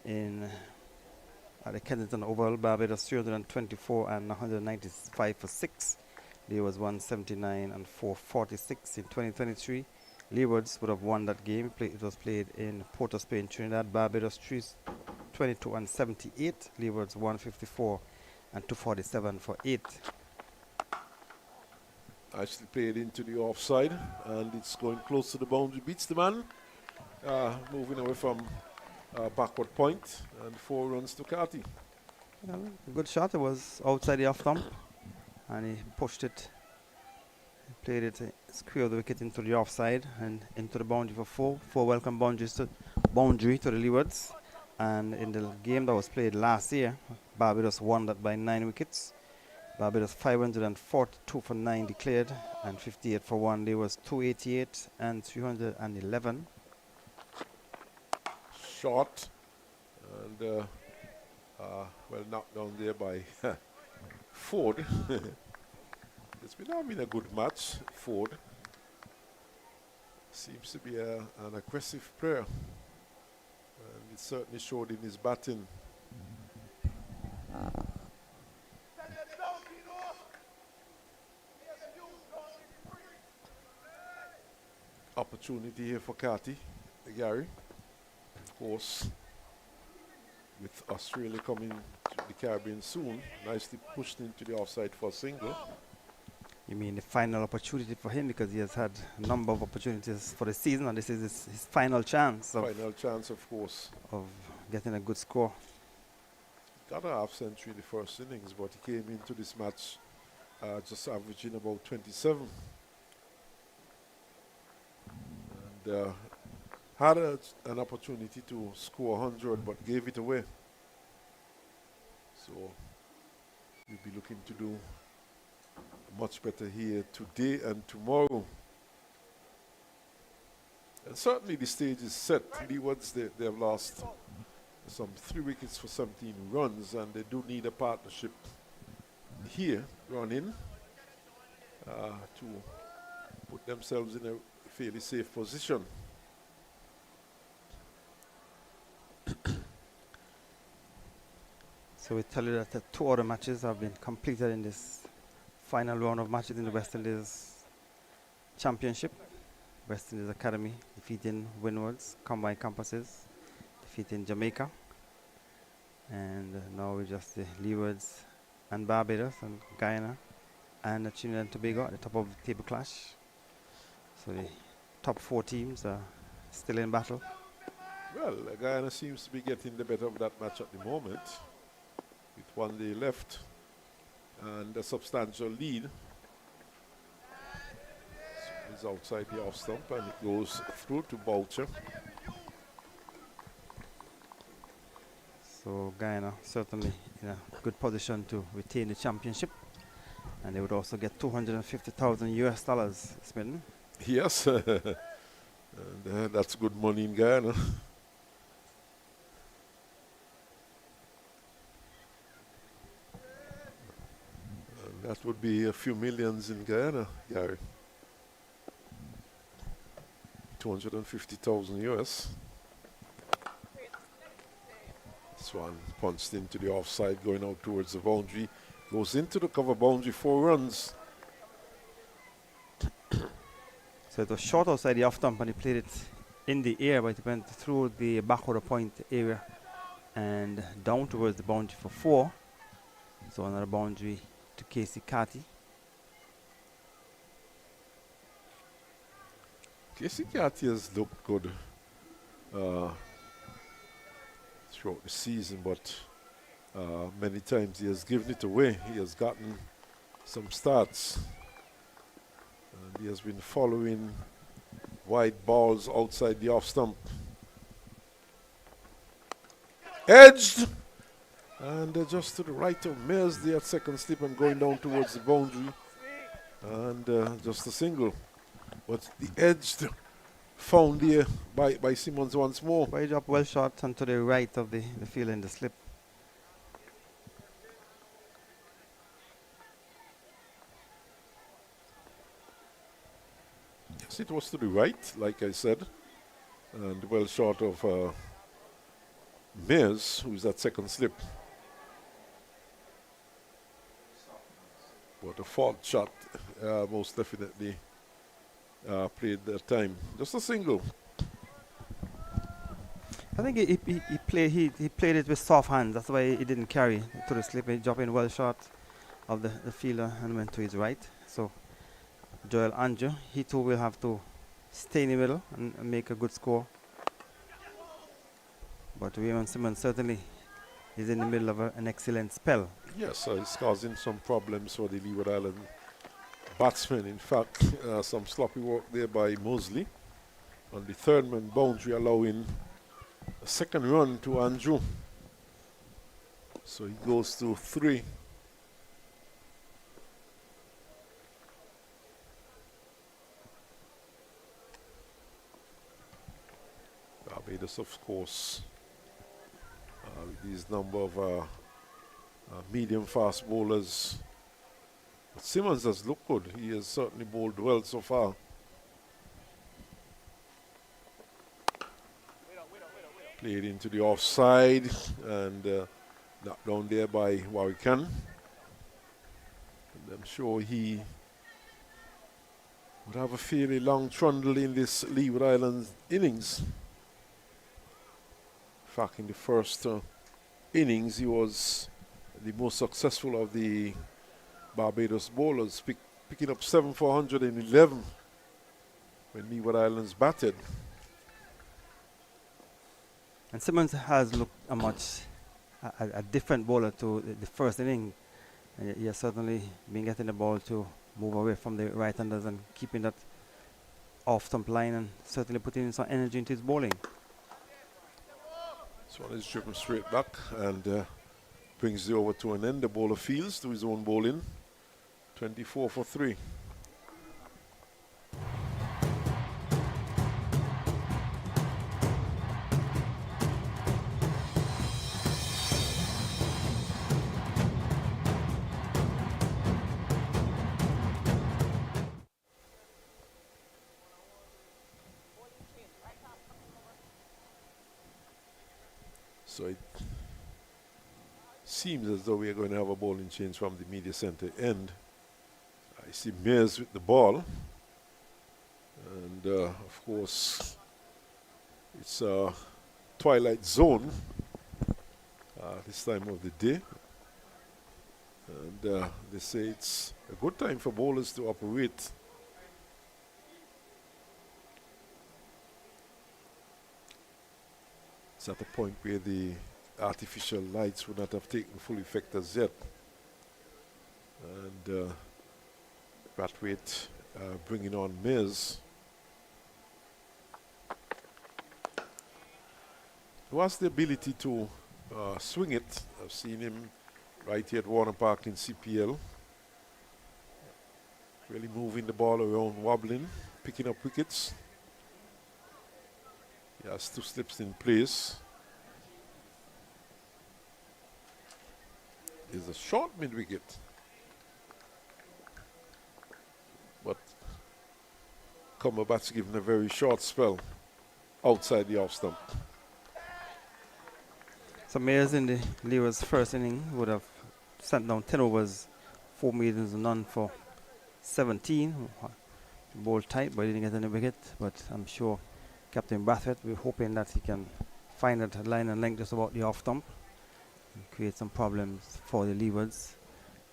at the Kensington Oval. Barbados 324 and 195 for 6. Leewards 179 and 446 in 2023. Leewards would have won that game. It was played in Port of Spain, Trinidad. Barbados 322 and 78. Leewards 154 and 247 for 8. Actually played into the offside, and it's going close to the boundary. Beats the man, moving away from backward point, and 4 runs to Carty. Well, a good shot. It was outside the off stump, and he pushed it. He played it square the wicket into the offside and into the boundary for four. Four welcome boundaries to the Leewards. And in the game that was played last year, Barbados won that by 9 wickets. Barbados 542 for 9 declared and 58 for 1. There was 288 and 311. Shot and well knocked down there by Ford. It's been having a good match. Ford seems to be an aggressive player, and it certainly showed in his batting. Opportunity here for Carty, Gary. Of course, with Australia coming to the Caribbean soon, nicely pushed into the offside for a single. You mean the final opportunity for him, because he has had a number of opportunities for the season, and this is his final chance. Final chance, of course, of getting a good score. Got a half century in the first innings, but he came into this match just averaging about 27. And had an opportunity to score 100, but gave it away. So we'll be looking to do much better here today and tomorrow. And certainly the stage is set. Leewards, they have lost some 3 wickets for 17 runs, and they do need a partnership here running to put themselves in a fairly safe position. So we tell you that the 2 other matches have been completed in this final round of matches in the West Indies Championship. West Indies Academy defeating Windwards, combined compasses, defeating Jamaica. And now we just the Leewards and Barbados and Guyana and Trinidad and Tobago at the top of the table clash. So the top 4 teams are still in battle. Well, Guyana seems to be getting the better of that match at the moment, with 1 day left and a substantial lead. So it's outside the off stump and it goes through to Boucher. So Guyana certainly in a good position to retain the championship, and they would also get $250,000 Smitten. Yes, and that's good money in Guyana. And that would be a few millions in Guyana, Gary. 250,000 US. This one punched into the offside, going out towards the boundary. Goes into the cover boundary, 4 runs. So it was short outside the off stump, and he played it in the air, but it went through the back of the point area and down towards the boundary for 4. So another boundary to Casey Carty. Casey Carty has looked good throughout the season, but many times he has given it away. He has gotten some starts, and he has been following wide balls outside the off stump. Edged, and just to the right of Mears there at second slip and going down towards the boundary, and just a single. But the edged found there by Simmons once more. Wide up, well shot, and to the right of the field in the slip. Yes, it was to the right, like I said, and well short of Mears, who's at second slip. But a fault shot, most definitely played that time. Just a single. I think he played it with soft hands. That's why he didn't carry to the slip. He dropped in well short of the fielder and went to his right. So Joel Andrew, he too will have to stay in the middle and make a good score. But Raymond Simmons certainly is in the middle of an excellent spell. Yes, it's causing some problems for the Leeward Island batsmen. In fact, some sloppy work there by Mosley on the third man boundary, allowing a second run to Andrew. So he goes to 3. Barbados, of course, with these number of medium fast bowlers. But Simmons has looked good. He has certainly bowled well so far. Played into the offside and knocked down there by Wickham. And I'm sure he would have a fairly long trundle in this Leeward Island innings. In fact, in the first innings, he was the most successful of the Barbados bowlers, picking up 7 for 111 when Leeward Islands batted. And Simmons has looked a different bowler to the first inning. And he has certainly been getting the ball to move away from the right-handers and keeping that off-stump line and certainly putting in some energy into his bowling. This one is driven straight back and brings the over to an end. The bowler fields to his own bowling. 24 for 3. So it seems as though we are going to have a bowling change from the media center end. I see Mears with the ball. And of course, it's a twilight zone this time of the day. And they say it's a good time for bowlers to operate. It's at a point where the artificial lights would not have taken full effect as yet. And Brathwaite bringing on Mears, who has the ability to swing it. I've seen him right here at Warner Park in CPL. Really moving the ball around, wobbling, picking up wickets. He has 2 slips in place. There's a short mid-wicket. But Cumberbatch's given a very short spell outside the off stump. So Mears in the Leeward's first inning would have sent down 10 overs, 4 maidens and none for 17. Bowled tight, but he didn't get any wicket. But I'm sure Captain Brathwaite, we're hoping that he can find that line and length just about the off stump and create some problems for the Leewards.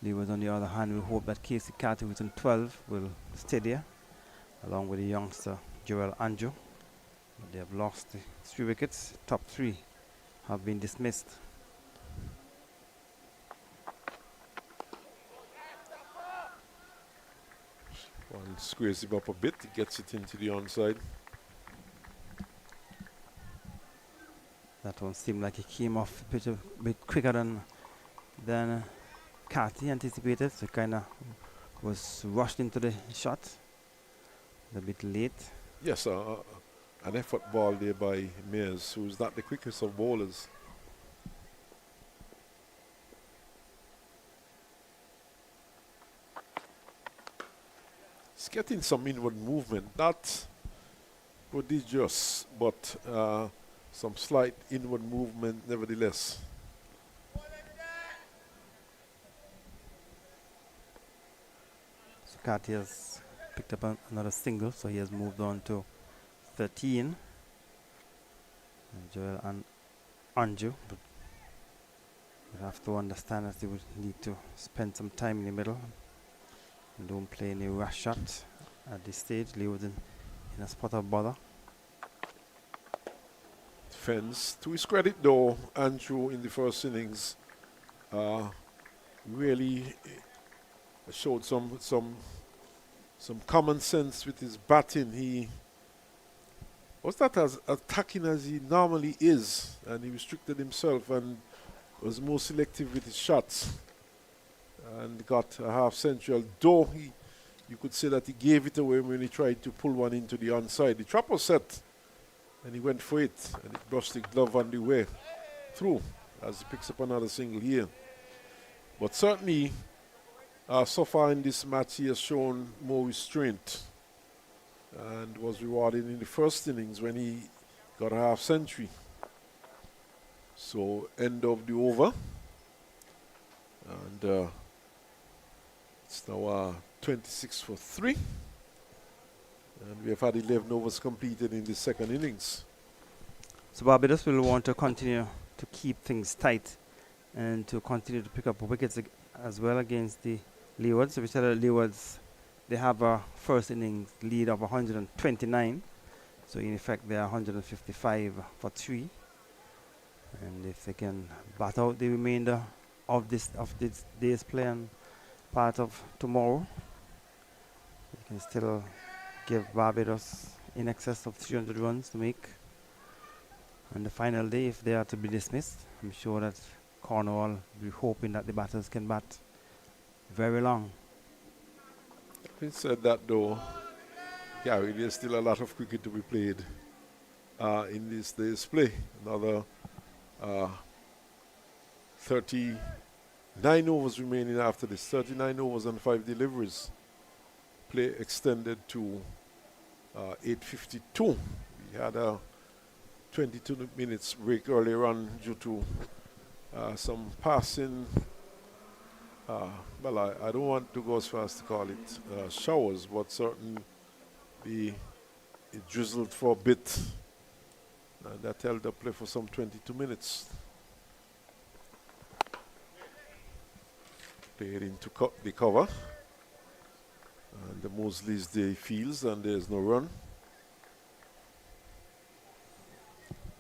Leewards, on the other hand, we hope that Casey Carter, who's in 12, will stay there, along with the youngster Joel Andrew. But they have lost the 3 wickets. Top 3 have been dismissed. One squares him up a bit, he gets it into the onside. That one seemed like he came off the pitch a bit quicker than Carty anticipated, so kind of was rushed into the shot. A bit late. Yes, an effort ball there by Mears, who's not the quickest of bowlers. He's getting some inward movement, not prodigious, but some slight inward movement nevertheless. So Carty has picked up another single, so he has moved on to 13. And Joel and Anju, but you have to understand that they would need to spend some time in the middle and don't play any rush shots at this stage. Leeward in a spot of bother. defense. To his credit, though, Andrew in the first innings really showed some common sense with his batting. He was not as attacking as he normally is, and he restricted himself and was more selective with his shots and got a half century. Though you could say that he gave it away when he tried to pull one into the onside. The trap was set, and he went for it, and it brushed the glove on the way through as he picks up another single here. But certainly, so far in this match, he has shown more restraint and was rewarded in the first innings when he got a half century. So, end of the over. And it's now 26 for 3. And we have had 11 overs completed in the second innings. So Barbados will want to continue to keep things tight and to continue to pick up wickets as well against the Leewards. So we said that Leewards, they have a first innings lead of 129. So in effect, they are 155 for 3. And if they can bat out the remainder of this day's play and part of tomorrow, they can still give Barbados in excess of 300 runs to make. On the final day, if they are to be dismissed, I'm sure that Cornwall will be hoping that the batters can bat very long. Having said that, though, Gary, there's still a lot of cricket to be played in this day's play. Another 39 overs remaining after this. 39 overs and 5 deliveries. Play extended to 8:52. We had a 22 minutes break earlier on due to some passing. Well, I don't want to go as far as to call it showers, but certainly it drizzled for a bit. And that held up play for some 22 minutes. Played into the cover. And the Mosley's day fields, and there's no run.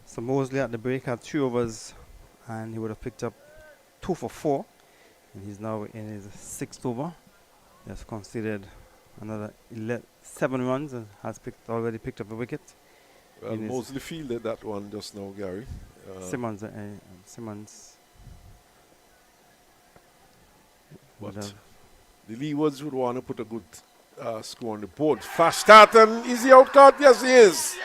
So Mosley at the break had 3 overs, and he would have picked up 2 for 4. And he's now in his 6th over. He has conceded another 7 runs and has already picked up a wicket. Well, Mosley fielded that one just now, Gary. Simmons. But the Leewards would want to put a good score on the board. Fast start, and is he out caught? Yes, he is.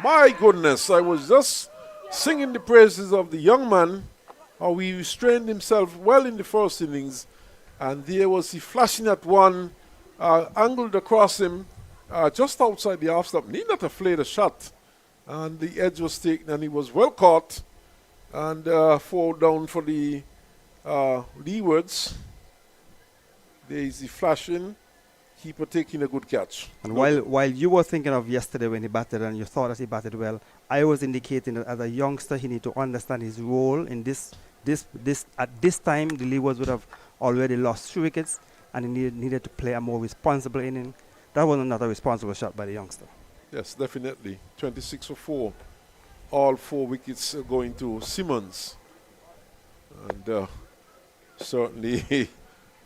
My goodness, I was just singing the praises of the young man, how he restrained himself well in the first innings, and there was he flashing at one, angled across him, just outside the off stump. Need not have played a shot, and the edge was taken, and he was well caught, and 4 down for the Leewards. There is the flashing, keeper taking a good catch. And while you were thinking of yesterday when he batted and you thought that he batted well, I was indicating that as a youngster he need to understand his role in this. At this time, the Leewards would have already lost 3 wickets, and he needed to play a more responsible inning. That was not a responsible shot by the youngster. Yes, definitely. 26 for 4. All 4 wickets are going to Simmons. And certainly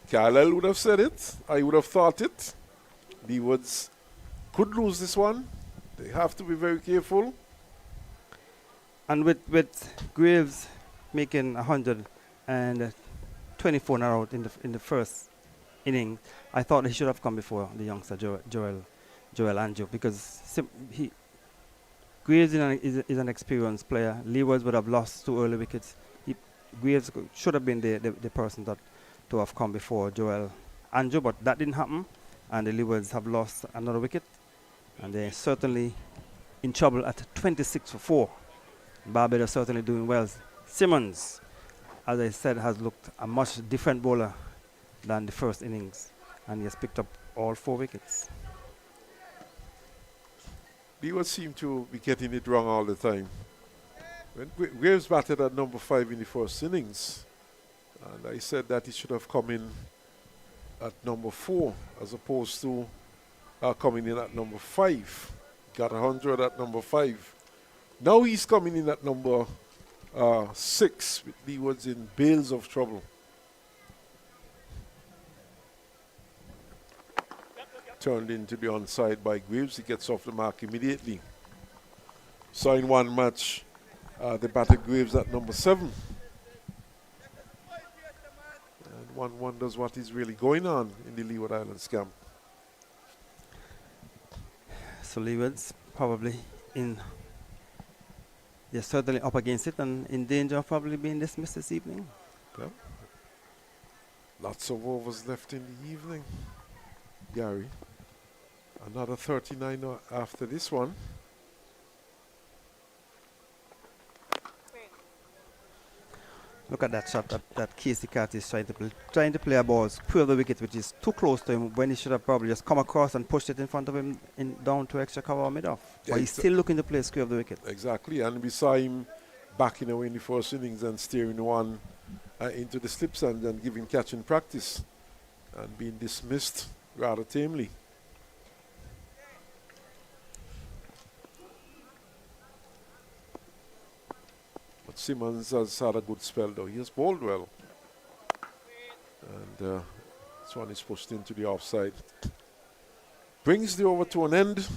Carlisle would have said it. I would have thought it. Leewards could lose this one. They have to be very careful. And with Graves making 124 now out in the first inning, I thought he should have come before the youngster Joel Andrew, because Graves is an experienced player. Leewards would have lost 2 early wickets. Graves should have been the person to have come before Joel Andrew, but that didn't happen, and the Leewards have lost another wicket, and they're certainly in trouble at 26 for 4. Barbados certainly doing well. Simmons, as I said, has looked a much different bowler than the first innings, and he has picked up all 4 wickets. Leeward seem to be getting it wrong all the time. When Graves batted at number 5 in the first innings, and I said that he should have come in at number 4 as opposed to coming in at number 5. Got 100 at number 5. Now he's coming in at number 6 with Leewards in bales of trouble. Turned into the onside by Graves. He gets off the mark immediately. So in one match, they batted Graves at number 7. And one wonders what is really going on in the Leeward Islands camp. So Leewards probably they're certainly up against it and in danger of probably being dismissed this evening. Yeah. Lots of overs left in the evening, Gary. Another 39 after this one. Look at that shot that Casey Carty is trying to play a ball through the wicket, which is too close to him when he should have probably just come across and pushed it in front of him down to extra cover or mid-off. Yeah, but he's still looking to play square of the wicket. Exactly, and we saw him backing away in the first innings and steering one into the slips and then giving catching practice and being dismissed rather tamely. But Simmons has had a good spell though. He has bowled well. And this one is pushed into the offside. Brings the over to an end.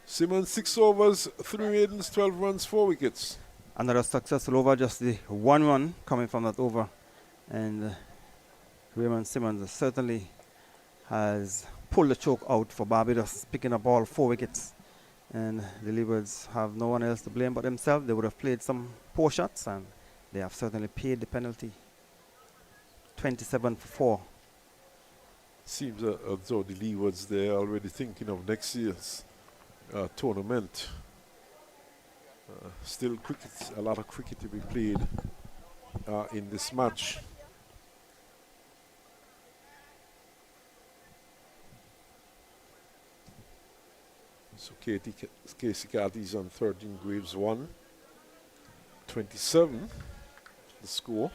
Simmons 6 overs, 3 maidens, 12 runs, 4 wickets. Another successful over, just the 1 run coming from that over. And Raymond Simmons certainly has pulled the choke out for Barbados, picking up all 4 wickets. And the Leewards have no one else to blame but themselves. They would have played some poor shots and they have certainly paid the penalty. 27 for 4. Seems as though the Leewards, they're already thinking of next year's tournament. Still cricket, a lot of cricket to be played in this match. So Casey Carty's on 13, Graves 1. 27, the score.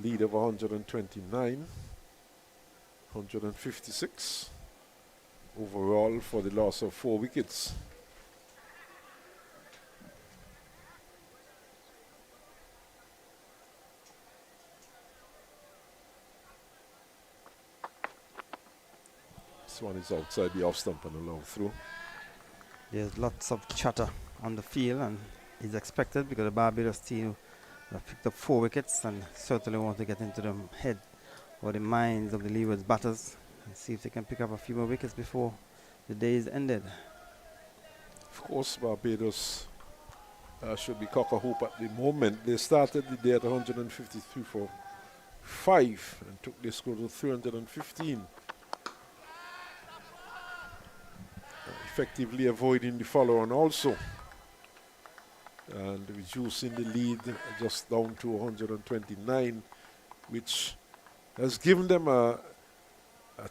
Lead of 129. 156 overall for the loss of 4 wickets. This one is outside the off stump and a long throw. There's lots of chatter on the field and it's expected because the Barbados team have picked up 4 wickets and certainly want to get into the head or the minds of the Leewards batters and see if they can pick up a few more wickets before the day is ended. Of course, Barbados should be cock-a-hoop at the moment. They started the day at 153 for 5 and took their score to 315. Effectively avoiding the follow-on also. And reducing the lead just down to 129, which has given them a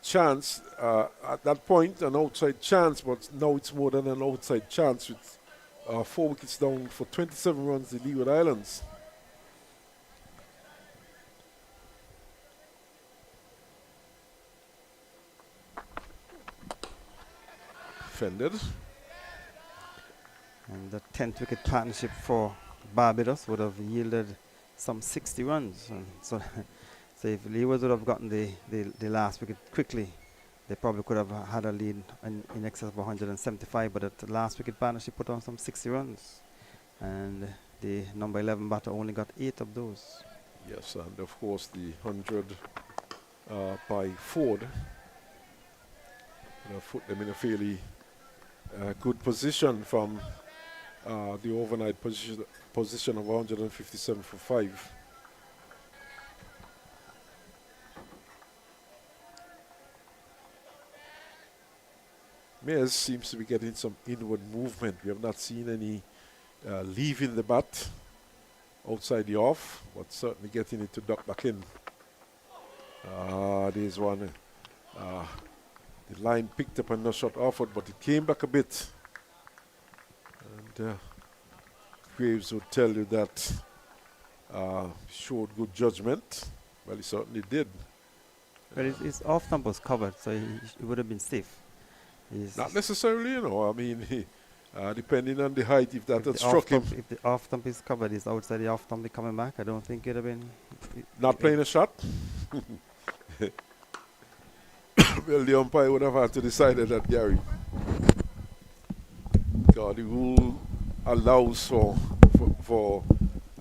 chance at that point, an outside chance, but now it's more than an outside chance with 4 wickets down for 27 runs, the Leeward Islands. Fended. And the 10th wicket partnership for Barbados would have yielded some 60 runs. And so if Leewards would have gotten the last wicket quickly, they probably could have had a lead in excess of 175, but the last wicket partnership put on some 60 runs. And the number 11 batter only got 8 of those. Yes, and of course the 100 by Ford put them in a fairly good position from the overnight position of 157 for 5. Mayers seems to be getting some inward movement. We have not seen any leaving the bat outside the off, but certainly getting it to duck back in. There's one. The line picked up and no shot offered, but it came back a bit. And Graves would tell you that showed good judgment. Well, he certainly did. But his off stump was covered, so he would have been safe. Not necessarily, you know. I mean, Depending on the height, if that If had the struck him. If the off stump is covered, is outside the off stump coming back. I don't think it'd have been. Not playing a shot? Well, the umpire would have had to decide that, Gary. God, the rule allows for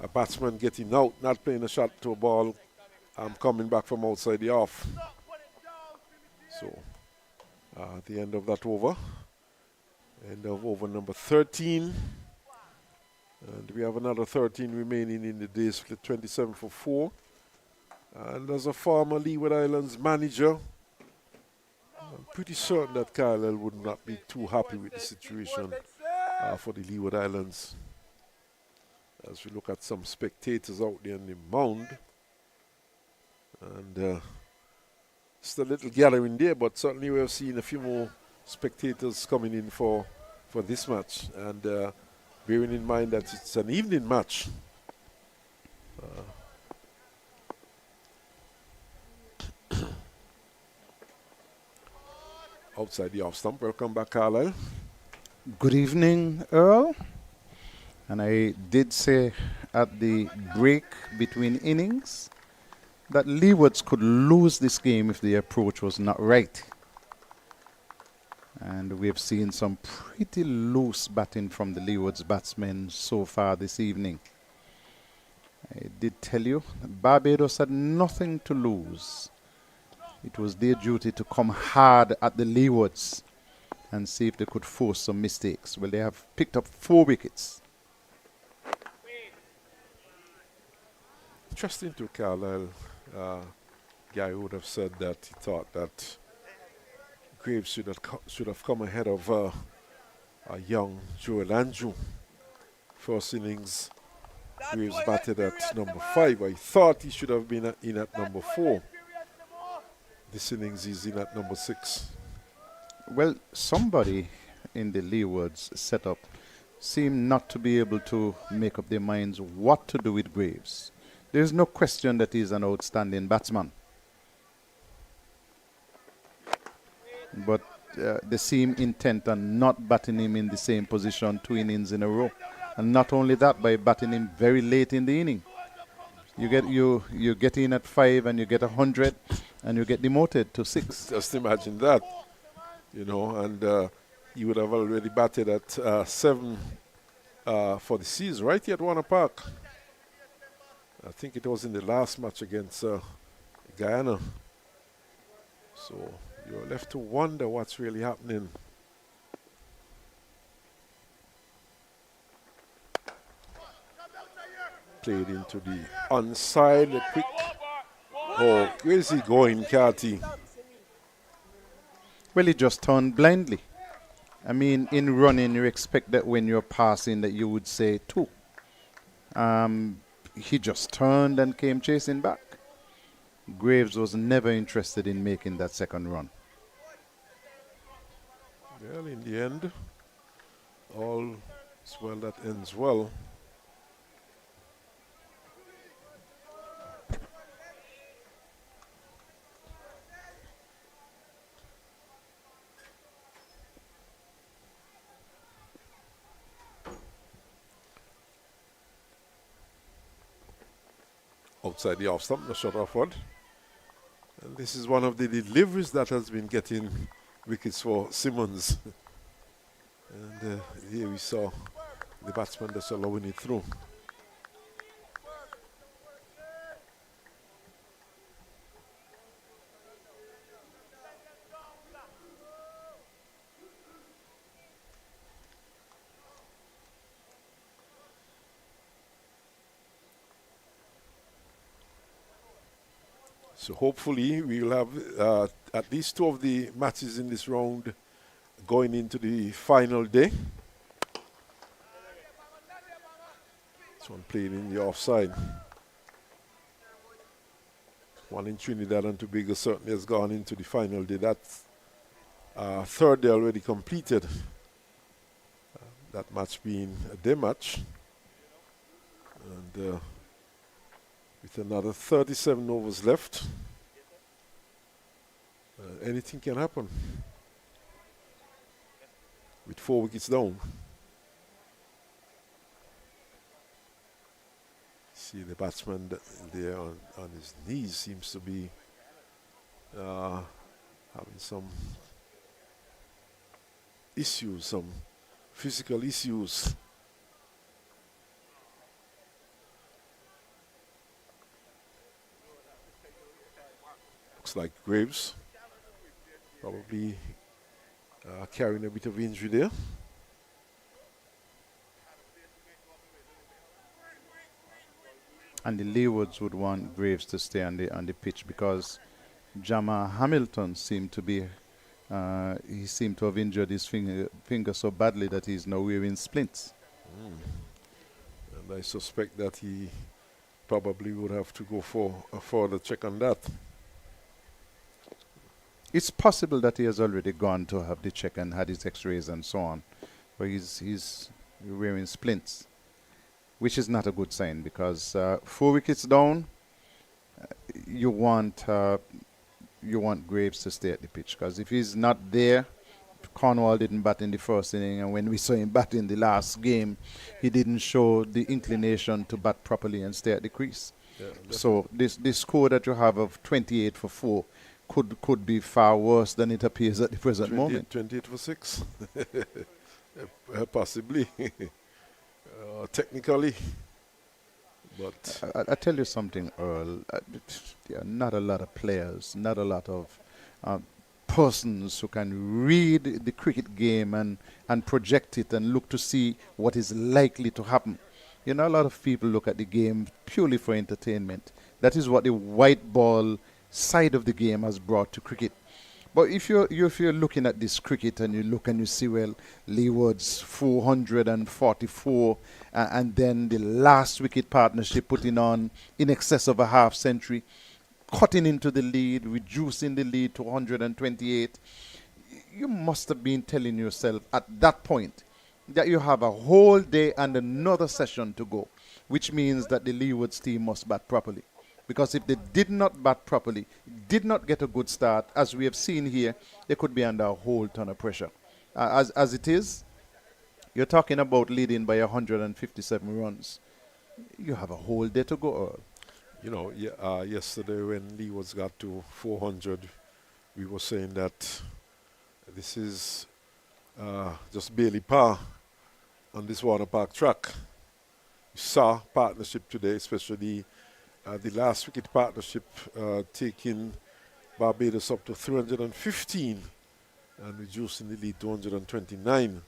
a batsman getting out, not playing a shot to a ball, coming back from outside the off. So, at the end of that over, end of over number 13. And we have another 13 remaining in the day split, 27 for 4. And as a former Leeward Islands manager, I'm pretty certain that Kyle would not be too happy with the situation for the Leeward Islands. As we look at some spectators out there in the mound. And it's a little gathering there, but certainly we have seen a few more spectators coming in for this match. And bearing in mind that it's an evening match. Outside the off stump. Welcome back, Carlisle. Good evening, Earl. And I did say at the break between innings that Leewards could lose this game if the approach was not right. And we've seen some pretty loose batting from the Leewards batsmen so far this evening. I did tell you, Barbados had nothing to lose. It was their duty to come hard at the Leewards and see if they could force some mistakes. Well, they have picked up 4 wickets. Interesting to Carlisle. Guy would have said that he thought that Graves should have come ahead of a young Joel Andrew. First innings, Graves batted at number 5. I thought he should have been in at number 4. This innings he's in at number 6. Well, somebody in the Leewards setup seemed not to be able to make up their minds what to do with Graves. There's no question that he's an outstanding batsman. But they seem intent on not batting him in the same position 2 innings in a row. And not only that, by batting him very late in the inning. You get in at 5 and you get 100 and you get demoted to 6. Just imagine that, you know, and he would have already batted at 7 for the season, right here at Warner Park. I think it was in the last match against Guyana. So you're left to wonder what's really happening. Played into the onside, a quick. Oh, where's he going, Carty? Well, he just turned blindly. I mean, in running, you expect that when you're passing that you would say 2. He just turned and came chasing back. Graves was never interested in making that second run. Well, in the end, all is well that ends well. Outside the off stump, the shot offward. And this is one of the deliveries that has been getting wickets for Simmons. And here we saw the batsman that's allowing it through. So hopefully we will have at least 2 of the matches in this round going into the final day. This one played in the offside. One in Trinidad and Tobago certainly has gone into the final day. That's third day already completed. That match being a day match. And with another 37 overs left, anything can happen. With 4 wickets down. See the batsman there on his knees seems to be having some issues, some physical issues. Looks like Graves probably carrying a bit of injury there. And the Leewards would want Graves to stay on the pitch because Jamal Hamilton seemed to be he seemed to have injured his finger so badly that he's now wearing splints. And I suspect that he probably would have to go for a further check on that. It's possible that he has already gone to have the check and had his x-rays and so on, but he's wearing splints, which is not a good sign because 4 wickets down, you want Graves to stay at the pitch because if he's not there, Cornwall didn't bat in the first inning, and when we saw him bat in the last game, he didn't show the inclination to bat properly and stay at the crease. Yeah, so this score that you have of 28 for 4 could be far worse than it appears at the present moment. 28 for 6, possibly, technically. But I tell you something, Earl. There are not a lot of players, not a lot of persons who can read the cricket game and project it and look to see what is likely to happen. You know, a lot of people look at the game purely for entertainment. That is what the white ball side of the game has brought to cricket. But if you're looking at this cricket and you look and you see, well, Leeward's 444 and then the last wicket partnership putting on in excess of a half century, cutting into the lead, reducing the lead to 128, you must have been telling yourself at that point that you have a whole day and another session to go, which means that the Leewards team must bat properly. Because if they did not bat properly, did not get a good start, as we have seen here, they could be under a whole ton of pressure. As it is, you're talking about leading by 157 runs. You have a whole day to go, Earl. You know, yesterday when Leewards got to 400, we were saying that this is just barely par on this Warner Park track. We saw partnership today, especially the last wicket partnership taking Barbados up to 315 and reducing the lead to 129.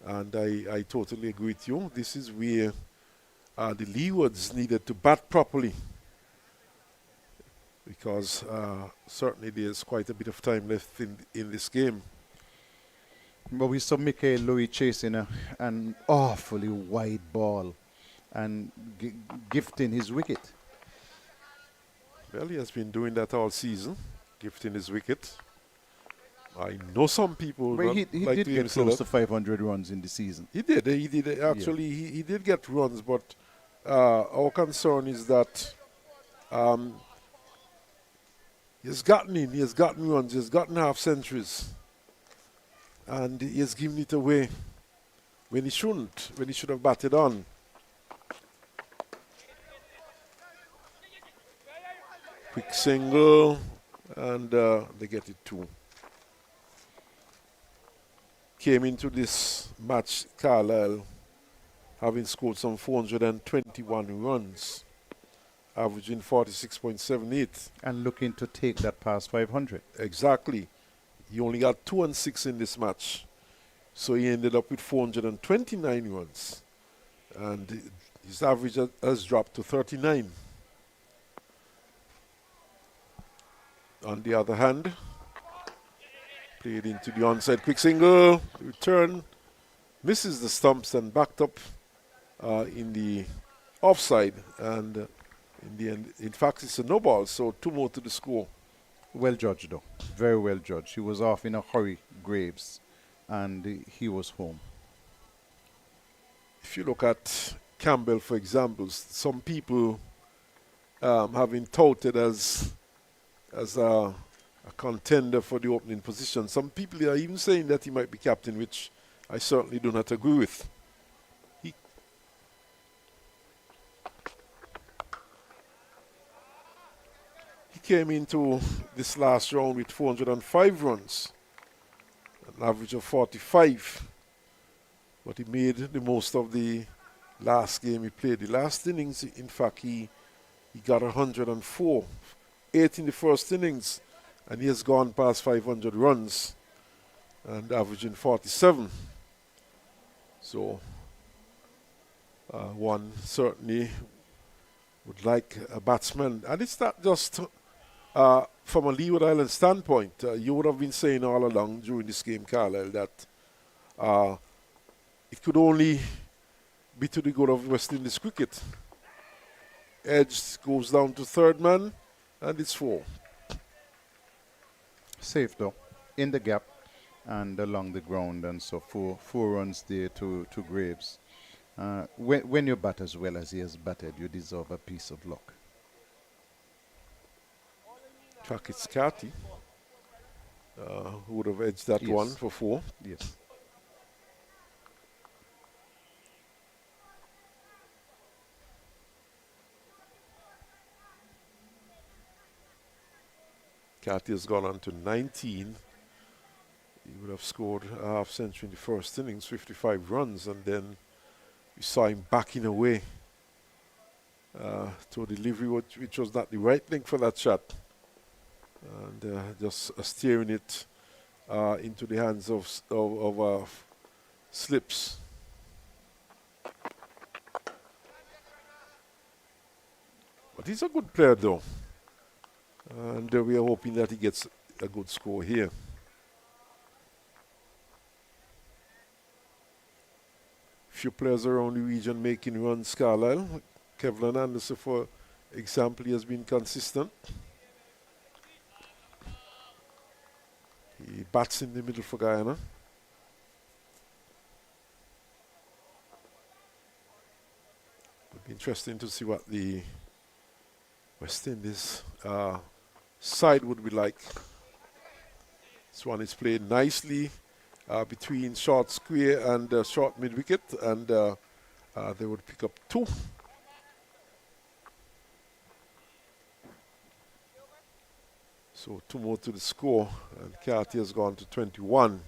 And I totally agree with you. This is where the Leewards needed to bat properly because certainly there's quite a bit of time left in this game. But we saw Michael Louis chasing an awfully wide ball and gifting his wicket. Well, he has been doing that all season, gifting his wicket. I know some people But he like did to get close to 500 runs in the season. He did. Actually, yeah. He did get runs, but our concern is that he's gotten runs, he's gotten half centuries, and he has given it away when he shouldn't, when he should have batted on. Quick single, and they get it too. Came into this match, Carlisle, having scored some 421 runs, averaging 46.78. And looking to take that past 500. Exactly. He only got 2 and 6 in this match. So he ended up with 429 runs. And his average has dropped to 39. On the other hand, played into the onside quick single, return, misses the stumps and backed up in the offside. And in the end, in fact, it's a no ball, so 2 more to the score. Well judged, though. Very well judged. He was off in a hurry, Graves, and he was home. If you look at Campbell, for example, some people have been touted as a contender for the opening position. Some people are even saying that he might be captain, which I certainly do not agree with. came into this last round with 405 runs, an average of 45. But he made the most of the last game he played. The last innings, in fact, he got 104, 8 in the first innings, and he has gone past 500 runs and averaging 47. So one certainly would like a batsman. And it's not just from a Leeward Island standpoint. You would have been saying all along during this game, Carlisle, that it could only be to the good of West Indies cricket. Edge goes down to third man, and it's 4. Safe though, in the gap and along the ground, and so four runs there to Graves. When you bat as well as he has batted, you deserve a piece of luck. In fact, it's Carty who would have edged that one for 4. Yes. Carty has gone on to 19. He would have scored a half century in the first innings, 55 runs, and then we saw him backing away to a delivery which was not the right length for that shot, and just steering it into the hands of Slips. But he's a good player though, and we are hoping that he gets a good score here. Few players around the region making runs, Carlisle. Kevlin Anderson, for example, he has been consistent. He bats in the middle for Guyana. It'll be interesting to see what the West Indies side would be like. This one is played nicely between short square and short mid wicket, and they would pick up 2. So 2 more to the score, and Carty has gone to 21.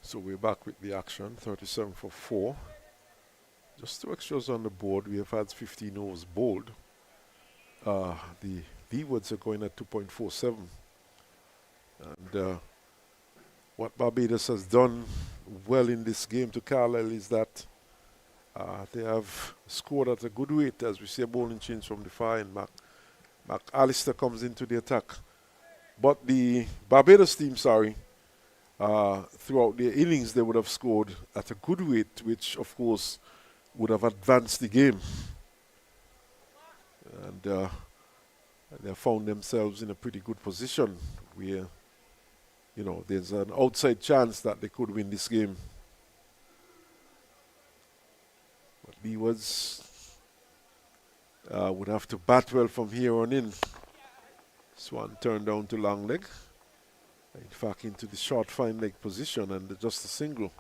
So we're back with the action, 37 for 4. Just 2 extras on the board. We have had 15 overs bowled. The Leewards are going at 2.47. And what Barbados has done well in this game to Carlisle is that they have scored at a good rate, as we see a bowling change from the far end. McAllister comes into the attack. But the Barbados team, throughout their innings, they would have scored at a good rate, which, of course, would have advanced the game. And they have found themselves in a pretty good position where, you know, there's an outside chance that they could win this game. But Leewards would have to bat well from here on in. This one turned down to long leg. In fact, into the short fine leg position, and just a single.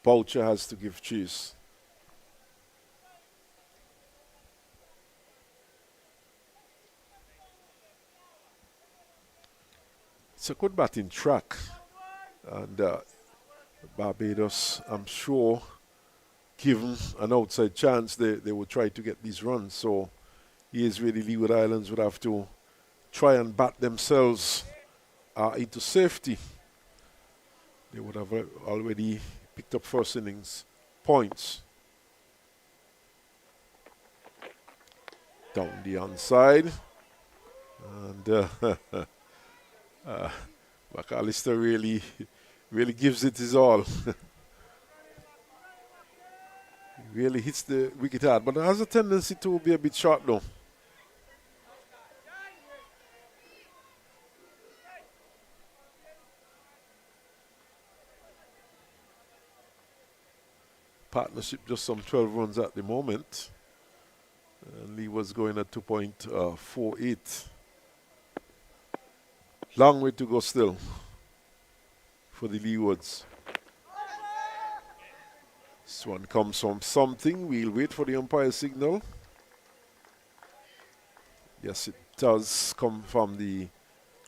Boucher has to give chase. It's a good batting track, and Barbados, I'm sure, given an outside chance, they would try to get these runs. So here's where the Leeward Islands would have to try and bat themselves into safety. They would have already picked up first innings points. Down the onside, and McAllister really gives it his all. Really hits the wicket hard, but it has a tendency to be a bit short though. Partnership just some 12 runs at the moment. And Leeward's going at 2.48. Long way to go still for the Leewards. This one comes from something. We'll wait for the umpire signal. Yes, it does come from the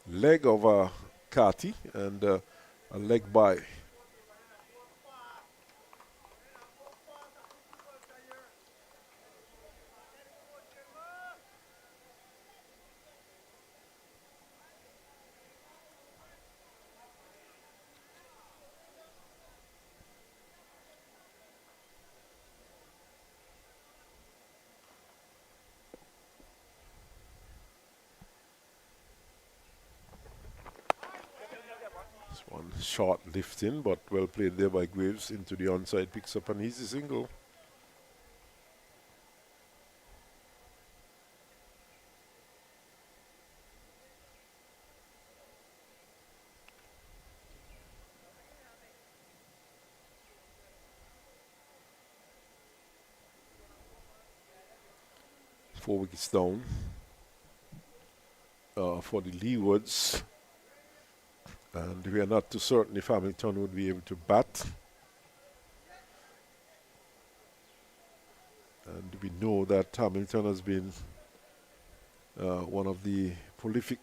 leg of Carty and a leg by. One short lift in, but well played there by Graves into the onside, picks up an easy single. Four wickets down for the Leewards. And we are not too certain if Hamilton would be able to bat. And we know that Hamilton has been one of the prolific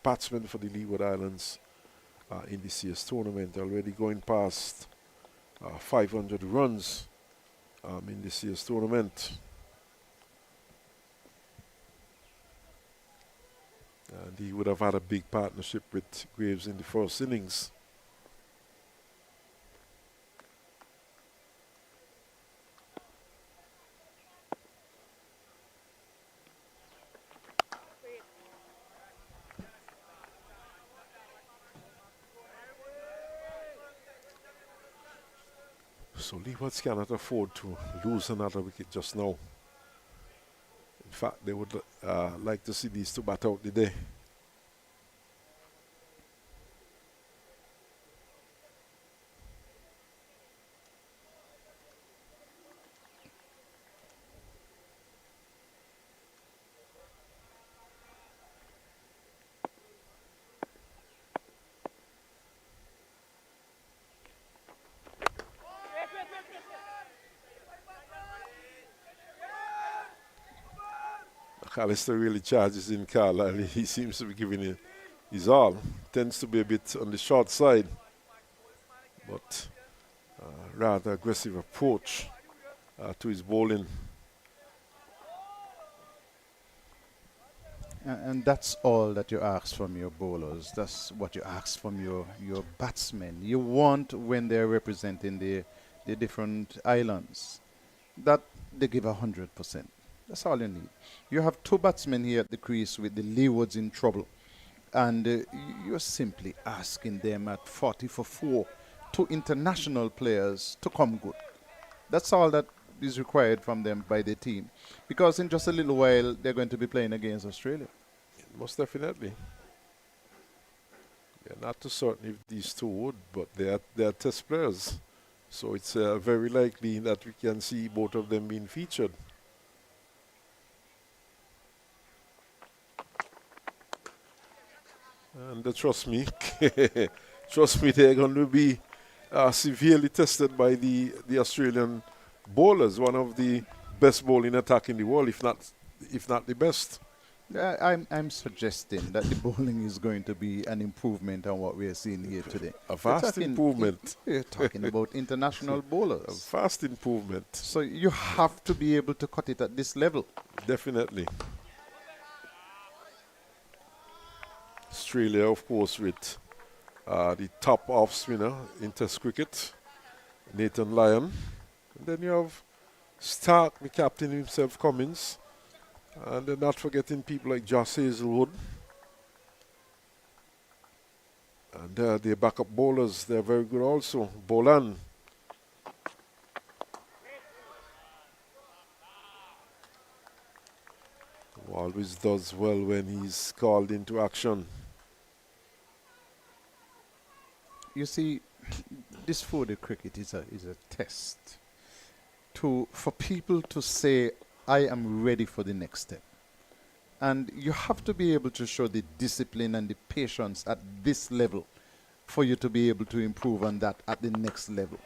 batsmen for the Leeward Islands in this year's tournament, already going past 500 runs in this year's tournament. And he would have had a big partnership with Graves in the first innings. So Leewards cannot afford to lose another wicket just now. In fact, they would like to see these two bat out the day. Alistair really charges in Carlisle. He seems to be giving it his all. Tends to be a bit on the short side, but rather aggressive approach to his bowling. And that's all that you ask from your bowlers. That's what you ask from your batsmen. You want, when they're representing the different islands, that they give 100%. That's all you need. You have two batsmen here at the crease with the Leewards in trouble. And you're simply asking them at 40 for 4, two international players to come good. That's all that is required from them by the team. Because in just a little while, they're going to be playing against Australia. Most definitely. We're not too certain if these two would, but they are test players. So it's very likely that we can see both of them being featured. And trust me, they're going to be severely tested by the Australian bowlers, one of the best bowling attack in the world, if not the best. I'm suggesting that the bowling is going to be an improvement on what we are seeing here today. A vast improvement. We're talking about international bowlers. A vast improvement. So you have to be able to cut it at this level. Definitely. Australia, of course, with the top off spinner in Test cricket, Nathan Lyon. And then you have Stark, the captain himself, Cummins. And then not forgetting people like Josh Hazelwood. And their backup bowlers, they're very good also. Bolan. Who always does well when he's called into action. You see, this 4-day cricket is a test. for people to say, I am ready for the next step. And you have to be able to show the discipline and the patience at this level for you to be able to improve on that at the next level.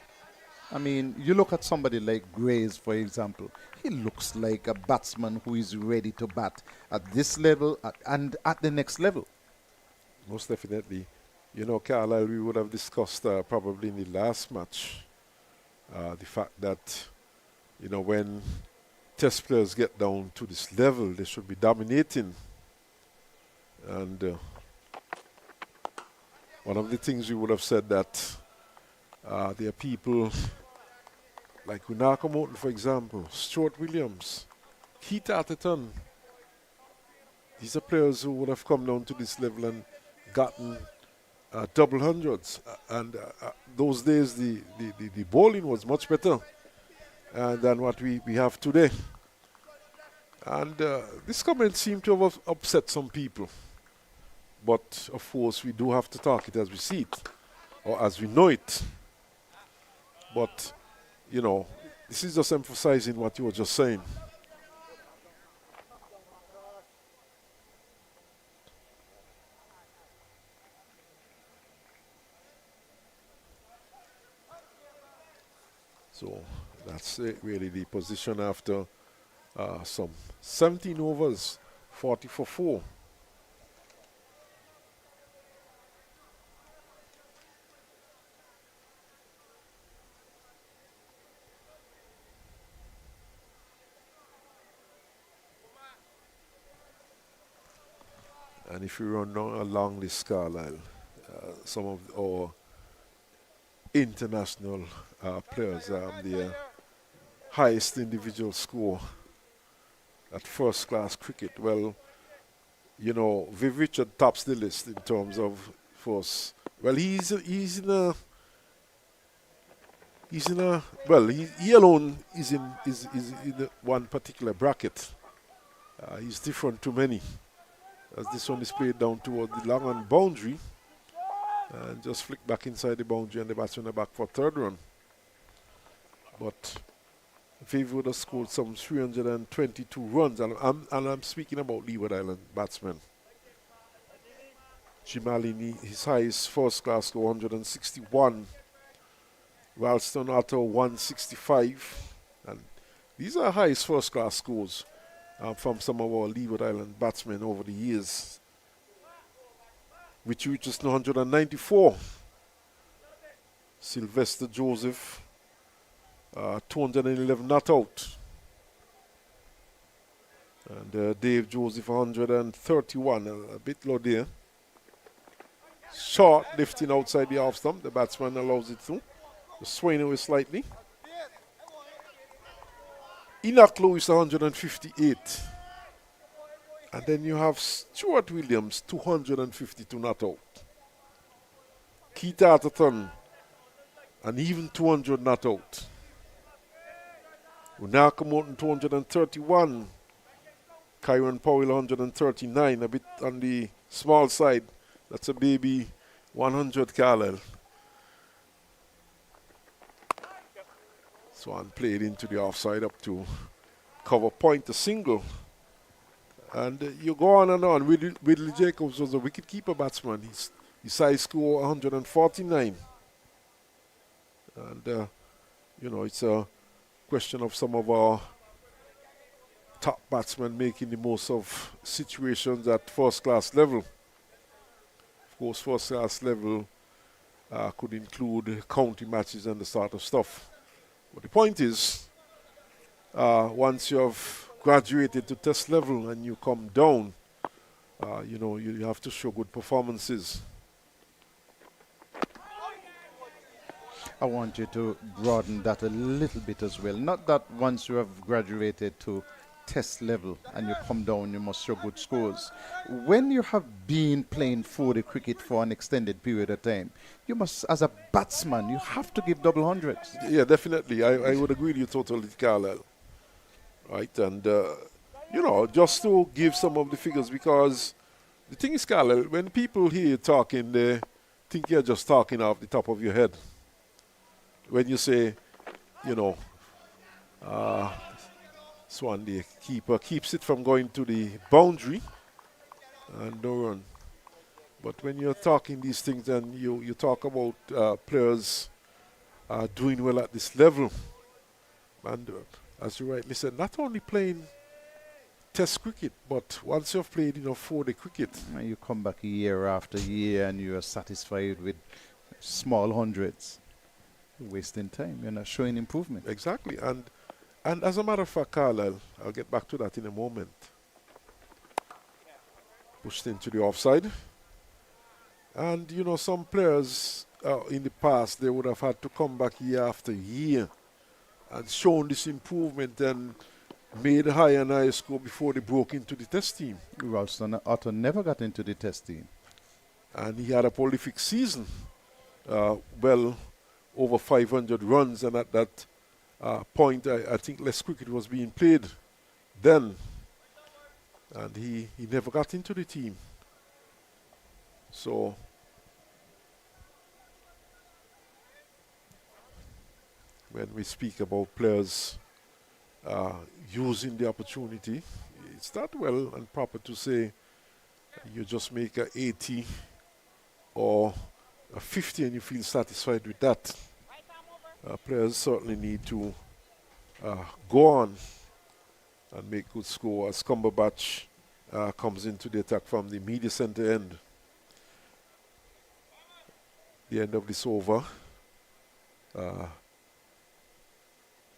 I mean, you look at somebody like Grace, for example. He looks like a batsman who is ready to bat at this level and at the next level. Most definitely. You know, Carlisle, we would have discussed probably in the last match the fact that, you know, when test players get down to this level, they should be dominating. And one of the things we would have said that there are people like Winaka Moulton, for example, Stuart Williams, Keith Atherton. These are players who would have come down to this level and gotten double hundreds. And those days, the bowling was much better than what we have today. And this comment seemed to have upset some people. But, of course, we do have to talk it as we see it, or as we know it. But, you know, this is just emphasizing what you were just saying. So that's it, really the position after some 17 overs, 40 for 4. And if you run along this Carlisle, some of our international players their highest individual score at first class cricket. Well, you know, Viv Richard tops the list in terms of first. Well, he's in a well, he alone is in one particular bracket. He's different to many, as this one is played down toward the long on boundary and just flick back inside the boundary, and the batsman are back for third run. But Viv would have scored some 322 runs, and I'm speaking about Leeward Island batsmen. Jimalini, his highest first class score 161. Ralston Otto 165. And these are highest first class scores from some of our Leeward Island batsmen over the years, which reaches 194. Sylvester Joseph, 211 not out. And Dave Joseph, 131, a bit low there. Short lifting outside the off stump. The batsman allows it through. Just swaying away slightly. Enoch Lewis, 158. And then you have Stuart Williams, 252 not out. Keith Atherton, and even 200 not out. Winaka Moulton, 231. Kyron Powell, 139, a bit on the small side. That's a baby 100 Carlisle. Swan played into the offside up to cover point, a single. And you go on and on. Ridley Jacobs was a wicket-keeper batsman. His high score 149. And, you know, it's a question of some of our top batsmen making the most of situations at first-class level. Of course, first-class level could include county matches and the sort of stuff. But the point is, once you have graduated to test level and you come down, you know, you have to show good performances. I want you to broaden that a little bit as well. Not that once you have graduated to test level and you come down, you must show good scores. When you have been playing 40 cricket for an extended period of time, you must, as a batsman, you have to give double hundreds. Yeah, definitely. I would agree with you totally, Carlisle. Right, and, you know, just to give some of the figures, because the thing is, Carlisle, when people hear you talking, they think you're just talking off the top of your head. When you say, you know, Swan, the keeper, keeps it from going to the boundary and no run. But when you're talking these things and you talk about players doing well at this level, and as you rightly said, not only playing Test cricket, but once you've played enough 4-day cricket, and you come back year after year and you are satisfied with small hundreds, you're wasting time. You're not showing improvement. Exactly. And as a matter of fact, Carlisle, I'll get back to that in a moment. Pushed into the offside. And, you know, some players in the past, they would have had to come back year after year and shown this improvement and made high and high score before they broke into the Test team. Ralston Otto never got into the Test team. And he had a prolific season. Well over 500 runs, and at that point, I think less cricket was being played then. And he never got into the team. So when we speak about players using the opportunity, it's not well and proper to say you just make a 80 or a 50 and you feel satisfied with that. Players certainly need to go on and make good score as Cumberbatch comes into the attack from the media centre end. The end of this over,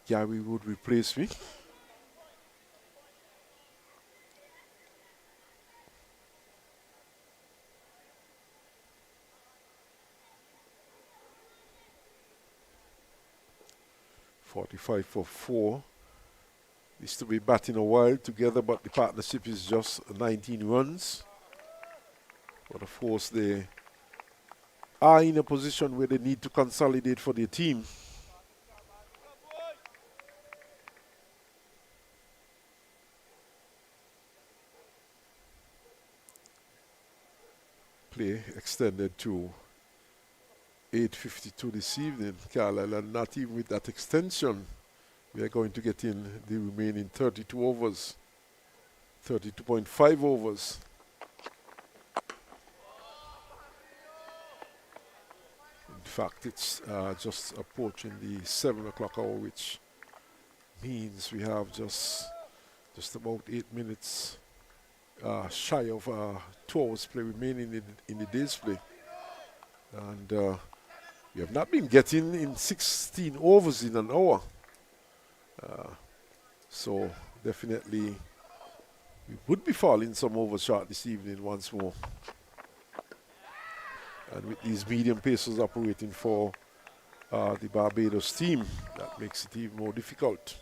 Gary would replace me. .45 for 4. Used to be batting a while together, but the partnership is just 19 runs. But of course, they are in a position where they need to consolidate for their team. Play extended to 8:52 this evening, Carlisle, and not even with that extension, we are going to get in the remaining 32 overs, 32.5 overs. In fact, it's just approaching the 7 o'clock hour, which means we have just about 8 minutes shy of 2 hours play remaining in the day's play. And we have not been getting in 16 overs in an hour. So definitely we would be falling some overs short this evening once more. And with these medium pacers operating for the Barbados team, that makes it even more difficult.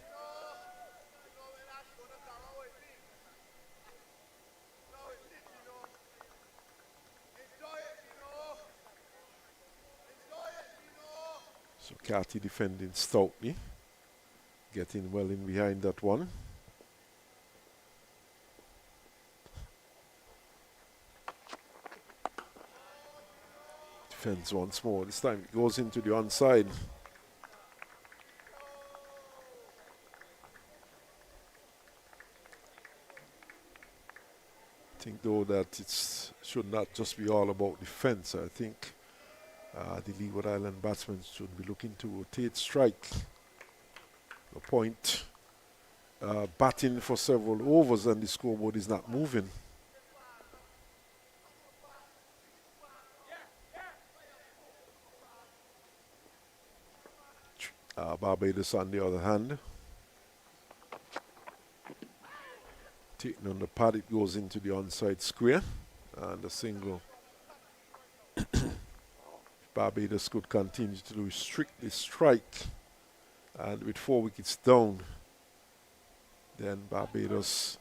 So Carty defending stoutly, getting well in behind that one. Defends once more. This time it goes into the onside. I think though that it should not just be all about defense. I think the Leeward Island batsmen should be looking to rotate strike. The point batting for several overs and the scoreboard is not moving. Barbados on the other hand, taking on the pad, it goes into the onside square and a single. Barbados could continue to restrict the strike, and with 4 wickets down, then Barbados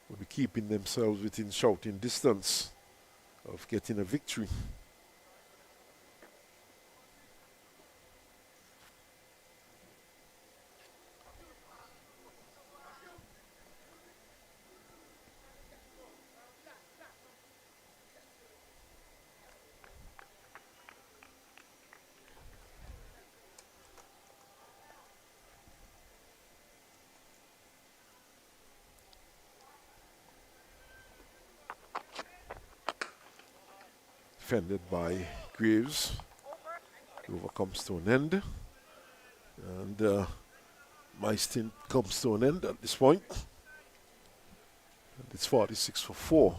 will be keeping themselves within shouting distance of getting a victory. defended by Graves. The over comes to an end. And my stint comes to an end at this point. And it's 46 for 4.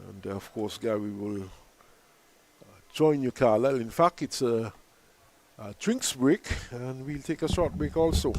And of course, Gary will join you, Carlisle. In fact, it's a drinks break, and we'll take a short break also.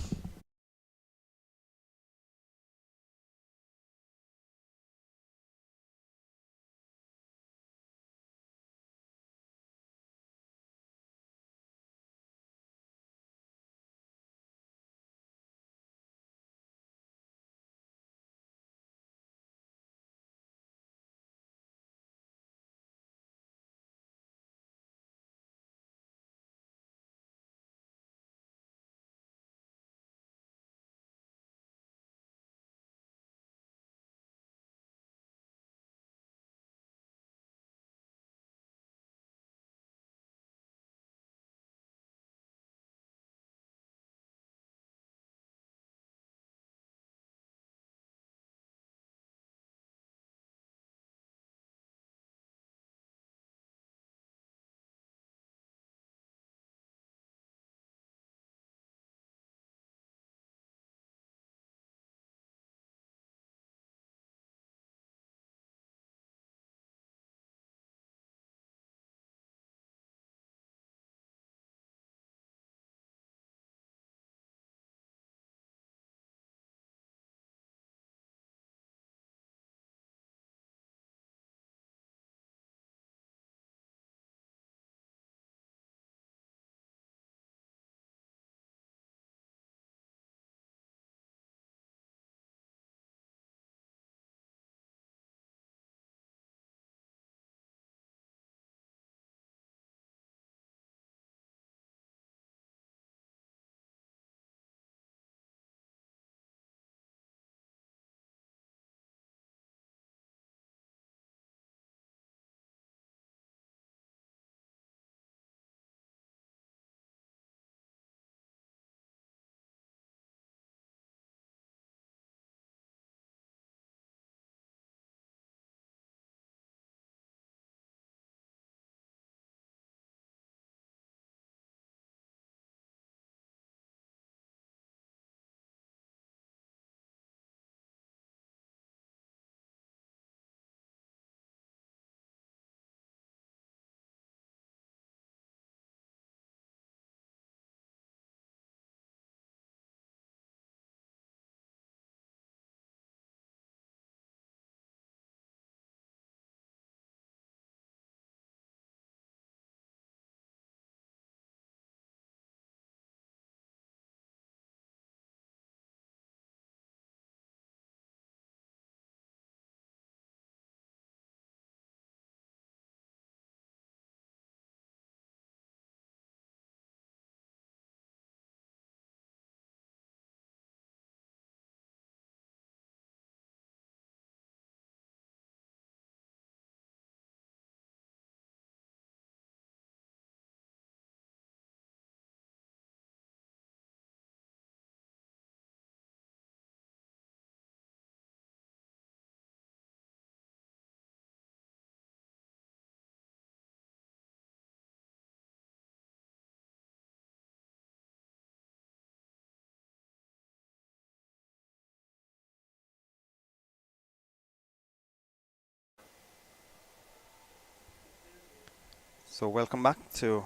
So welcome back to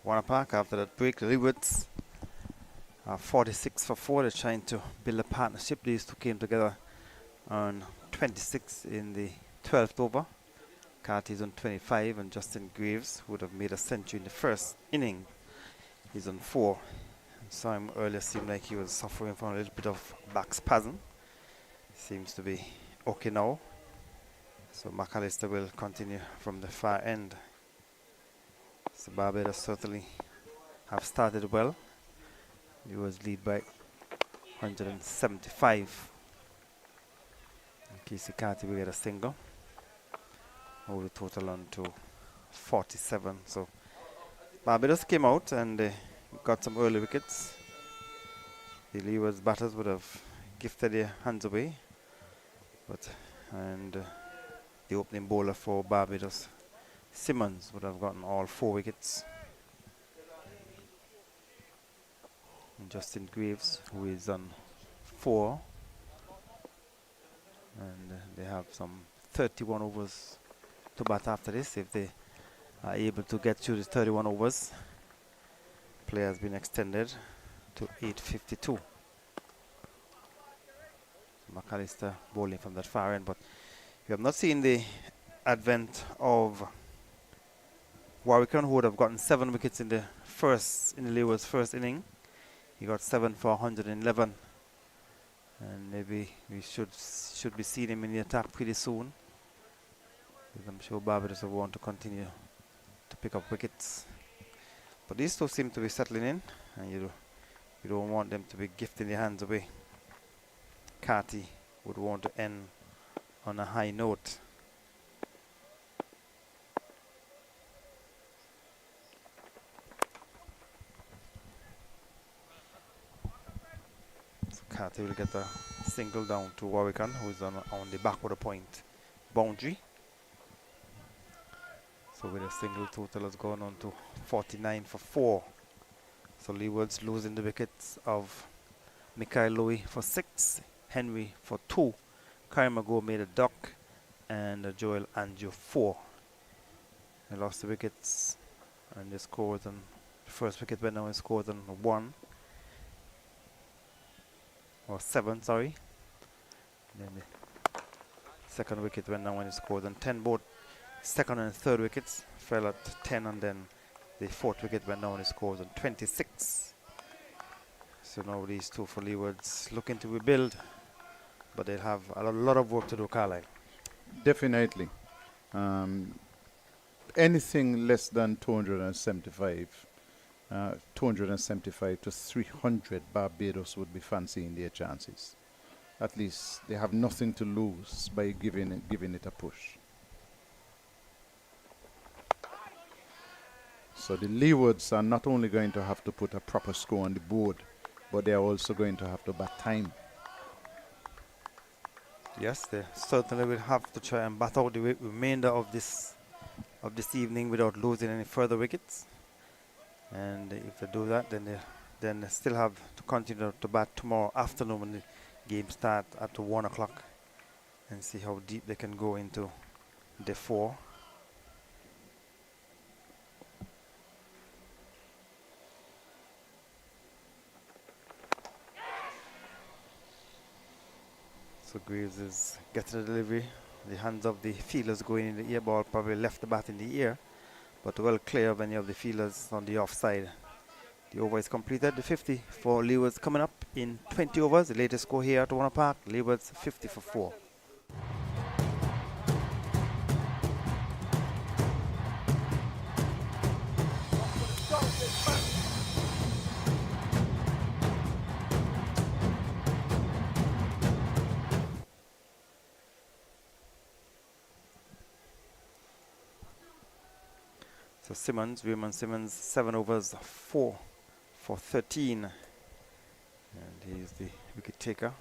Warner Park after that break. The Leewards are 46 for 4. They're trying to build a partnership. These two came together on 26 in the 12th over. Carty's on 25, and Justin Graves, who would have made a century in the first inning, he's on 4. I saw him earlier, seemed like he was suffering from a little bit of back spasm. Seems to be okay now. So McAllister will continue from the far end. So Barbados certainly have started well. He was lead by 175. And Casey Carty will get a single. Hold the total on to 47. So Barbados came out and got some early wickets. The Leeward's batters would have gifted their hands away. The opening bowler for Barbados Simmons would have gotten all 4 wickets. And Justin Graves, who is on 4. And they have some 31 overs to bat after this. If they are able to get through the 31 overs, play has been extended to 8:52. McAllister bowling from that far end, but we have not seen the advent of Warwick, who would have gotten 7 wickets in the Leeward's first inning. He got 7 for 111, and maybe we should be seeing him in the attack pretty soon, because I'm sure Barbados will want to continue to pick up wickets. But these two seem to be settling in, and you don't want them to be gifting their hands away. Carty would want to end on a high note. So Carty will get a single down to Warwick, who is on the back of the point boundary. So with a single, total has gone on to 49 for 4. So Leewards losing the wickets of Mikhail Louis for 6, Henry for 2, Karimago made a duck, and Joel Andrew 4. They lost the wickets, and they scored on the first wicket went down and scored on 1 or 7, sorry. Then the second wicket went down and he scored on 10. Both second and third wickets fell at 10, and then the fourth wicket went down and he scored on 26. So now these two for Leewards looking to rebuild, but they'll have a lot of work to do, Carlisle. Definitely. Anything less than 275 to 300, Barbados would be fancying their chances. At least they have nothing to lose by giving it a push. So the Leewards are not only going to have to put a proper score on the board, but they are also going to have to bat time. Yes, they certainly will have to try and bat out the remainder of this evening without losing any further wickets. And if they do that, then they still have to continue to bat tomorrow afternoon when the game starts at 1 o'clock, and see how deep they can go into day 4. So Graves is getting the delivery. The hands of the fielders going in the air, ball probably left the bat in the air, but well clear of any of the fielders on the offside. The over is completed. The 50 for Leewards coming up in 20 overs. The latest score here at Warner Park, Leewards 50 for 4. So Raymond Simmons, 7 overs, 4 for 13. And he is the wicket taker.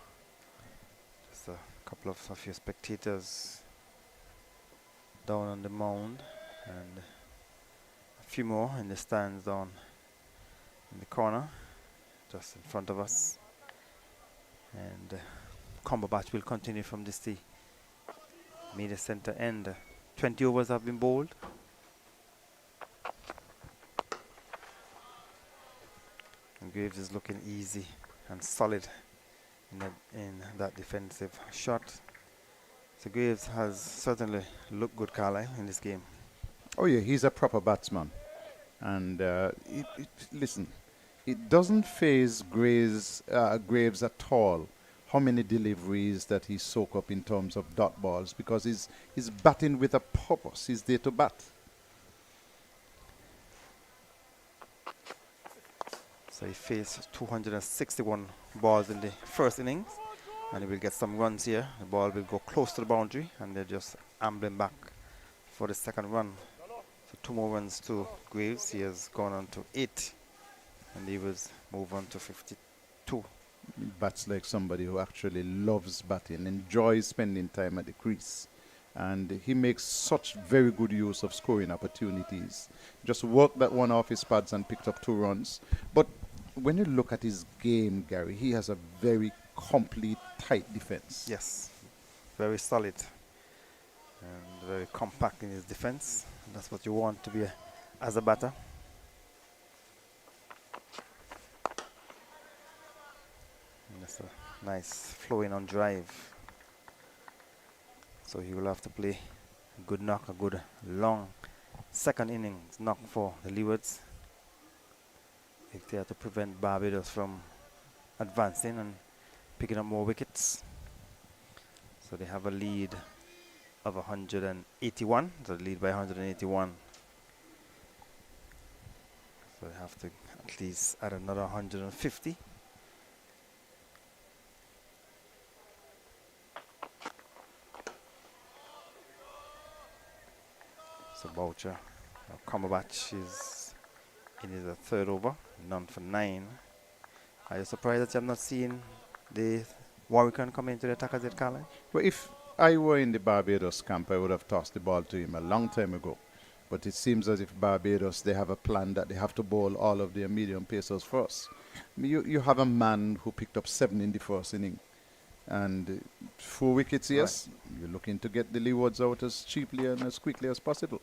Just a couple of few spectators down on the mound, and a few more in the stands down in the corner, just in front of us. And combo batch will continue from this the media center end. 20 overs have been bowled. And Graves is looking easy and solid in that defensive shot. So Graves has certainly looked good, Carlisle, in this game. Oh yeah, he's a proper batsman. And listen, it doesn't faze Graves at all how many deliveries that he soak up in terms of dot balls, because he's batting with a purpose. He's there to bat. So he faced 261 balls in the first innings, and he will get some runs here. The ball will go close to the boundary, and they're just ambling back for the second run. So 2 more runs to Graves. He has gone on to 8, and he will move on to 52. He bats like somebody who actually loves batting, enjoys spending time at the crease. And he makes such very good use of scoring opportunities. Just worked that one off his pads and picked up 2 runs. But when you look at his game, Gary, he has a very complete, tight defense. Yes, very solid and very compact in his defense. That's what you want to be as a batter. And that's a nice flowing on drive. So he will have to play a good knock, a good long second innings knock for the Leewards if they are to prevent Barbados from advancing and picking up more wickets. So they have a lead of 181, so they lead by 181. So they have to at least add another 150. So Boucher, Cumberbatch is in his 3rd over, none for 9. Are you surprised that you have not seen the Warwick come into the attack as it, Carlin? Well, if I were in the Barbados camp, I would have tossed the ball to him a long time ago. But it seems as if Barbados, they have a plan that they have to bowl all of their medium pacers first. You have a man who picked up 7 in the first inning. And 4 wickets, yes. Right. You're looking to get the Leewards out as cheaply and as quickly as possible.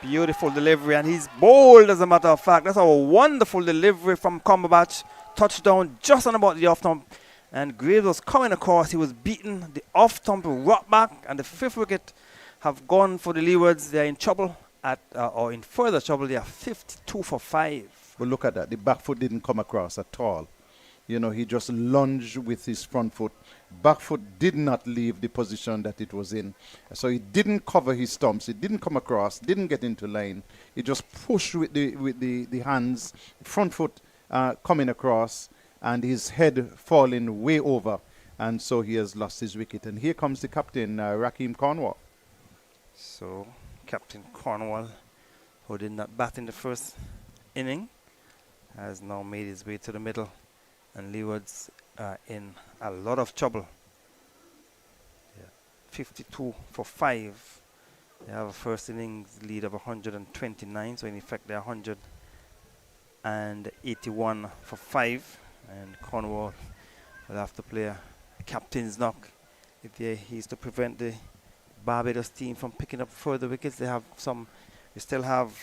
Beautiful delivery, and he's bowled, as a matter of fact. That's a wonderful delivery from Cumberbatch. Touchdown just on about the off-stump. And Graves was coming across. He was beaten. The off-stump rocked back, and the 5th wicket have gone for the Leewards. They're in trouble, or in further trouble. They are 52 for 5. Well, look at that. The back foot didn't come across at all. You know, he just lunged with his front foot. Back foot did not leave the position that it was in. So he didn't cover his stumps. It didn't come across, didn't get into line. He just pushed with the hands, front foot coming across, and his head falling way over. And so he has lost his wicket. And here comes the captain, Rakeem Cornwall. So Captain Cornwall, who did not bat in the first inning, has now made his way to the middle. And Leewards are in a lot of trouble. Yeah. 52 for 5. They have a first innings lead of 129, so in effect they're 181 for 5. And Cornwall will have to play a captain's knock if he's to prevent the Barbados team from picking up further wickets. They still have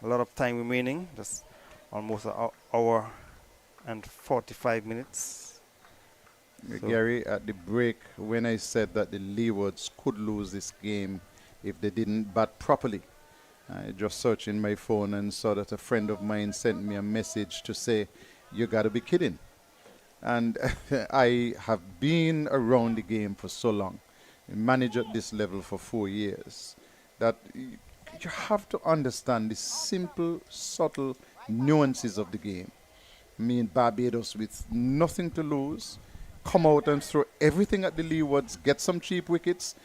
a lot of time remaining. Just almost an hour and 45 minutes. So Gary, at the break, when I said that the Leewards could lose this game if they didn't bat properly, I just searched in my phone and saw that a friend of mine sent me a message to say, you got to be kidding. And I have been around the game for so long, managed at this level for 4 years, that you have to understand the simple, subtle nuances of the game. I mean, Barbados, with nothing to lose, come out and throw everything at the Leewards, get some cheap wickets.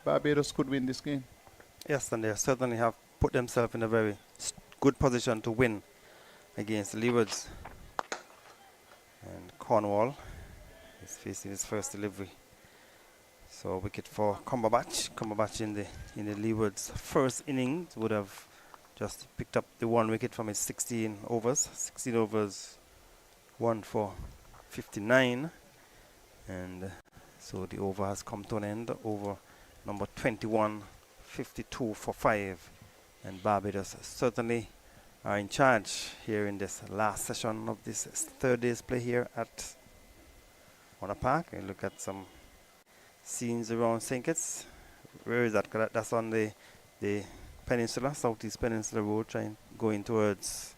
Barbados could win this game. Yes, and they certainly have put themselves in a very good position to win against the Leewards. And Cornwall is facing his first delivery. So wicket for Cumberbatch. Cumberbatch in the Leewards' first innings would have just picked up the 1 wicket from his 16 overs. 16 overs. 1 for 59, and so the over has come to an end. Over number 21, 52 for 5, and Barbados certainly are in charge here in this last session of this 3rd day's play here at Warner Park. And look at some scenes around St. Kitts. Where is that? That's on the peninsula, Southeast Peninsula Road, going towards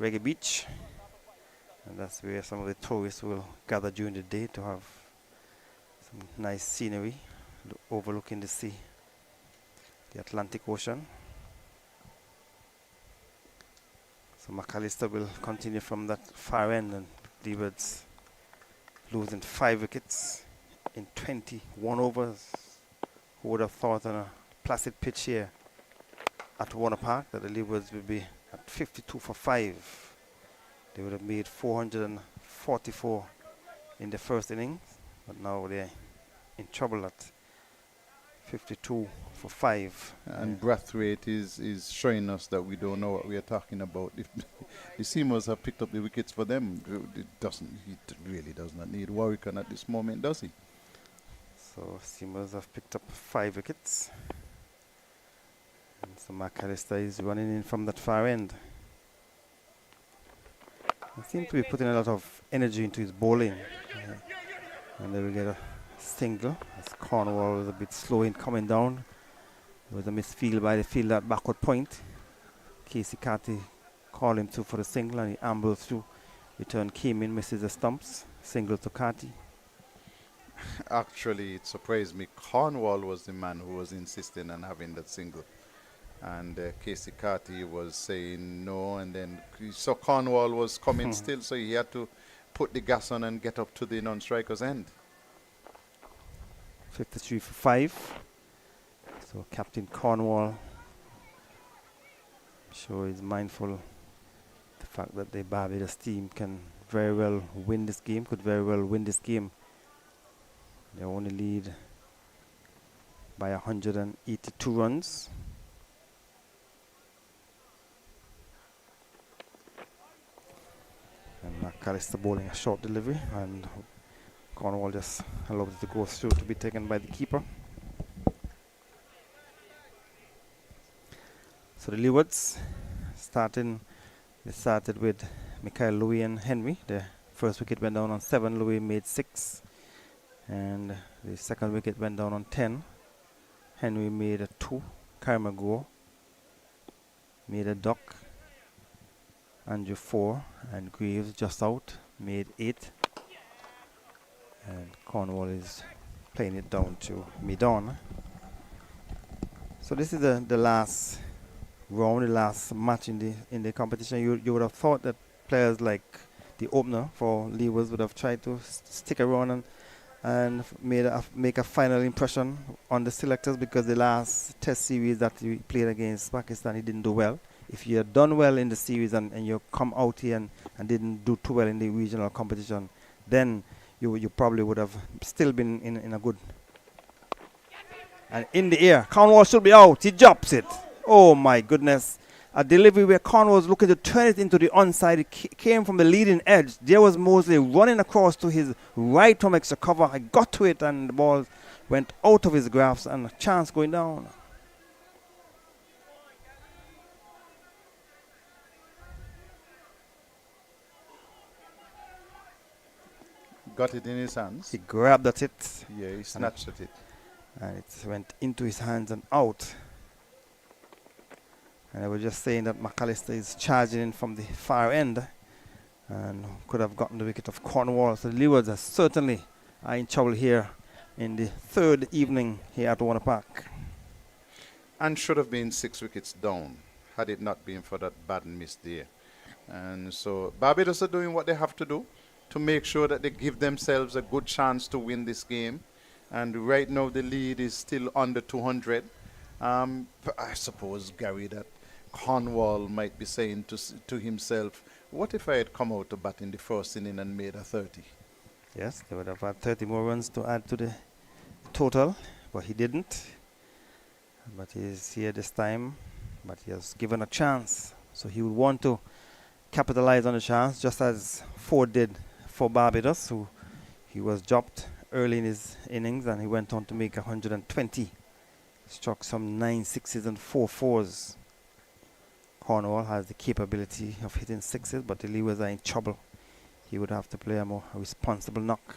Reggae Beach. And that's where some of the tourists will gather during the day to have some nice scenery overlooking the sea, the Atlantic Ocean. So McAllister will continue from that far end, and Leewards losing 5 wickets in 21 overs. Who would have thought on a placid pitch here at Warner Park that the Leewards would be at 52 for 5. They would have made 444 in the first innings, but now they're in trouble at 52 for 5. And breath rate is showing us that we don't know what we are talking about. If the seamers have picked up the wickets for them, he really does not need Warwick at this moment, does he? So seamers have picked up 5 wickets. And so McAllister is running in from that far end. He seems to be putting a lot of energy into his bowling. And they will get a single as Cornwall was a bit slow in coming down. There was a misfield by the field at backward point. Casey Carty called him through for the single and he ambled through. Return came in, misses the stumps. Single to Carty. Actually, it surprised me. Cornwall was the man who was insisting on having that single. And Casey Carty was saying no, and then so Cornwall was coming still, so he had to put the gas on and get up to the non-striker's end. 53 for 5. So Captain Cornwall, sure is mindful of the fact that the Barbados team can very well win this game, could very well win this game. They only lead by 182 runs. And McAllister bowling a short delivery, and Cornwall just allowed it to go through to be taken by the keeper. So the Leewards they started with Michael Louis and Henry. The first wicket went down on 7, Louis made 6. And the second wicket went down on 10. Henry made a 2, Carmago made a duck, Andrew 4, and Graves just out, made 8. And Cornwall is playing it down to mid-on. So this is the last round, the last match in the competition. You would have thought that players like the opener for Leewards would have tried to stick around and make a final impression on the selectors, because the last test series that we played against Pakistan, he didn't do well. If you had done well in the series and you come out here and didn't do too well in the regional competition, then you probably would have still been in a good. And in the air, Cornwall should be out. He drops it. Oh my goodness. A delivery where Cornwall was looking to turn it into the onside. It came from the leading edge. There was Mosley running across to his right from extra cover. I got to it and the ball went out of his grasp and a chance going down. Got it in his hands. He grabbed at it. Yeah, he snatched at it. And it went into his hands and out. And I was just saying that McAllister is charging in from the far end and could have gotten the wicket of Cornwall. So the Leewards are certainly in trouble here in the third evening here at Warner Park. And should have been 6 wickets down had it not been for that bad miss there. And so Barbados are doing what they have to do to make sure that they give themselves a good chance to win this game. And right now the lead is still under 200. But I suppose, Gary, that Cornwall might be saying to himself, what if I had come out to bat in the first inning and made a 30? Yes, they would have had 30 more runs to add to the total, but he didn't. But he is here this time, but he has given a chance. So he would want to capitalize on the chance, just as Ford did for Barbados, who he was dropped early in his innings and he went on to make 120. Struck some 9 sixes and 4 fours. Cornwall has the capability of hitting 6s, but the Leewards are in trouble. He would have to play a more responsible knock.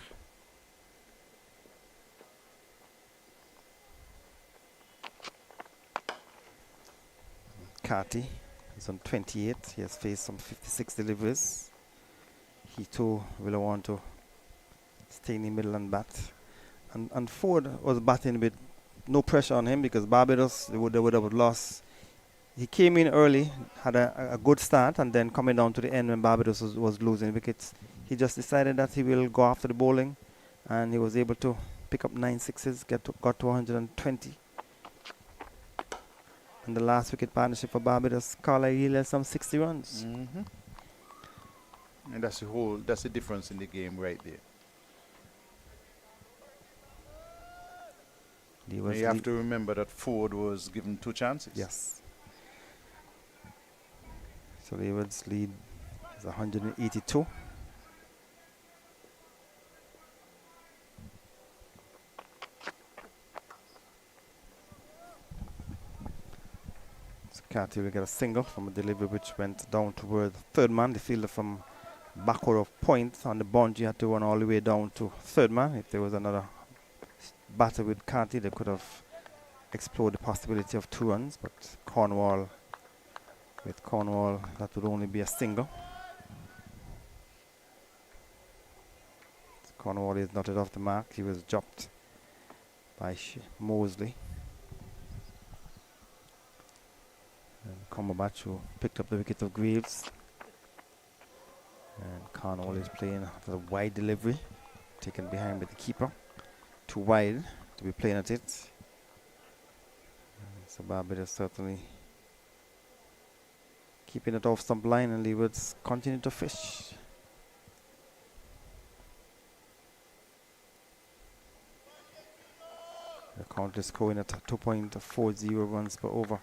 Carty is on 28. He has faced some 56 deliveries. He too will want to stay in the middle and bat. And Ford was batting with no pressure on him because Barbados, they would have lost. He came in early, had a good start, and then coming down to the end when Barbados was losing wickets, he just decided that he will go after the bowling, and he was able to pick up 9 sixes, got to 120. And the last wicket partnership for Barbados, Carlisle yielded some 60 runs. Mm-hmm. And that's the difference in the game right there. You have to remember that Ford was given 2 chances. Yes. So Leeward's lead is 182. So Carty will get a single from a delivery which went down toward the third man. The fielder from backward of point on the boundary had to run all the way down to third man. If there was another batter with Carty, they could have explored the possibility of 2 runs, but with Cornwall, that would only be a single. So Cornwall is knotted off the mark. He was dropped by Mosley. And Cumberbatch, who picked up the wicket of Greaves. And Cornwall is playing a wide delivery, taken behind by the keeper. Too wide to be playing at it. So Barbados certainly keeping it off stump line, and Leewards continue to fish. The count is scoring at 2.40 runs per over.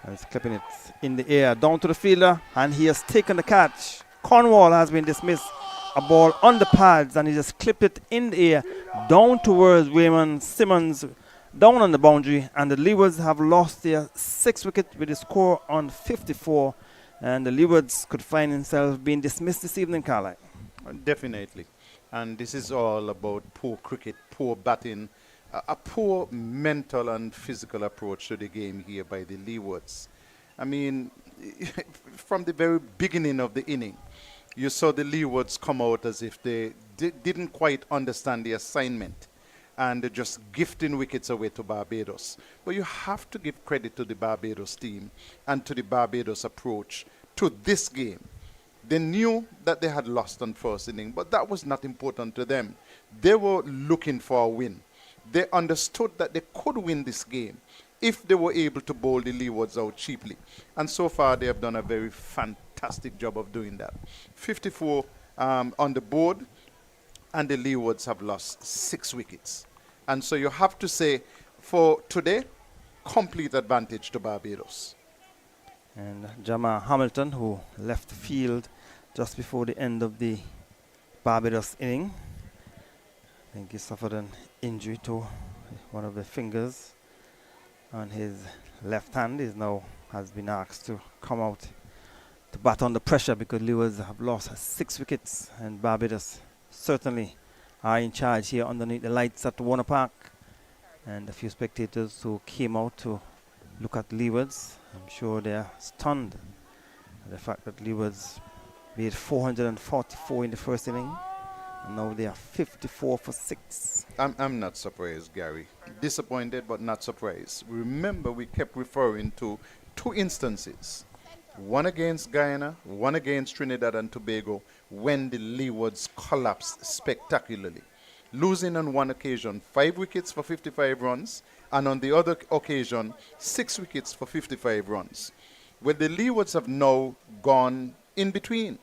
And it's clipping it in the air down to the fielder, and he has taken the catch. Cornwall has been dismissed. A ball on the pads, and he just clipped it in the air down towards Raymond Simmons, down on the boundary, and the Leewards have lost their 6th wicket with a score on 54, and the Leewards could find themselves being dismissed this evening, Carlisle. Definitely. And this is all about poor cricket, poor batting, a poor mental and physical approach to the game here by the Leewards. I mean, from the very beginning of the inning, you saw the Leewards come out as if they didn't quite understand the assignment, and they're just gifting wickets away to Barbados. But you have to give credit to the Barbados team and to the Barbados approach to this game. They knew that they had lost on first inning, but that was not important to them. They were looking for a win. They understood that they could win this game if they were able to bowl the Leewards out cheaply. And so far, they have done a very fantastic job of doing that. 54 on the board, and the Leewards have lost 6 wickets. And so you have to say, for today, complete advantage to Barbados. And Jamal Hamilton, who left the field just before the end of the Barbados inning. I think he suffered an injury to one of the fingers on his left hand. He has been asked to come out to bat under pressure because Leewards have lost 6 wickets, and Barbados certainly are in charge here underneath the lights at Warner Park. And a few spectators who came out to look at Leewards, I'm sure they are stunned at the fact that Leewards made 444 in the first inning, and now they are 54 for 6. I'm not surprised, Gary. Disappointed, but not surprised. Remember, we kept referring to 2 instances. One against Guyana, one against Trinidad and Tobago, when the Leewards collapsed spectacularly. Losing on one occasion 5 wickets for 55 runs, and on the other occasion 6 wickets for 55 runs. Well, the Leewards have now gone in between.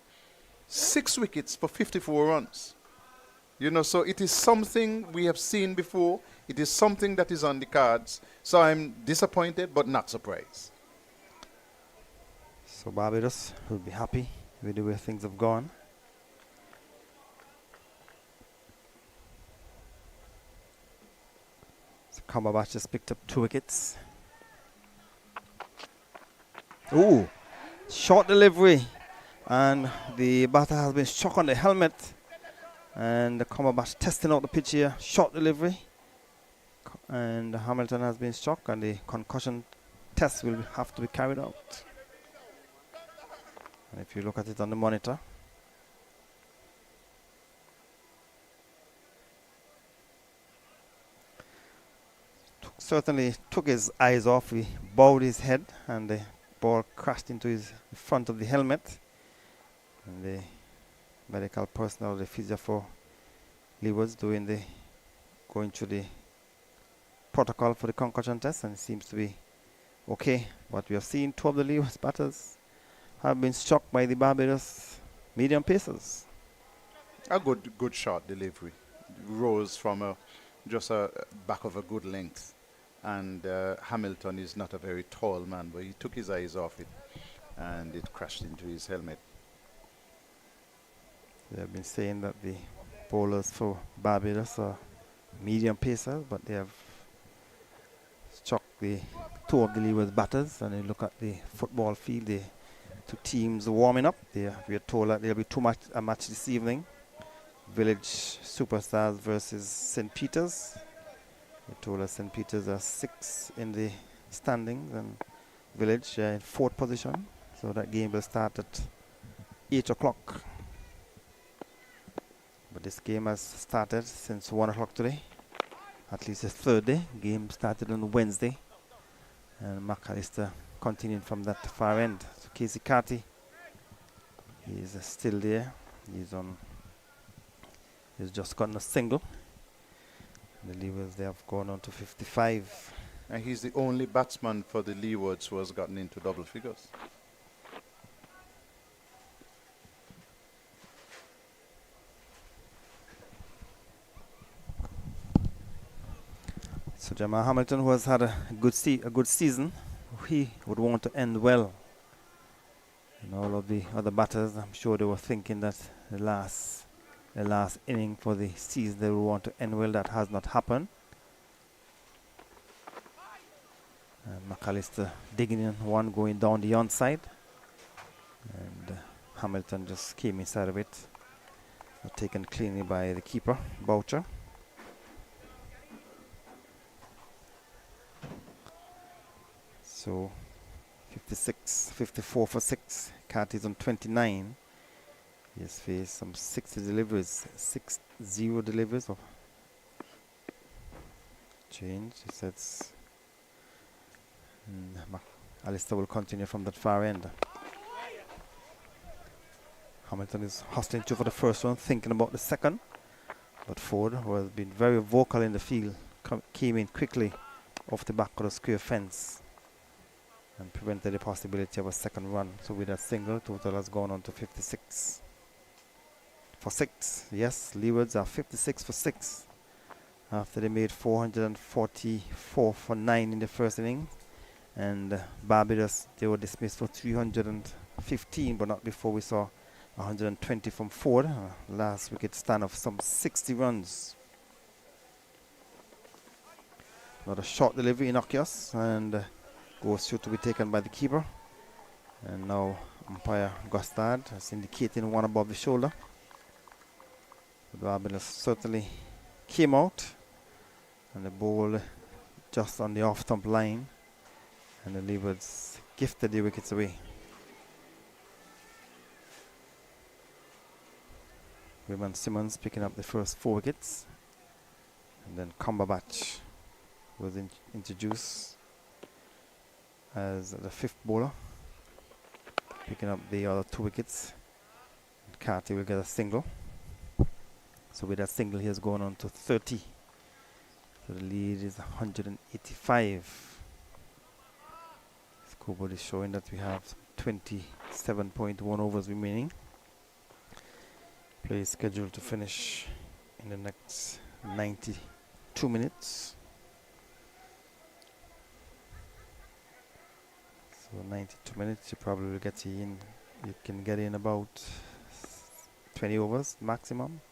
6 wickets for 54 runs. You know, so it is something we have seen before. It is something that is on the cards. So I'm disappointed, but not surprised. So Barbados will be happy with the way things have gone. So Cumberbatch just picked up 2 wickets. Ooh, short delivery, and the batter has been struck on the helmet, and the Cumberbatch testing out the pitch here. Short delivery, and Hamilton has been struck, and the concussion test will have to be carried out. And if you look at it on the monitor, certainly took his eyes off. He bowed his head, and the ball crashed into his front of the helmet. And the medical personnel, the physio for Leewards, going through the protocol for the concussion test, and it seems to be okay. But we have seen 2 of the Leewards batters have been struck by the Barbados medium pacers. A good shot delivery. Rose from just a back of a good length. And Hamilton is not a very tall man, but he took his eyes off it and it crashed into his helmet. They have been saying that the bowlers for Barbados are medium pacers, but they have struck the two of the Leeward batters. And you look at the football field, the two teams warming up. We are told that there'll be a match this evening. Village Superstars versus St. Peter's. They told us St. Peter's are 6 in the standings and Village in 4th position. So that game will start at 8 o'clock. But this game has started since 1 o'clock today. At least the third day. Game started on Wednesday. And McAllister continuing from that far end. So Casey Carty is still there. He's just gotten a single. The Leewards, they have gone on to 55. And he's the only batsman for the Leewards who has gotten into double figures. So Jamal Hamilton, who has had a good season, he would want to end well. And all of the other batters, I'm sure they were thinking that the last inning for the season they will want to end well. That has not happened. McAllister digging in one, going down the onside, and Hamilton just came inside of it, taken cleanly by the keeper Boucher. So 54 for 6. Carty's on 29. He has faced some 60 deliveries, 6-0 deliveries of change. He says Alistair will continue from that far end. Hamilton is hustling to for the first one, thinking about the second. But Ford, who has been very vocal in the field, came in quickly off the back of the square fence and prevented the possibility of a second run. So with that single, total has gone on to 56 for 6. Yes, Leewards are 56 for 6 after they made 444 for 9 in the first inning. And Barbados, they were dismissed for 315, but not before we saw 120 from Ford. Last wicket stand of some 60 runs. Not a short delivery, innocuous, and goes through to be taken by the keeper. And now umpire Gostard has indicating one above the shoulder. Barbados certainly came out, and the ball just on the off-stump line, and the Leewards gifted the wickets away. Raymond Simmons picking up the first 4 wickets, and then Cumberbatch was introduced as the 5th bowler, picking up the other 2 wickets. And Carty will get a single. So with that single, he has gone on to 30. So the lead is 185. Scoreboard is showing that we have 27.1 overs remaining. Play is scheduled to finish in the next 92 minutes. So 92 minutes, you probably will get in. You can get in about 20 overs maximum.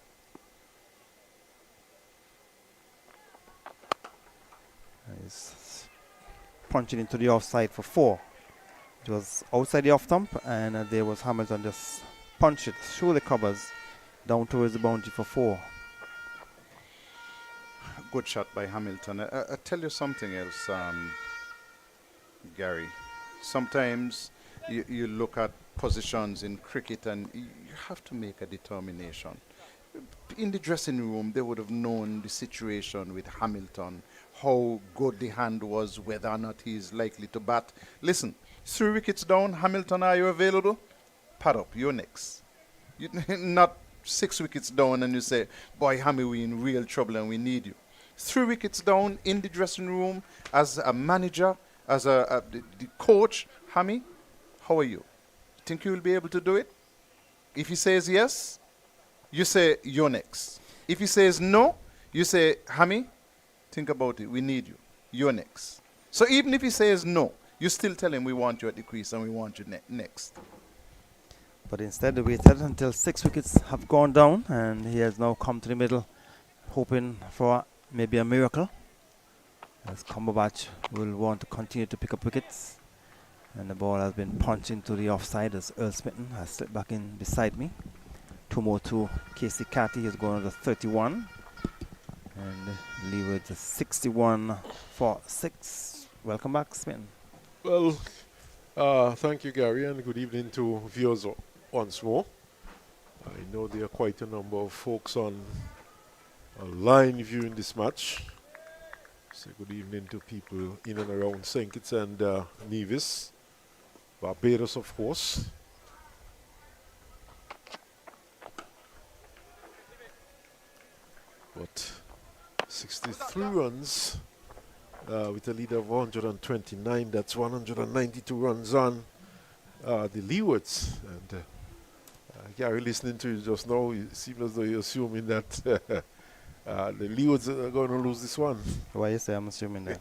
He's punching into the offside for 4. It was outside the off stump, and there was Hamilton just punched it through the covers down towards the boundary for 4. Good shot by Hamilton. I tell you something else, Gary. Sometimes you look at positions in cricket and you have to make a determination. In the dressing room, they would have known the situation with Hamilton, how good the hand was, whether or not he is likely to bat. Listen, 3 wickets down, Hamilton, are you available? Pad up, you're next. Not 6 wickets down and you say, boy, Hammy, we're in real trouble and we need you. 3 wickets down in the dressing room as a manager, as the coach. Hammy, how are you? Think you will be able to do it? If he says yes, you say you're next. If he says no, you say, Hammy, think about it. We need you. You're next. So even if he says no, you still tell him we want you at the crease and we want you next. But instead, they waited until 6 wickets have gone down, and he has now come to the middle, hoping for maybe a miracle. As Cumberbatch will want to continue to pick up wickets. And the ball has been punched into the offside as Earl Smitten has slipped back in beside me. 2 more to Casey Catty is going on to 31. And Leeward is 61 for 6. Welcome back, Smitten. Well, thank you, Gary, and good evening to viewers once more. I know there are quite a number of folks on line viewing this match. So good evening to people in and around St. Kitts and Nevis. Barbados, of course. But 63 runs with a lead of 129. That's 192 runs on the Leewards. And Gary, listening to you just now, it seems as though you're assuming that the Leewards are going to lose this one. Why you say I'm assuming that?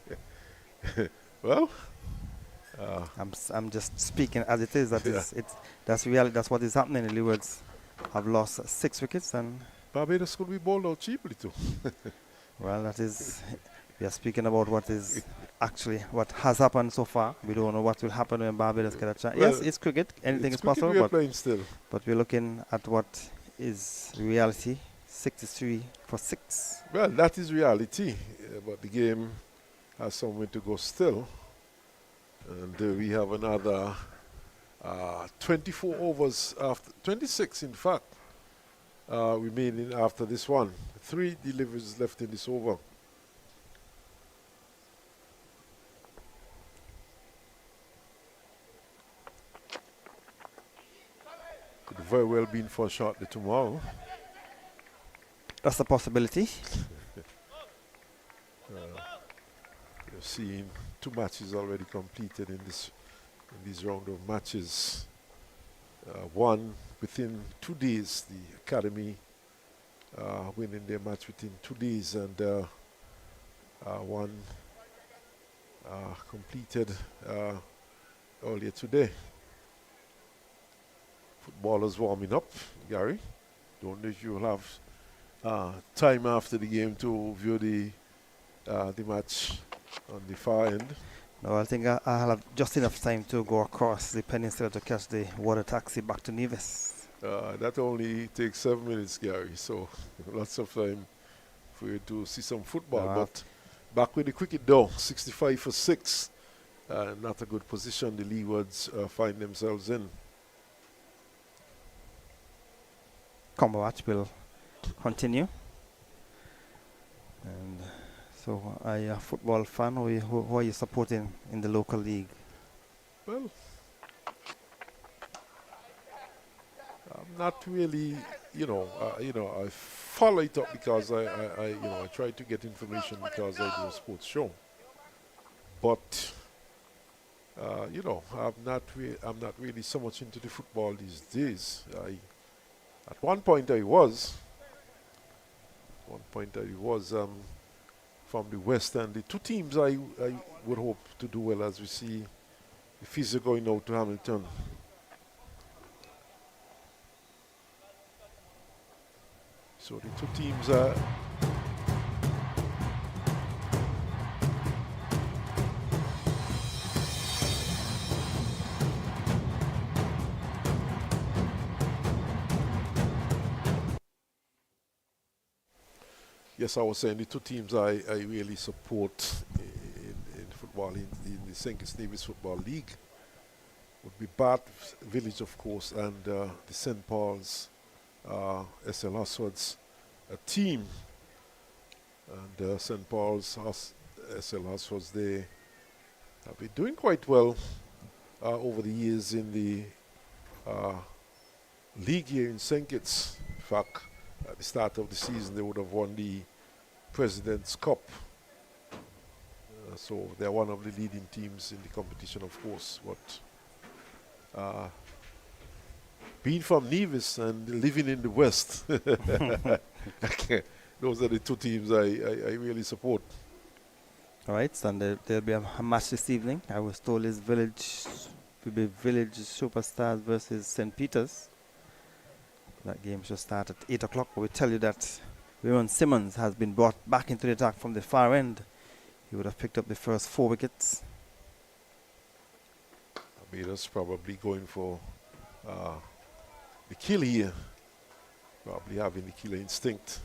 Well, I'm just speaking as it is. That that's reality. That's what is happening. The Leewards have lost 6 wickets, and Barbados could be bowled out cheaply too. Well, that is. We are speaking about what is actually what has happened so far. We don't know what will happen when Barbados get a chance. Well, yes, it's cricket. Anything it's is possible. we are playing still. But we're looking at what is reality. 63 for 6. Well, that is reality. But the game has some way to go still. And we have another 24 overs after 26, in fact, remaining after this one. 3 deliveries left in this over. Could very well be in for a shot tomorrow. That's a possibility. You're seeing 2 matches already completed in this round of matches. One within 2 days, the Academy winning their match within 2 days, and one completed earlier today. Footballers warming up, Gary. Don't know if you'll have time after the game to view the match on the far end. No, I think I'll have just enough time to go across the peninsula to catch the water taxi back to Nevis. That only takes 7 minutes, Gary, so lots of time for you to see some football. But back with the cricket though, 65 for 6. Not a good position the Leewards find themselves in. Cumberbatch will continue. And so, are you a football fan, or who are you supporting in the local league? Well, I'm not really, I follow it up because I try to get information because I do a sports show. But, I'm not really so much into the football these days. At one point I was. From the West, and the 2 teams I would hope to do well as we see the Fizzer going out to Hamilton. So the 2 teams are yes, I was saying the 2 teams I really support in football, in the St. Kitts Nevis Football League, would be Bath Village, of course, and the St. Paul's SL Huswards team. And St. Paul's SL Huswards, they have been doing quite well over the years in the league here in St. Kitts. In fact, at the start of the season, they would have won the President's Cup. So they're one of the leading teams in the competition, of course. But being from Nevis and living in the West, those are the two teams I really support. All right, so there'll be a match this evening. I was told it's Village Superstars versus St. Peter's. That game should start at 8 o'clock. But we tell you that Aaron Simmons has been brought back into the attack from the far end. He would have picked up the first 4 wickets. Barbados probably going for the kill here. Probably having the killer instinct.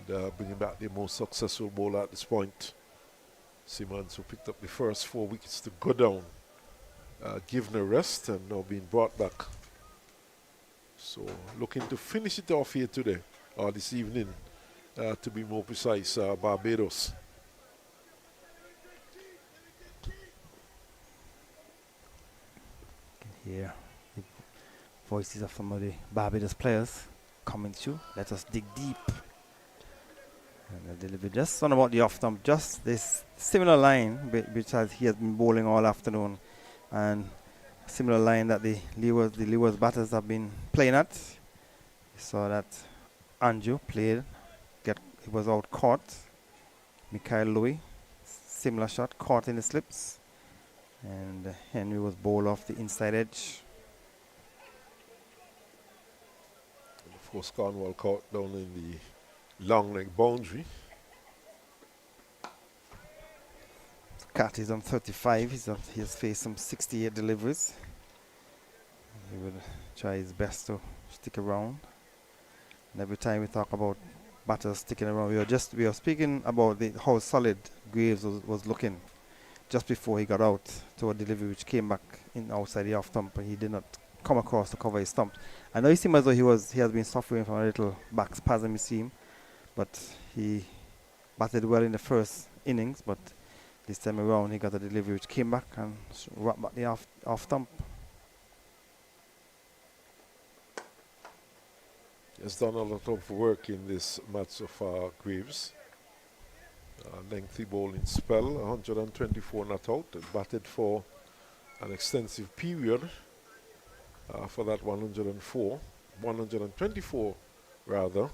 And bringing back the most successful bowler at this point. Simmons, who picked up the first 4 wickets to go down. Given a rest and now being brought back. So looking to finish it off here today, or this evening, to be more precise, Barbados. Here, the voices of some of the Barbados players coming through. Let us dig deep. And a little bit just on about the off stump, just this similar line which he has been bowling all afternoon, and similar line that the Leewards batters have been playing at. You saw that Andrew played, he was out caught. Mikhail Louis, similar shot, caught in the slips. And Henry was bowled off the inside edge. And of course, Cornwall caught down in the long leg boundary. Cat is on 35. He has faced some 68 deliveries. He will try his best to stick around. And every time we talk about batters sticking around, we are speaking about how solid Graves was looking just before he got out to a delivery which came back in outside the off stump, and he did not come across to cover his stump. I know it seemed as though he has been suffering from a little back spasm, it seemed, but he batted well in the first innings, but this time around he got a delivery which came back and wrapped back the off stump. He has done a lot of work in this match so far, Graves. Lengthy bowling spell, 124 not out, batted for an extensive period for that 124 rather.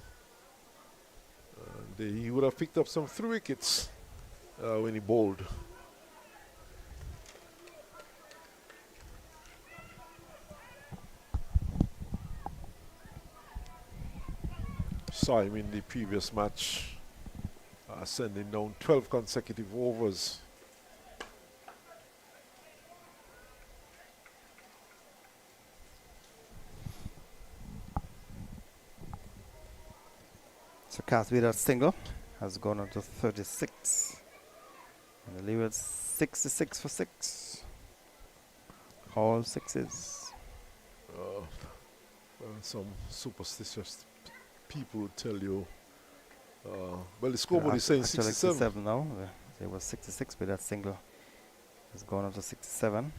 And he would have picked up some 3 wickets when he bowled. Saw him in the previous match. Sending down 12 consecutive overs. So Caswell single has gone on to 36. And the Leewards 66 for 6. All 6s. Some superstitious people would tell you. Well, the scoreboard is saying 67 now. There was 66, but that single has gone up to 67.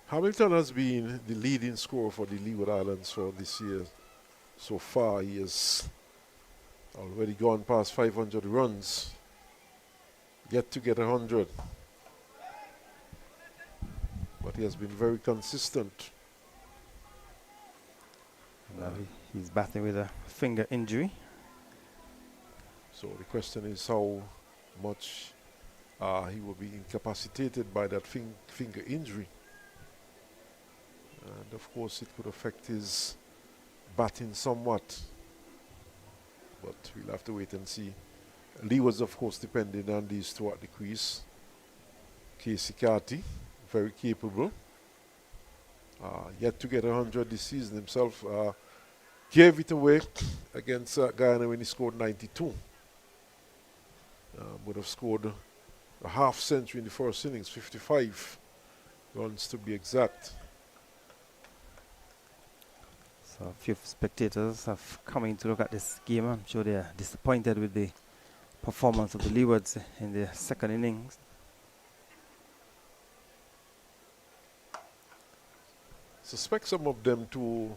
Hamilton has been the leading scorer for the Leeward Islands for this year. So far, he has already gone past 500 runs. Yet to get 100. But he has been very consistent. Now he's battling with a finger injury. So the question is how much he will be incapacitated by that finger injury. And of course it could affect his batting somewhat. But we'll have to wait and see. Leewards, of course, depending on these two at the crease. Casey Carty, very capable. Yet to get 100 this season himself. Gave it away against Guyana when he scored 92. Would have scored a half century in the first innings, 55 runs to be exact. So a few spectators have come in to look at this game. I'm sure they are disappointed with the performance of the Leewards in the second innings. Suspect some of them too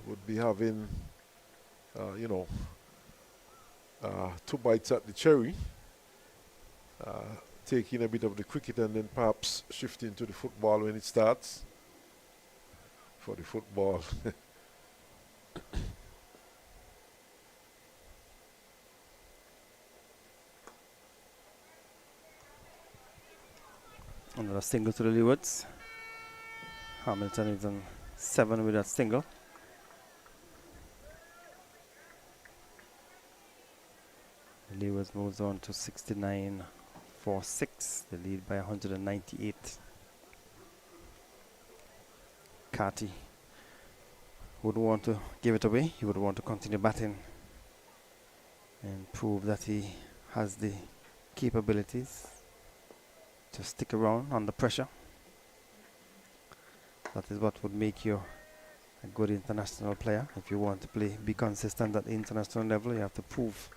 would be having, 2 bites at the cherry. taking a bit of the cricket and then perhaps shifting to the football when it starts. For the football. Another single to the Leewards. Hamilton is on 7 with that single. The Leewards moves on to 69 for 6. They lead by 198. Carty would want to give it away. He would want to continue batting and prove that he has the capabilities to stick around under pressure. That is what would make you a good international player. If you want to be consistent at the international level, you have to prove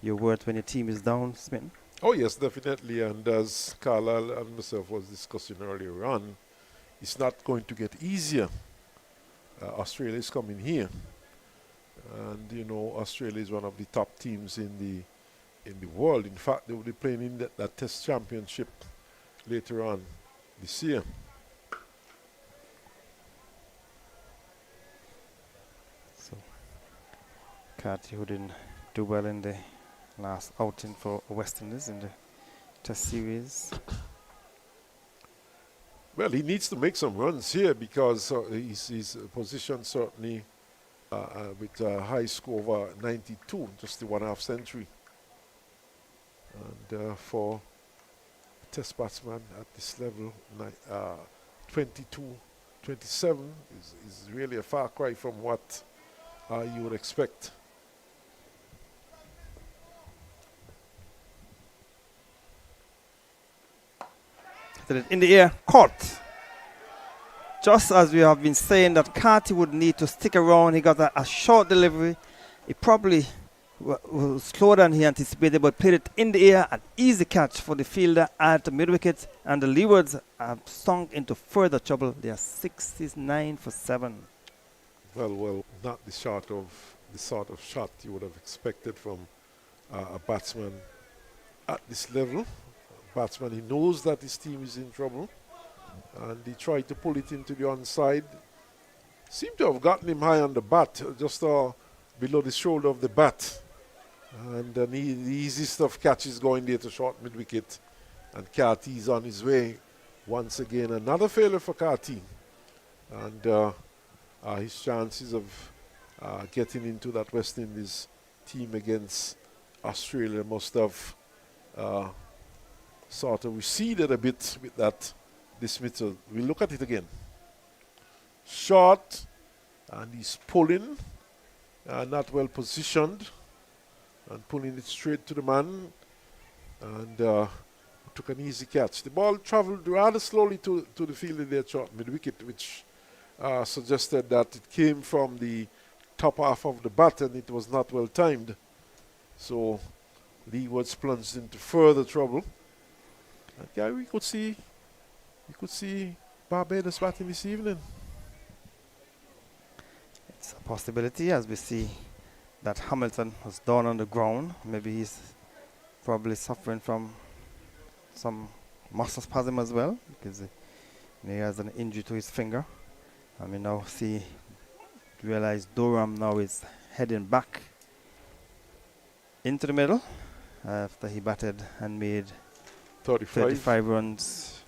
your worth when your team is down, Smitten. Oh yes, definitely. And as Carlisle and myself was discussing earlier on, it's not going to get easier. Australia is coming here, and you know Australia is one of the top teams in the world. In fact, they will be playing in that Test Championship later on this year. So, Carty, who didn't do well in the last outing for West Indies in the Test series. Well, he needs to make some runs here because his position certainly with a high score of 92, just the 1/2 century. And for a Test batsman at this level, 22, 27 is really a far cry from what you would expect. In the air, caught. Just as we have been saying that Carty would need to stick around, he got a short delivery. He probably was slower than he anticipated, but played it in the air, an easy catch for the fielder at the mid-wicket, and the Leewards have sunk into further trouble. They are 69 for 7. Well, not the sort of shot you would have expected from a batsman at this level. Batsman, he knows that his team is in trouble, and he tried to pull it into the onside. Seemed to have gotten him high on the bat, just below the shoulder of the bat. And the easy stuff catches going there to short mid-wicket, and Carty is on his way once again. Another failure for Carty, and his chances of getting into that West Indies team against Australia must have sort of receded a bit with that dismissal. We'll look at it again. Short, and he's pulling, not well positioned, and pulling it straight to the man, and took an easy catch. The ball travelled rather slowly to the fielder there, short mid-wicket, which suggested that it came from the top half of the bat and it was not well timed. So Leewards plunged into further trouble. And yeah, we could see Barbados batting this evening. It's a possibility, as we see that Hamilton was down on the ground. Maybe he's probably suffering from some muscle spasm as well, because he has an injury to his finger. And we now realize Durham now is heading back into the middle after he batted and made 35 runs.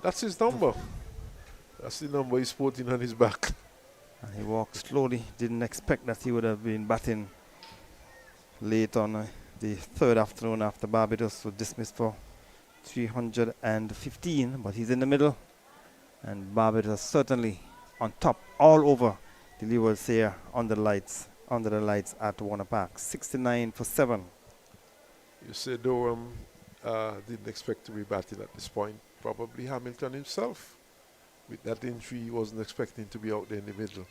That's his number. That's the number he's putting on his back. And he walked slowly. Didn't expect that he would have been batting late on the third afternoon after Barbados was dismissed for 315. But he's in the middle. And Barbados certainly on top, all over the Leewards here under the lights at Warner Park. 69 for 7. You say Durham didn't expect to be batting at this point. Probably Hamilton himself. With that injury, he wasn't expecting to be out there in the middle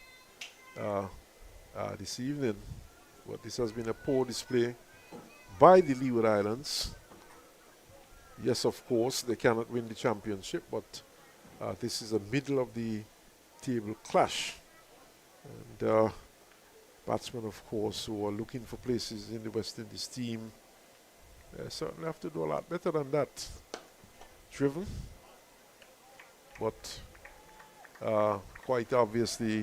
this evening. But this has been a poor display by the Leeward Islands. Yes, of course, they cannot win the championship, but this is a middle of the table clash. And batsmen, of course, who are looking for places in the West Indies team They certainly have to do a lot better than that. Driven, but quite obviously,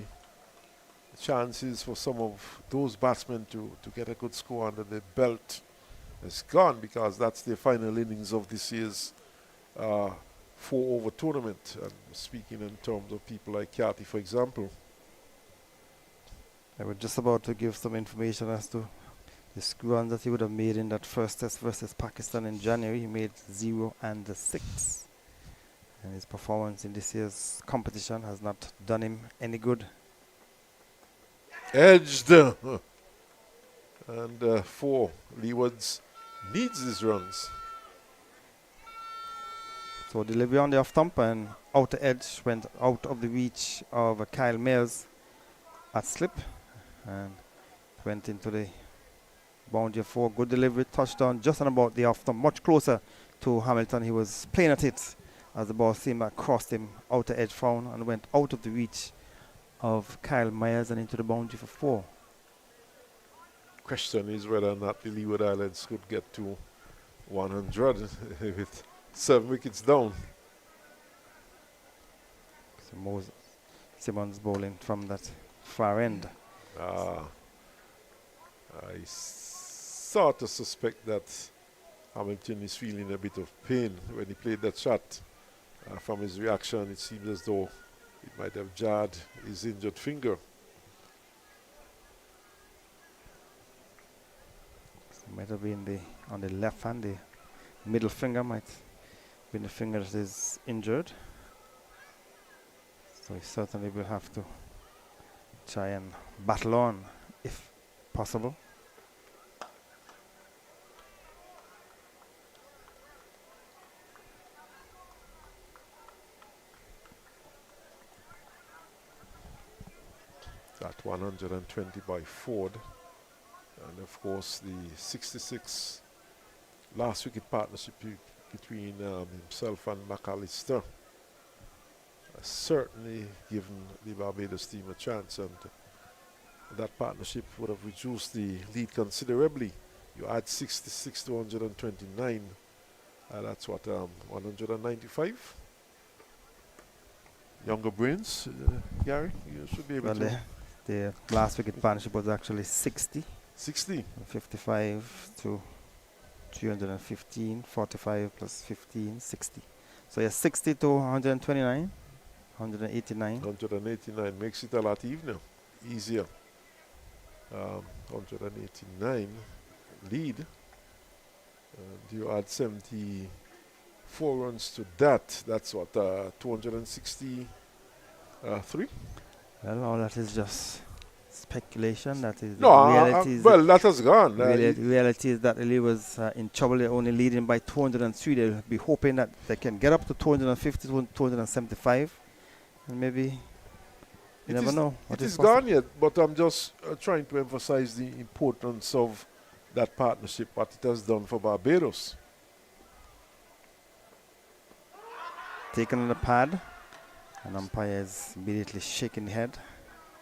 the chances for some of those batsmen to get a good score under their belt is gone, because that's the final innings of this year's 4-over tournament. And speaking in terms of people like Kathy, for example. I was just about to give some information as to the score that he would have made in that first test versus Pakistan in January. He made 0 and 6. And his performance in this year's competition has not done him any good. Edged. And 4. Leewards needs his runs. So delivery on the off stump and outer edge went out of the reach of Kyle Mayers at slip and went into the boundary 4. Good delivery, touchdown just on about the off stump, much closer to Hamilton. He was playing at it as the ball seemed to cross him, outer edge found, and went out of the reach of Kyle Myers and into the boundary for 4. Question is whether or not the Leeward Islands could get to 100 with 7 wickets down. So Simmons bowling from that far end. I sort of suspect that Hamilton is feeling a bit of pain when he played that shot. From his reaction, it seems as though it might have jarred his injured finger. So it might have been on the left hand, the middle finger might be the finger that is injured. So he certainly will have to try and battle on if possible. That 120 by Ford, and of course the 66 last wicket partnership between himself and McAllister has certainly given the Barbados team a chance, and that partnership would have reduced the lead considerably. You add 66 to 129, that's what, 195? Younger brains, Gary, you should be able to. The last wicket partnership was actually 60. 60? 55 to 315, 45 plus 15, 60. So yeah, 60 to 129, 189. 189 makes it a lot easier. 189 lead. And you add 74 runs to that. That's what, 263? Well, all that is just speculation. That is no, well, that has gone. Reality is that Lee was in trouble. They're only leading by 203. They'll be hoping that they can get up to 250 to 275, and maybe you never know. It is gone yet, but I'm just trying to emphasize the importance of that partnership, what it has done for Barbados. Taken on the pad. And umpire is immediately shaking the head.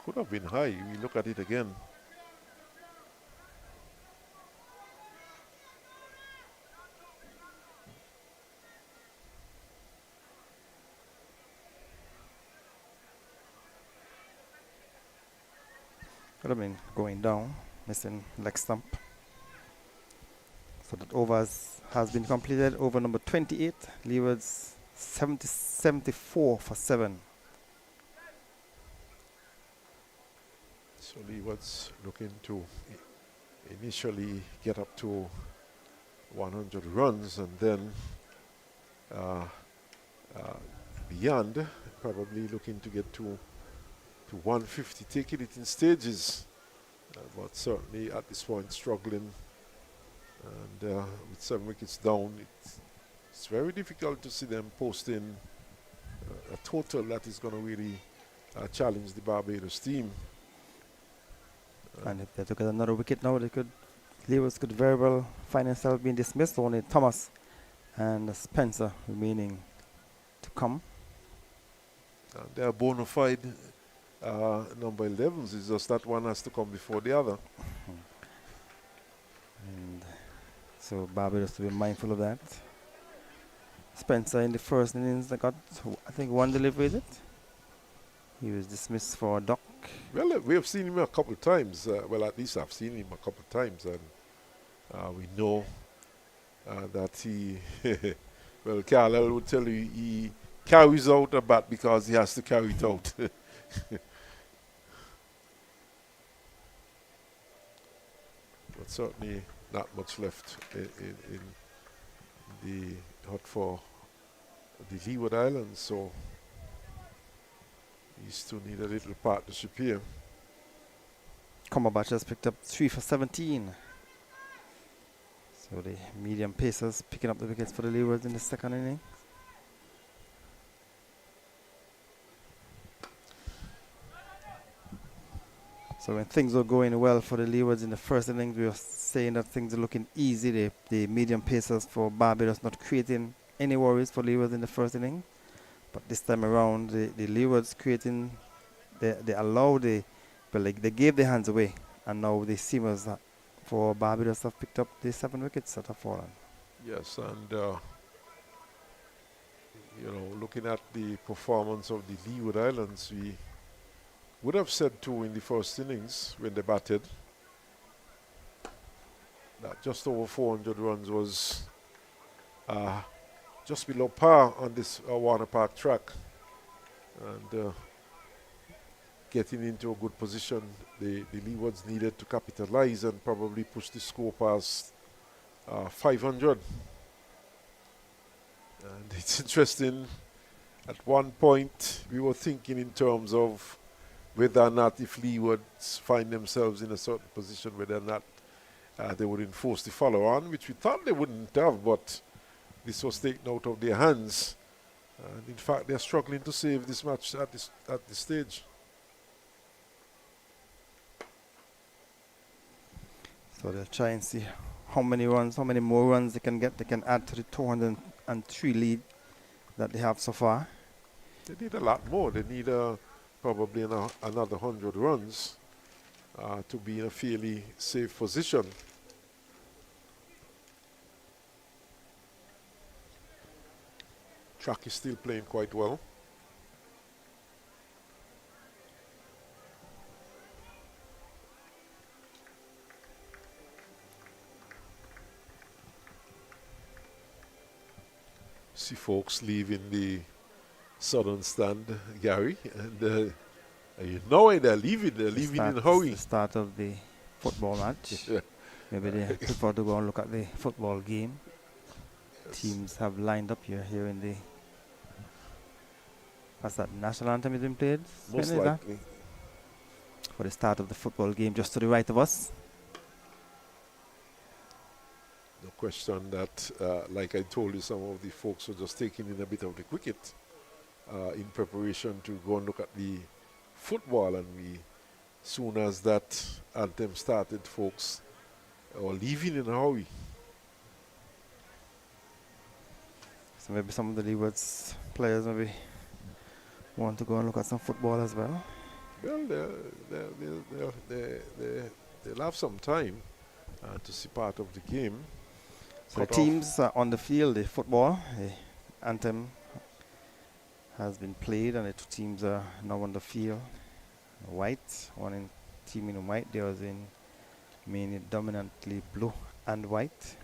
Could have been high. We look at it again. Could have been going down, missing leg stump. So that over has been completed. Over number 28. Leewards 74 for 7. So Leeward's looking to initially get up to 100 runs and then beyond, probably looking to get to 150, taking it in stages, but certainly at this point struggling, and with 7 wickets down, it's very difficult to see them posting a total that is going to really challenge the Barbados team. And if they took another wicket now, Leewards could very well find themselves being dismissed. Only Thomas and Spencer remaining to come. They are bona fide number 11s. It's just that one has to come before the other. And So Barbados to be mindful of that. Spencer in the first innings got, I think, one delivery, is it? He was dismissed for a duck. Well, we have seen him a couple of times. Well, at least I've seen him a couple of times, and we know that he, well, Carlisle would tell you he carries out a bat because he has to carry it out. But certainly not much left in the hut for the Leeward Islands, so he still need a little partnership here. Cumberbatch has picked up 3 for 17. So the medium pacers picking up the wickets for the Leewards in the second inning. So when things were going well for the Leewards in the first innings, we were saying that things are looking easy. The medium pacers for Barbados not creating any worries for Leewards in the first inning. But this time around, the Leewards creating, they allowed they gave their hands away. And now the seamers for Barbados have picked up the 7 wickets that have fallen. Yes, and you know, looking at the performance of the Leeward Islands, we would have said too in the first innings when they batted that just over 400 runs was just below par on this Warner Park track, and getting into a good position, the Leewards needed to capitalize and probably push the score past 500. And it's interesting, at one point we were thinking in terms of whether or not if Leewards find themselves in a certain position, whether or not they would enforce the follow-on, which we thought they wouldn't have, but this was taken out of their hands. And in fact, they're struggling to save this match at this stage. So they'll try and see how many more runs they can get. They can add to the 203 lead that they have so far. They need a lot more. They need probably another 100 runs to be in a fairly safe position. Track is still playing quite well. See folks leaving the southern stand, Gary, and you know they're leaving in a hurry. The start of the football match. Maybe they prefer to go and look at the football game. Yes. Teams have lined up here in the. Has that national anthem has been played? Most likely. For the start of the football game, just to the right of us. No question that, like I told you, some of the folks were just taking in a bit of the cricket in preparation to go and look at the football, and soon as that anthem started, folks were leaving in a hurry. So maybe some of the Leewards players maybe want to go and look at some football as well. Well, they'll have some time to see part of the game. So the teams are on the field, the football, the anthem has been played, and the two teams are now on the field. White, team in white, the others in mainly dominantly blue and white.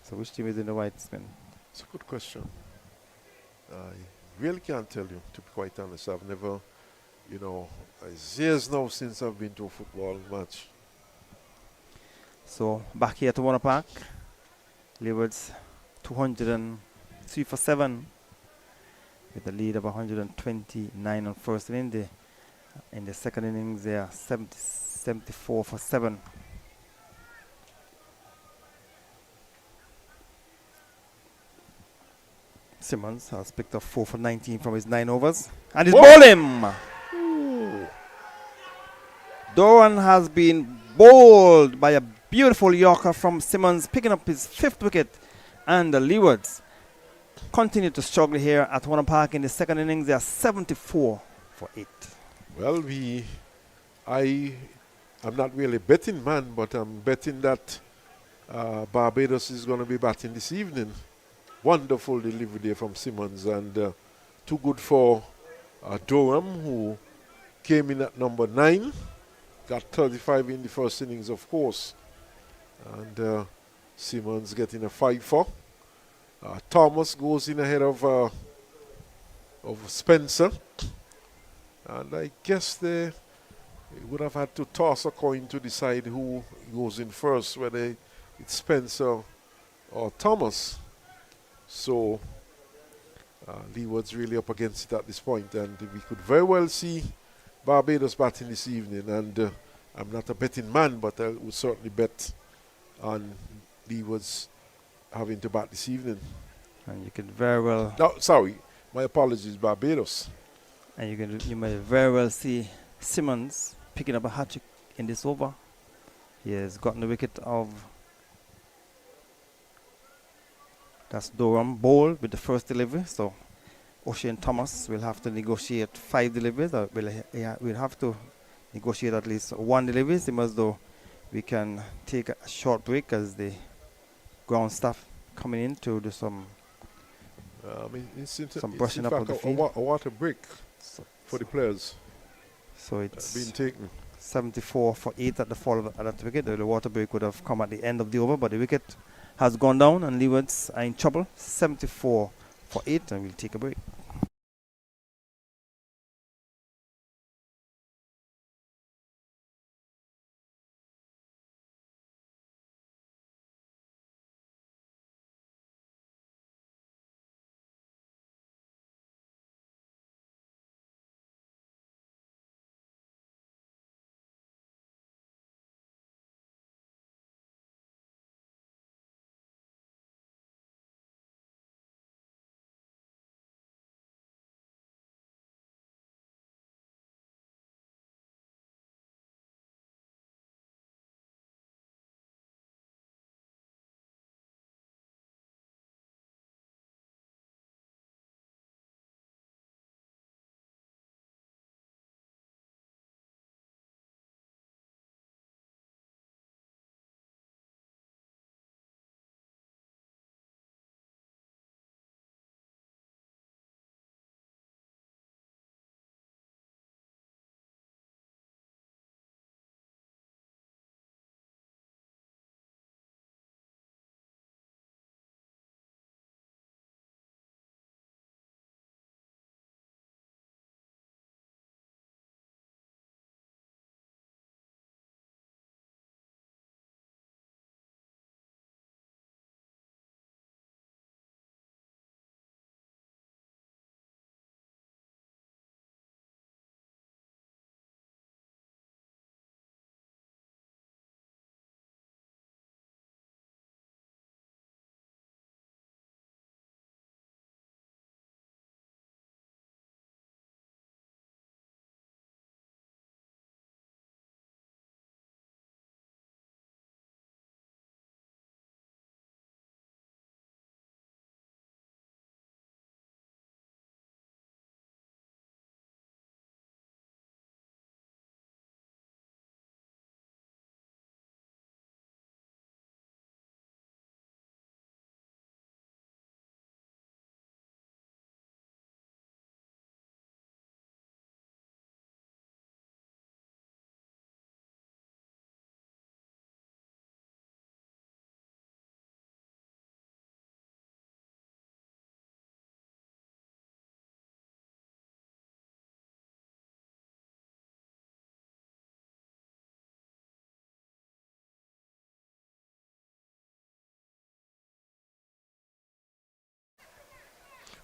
So which team is in the white, Spin? It's a good question. I really can't tell you, to be quite honest. I've never, it's years now since I've been to a football match. So back here to Warner Park, Leewards 203 for 7 with a lead of 129 on first inning. In the second innings, they are 74 for 7. Simmons has picked up 4 for 19 from his 9 overs, and he's bowled him. Doran has been bowled by a beautiful Yorker from Simmons, picking up his 5th wicket, and the Leewards continue to struggle here at Warner Park in the second innings. They are 74 for 8. Well, I'm not really a betting man, but I'm betting that Barbados is going to be batting this evening. Wonderful delivery there from Simmons, and too good for Durham, who came in at number 9. Got 35 in the first innings, of course. And Simmons getting a 5-4. Thomas goes in ahead of Spencer. And I guess they would have had to toss a coin to decide who goes in first, whether it's Spencer or Thomas. So Leeward's really up against it at this point, and we could very well see Barbados batting this evening. And I'm not a betting man, but I would certainly bet on Leeward's having to bat this evening. And you could very well... No, sorry, my apologies, Barbados. And you may very well see Simmons picking up a hat-trick in this over. He has gotten the wicket of... That's Durham bowled with the first delivery. So Ocean Thomas will have to negotiate 5 deliveries. Or we'll have to negotiate at least 1 delivery. Same as though we can take a short break as the ground staff coming in to do some brushing up of the field. A water break for the players. So it's been taken. 74 for 8 at the fall of that wicket. The water break would have come at the end of the over, but the wicket has gone down and Leewards are in trouble. 74 for 8, and we'll take a break.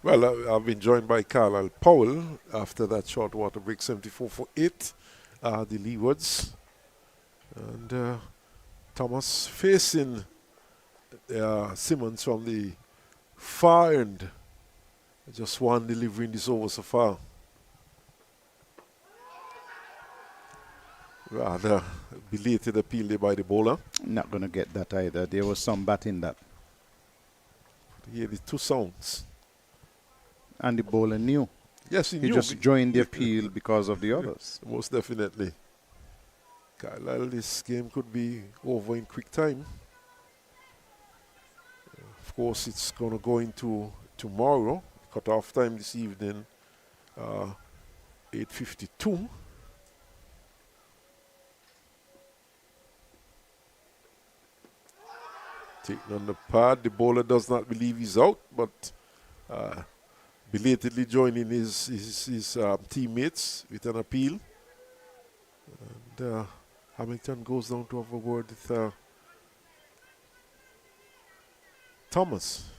Well, I've been joined by Carlisle Powell after that short water break, 74 for 8, the Leewards. And Thomas facing Simmons from the far end. Just one delivery in this over so far. Rather belated appeal there by the bowler. Not going to get that either. There was some bat in that. Hear the 2 sounds. And the bowler knew. Yes, he knew. He just joined the appeal because of the others. Most definitely. Carlisle, this game could be over in quick time. Of course, it's going to go into tomorrow. Cut-off time this evening, 8:52. Taking on the pad. The bowler does not believe he's out, but belatedly joining his teammates with an appeal. And Hamilton goes down to have a word with Thomas.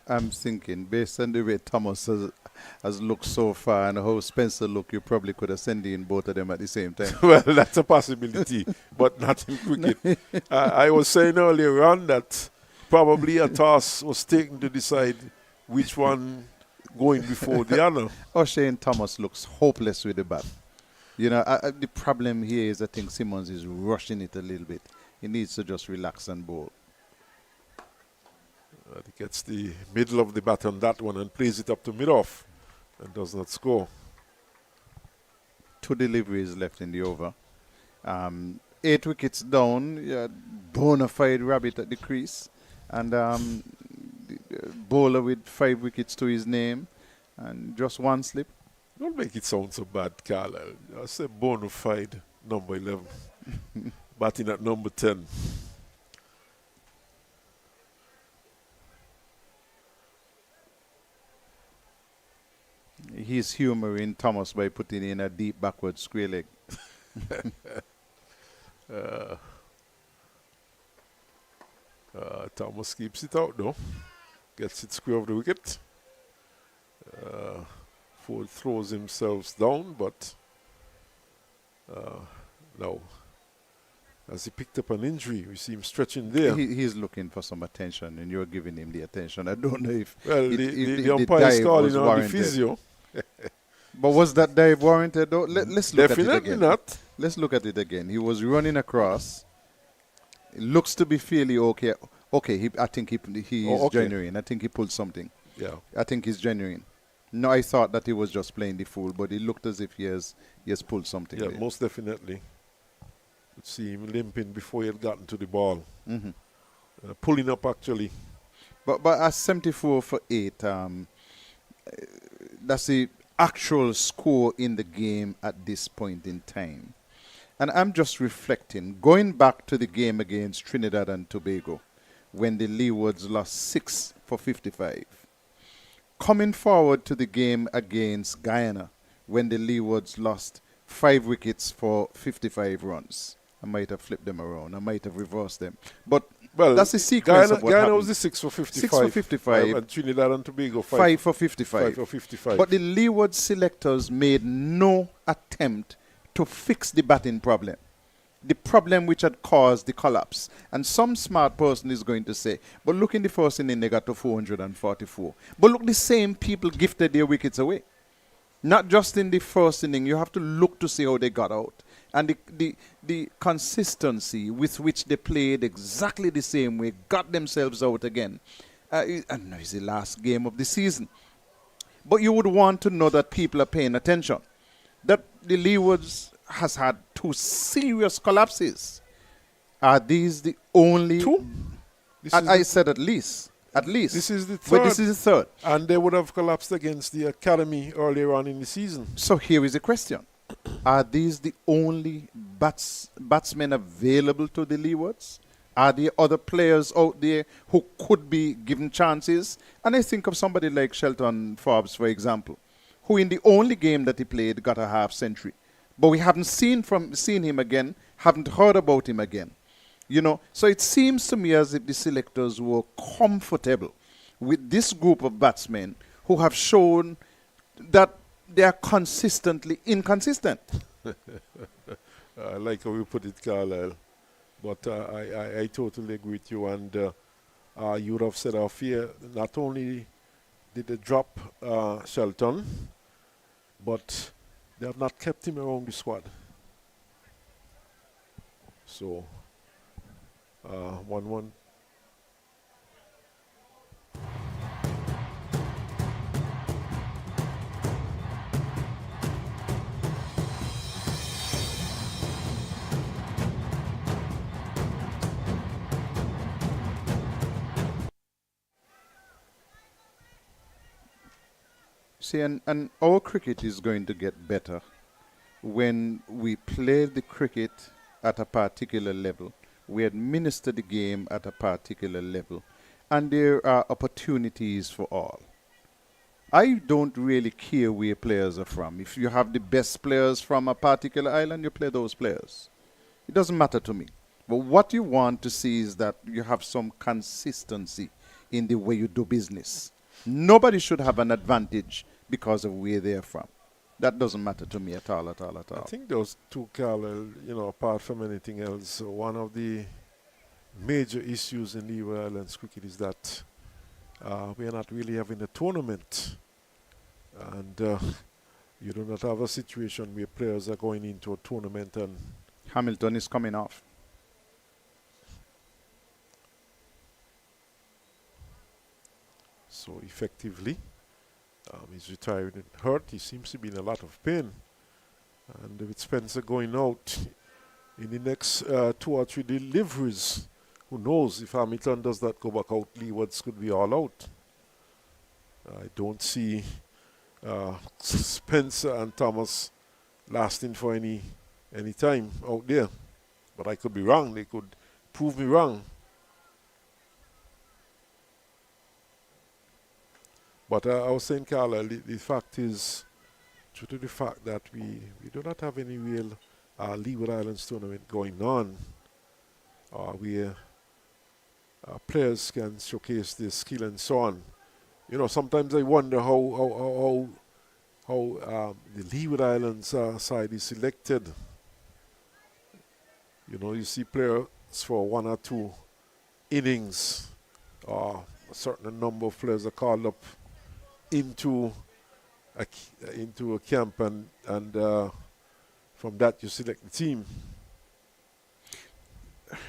I'm thinking, based on the way Thomas has looked so far and how Spencer looked, you probably could have sent in both of them at the same time. Well, that's a possibility, but not in cricket. I was saying earlier on that probably a toss was taken to decide which one going before the other. O'Shane Thomas looks hopeless with the bat. You know, the problem here is I think Simmons is rushing it a little bit. He needs to just relax and bowl. He gets the middle of the bat on that one and plays it up to mid-off and does not score. 2 deliveries left in the over. 8 wickets down. Bona fide rabbit at the crease. And the bowler with 5 wickets to his name. And just 1 slip. Don't make it sound so bad, Carlisle. I say bona fide number 11. Batting at number 10. He's humouring Thomas by putting in a deep backward square leg. Thomas keeps it out though. Gets it square of the wicket. Ford throws himself down, but no. As he picked up an injury, we see him stretching there. He's looking for some attention, and you're giving him the attention. I don't know if the umpire is calling on the physio. But was that dive warranted though? Let's look Definitely at it again. not. Let's look at it again. He was running across. It looks to be fairly okay. Okay, I think he is genuine. I think he pulled something. Yeah. I think he's genuine. No, I thought that he was just playing the fool, but it looked as if he has pulled something. Yeah, there. most definitely. Could see him limping before he had gotten to the ball. Pulling up actually. But at 74 for 8, that's the actual score in the game at this point in time. And I'm just reflecting, going back to the game against Trinidad and Tobago, when the Leewards lost 6 for 55. Coming forward to the game against Guyana, when the Leewards lost 5 wickets for 55 runs. I might have flipped them around. I might have reversed them. But that's the sequence of what Guyana happened. was the 6 for 55. 6 for 55. And Trinidad and Tobago 5 for 55. 5 for 55. But the Leeward selectors made no attempt to fix the batting problem. The problem which had caused the collapse. And some smart person is going to say, but look in the first inning, they got to 444. But look, the same people gifted their wickets away. Not just in the first inning. You have to look to see how they got out. And the consistency with which they played exactly the same way, got themselves out again. I know it's the last game of the season. But you would want to know that people are paying attention. That the Leewards has had 2 serious collapses. Are these the only... 2? I said at least. At least. This is the third. But this is the third. And they would have collapsed against the Academy earlier on in the season. So here is the question. Are these the only batsmen available to the Leewards? Are there other players out there who could be given chances? And I think of somebody like Shelton Forbes, for example, who in the only game that he played got a half century. But we haven't seen him again, haven't heard about him again. You know, so it seems to me as if the selectors were comfortable with this group of batsmen who have shown that they are consistently inconsistent. I like how you put it, Carlisle. But I totally agree with you. And you would have said off here, not only did they drop Shelton, but they have not kept him around the squad. So, 1-1. See, and our cricket is going to get better when we play the cricket at a particular level, we administer the game at a particular level, and there are opportunities for all. I don't really care where players are from. If you have the best players from a particular island, you play those players. It doesn't matter to me. But what you want to see is that you have some consistency in the way you do business. Nobody should have an advantage because of where they're from. That doesn't matter to me at all, at all, at all. I think those two, Carl, apart from anything else, one of the major issues in Leeward Islands cricket is that we are not really having a tournament. And you do not have a situation where players are going into a tournament and... Hamilton is coming off. So effectively, he's retired and hurt. He seems to be in a lot of pain. And with Spencer going out in the next 2 or 3 deliveries, who knows, if Hamilton does not go back out, Leewards could be all out. I don't see Spencer and Thomas lasting for any time out there. But I could be wrong. They could prove me wrong. But I was saying, Carla, the fact is, due to the fact that we do not have any real Leeward Islands tournament going on, where players can showcase their skill and so on. Sometimes I wonder how the Leeward Islands side is selected. You see players for 1 or 2 innings, a certain number of players are called up into a camp, and from that you select the team.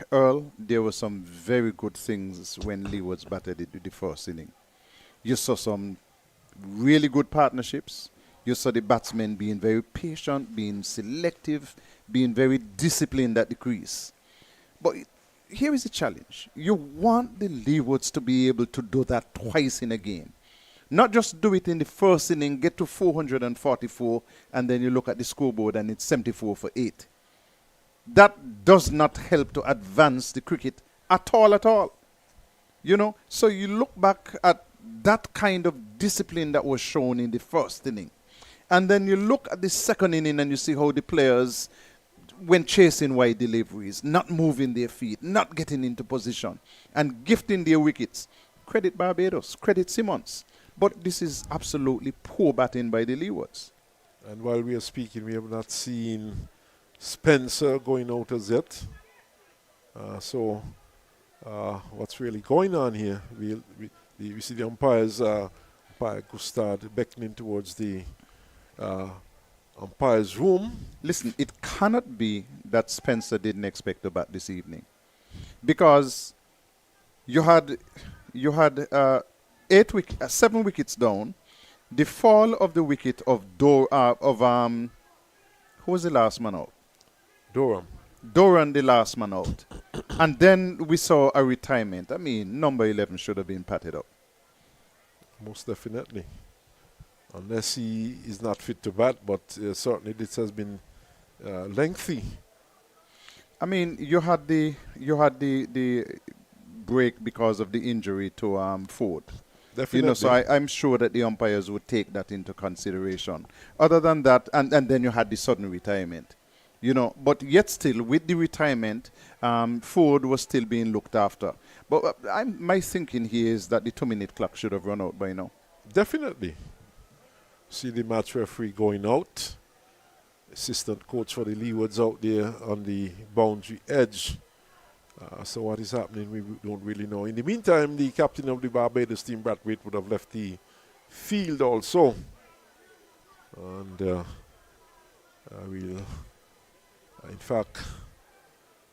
Earl, there were some very good things when Leewards batted the first inning. You saw some really good partnerships. You saw the batsmen being very patient, being selective, being very disciplined at the crease. But here is the challenge. You want the Leewards to be able to do that twice in a game. Not just do it in the first inning, get to 444, and then you look at the scoreboard and it's 74 for 8. That does not help to advance the cricket at all, at all. So you look back at that kind of discipline that was shown in the first inning. And then you look at the second inning and you see how the players went chasing wide deliveries, not moving their feet, not getting into position, and gifting their wickets. Credit Barbados, credit Simmons. But this is absolutely poor batting by the Leewards. And while we are speaking, we have not seen Spencer going out as yet. So what's really going on here? We see the umpires, umpire Gustard beckoning towards the umpire's room. Listen, it cannot be that Spencer didn't expect to bat this evening, because you had 7 wickets down. The fall of the wicket of who was the last man out? Doran, the last man out. And then we saw a retirement. I mean, number 11 should have been patted up. Most definitely. Unless he is not fit to bat, but certainly this has been lengthy. I mean, you had the break because of the injury to Ford. Definitely. So I'm sure that the umpires would take that into consideration. Other than that, and then you had the sudden retirement. But yet still, with the retirement, Ford was still being looked after. But my thinking here is that the 2-minute clock should have run out by now. Definitely. See the match referee going out. Assistant coach for the Leewards out there on the boundary edge. So what is happening, we don't really know. In the meantime, the captain of the Barbados team, Brad Waite, would have left the field also. And in fact,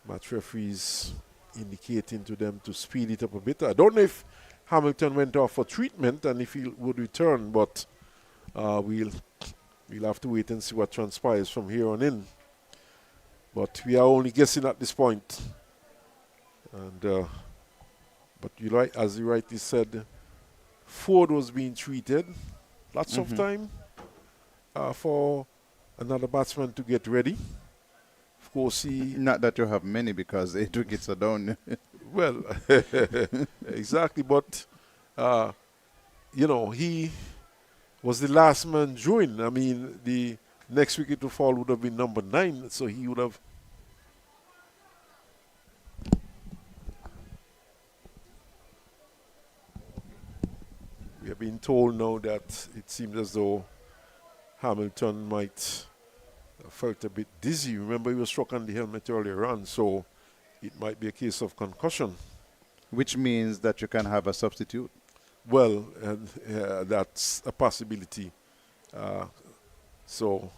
match referees indicating to them to speed it up a bit. I don't know if Hamilton went off for treatment and if he would return, but we'll have to wait and see what transpires from here on in. But we are only guessing at this point. And but as you rightly said, Ford was being treated. Lots of time for another batsman to get ready. Of course, Not that you have many because 8 wickets are down. Well, exactly, but he was the last man joined. I mean, the next wicket to fall would have been number 9, so he would have. We have been told now that it seems as though Hamilton might have felt a bit dizzy. Remember, he was struck on the helmet earlier on, so it might be a case of concussion. Which means that you can have a substitute. Well, that's a possibility. So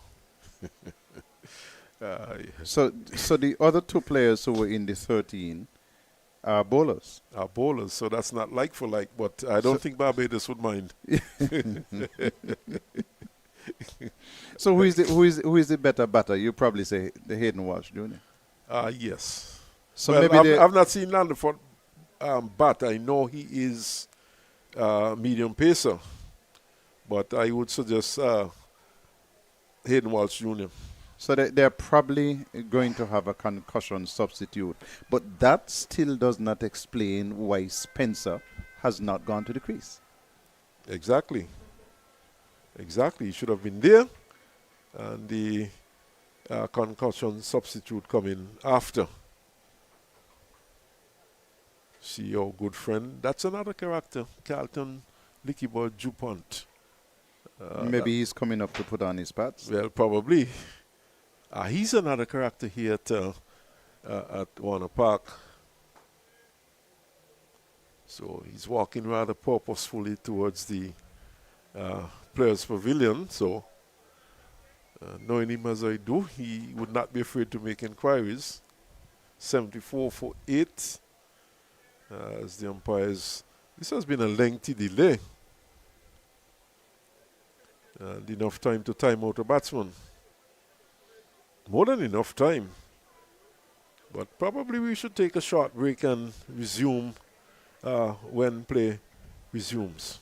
the other 2 players who were in the 13 are bowlers. Are bowlers, so that's not like for like, but I don't think Barbados would mind. So who is the better batter? You probably say the Hayden Walsh Jr. Yes. So well, maybe I've not seen Landford bat. I know he is medium pacer, but I would suggest Hayden Walsh Jr. So they're probably going to have a concussion substitute. But that still does not explain why Spencer has not gone to the crease. Exactly. He should have been there. And the concussion substitute coming after. See your good friend. That's another character. Carlton Lickyball Dupont. Maybe he's coming up to put on his pads. Well, probably. He's another character here at Warner Park. So he's walking rather purposefully towards the Players' Pavilion. So knowing him as I do, he would not be afraid to make inquiries. 74 for 8. As the umpires, this has been a lengthy delay. And enough time to time out a batsman. More than enough time. But probably we should take a short break and resume when play resumes.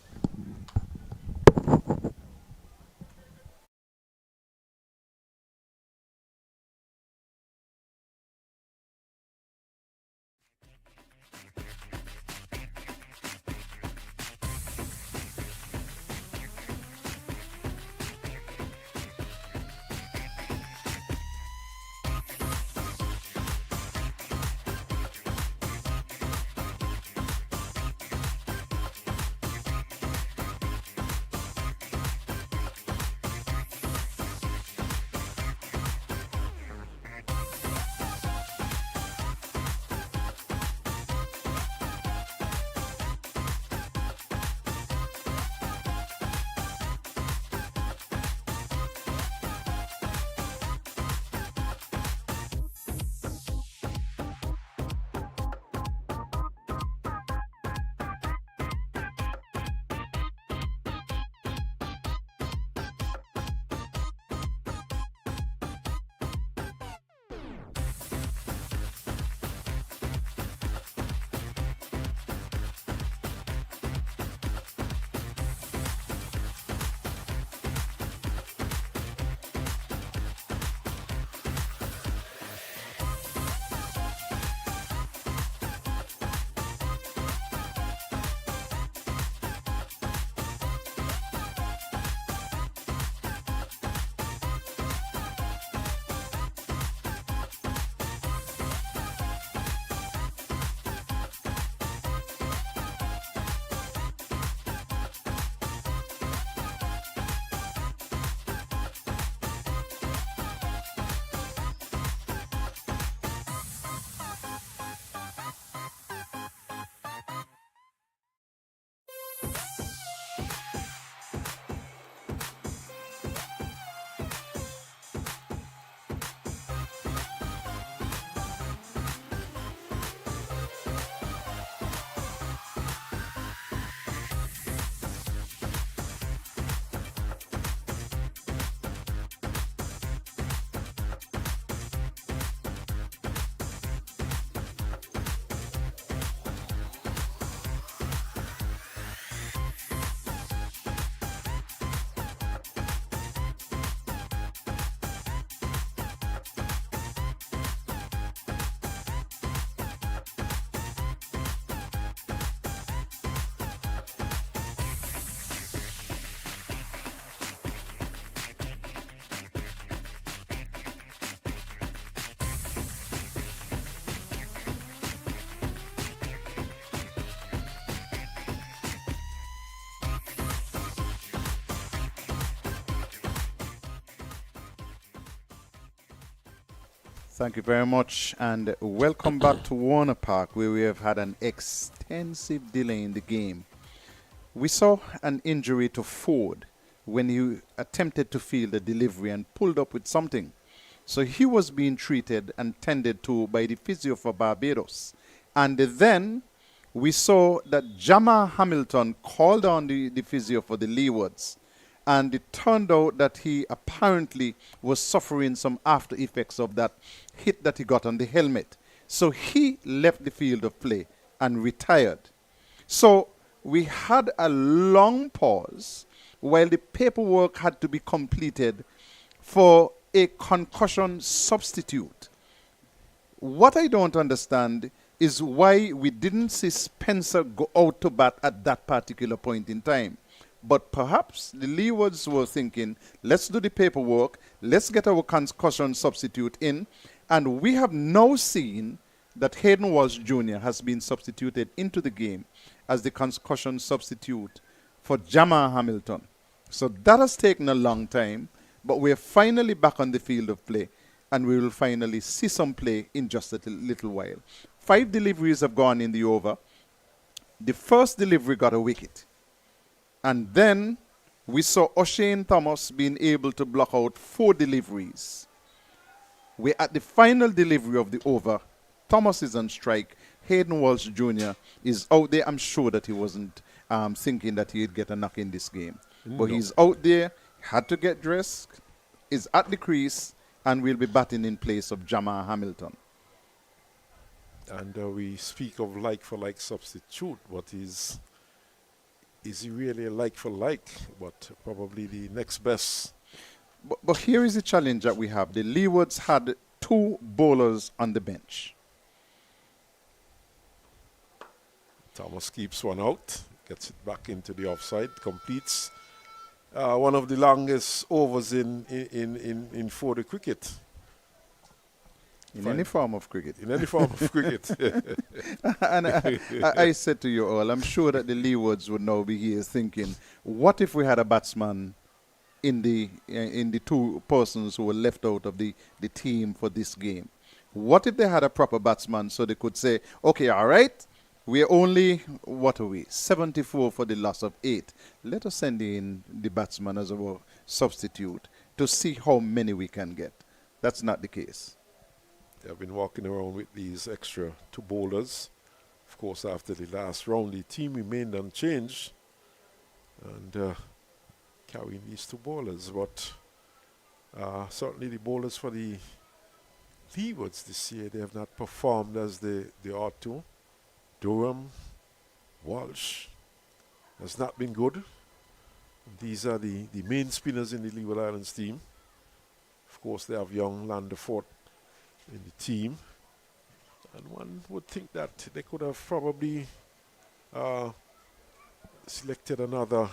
Thank you very much, and welcome back to Warner Park, where we have had an extensive delay in the game. We saw an injury to Ford when he attempted to field a delivery and pulled up with something. So he was being treated and tended to by the physio for Barbados. And then we saw that Jamal Hamilton called on the physio for the Leewards. And it turned out that he apparently was suffering some after effects of that hit that he got on the helmet. So he left the field of play and retired. So we had a long pause while the paperwork had to be completed for a concussion substitute. What I don't understand is why we didn't see Spencer go out to bat at that particular point in time. But perhaps the Leewards were thinking, let's do the paperwork, let's get our concussion substitute in, and we have now seen that Hayden Walsh Jr. has been substituted into the game as the concussion substitute for Jamal Hamilton. So that has taken a long time, but we're finally back on the field of play, and we will finally see some play in just a little while. 5 deliveries have gone in the over. The first delivery got a wicket. And then we saw O'Shane Thomas being able to block out 4 deliveries. We're at the final delivery of the over. Thomas is on strike. Hayden Walsh Jr. is out there. I'm sure that he wasn't thinking that he'd get a knock in this game. But he's out there, had to get dressed, is at the crease, and will be batting in place of Jamal Hamilton. And we speak of like-for-like substitute. What is he really a like-for-like? But probably the next best. But here is the challenge that we have. The Leewards had 2 bowlers on the bench. Thomas keeps one out, gets it back into the offside, completes one of the longest overs in for the cricket. In any form of cricket. In any form of cricket. And I said to you all, I'm sure that the Leewards would now be here thinking, what if we had a batsman in the 2 persons who were left out of the team for this game? What if they had a proper batsman so they could say, okay, all right, we're only, what are we, 74 for the loss of 8. Let us send in the batsman as our substitute to see how many we can get. That's not the case. They've been walking around with these extra 2 bowlers. Of course, after the last round, the team remained unchanged and carrying these 2 bowlers. But certainly the bowlers for the Leewards this year, they have not performed as they ought to. Durham, Walsh has not been good. These are the main spinners in the Leeward Islands team. Of course, they have young Landerford in the team. And one would think that they could have probably selected another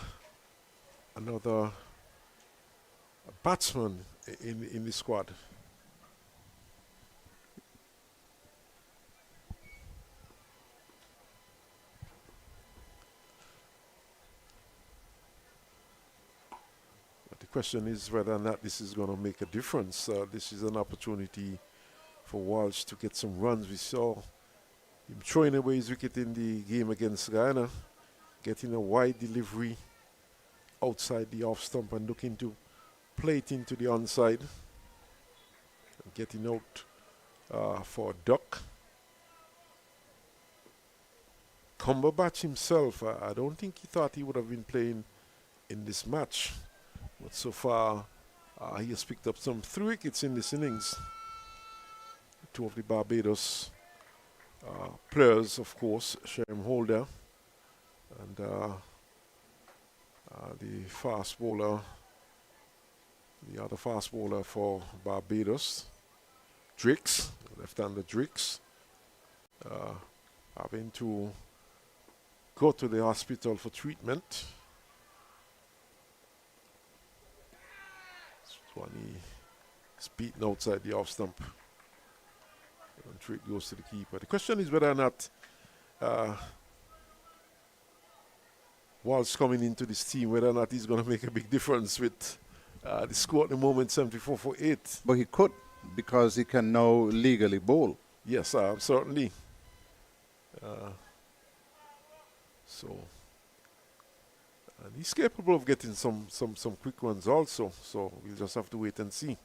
batsman in the squad. But the question is whether or not this is going to make a difference. This is an opportunity for Walsh to get some runs. We saw him throwing away his wicket in the game against Guyana, getting a wide delivery outside the off stump and looking to play it into the onside, and getting out for a duck. Cumberbatch himself, I don't think he thought he would have been playing in this match, but so far he has picked up some 3 wickets in this innings. 2 of the Barbados players, of course, Sherm Holder and the fast bowler, the other fast bowler for Barbados, Drix, left-hander Drix, having to go to the hospital for treatment. He's beaten outside the off stump. And treat goes to the keeper. The question is whether or not Walsh coming into this team, whether or not he's going to make a big difference with the score at the moment, 74 for 8. But he could. because he can now legally bowl. Yes, certainly. And he's capable of getting some quick ones also. So we'll just have to wait and see.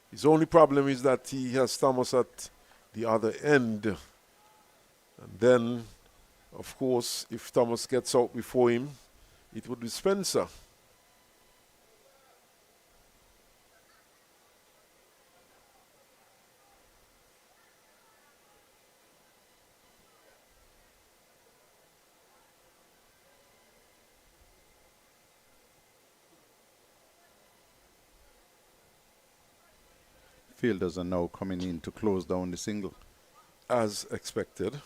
His only problem is that he has Thomas at the other end. And then, of course, if Thomas gets out before him, it would be Spencer. Fielders are now coming in to close down the single. As expected.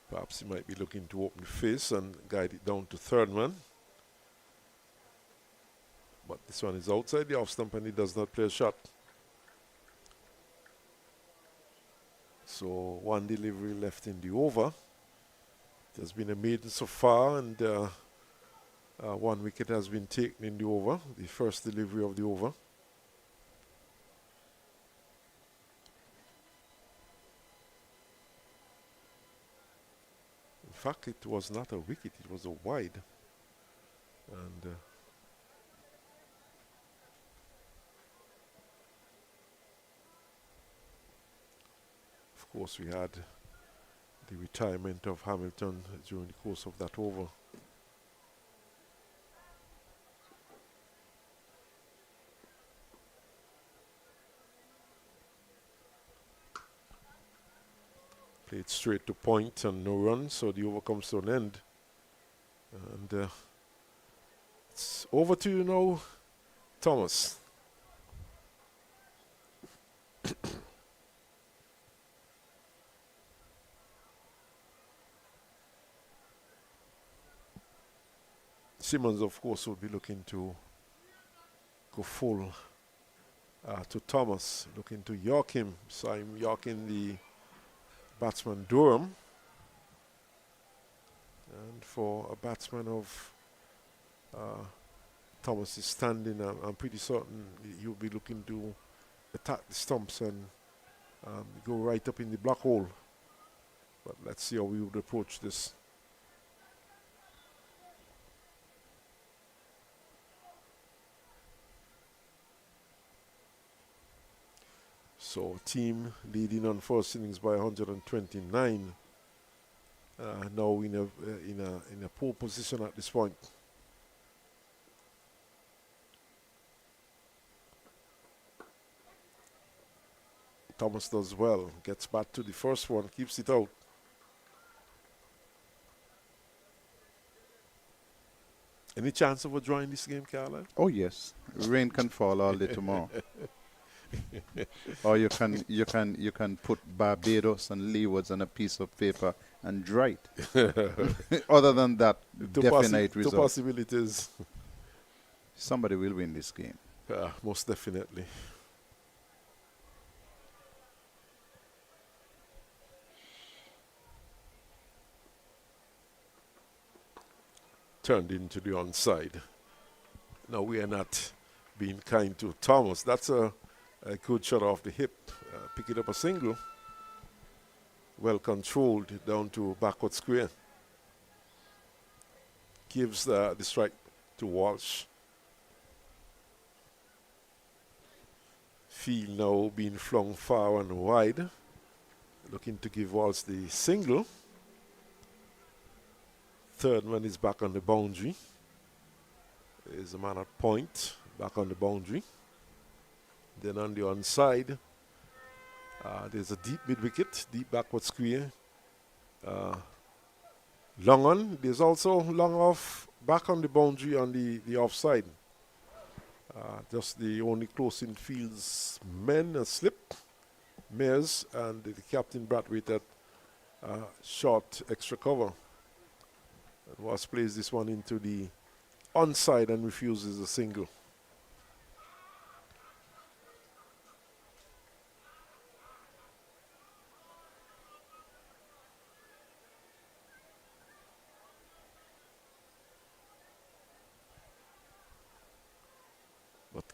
Perhaps he might be looking to open the face and guide it down to third man. But this one is outside the off stump and he does not play a shot. So one delivery left in the over. It has been a maiden so far, and one wicket has been taken in the over, the first delivery of the over. In fact, it was not a wicket, it was a wide. And of course, we had the retirement of Hamilton during the course of that over. Played straight to point and no run, so the over comes to an end. And it's over to you now, Thomas. Simmons, of course, will be looking to go full to Thomas, looking to york him. So I'm yorking the batsman Durham. And for a batsman of Thomas's standing, I'm pretty certain he'll be looking to attack the stumps and go right up in the black hole. But let's see how we would approach this. So team leading on first innings by 129. Now in a poor position at this point. Thomas does well, gets back to the first one, keeps it out. Any chance of a draw in this game, Carla? Oh yes, rain can fall all day tomorrow. Or you can put Barbados and Leewards on a piece of paper and dry it. Other than that, definite result. Two possibilities. Somebody will win this game. Most definitely. Turned into the onside. Now we are not being kind to Thomas. That's a good shot off the hip. Pick it up a single. Well controlled down to backward square. Gives the strike to Walsh. Field now being flung far and wide. Looking to give Walsh the single. Third man is back on the boundary. There's a man at point, back on the boundary. Then on the onside, there's a deep mid wicket, deep backward square. Long on, there's also long off, back on the boundary on the offside. Just the only close in fields men slip, Mears, and the captain Brathwaite at short extra cover. And Was plays this one into the onside and refuses a single.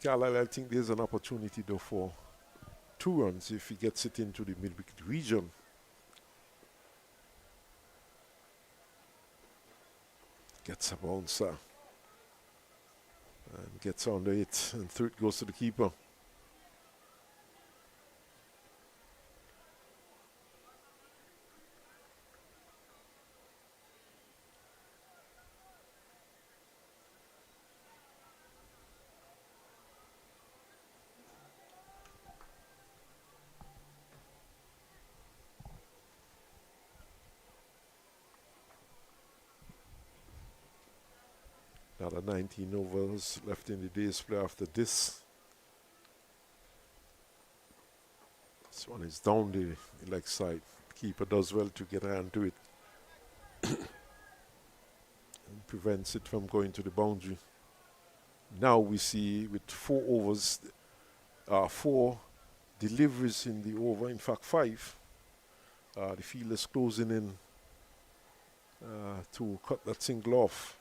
Carlisle, I think there's an opportunity though for 2 runs if he gets it into the mid-wicket region. Gets a bouncer and gets under it, and through it goes to the keeper. Another 19 overs left in the day's play after this. This one is down the leg side. Keeper does well to get a hand to it and prevents it from going to the boundary. Now we see with 4 overs, 4 deliveries in the over, in fact 5. The field is closing in to cut that single off.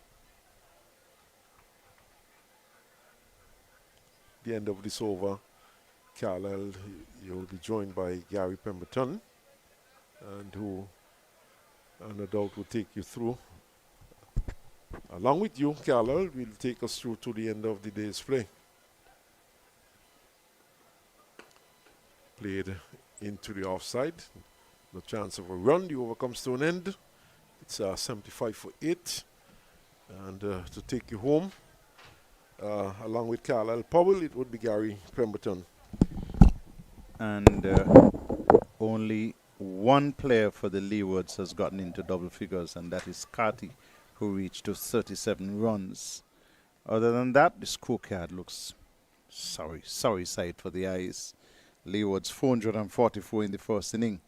The end of this over, Carlisle, you'll be joined by Gary Pemberton, and who no doubt will take you through. Along with you, Carlisle will take us through to the end of the day's play. Played into the offside. No chance of a run. The over comes to an end. It's 75 for 8. And to take you home, along with Carlisle Powell, it would be Gary Pemberton. And only one player for the Leewards has gotten into double figures, and that is Carty, who reached to 37 runs. Other than that, the scorecard looks sorry sight for the eyes. Leewards 444 in the first inning,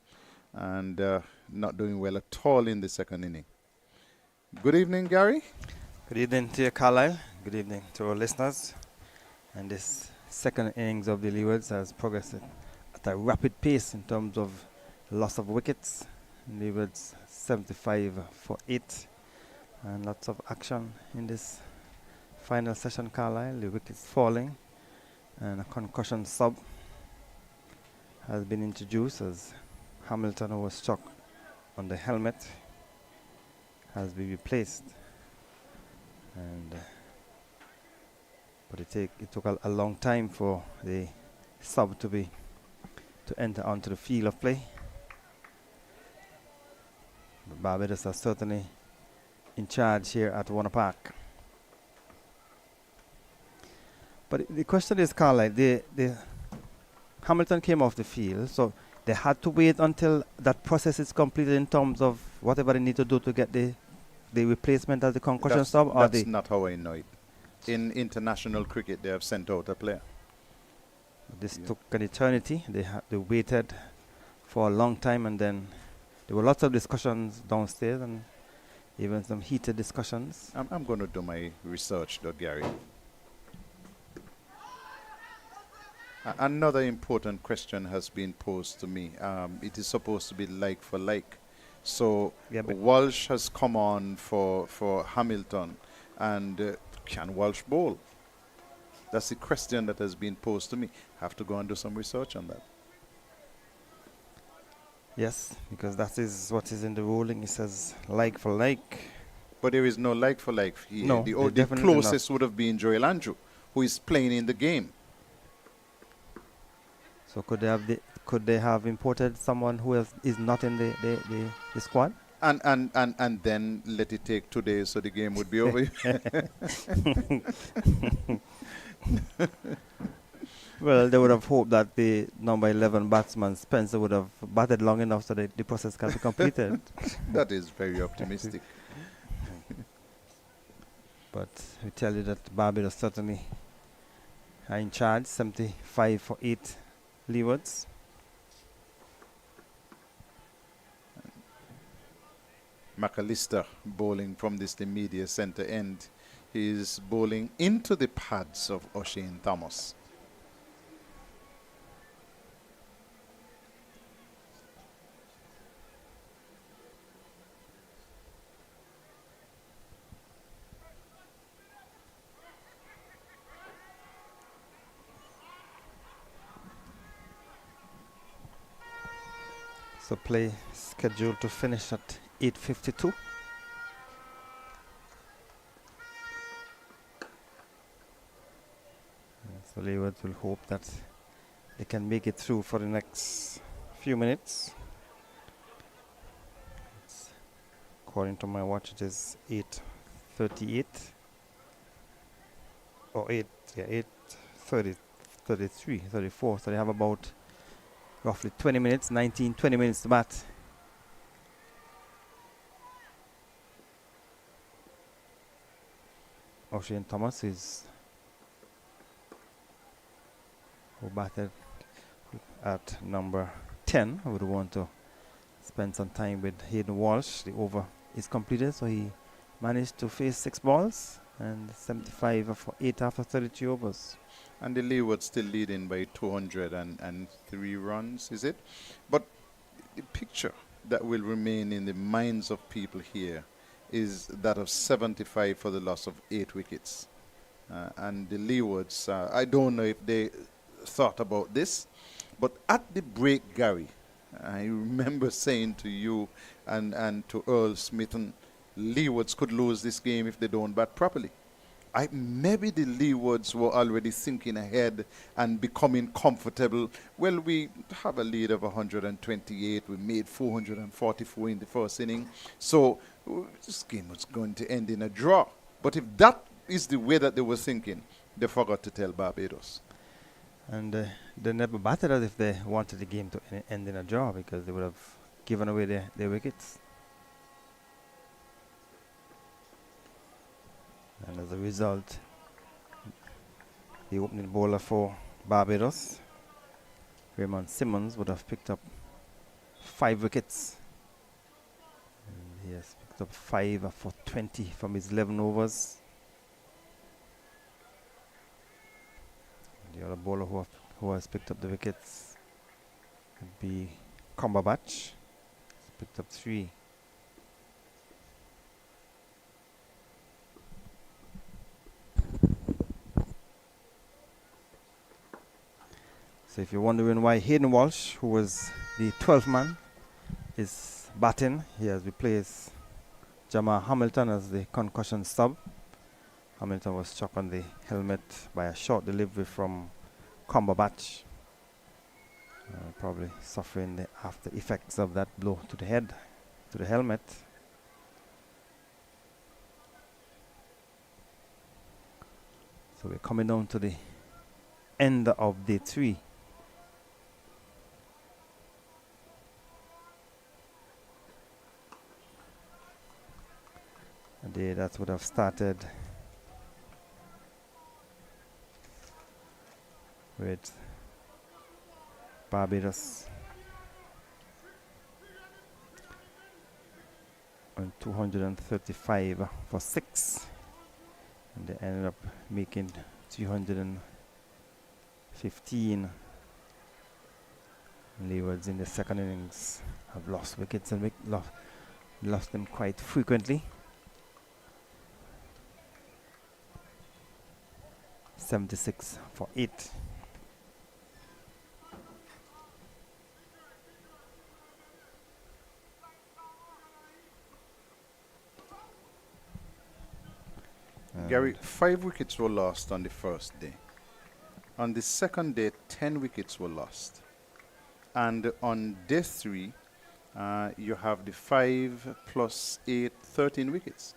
and not doing well at all in the second inning. Good evening, Gary. Good evening to you, Carlisle. Good evening to our listeners. And this second innings of the Leewards has progressed at a rapid pace in terms of loss of wickets. Leewards 75 for 8. And lots of action in this final session, Carlisle. The wickets falling. And a concussion sub has been introduced as Hamilton, who was struck on the helmet, has been replaced. And but it took a long time for the sub to enter onto the field of play. But Barbados are certainly in charge here at Warner Park. But the question is, Carlisle, the Hamilton came off the field, so they had to wait until that process is completed in terms of whatever they need to do to get the replacement as the concussion sub? Or That's not how I know it. In international cricket, they have sent out a player. This took an eternity. They waited for a long time, and then there were lots of discussions downstairs and even some heated discussions. I'm going to do my research, though, Gary. Another important question has been posed to me. It is supposed to be like for like. So Walsh has come on for Hamilton, and can Walsh bowl? That's the question that has been posed to me. Have to go and do some research on that. Yes, because that is what is in the ruling. It says like for like. But there is no like for like here. No, the closest would have been Joel Andrew, who is playing in the game. So could they have imported someone who is not in the squad? And then let it take 2 days so the game would be over. Well, they would have hoped that the number 11 batsman, Spencer, would have batted long enough so that the process can be completed. That is very optimistic. But we tell you that Barbados certainly are in charge, 75 for 8 Leewards. McAllister bowling from the media centre end. He is bowling into the pads of O'Shane Thomas. So play scheduled to finish at 8:52. So Leeward will hope that they can make it through for the next few minutes. According to my watch, it is 8:38 or 8:30, 33, 34. So they have about roughly 20 minutes, 20 minutes to bat. Ocean Thomas is who batted at number 10. I would want to spend some time with Hayden Walsh. The over is completed, so he managed to face 6 balls and 75 for 8 after 32 overs. And the Leeward still leading by 203 runs, is it? But the picture that will remain in the minds of people here is that of 75 for the loss of 8 wickets. And the Leewards, I don't know if they thought about this, but at the break, Gary, I remember saying to you and to Earl Smithon, Leewards could lose this game if they don't bat properly. Maybe the Leewards were already thinking ahead and becoming comfortable. Well, we have a lead of 128. We made 444 in the first inning. So this game was going to end in a draw. But if that is the way that they were thinking, they forgot to tell Barbados. And they never batted as if they wanted the game to end in a draw, because they would have given away their wickets. And as a result, the opening bowler for Barbados, Raymond Simmons, would have picked up 5 wickets. And he has picked up 5 for 20 from his 11 overs. The other bowler who has picked up the wickets would be Cumberbatch. He's picked up 3. So if you're wondering why Hayden Walsh, who was the 12th man, is batting, he has replaced Jamal Hamilton as the concussion sub. Hamilton was struck on the helmet by a short delivery from Cumberbatch. Probably suffering the after effects of that blow to the head, to the helmet. So we're coming down to the end of day 3. A day that would have started with Barbados on 235 for 6, and they ended up making 315. Leewards in the second innings have lost wickets and lost them quite frequently. 76 for 8. Gary, 5 wickets were lost on the first day. On the second day, 10 wickets were lost. And on day 3, you have the 5 plus 8, 13 wickets.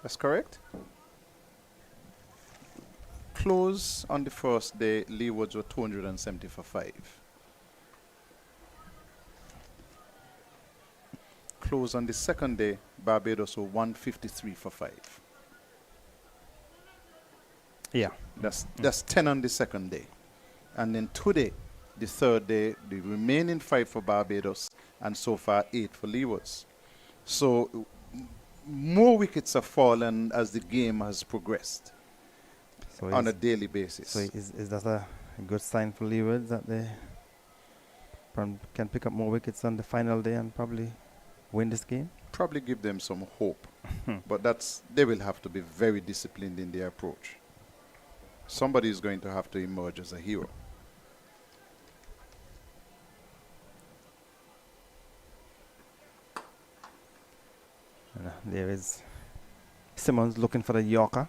That's correct? Close on the first day, Leewards were 270 for 5. Close on the second day, Barbados were 153 for 5. Yeah. That's 10 on the second day. And then today, the third day, the remaining 5 for Barbados, and so far 8 for Leewards. So more wickets have fallen as the game has progressed on a daily basis. So is that a good sign for Leewards that they can pick up more wickets on the final day and probably win this game? Probably give them some hope. But they will have to be very disciplined in their approach. Somebody is going to have to emerge as a hero. There is Simmons looking for the Yorker.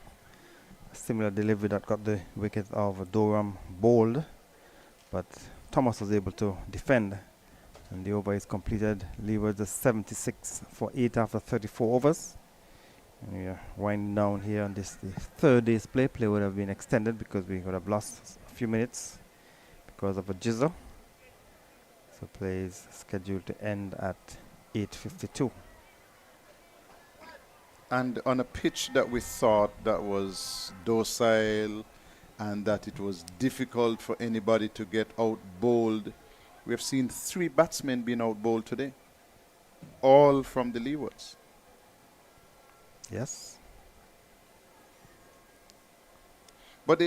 A similar delivery that got the wicket of Durham bowled, but Thomas was able to defend, and the over is completed. Leeward is 76 for 8 after 34 overs. And we are winding down here on this the third day's play. Play would have been extended because we would have lost a few minutes because of a jizzle. So play is scheduled to end at 8:52. And on a pitch that we thought that was docile and that it was difficult for anybody to get out bowled, we have seen 3 batsmen being out bowled today, all from the Leewards. Yes. But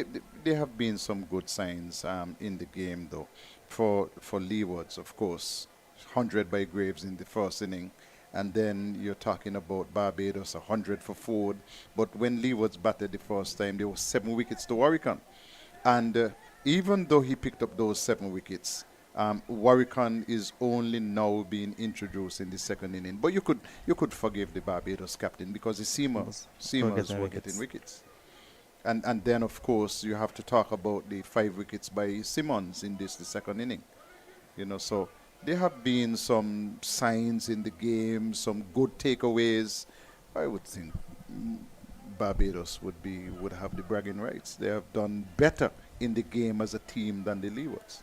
there have been some good signs in the game, though. For Leewards, of course, 100 by Graves in the first inning. And then you're talking about Barbados, 100 for Ford. But when Leewards batted the first time, there were 7 wickets to Warwickon. And even though he picked up those 7 wickets, Warwickon is only now being introduced in the second inning. But you could forgive the Barbados captain because the Seamers were getting wickets. And then, of course, you have to talk about the 5 wickets by Simmons in the second inning. You know, so there have been some signs in the game, some good takeaways. I would think Barbados would have the bragging rights. They have done better in the game as a team than the Leewards.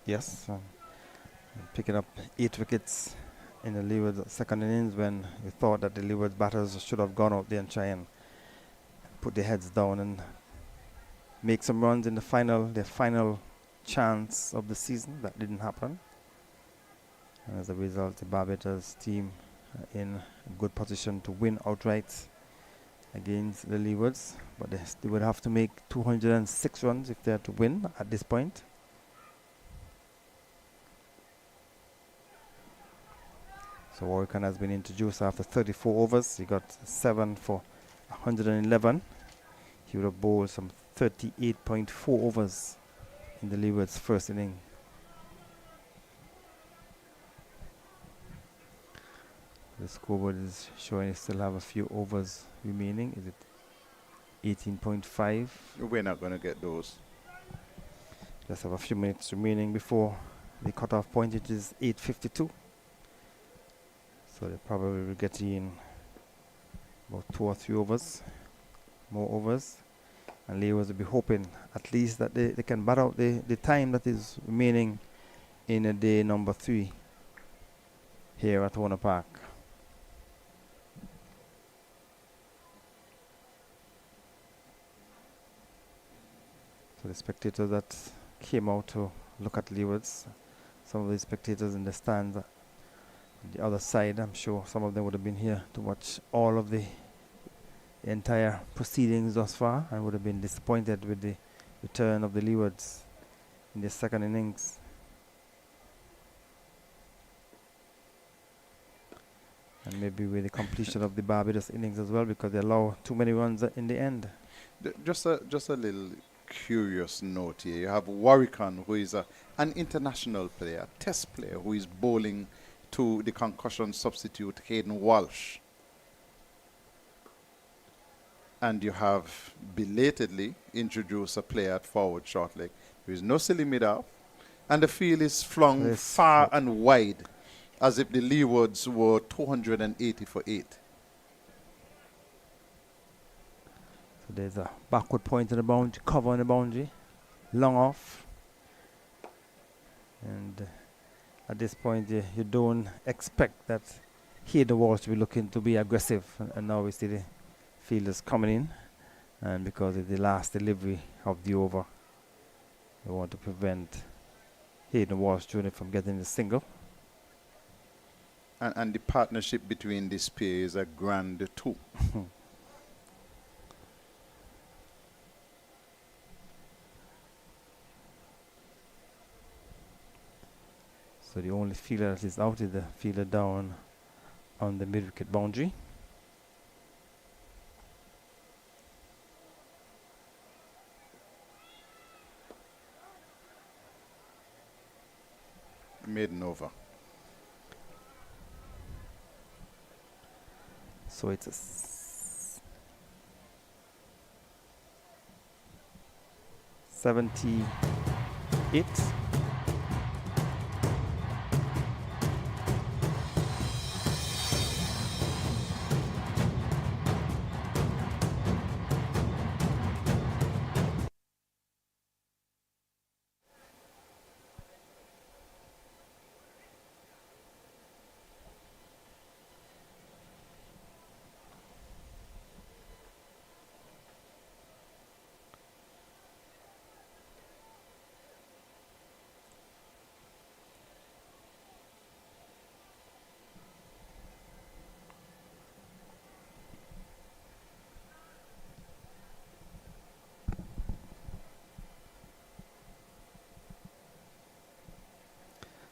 Yes, picking up 8 wickets in the Leeward second innings when we thought that the Leeward batters should have gone out there and try and put their heads down and make some runs in their final chance of the season. That didn't happen. And as a result, the Barbados team in a good position to win outright against the Leewards. But they would have to make 206 runs if they are to win at this point. So Warwickon has been introduced after 34 overs. He got 7 for 111. He would have bowled some 38.4 overs in the Leeward's first inning. The scoreboard is showing they still have a few overs remaining. Is it 18.5? We're not going to get those. Just have a few minutes remaining before the cutoff point, which is 8:52. So they probably will get in about 2 or 3 overs, more overs. And Leewards will be hoping at least that they can bat out the time that is remaining in a day number 3 here at Warner Park. So the spectators that came out to look at Leewards, some of the spectators in the stands on the other side, I'm sure some of them would have been here to watch all of the entire proceedings thus far and would have been disappointed with the return of the Leewards in the second innings. And maybe with the completion of the Barbados innings as well, because they allow too many runs in the end. Just a little curious note here. You have Warwickon, who is an international player, a test player, who is bowling to the concussion substitute Hayden Walsh. And you have belatedly introduced a player at forward short leg. There is no silly mid-off, and the field is flung far and wide, as if the Leewards were 280 for 8. So there's a backward point in the boundary, cover on the boundary, long off. And at this point, you don't expect that Hayden Walsh to be looking to be aggressive. And now we see the fielders coming in. And because it's the last delivery of the over, they want to prevent Hayden Walsh Jr. from getting the single. And the partnership between these pair is a grand too. So the only fielder that is out is the fielder down on the mid-wicket boundary. Maiden over. So it's 78.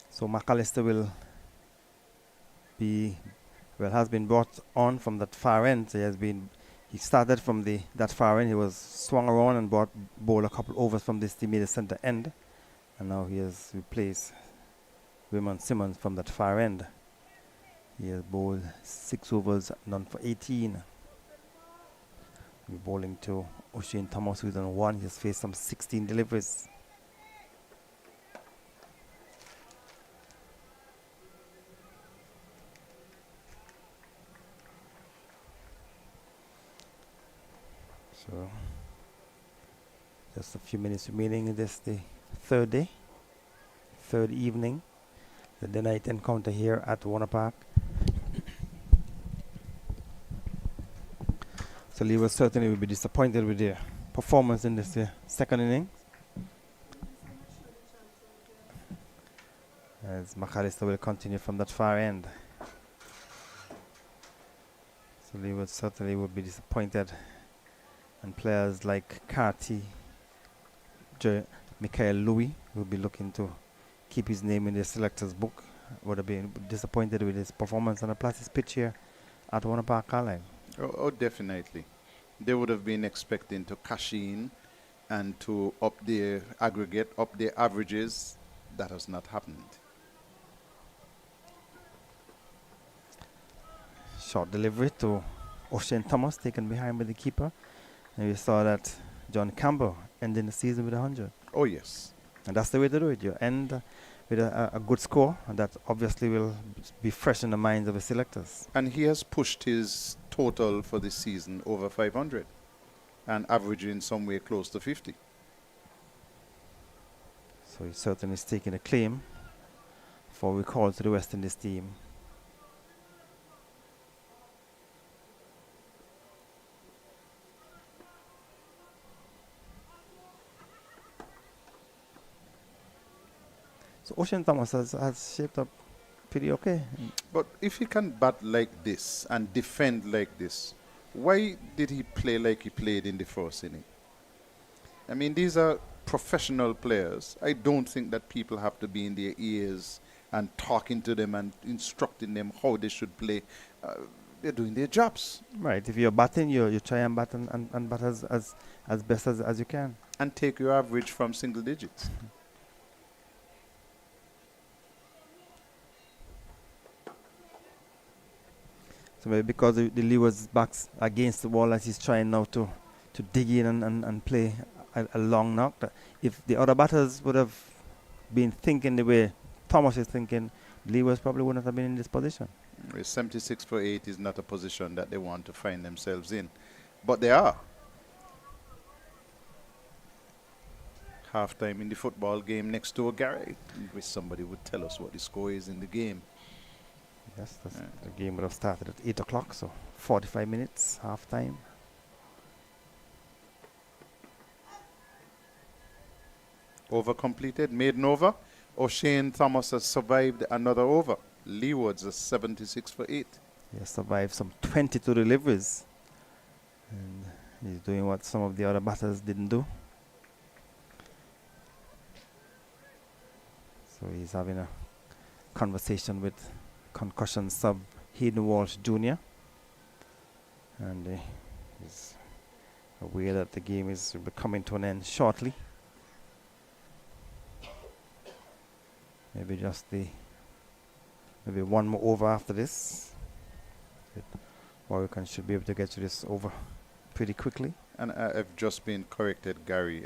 So McAllister will be, well, has been brought on from that far end. So he started from that far end. He was swung around and bowled a couple overs from this team, the center end, and now he has replaced Raymond Simmons from that far end. He has bowled 6 overs, none for 18. We're bowling to O'Shane Thomas, who's on 1. He has faced some 16 deliveries. So, just a few minutes remaining in this, the third evening, the night encounter here at Warner Park. So Leeward certainly will be disappointed with their performance in this second inning, as McAllister will continue from that far end. So Leeward certainly will be disappointed. And players like Carty, Michael Louis will be looking to keep his name in the selector's book. Would have been disappointed with his performance on a plastic pitch here at Warner Park, Carlisle. Oh, definitely. They would have been expecting to cash in and to up their aggregate, up their averages. That has not happened. Short delivery to O'Shane Thomas, taken behind by the keeper. And we saw that John Campbell ending the season with 100. Oh, yes. And that's the way to do it. You end with a good score, and that obviously will be fresh in the minds of the selectors. And he has pushed his total for this season over 500 and averaging somewhere close to 50. So he certainly is taking a claim for recall to the West Indies team. So O'Shane Thomas has shaped up pretty okay. But if he can bat like this and defend like this, why did he play like he played in the first inning? I mean, these are professional players. I don't think that people have to be in their ears and talking to them and instructing them how they should play. They're doing their jobs. Right. If you're batting, you try and bat and bat as best as you can. And take your average from single digits. So maybe because the Leeward's backs against the wall as he's trying now to dig in and play a long knock. If the other batters would have been thinking the way Thomas is thinking, Leeward's probably wouldn't have been in this position. 76 for 8 is not a position that they want to find themselves in. But they are. Half-time in the football game next door, Gary. I wish somebody would tell us what the score is in the game. Yes, the game would have started at 8 o'clock, so 45 minutes, half-time. Over completed, maiden over. O'Shane Thomas has survived another over. Leewards is 76 for 8. He has survived some 22 deliveries. And he's doing what some of the other batters didn't do. So he's having a conversation with concussion sub Hayden Walsh Jr. And he's aware that the game is coming to an end shortly. Maybe one more over after this. With Warwick should be able to get to this over pretty quickly. And I've just been corrected, Gary.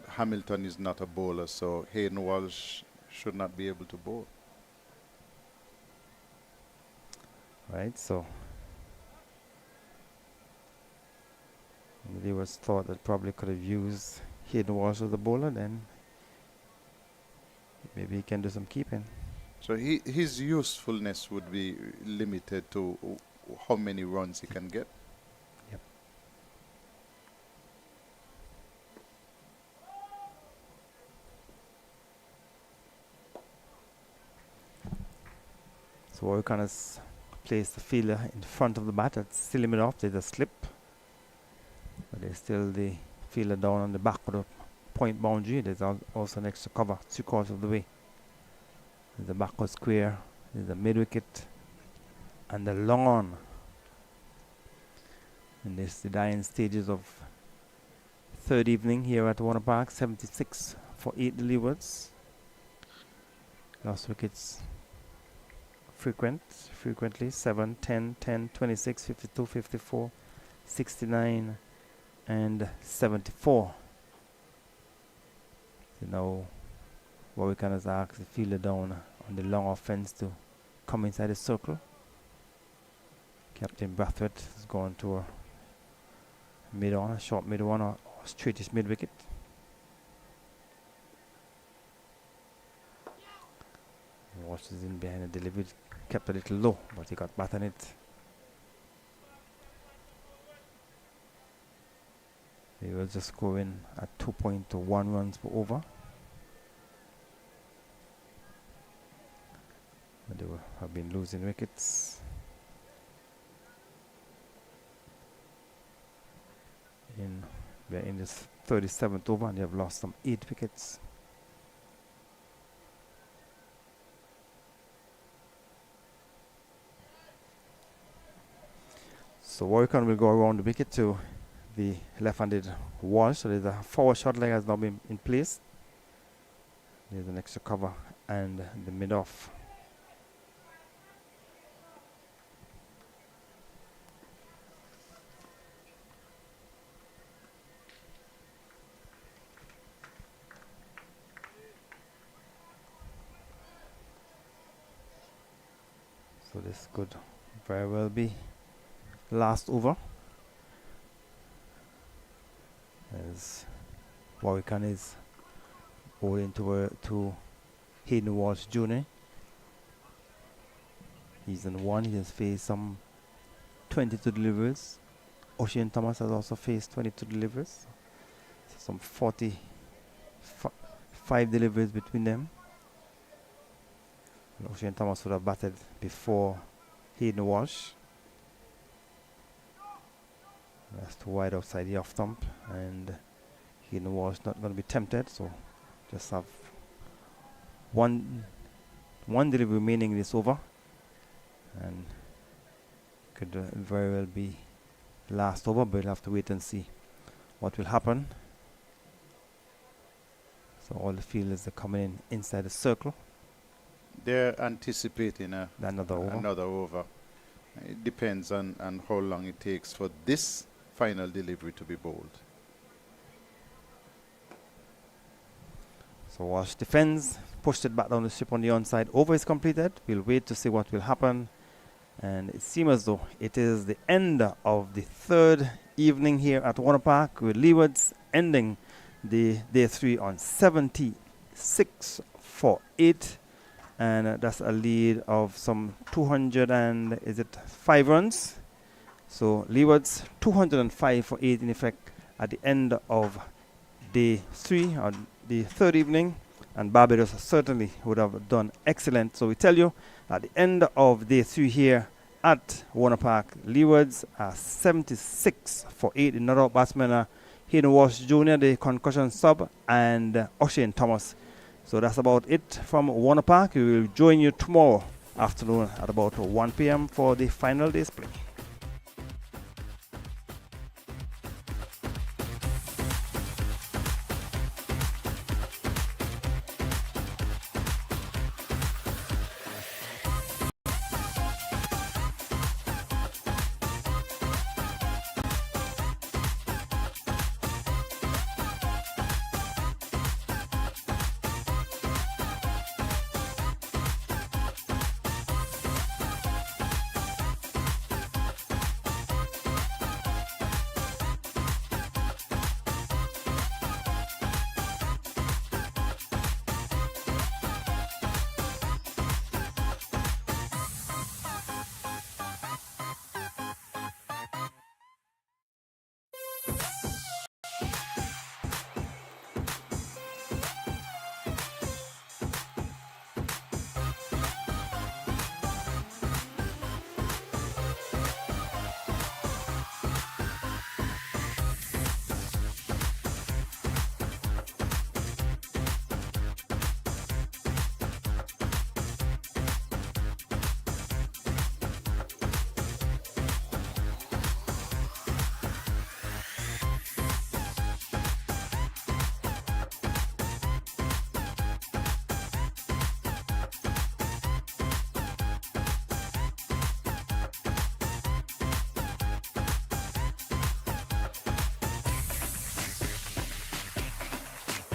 Hamilton is not a bowler, so Hayden Walsh should not be able to bowl. Right, so there was thought that probably could have used Hayden Walsh as a bowler, then maybe he can do some keeping. So his usefulness would be limited to how many runs he can get. Yep. So Warwick has placed the fielder in front of the bat. That's still limit off. There's a slip, but there's still the fielder down on the back of the point boundary. There's also an extra cover 3/4 of the way. There's the backward square, there's the mid wicket, and the long on. And this is the dying stages of third evening here at Warner Park. 76 for 8 the Leewards. Lost wickets frequently 7, 10, 10, 26, 52, 54, 69, and 74. So now Warwick has asked the fielder down on the long offense to come inside the circle. Captain Brathwaite has gone to a mid on, a short mid one, or straightish mid wicket. Walsh is in behind the delivery, kept a little low, but he got bat on it. He will just go in at 2.1 runs per over. But they have been losing wickets. We're in this 37th over and they have lost some 8 wickets. So Warwick will go around the wicket to the left-handed Walsh. So there's a forward shot leg has now been in place. There's an extra cover and the mid-off. So this could very well be last over, as Warwick is bowling to Hayden Walsh Jr. He's in one. He has faced some 22 deliveries. Ocean Thomas has also faced 22 deliveries. So some 45 deliveries between them. And Ocean Thomas would have batted before Hayden Walsh. That's too wide outside the off stump, and Hayden Walsh not going to be tempted, so just have one delivery remaining in this over, and could very well be last over, but we'll have to wait and see what will happen. So all the fielders are coming in inside the circle. They're anticipating another over. It depends on how long it takes for this final delivery to be bowled. So Walsh defends, pushed it back down the strip on the onside. Over is completed. We'll wait to see what will happen. And it seems as though it is the end of the third evening here at Warner Park, with Leewards ending the day 3 on 76 for 8. And that's a lead of some 5 runs. So Leewards 205 for 8 in effect at the end of day 3 on the third evening, and Barbados certainly would have done excellent. So we tell you at the end of day 3 here at Warner Park, Leewards are 76 for 8. Another batsman, Hayden Walsh Jr., the concussion sub, and Ocean Thomas. So that's about it from Warner Park. We will join you tomorrow afternoon at about 1 p.m. for the final display.